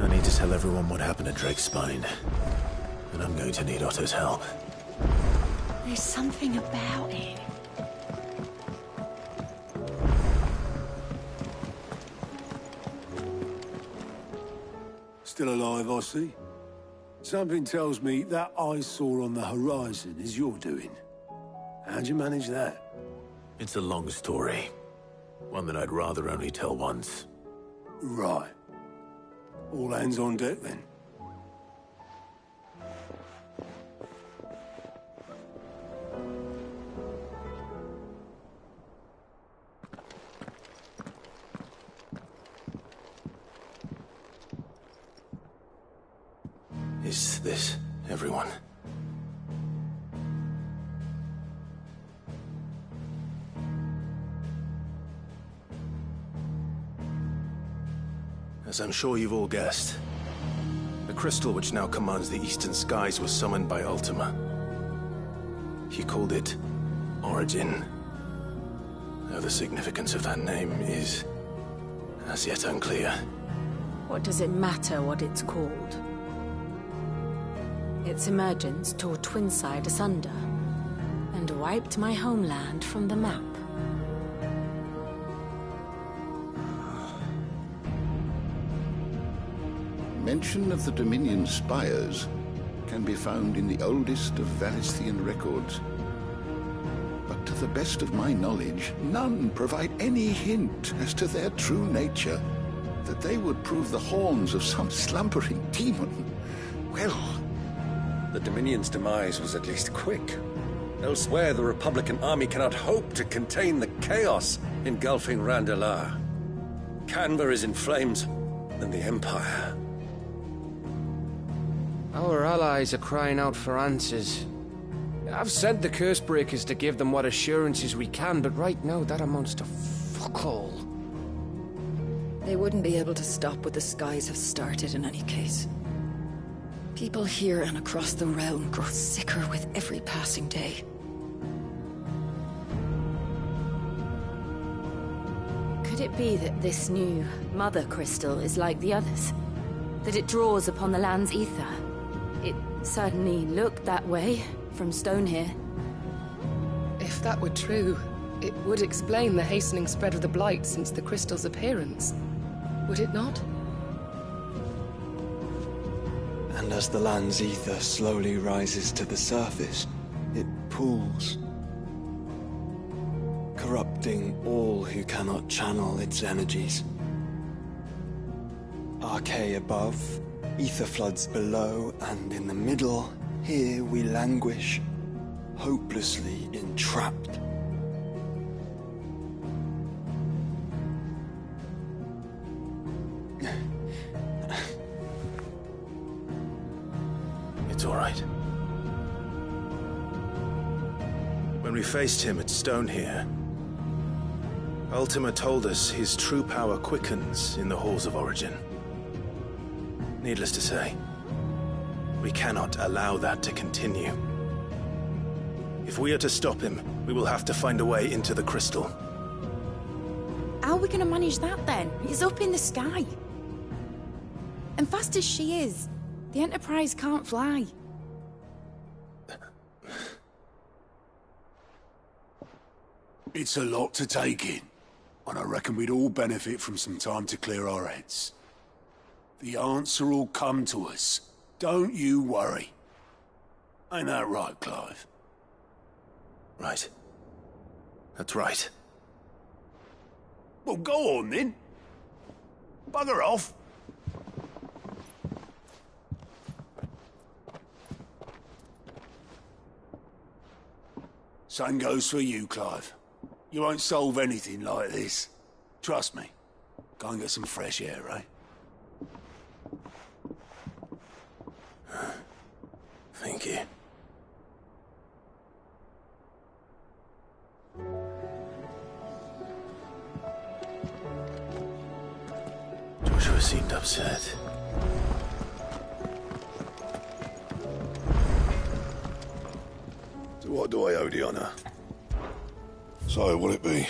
I need to tell everyone what happened at Drake's Spine. And I'm going to need Otto's help. There's something about it. Still alive, I see. Something tells me that eyesore on the horizon is your doing. How'd you manage that? It's a long story. One that I'd rather only tell once. Right. All hands on deck, then. Is this everyone? As I'm sure you've all guessed, the crystal which now commands the eastern skies was summoned by Ultima. He called it Origin. Though the significance of that name is as yet unclear. What does it matter what it's called? Its emergence tore Twinside asunder and wiped my homeland from the map. Mention of the Dominion spires can be found in the oldest of Valisthian records. But to the best of my knowledge, none provide any hint as to their true nature, that they would prove the horns of some slumbering demon. Well, the Dominion's demise was at least quick. Elsewhere, the Republican army cannot hope to contain the chaos engulfing Randalar. Canva is in flames, and the Empire. Our allies are crying out for answers. I've sent the Cursebreakers to give them what assurances we can, but right now that amounts to fuck all. They wouldn't be able to stop what the skies have started in any case. People here and across the realm grow sicker with every passing day. Could it be that this new Mother Crystal is like the others? That it draws upon the land's ether? It certainly looked that way from stone here. If that were true, it would explain the hastening spread of the Blight since the crystal's appearance. Would it not? And as the land's ether slowly rises to the surface, it pools, corrupting all who cannot channel its energies. Archay above, ether floods below, and in the middle, here we languish, hopelessly entrapped. It's all right. When we faced him at Stone here, Ultima told us his true power quickens in the halls of Origin. Needless to say, we cannot allow that to continue. If we are to stop him, we will have to find a way into the crystal. How are we gonna manage that then? It's up in the sky. And fast as she is, the Enterprise can't fly. It's a lot to take in, and I reckon we'd all benefit from some time to clear our heads. The answer will come to us. Don't you worry. Ain't that right, Clive? Right. That's right. Well, go on then. Bugger off. Same goes for you, Clive. You won't solve anything like this. Trust me. Go and get some fresh air, eh? Thank you. Joshua seemed upset. So what do I owe the honor? So, will it be?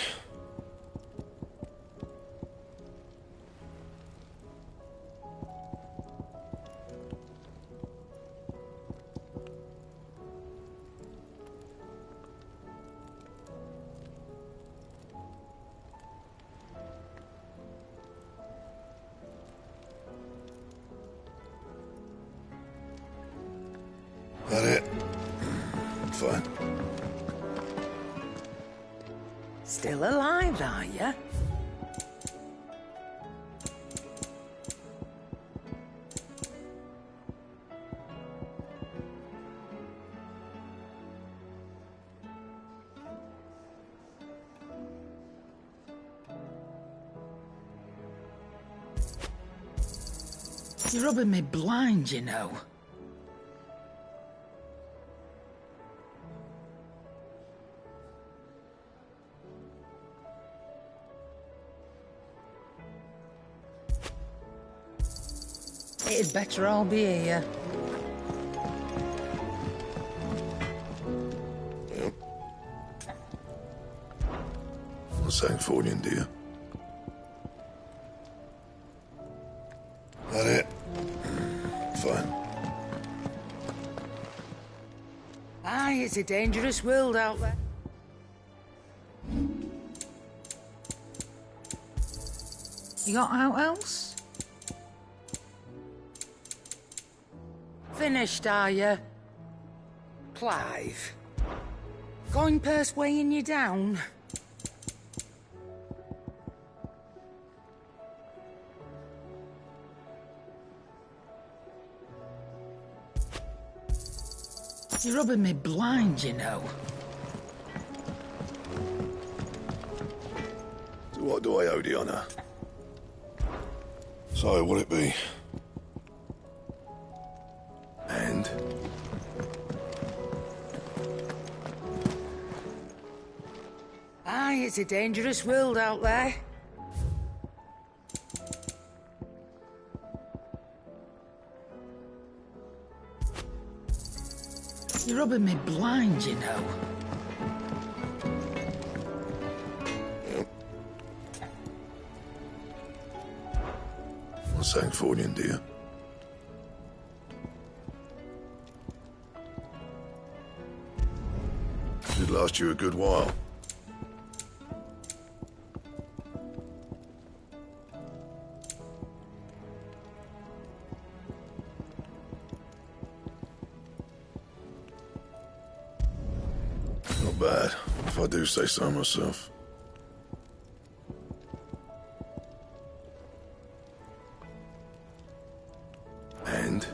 That it? Fine. Still alive, are you? You're rubbing me blind, you know. It'd better all be here. Yep. What's that for you, dear? That it? Fine. Aye, it's a dangerous world out there. You got out else? Finished, are you? Clive. Going purse weighing you down? You're rubbing me blind, you know. So what do I owe the honour? So, will it be? And? Aye, it's a dangerous world out there. You're rubbing me blind, you know. Yep. What's that for you, dear? Should last you a good while. Not bad, if I do say so myself. And?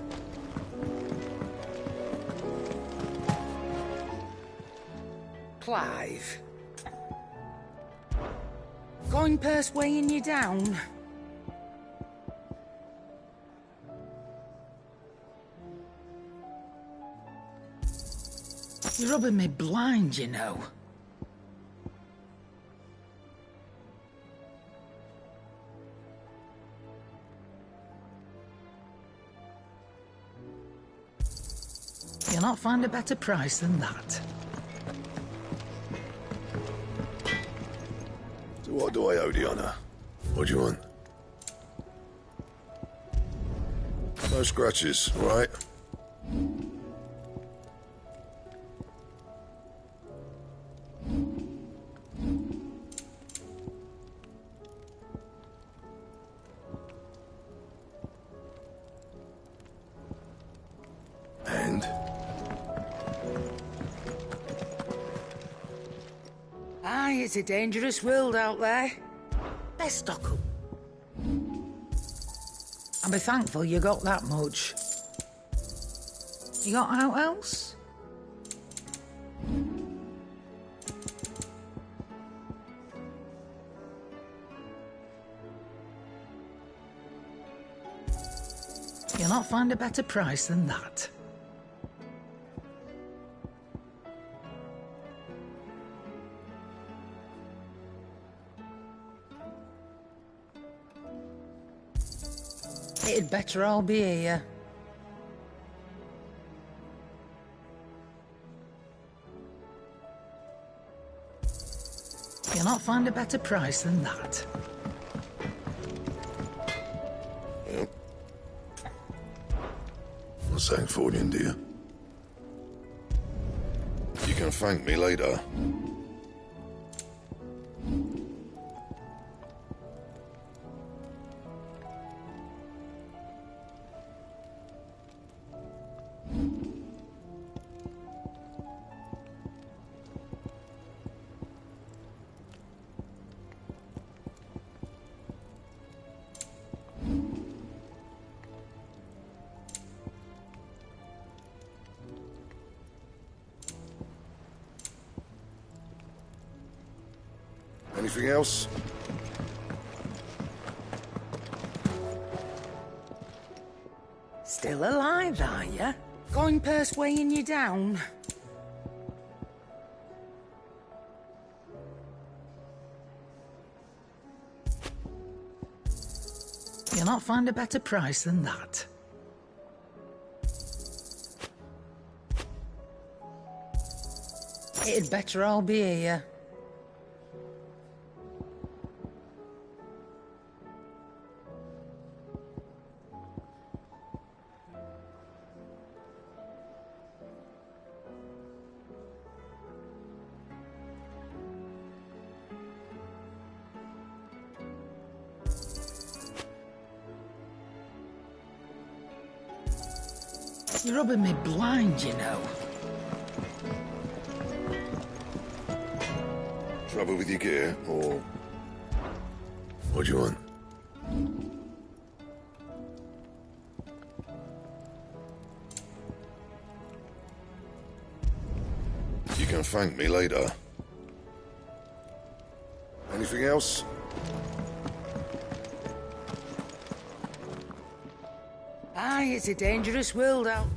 Clive. Going purse weighing you down? You're rubbing me blind, you know. You'll not find a better price than that. So what do I owe the honour? What do you want? No scratches, all right? And? Aye, it's a dangerous world out there. Let's stock up. And be thankful you got that much. You got out else? You'll not find a better price than that. It'd better all be here. You'll not find a better price than that. Yep. What's that for you, dear? You can thank me later. Anything else? Still alive, are you? Going purse weighing you down? You'll not find a better price than that. It'd better all be here. You're rubbing me blind, you know. Trouble with your gear, or... what do you want? You can thank me later. Anything else? Aye, it's a dangerous world out.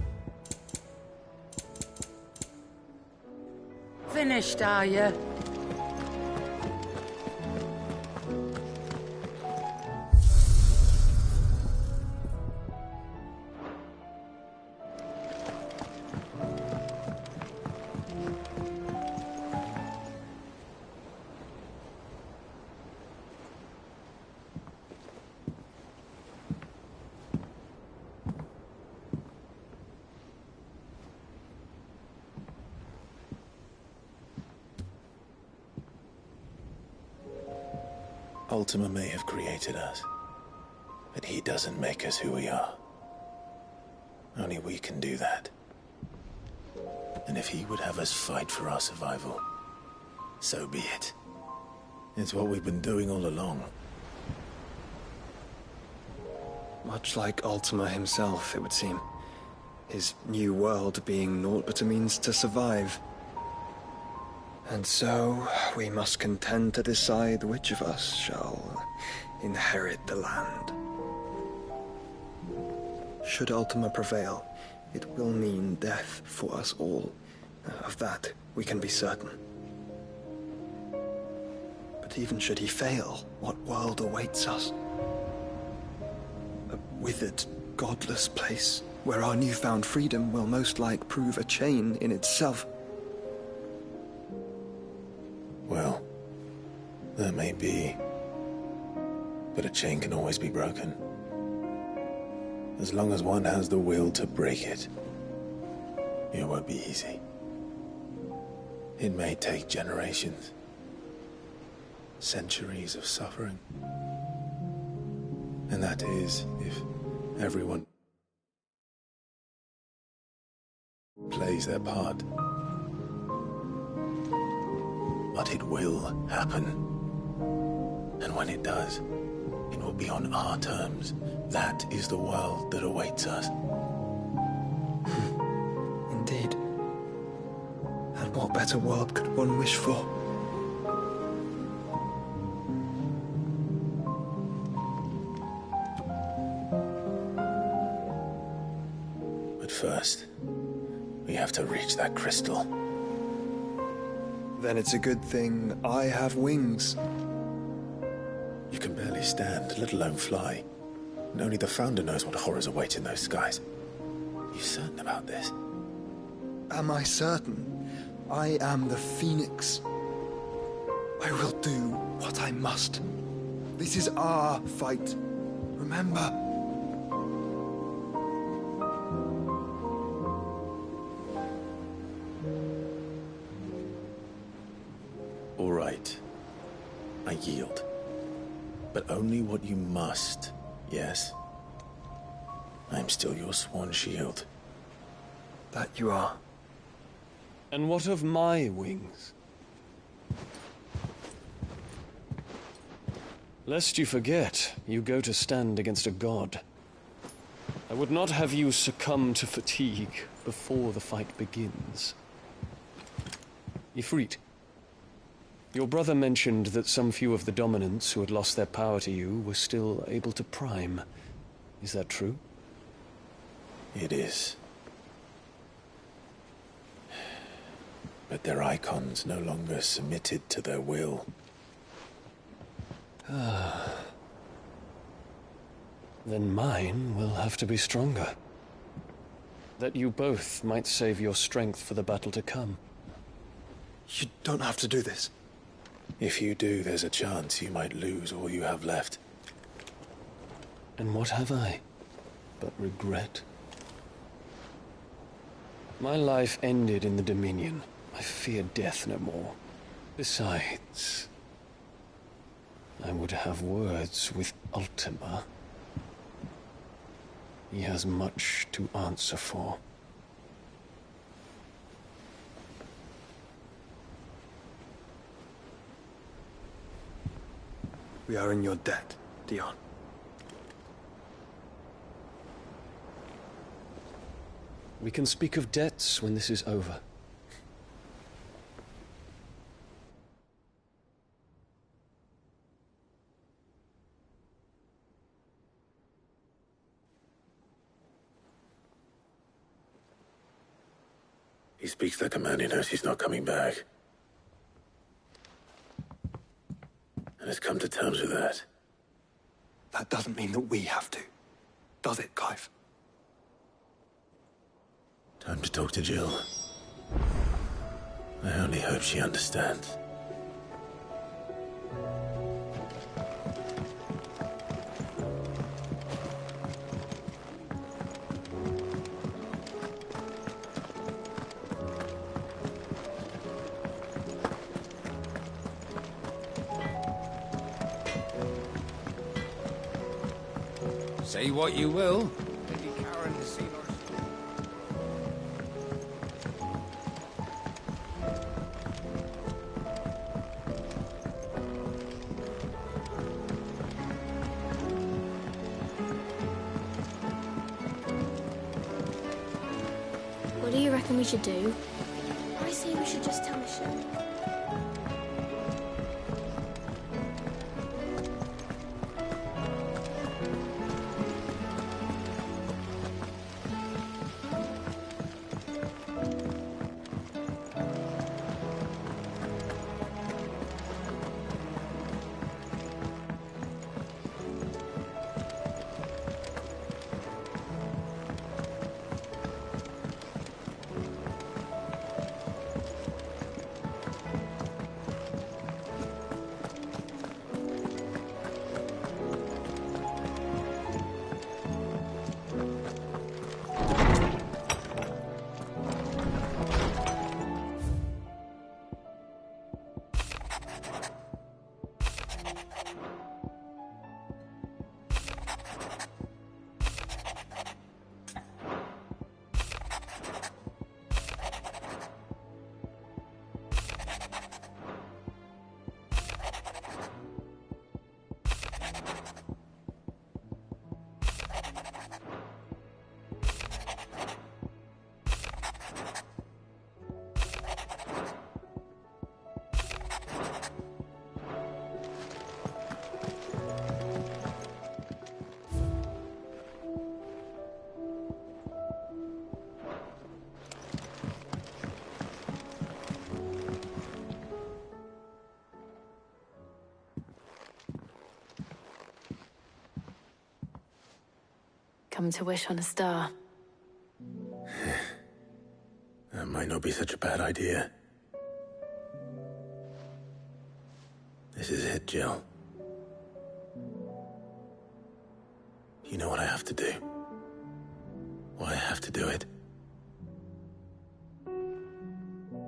Finished, are you? Ultima may have created us, but he doesn't make us who we are. Only we can do that. And if he would have us fight for our survival, so be it. It's what we've been doing all along. Much like Ultima himself, it would seem. His new world being naught but a means to survive. And so, we must contend to decide which of us shall inherit the land. Should Ultima prevail, it will mean death for us all. Of that, we can be certain. But even should he fail, what world awaits us? A withered, godless place, where our newfound freedom will most like prove a chain in itself. Well, that may be, but a chain can always be broken. As long as one has the will to break it, it won't be easy. It may take generations, centuries of suffering. And that is if everyone plays their part. But it will happen. And when it does, it will be on our terms. That is the world that awaits us. Indeed. And what better world could one wish for? But first, we have to reach that crystal. Then it's a good thing I have wings. You can barely stand, let alone fly. And only the Founder knows what horrors await in those skies. Are you certain about this? Am I certain? I am the Phoenix. I will do what I must. This is our fight. Remember? All right. I yield. But only what you must, yes? I'm still your sworn shield. That you are. And what of my wings? Lest you forget, you go to stand against a god. I would not have you succumb to fatigue before the fight begins. Ifrit. Your brother mentioned that some few of the dominants who had lost their power to you were still able to prime. Is that true? It is. But their icons no longer submitted to their will. Then mine will have to be stronger. That you both might save your strength for the battle to come. You don't have to do this. If you do, there's a chance you might lose all you have left. And what have I but regret? My life ended in the Dominion. I fear death no more. Besides, I would have words with Ultima. He has much to answer for. We are in your debt, Dion. We can speak of debts when this is over. He speaks like a man who knows he's not coming back. And has come to terms with that. That doesn't mean that we have to, does it, Clive? Time to talk to Jill. I only hope she understands. Say what you will. Lady Karen has seen us. What do you reckon we should do? I say we should just tell Michelle. Come to wish on a star. That might not be such a bad idea. This is it, Jill. You know what I have to do. Why I have to do it.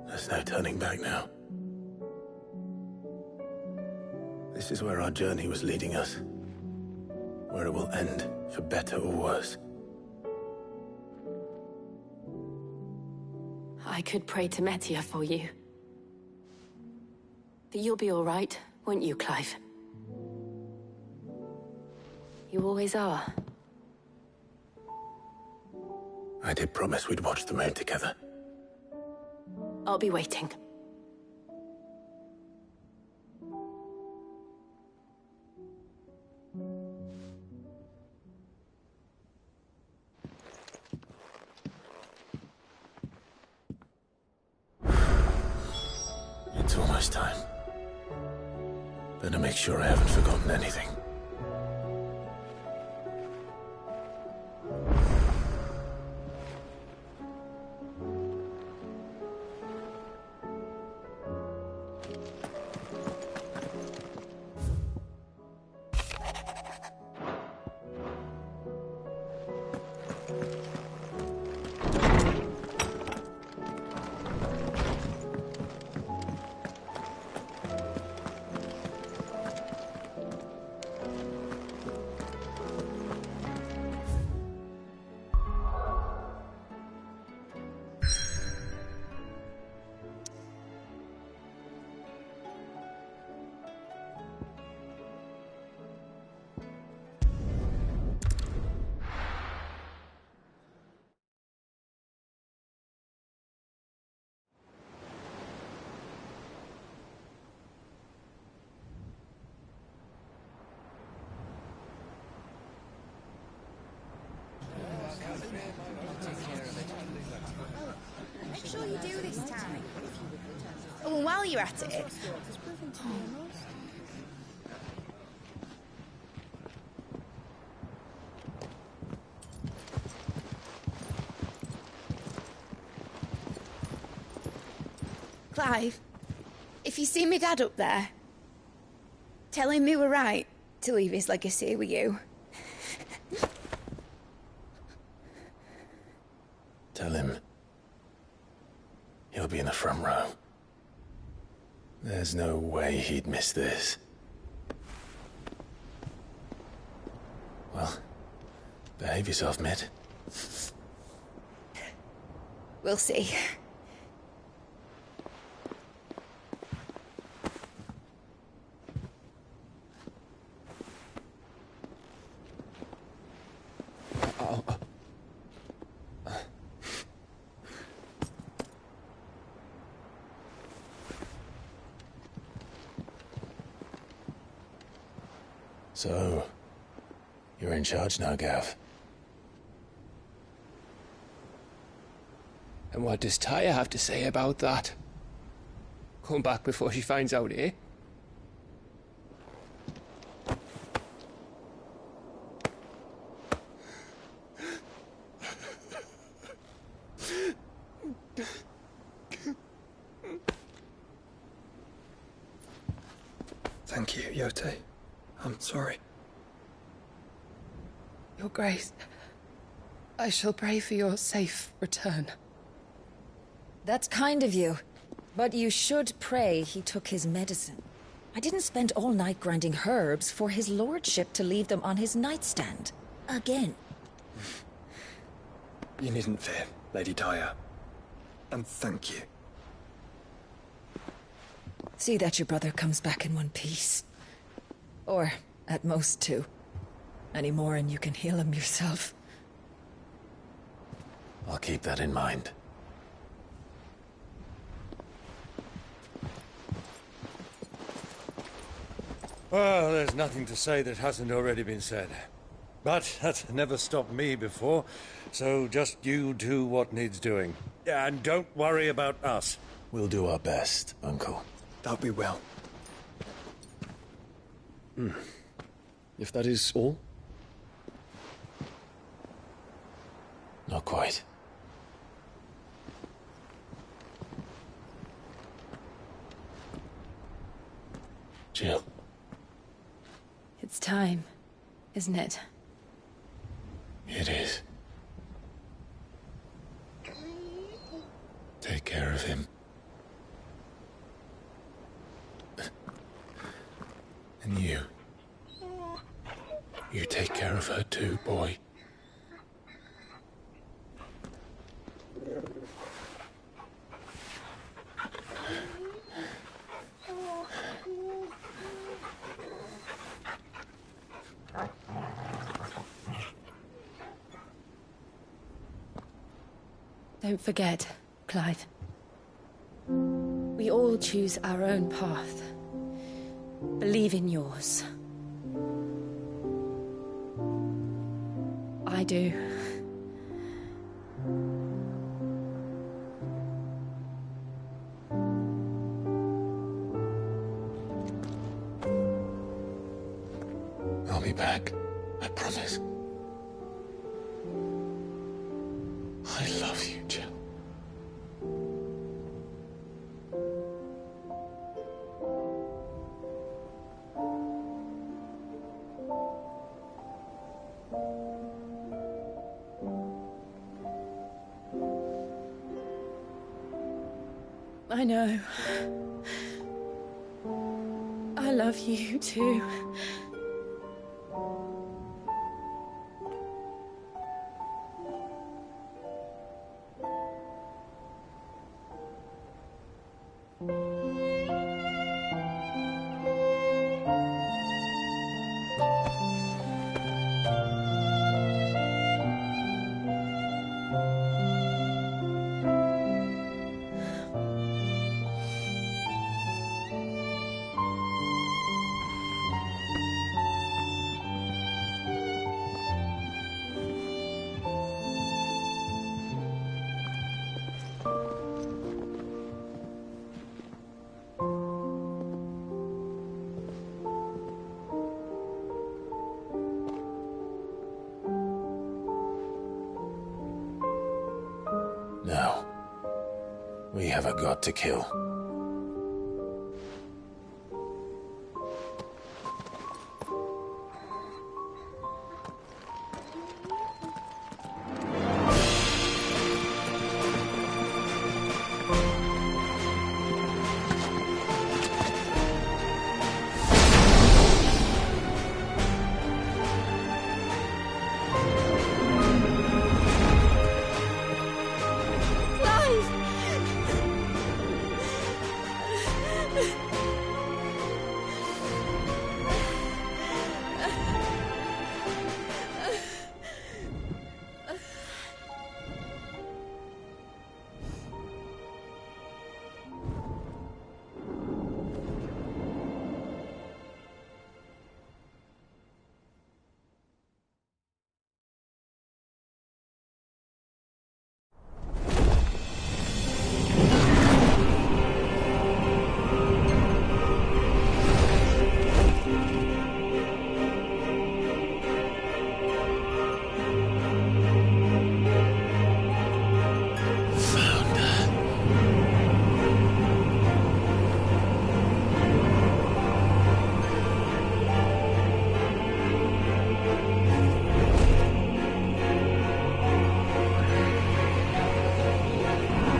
There's no turning back now. This is where our journey was leading us. Where it will end, for better or worse. I could pray to Metia for you. But you'll be all right, won't you, Clive? You always are. I did promise we'd watch the moon together. I'll be waiting. last time. Better make sure I haven't forgotten anything. Make sure you do this time. Oh, and while you're at it... Clive, if you see me dad up there, tell him we were right to leave his legacy with you. Tell him he'll be in the front row. There's no way he'd miss this. Well, behave yourself, Mitt. We'll see. So, you're in charge now, Gav. And what does Tyre have to say about that? Come back before she finds out, eh? Thank you, Yote. I'm sorry. Your Grace, I shall pray for your safe return. That's kind of you. But you should pray he took his medicine. I didn't spend all night grinding herbs for his lordship to leave them on his nightstand. Again. You needn't fear, Lady Tyre. And thank you. See that your brother comes back in one piece. Or, at most, two. Any more and you can heal him yourself. I'll keep that in mind. Well, there's nothing to say that hasn't already been said. But that's never stopped me before, so just you do what needs doing. And don't worry about us. We'll do our best, Uncle. That we will. If that is all? Not quite. Jill. It's time, isn't it? It is. Take care of him. And you. You take care of her too, boy. Don't forget, Clive. We all choose our own path. Believe in yours. I do. back. I promise. I love you, Jill. I know. I love you too. Now, we have a god to kill.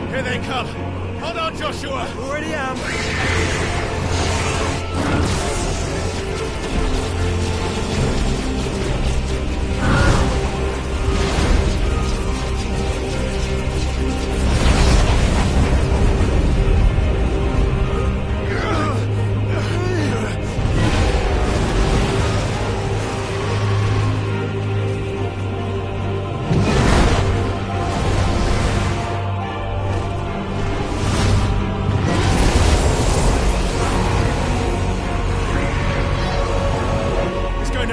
Here they come! Hold on, Joshua! Already am!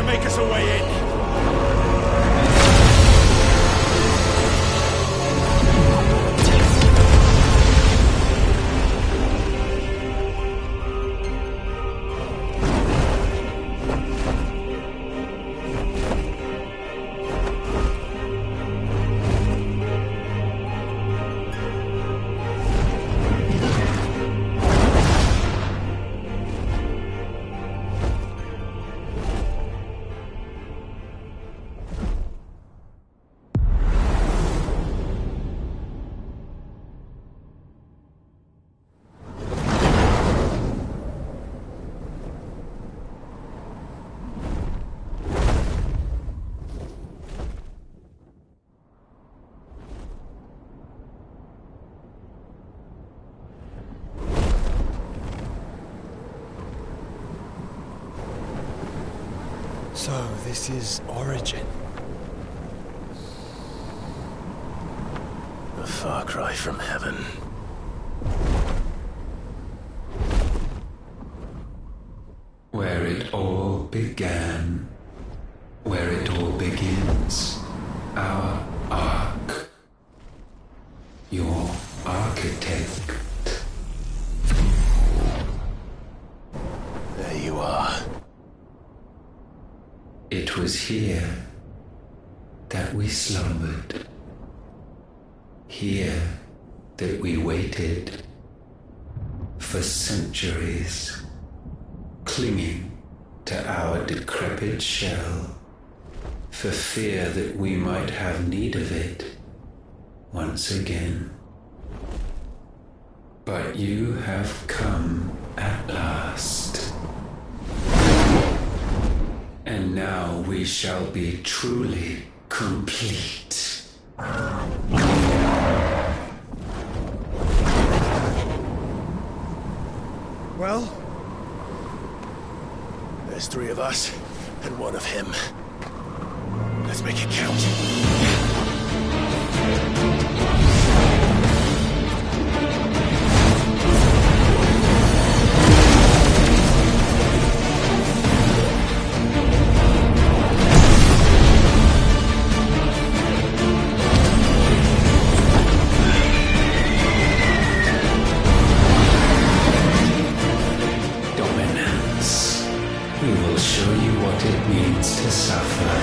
Make us a way in. So, this is Origin. A far cry from heaven. Where it all began, where it all begins, our ark, your architect. There you are. It was here that we slumbered. Here that we waited for centuries, clinging to our decrepit shell, for fear that we might have need of it once again. But you have come at last. And now we shall be truly complete. Well, there's 3 of us and 1 of him. Let's make it count. We will show you what it means to suffer.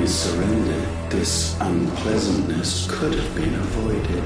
surrendered, this unpleasantness could have been avoided.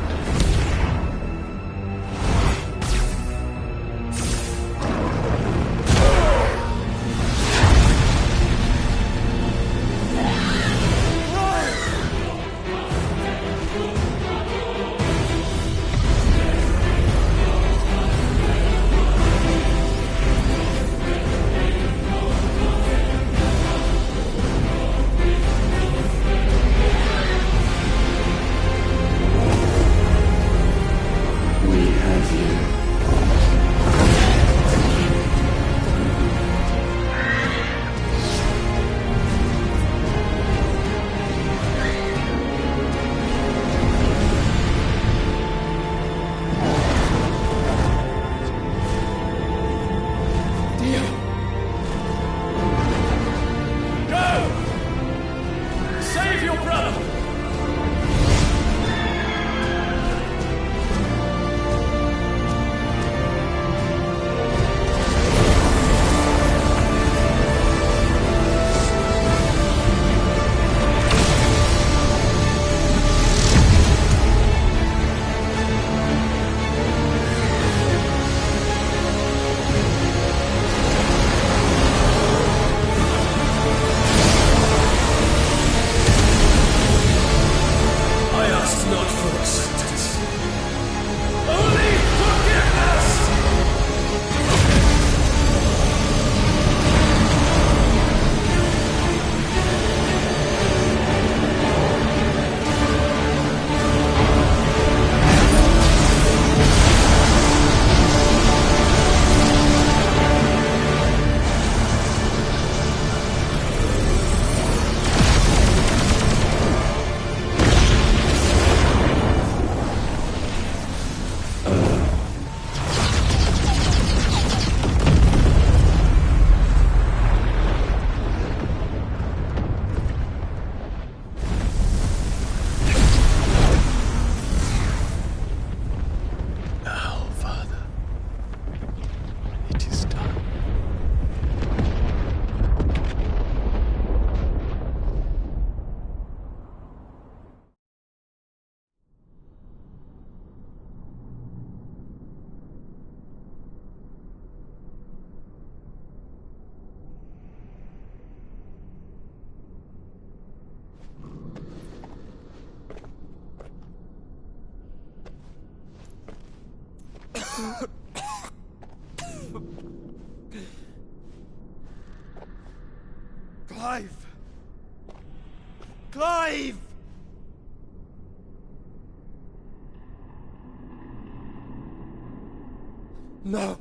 Clive! Clive! No.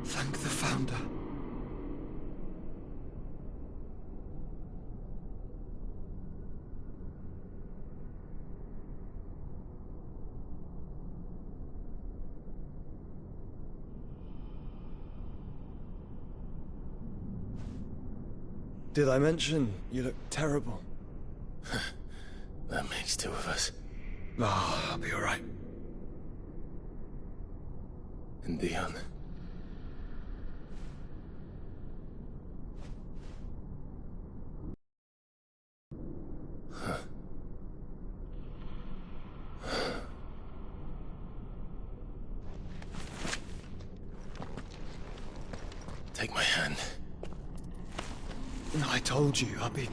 Thank the Founder. Did I mention you look terrible? That makes two of us. Oh, I'll be all right. And Dion. Take my hand. I told you, I'll be...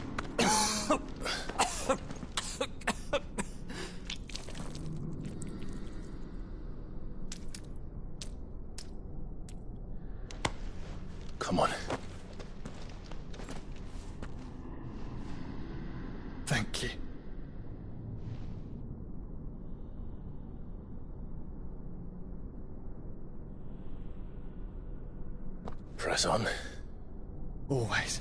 Come on. Thank you. Press on. Always.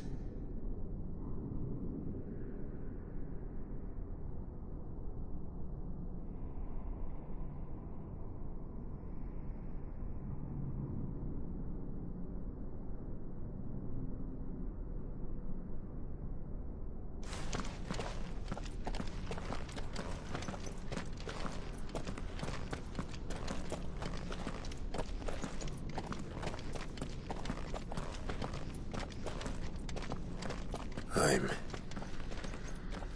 I'm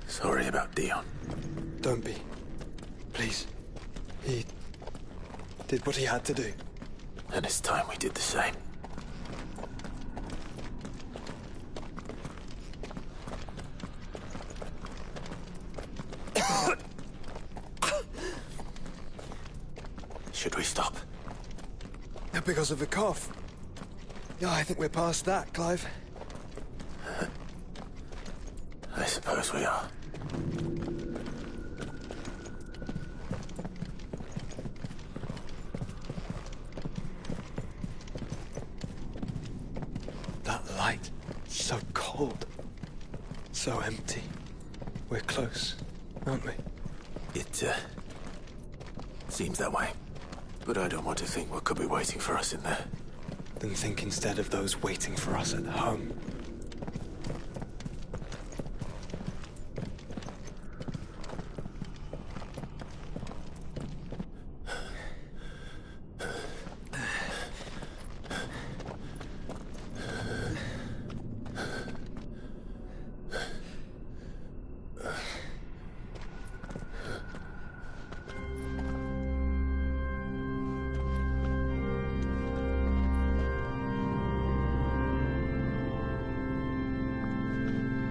sorry about Dion. Don't be. Please. He did what he had to do. And it's time we did the same. Should we stop? Because of the cough. Yeah, I think we're past that, Clive. I suppose we are. That light, so cold. So empty. We're close, aren't we? It, seems that way. But I don't want to think what could be waiting for us in there. Then think instead of those waiting for us at home.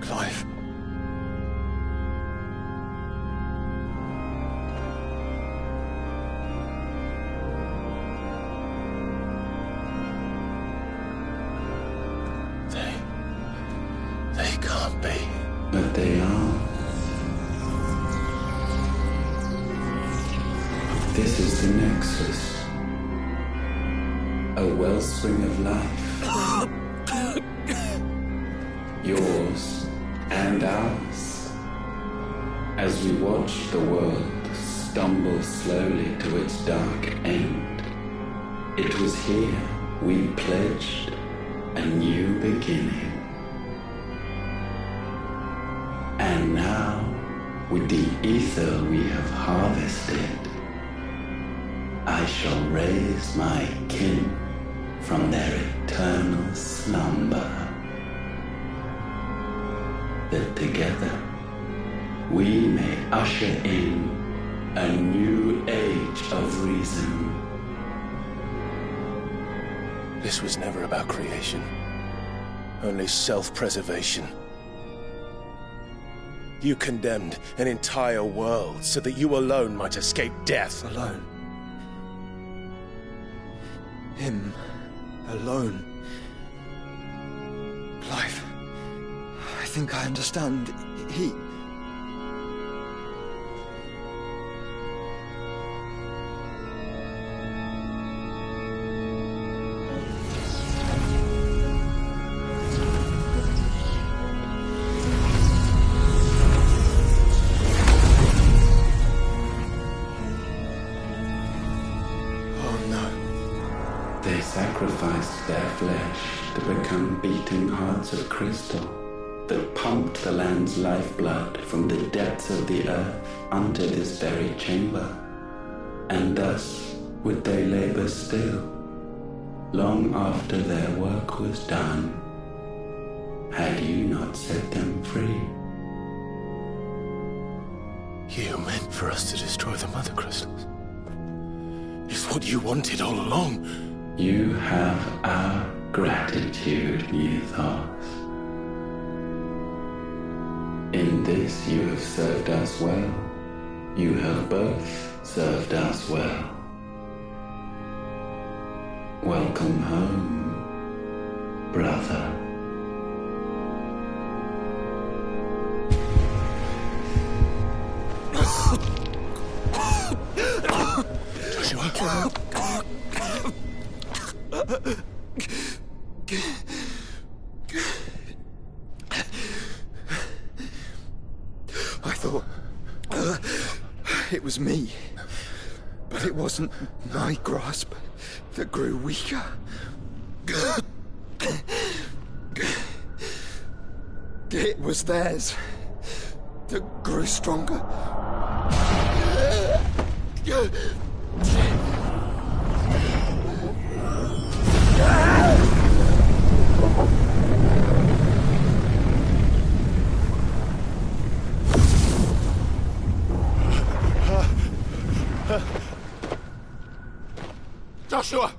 Clive. They can't be. But they are. This is the Nexus. A wellspring of life. Yours and ours. As we watch the world stumble slowly to its dark end, it was here we pledged a new beginning. And now, with the ether we have harvested, I shall raise my kin from their eternal slumber. That together we may usher in a new age of reason. This was never about creation. Only self-preservation. You condemned an entire world so that you alone might escape death. Alone. Him. Alone. Clive. I think I understand. He... They sacrificed their flesh to become beating hearts of crystal that pumped the land's lifeblood from the depths of the earth unto this very chamber. And thus would they labor still, long after their work was done, had you not set them free. You meant for us to destroy the Mother Crystals. It's what you wanted all along. You have our gratitude, Mythos. In this you have served us well. You have both served us well. Welcome home, brother. Joshua. I thought it was me, but it wasn't my grasp that grew weaker. It was theirs that grew stronger. Joshua!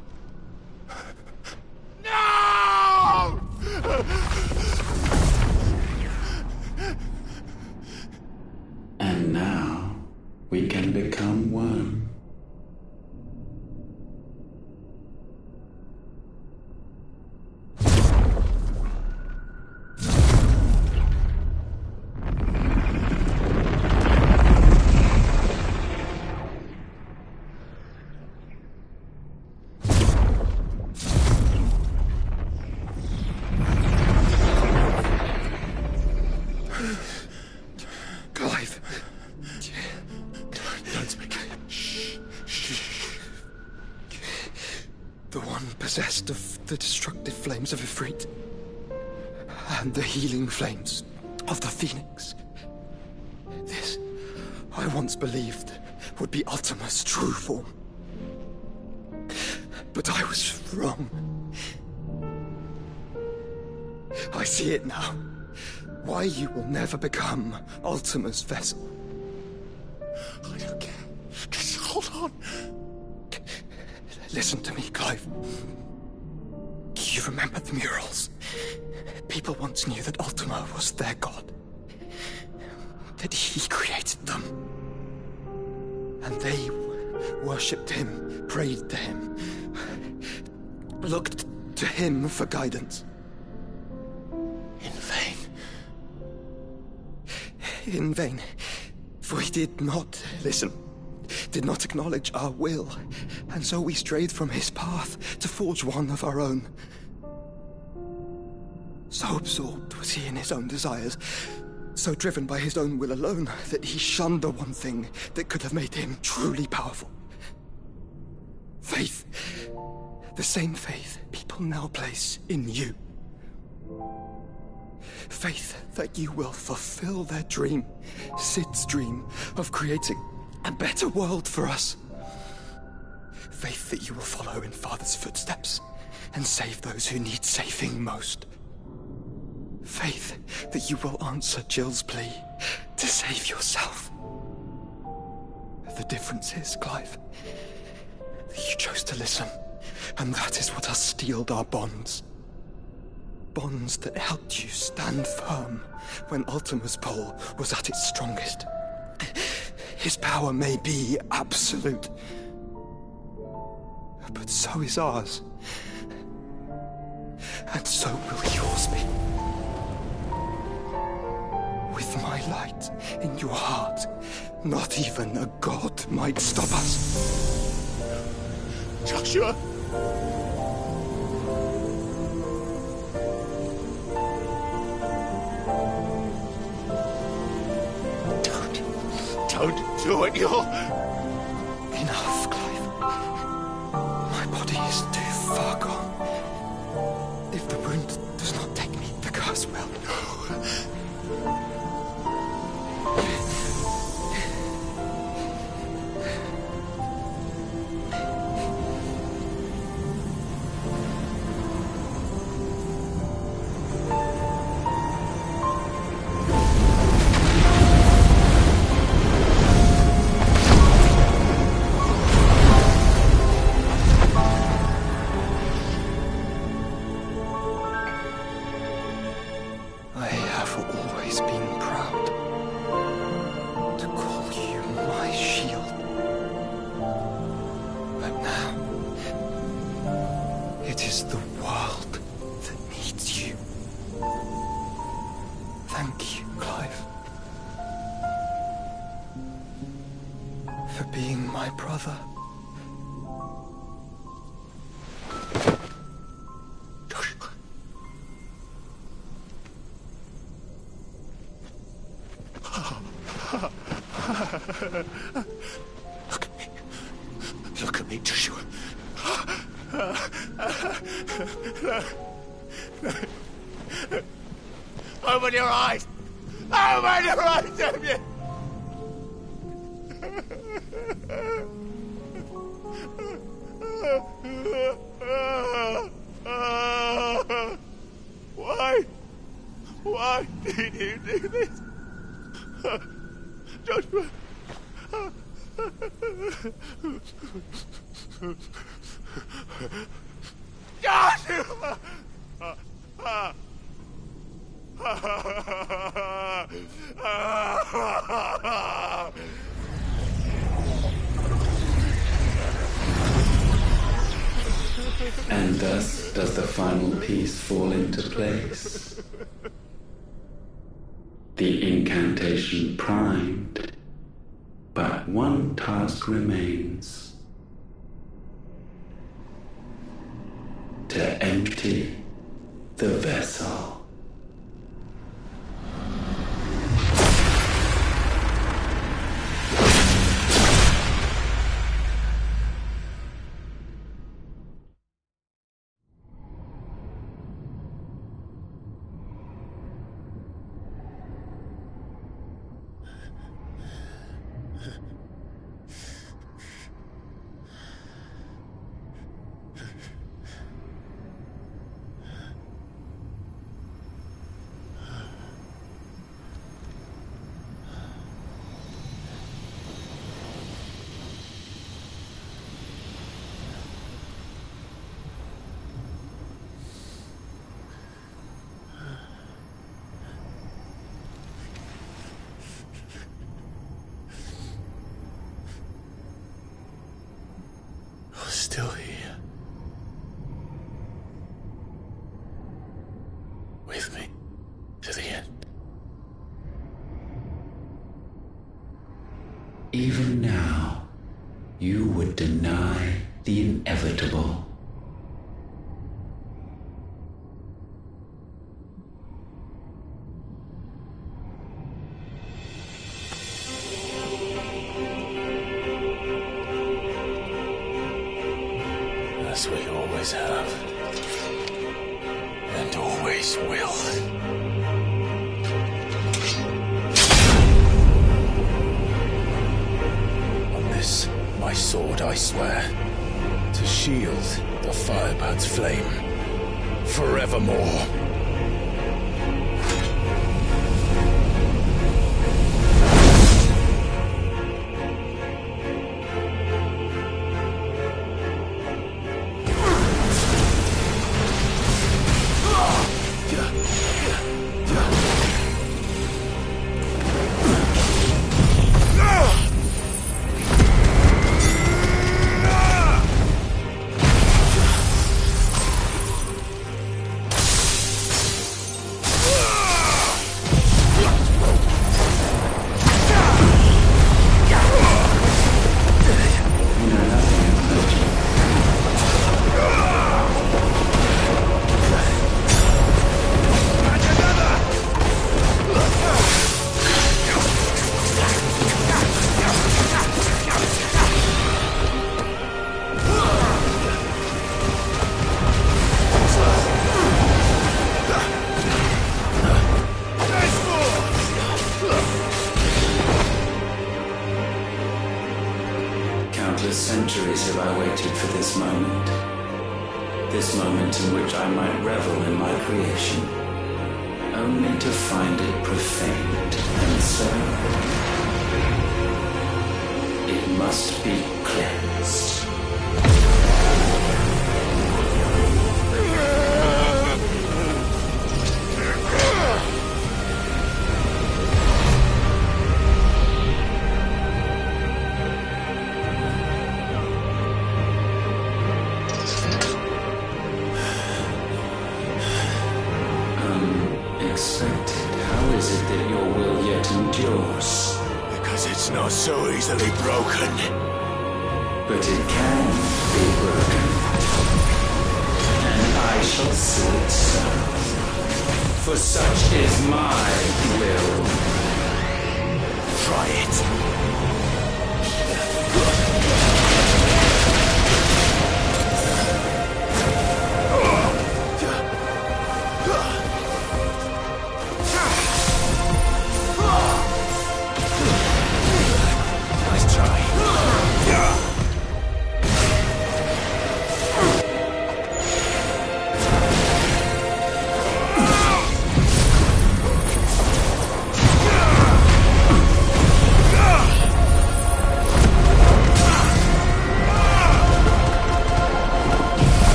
No! And now we can become one. Clive. Don't speak. The one possessed of the destructive flames of Ifrit and the healing flames of the Phoenix. This, I once believed, would be Ultima's true form. But I was wrong. I see it now. Why you will never become Ultima's vessel. I don't care. Just hold on. Listen to me, Clive. You remember the murals? People once knew that Ultima was their god. That he created them. And they worshipped him, prayed to him, looked to him for guidance. In vain. In vain. For he did not listen, did not acknowledge our will, and so we strayed from his path to forge one of our own. So absorbed was he in his own desires, so driven by his own will alone, that he shunned the one thing that could have made him truly powerful. Faith. The same faith people now place in you. Faith that you will fulfill their dream, Sid's dream, of creating a better world for us. Faith that you will follow in Father's footsteps and save those who need saving most. Faith that you will answer Jill's plea to save yourself. The difference is, Clive, that you chose to listen, and that is what has steeled our bonds. Bonds that helped you stand firm when Ultima's pull was at its strongest. His power may be absolute, but so is ours. And so will yours be. With my light in your heart, not even a god might stop us. Joshua! Don't do it, you'll... Enough, Clive. My body is too far gone. If the wound does not take me, the curse will. Look at me, Joshua. Open your eyes! Open your eyes, damn you! Why? Why did you do this? Joshua! Joshua! And thus does the final piece fall into place. The incantation primed, but one task remains. To empty the vessel. Still here. With me to the end. Even now, you would deny the inevitable. As we always have. And always will. On this, my sword, I swear, to shield the Firebird's flame forevermore. Countless centuries have I waited for this moment. This moment in which I might revel in my creation, only to find it profaned, and so it must be cleansed. Unexpected. How is it that your will yet endures? Because it's not so easily broken. But it can be broken. And I shall see it so. For such is my will. Try it.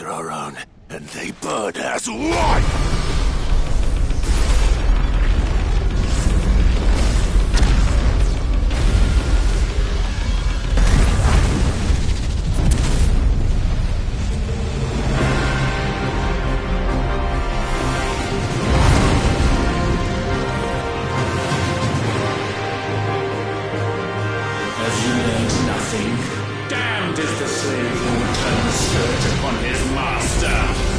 Are our own, and they burn as one! Have you learned nothing? Damned is the slave who would turn the skirt upon his master!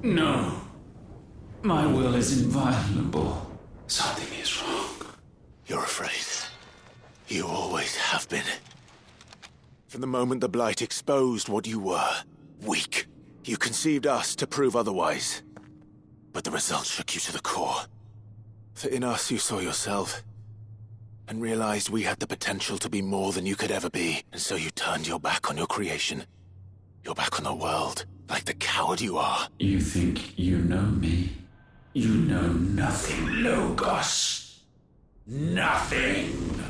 No. My will is inviolable. Something is wrong. You're afraid. You always have been. From the moment the Blight exposed what you were, weak, you conceived us to prove otherwise. But the results shook you to the core. For in us you saw yourself, and realized we had the potential to be more than you could ever be, and so you turned your back on your creation. Your back on the world, like the coward you are. You think you know me? You know nothing, Logos. Nothing!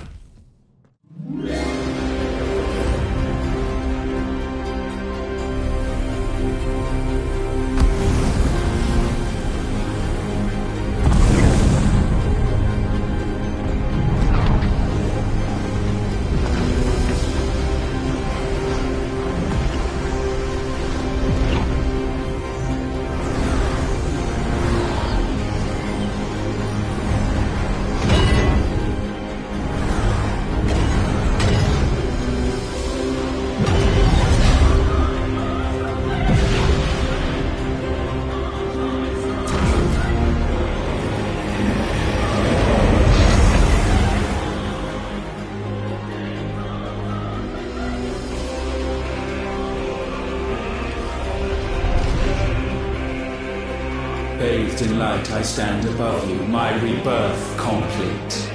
Bathed in light, I stand above you, my rebirth complete.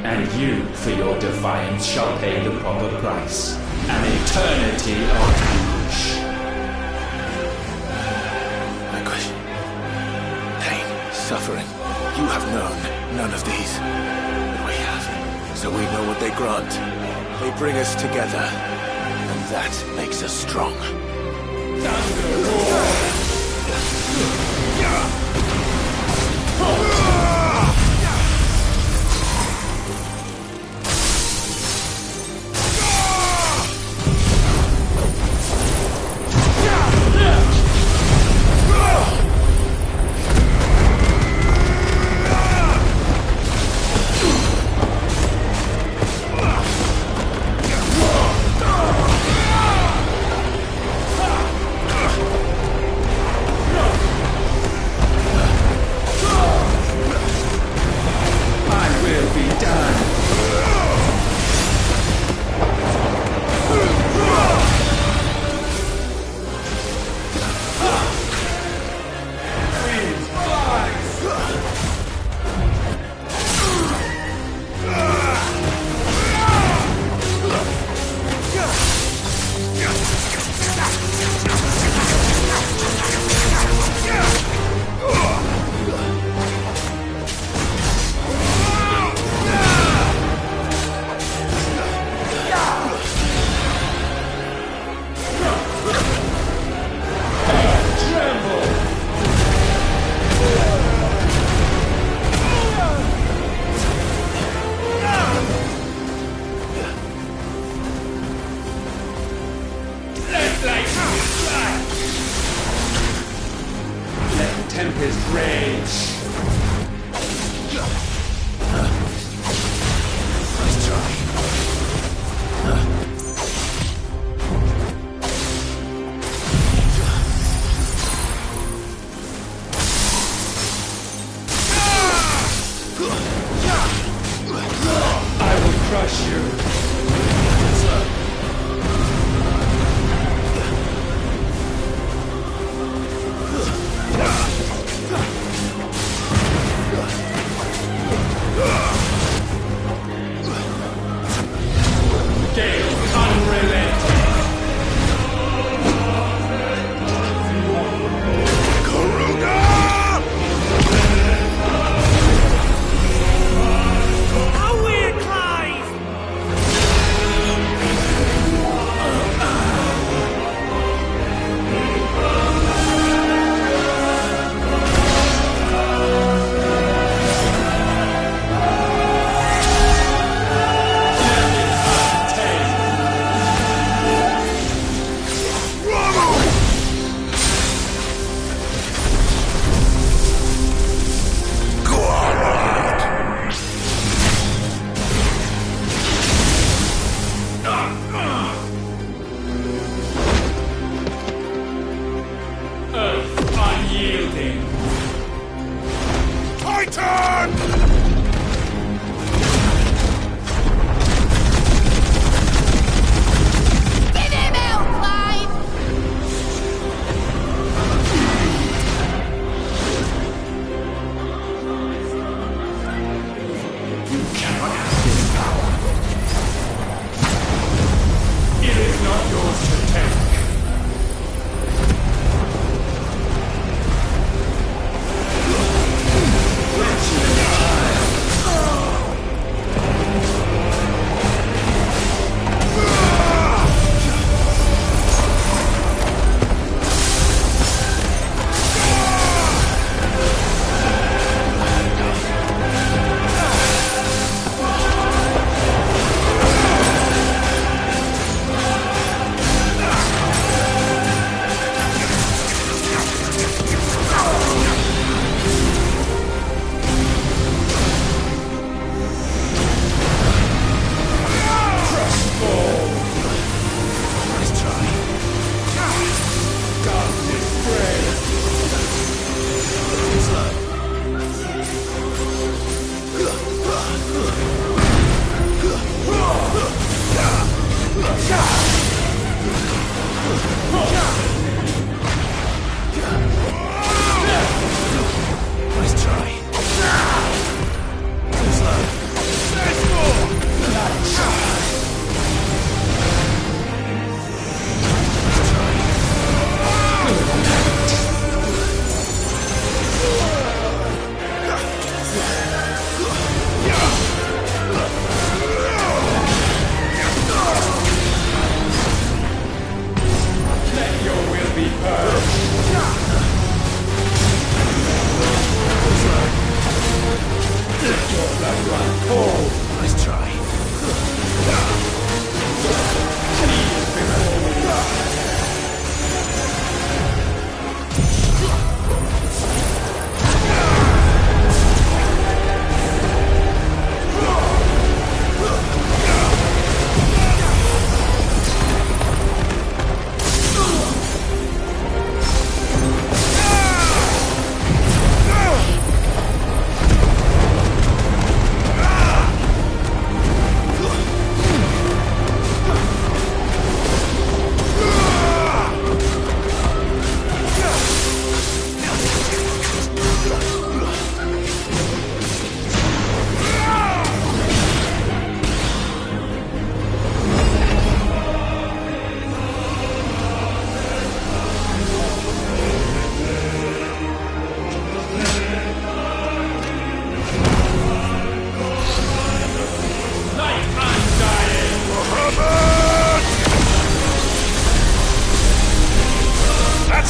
And you, for your defiance, shall pay the proper price. An eternity of anguish. Anguish. Pain. Suffering. You have known none of these. But we have. So we know what they grant. They bring us together. And that makes us strong. Tempest rage. Nice try. I will crush you.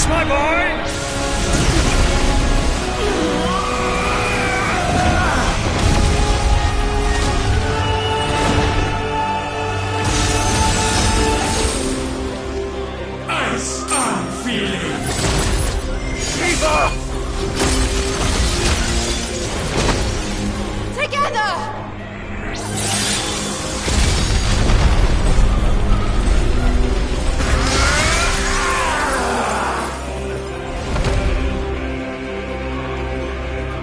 this, my boy! Ice on feeling! Eva! Together!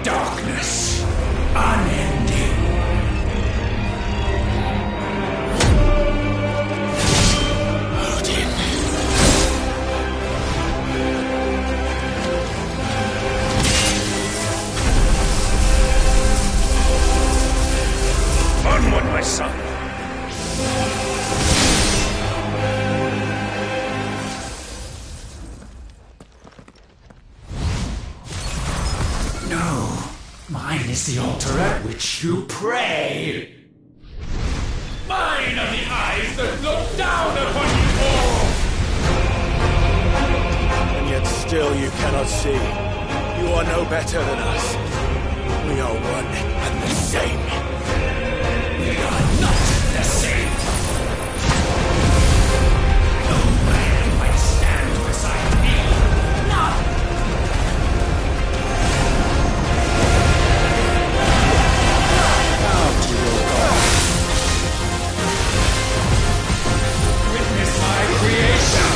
Darkness, unending. Odin. Onward, my son. No, mine is the altar at which you pray. Mine are the eyes that look down upon you all. And yet still you cannot see. You are no better than us. We are one and the same. We are not the same. No man might stand beside me. Not bow to your God. Witness my creation.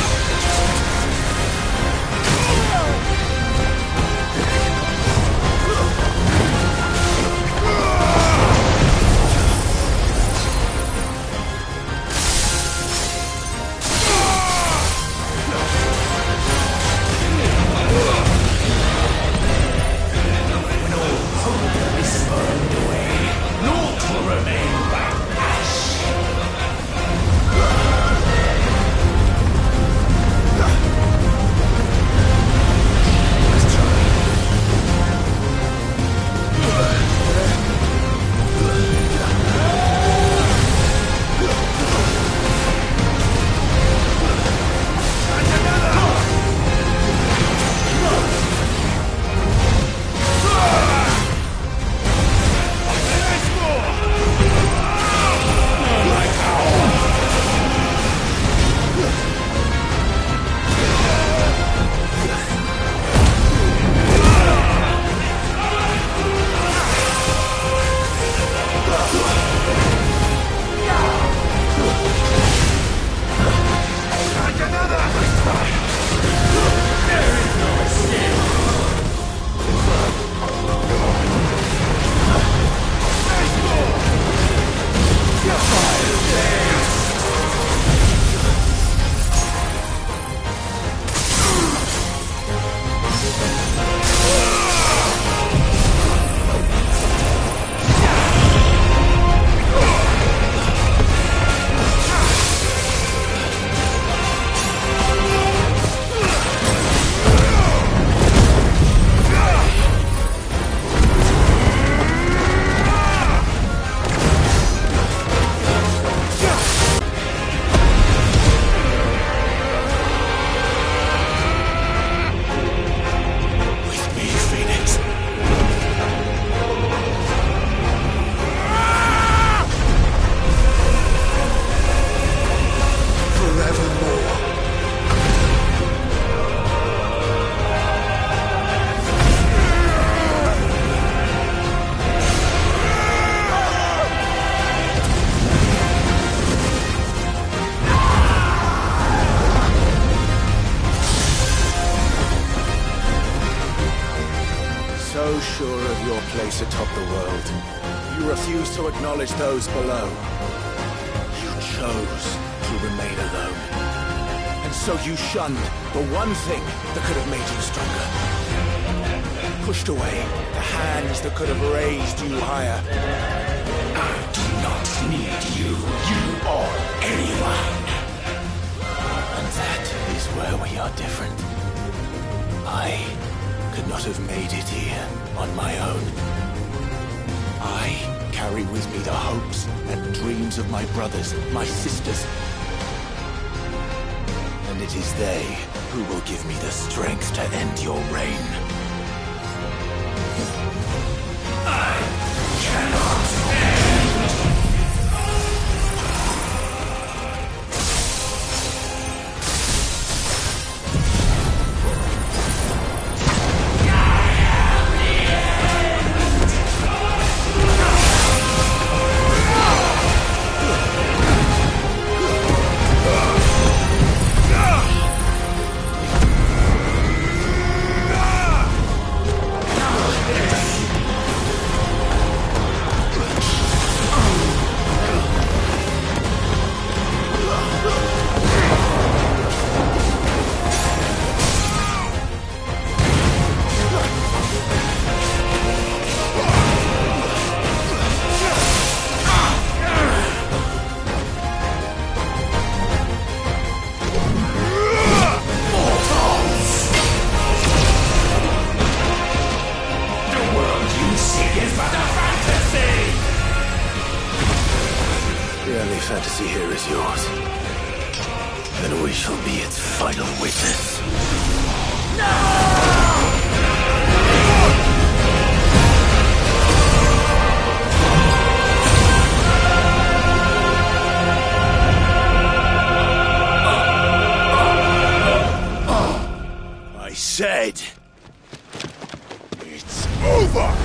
So sure of your place atop the world, you refuse to acknowledge those below. You chose to remain alone. And so you shunned the one thing that could have made you stronger. Pushed away the hands that could have raised you higher. I do not need you, or anyone. And that is where we are different. I could not have made it here on my own. I carry with me the hopes and dreams of my brothers, my sisters. And it is they Who will give me the strength to end your reign? I cannot end! Fantasy here is yours. And we shall be its final witness. I said, it's over!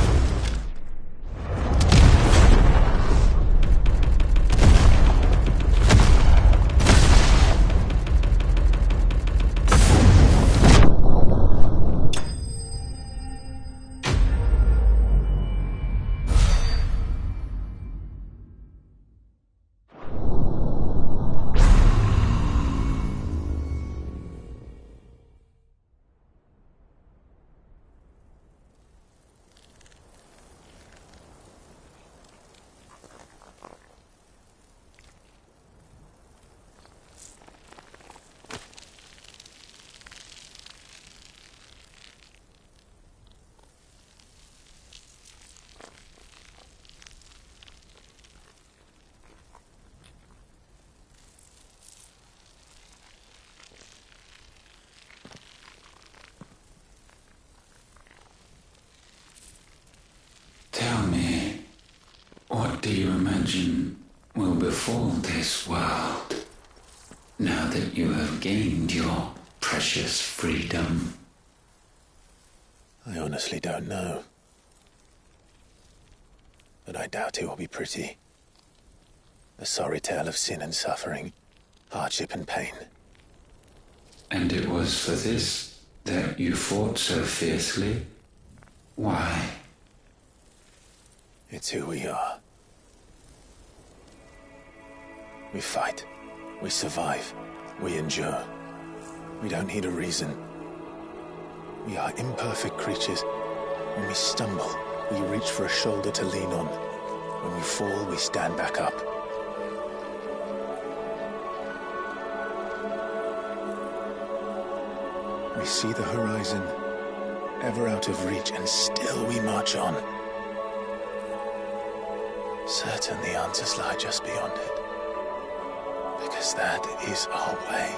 Tell me, what do you imagine will befall this world now that you have gained your precious freedom? I honestly don't know. But I doubt it will be pretty. A sorry tale of sin and suffering, hardship and pain. And it was for this that you fought so fiercely? Why? It's who we are. We fight. We survive. We endure. We don't need a reason. We are imperfect creatures. When we stumble, we reach for a shoulder to lean on. When we fall, we stand back up. We see the horizon, ever out of reach, and still we march on. Certain the answers lie just beyond it. Because that is our way.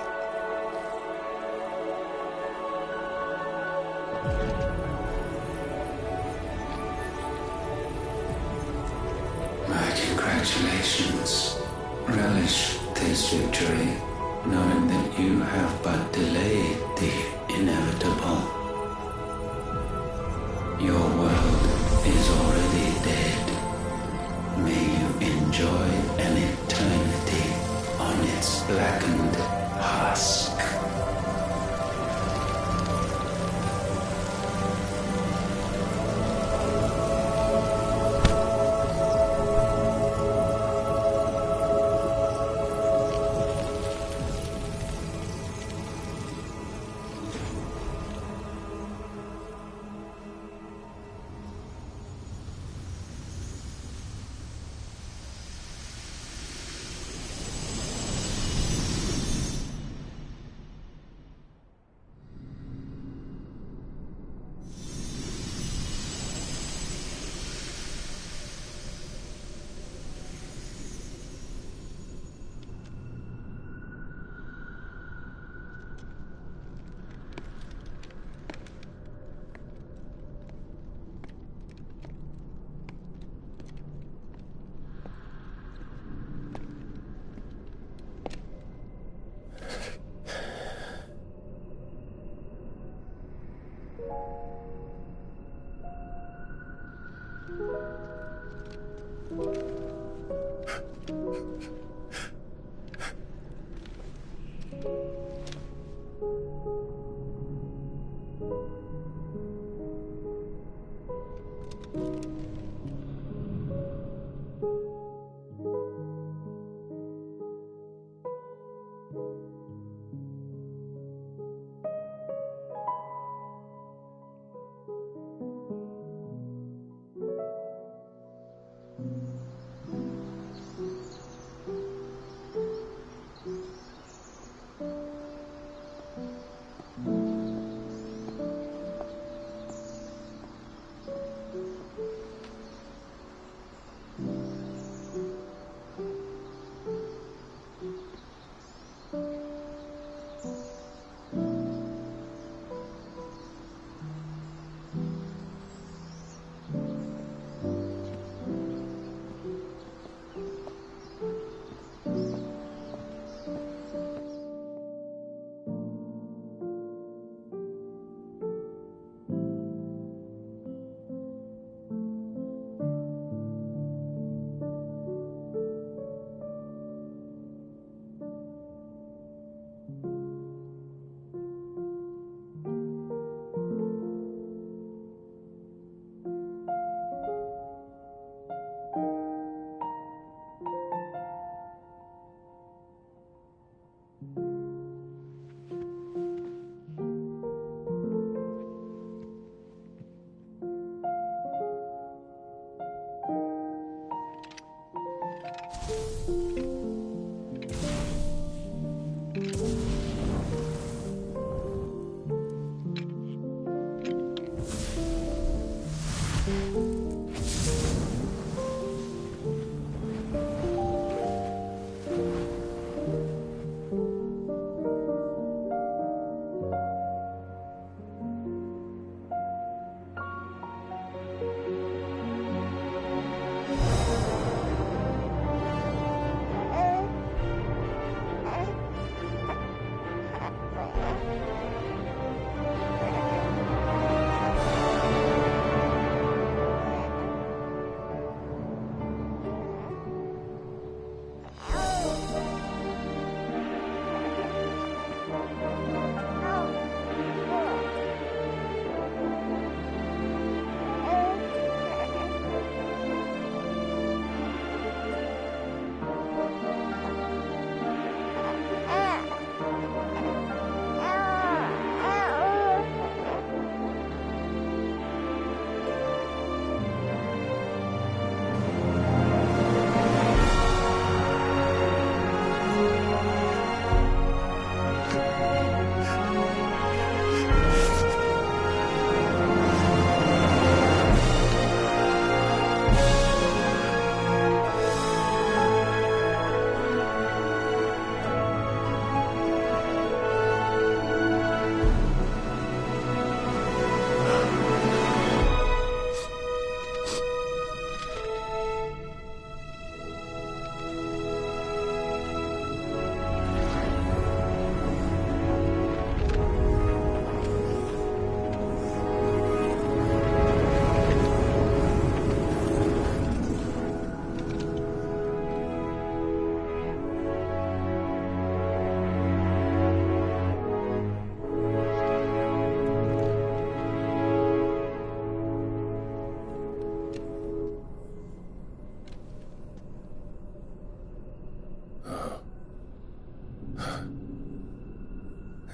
My congratulations. Relish this victory, knowing that you have but delayed the inevitable. Your world is already dead. May you enjoy an eternity on its blackened husk.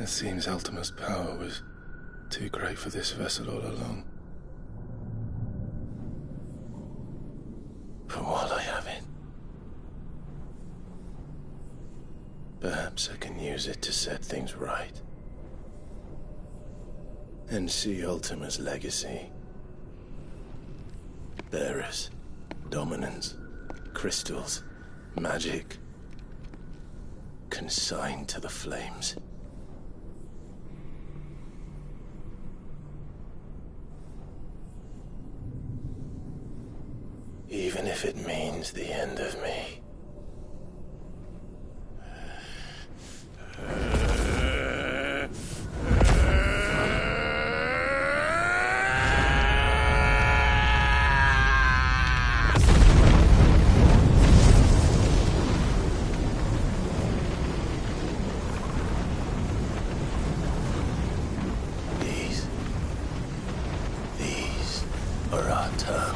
It seems Ultima's power was too great for this vessel all along. For while I have it, perhaps I can use it to set things right. And see Ultima's legacy. Bearers, dominance, crystals, magic, consigned to the flames. Even if it means the end of me. her.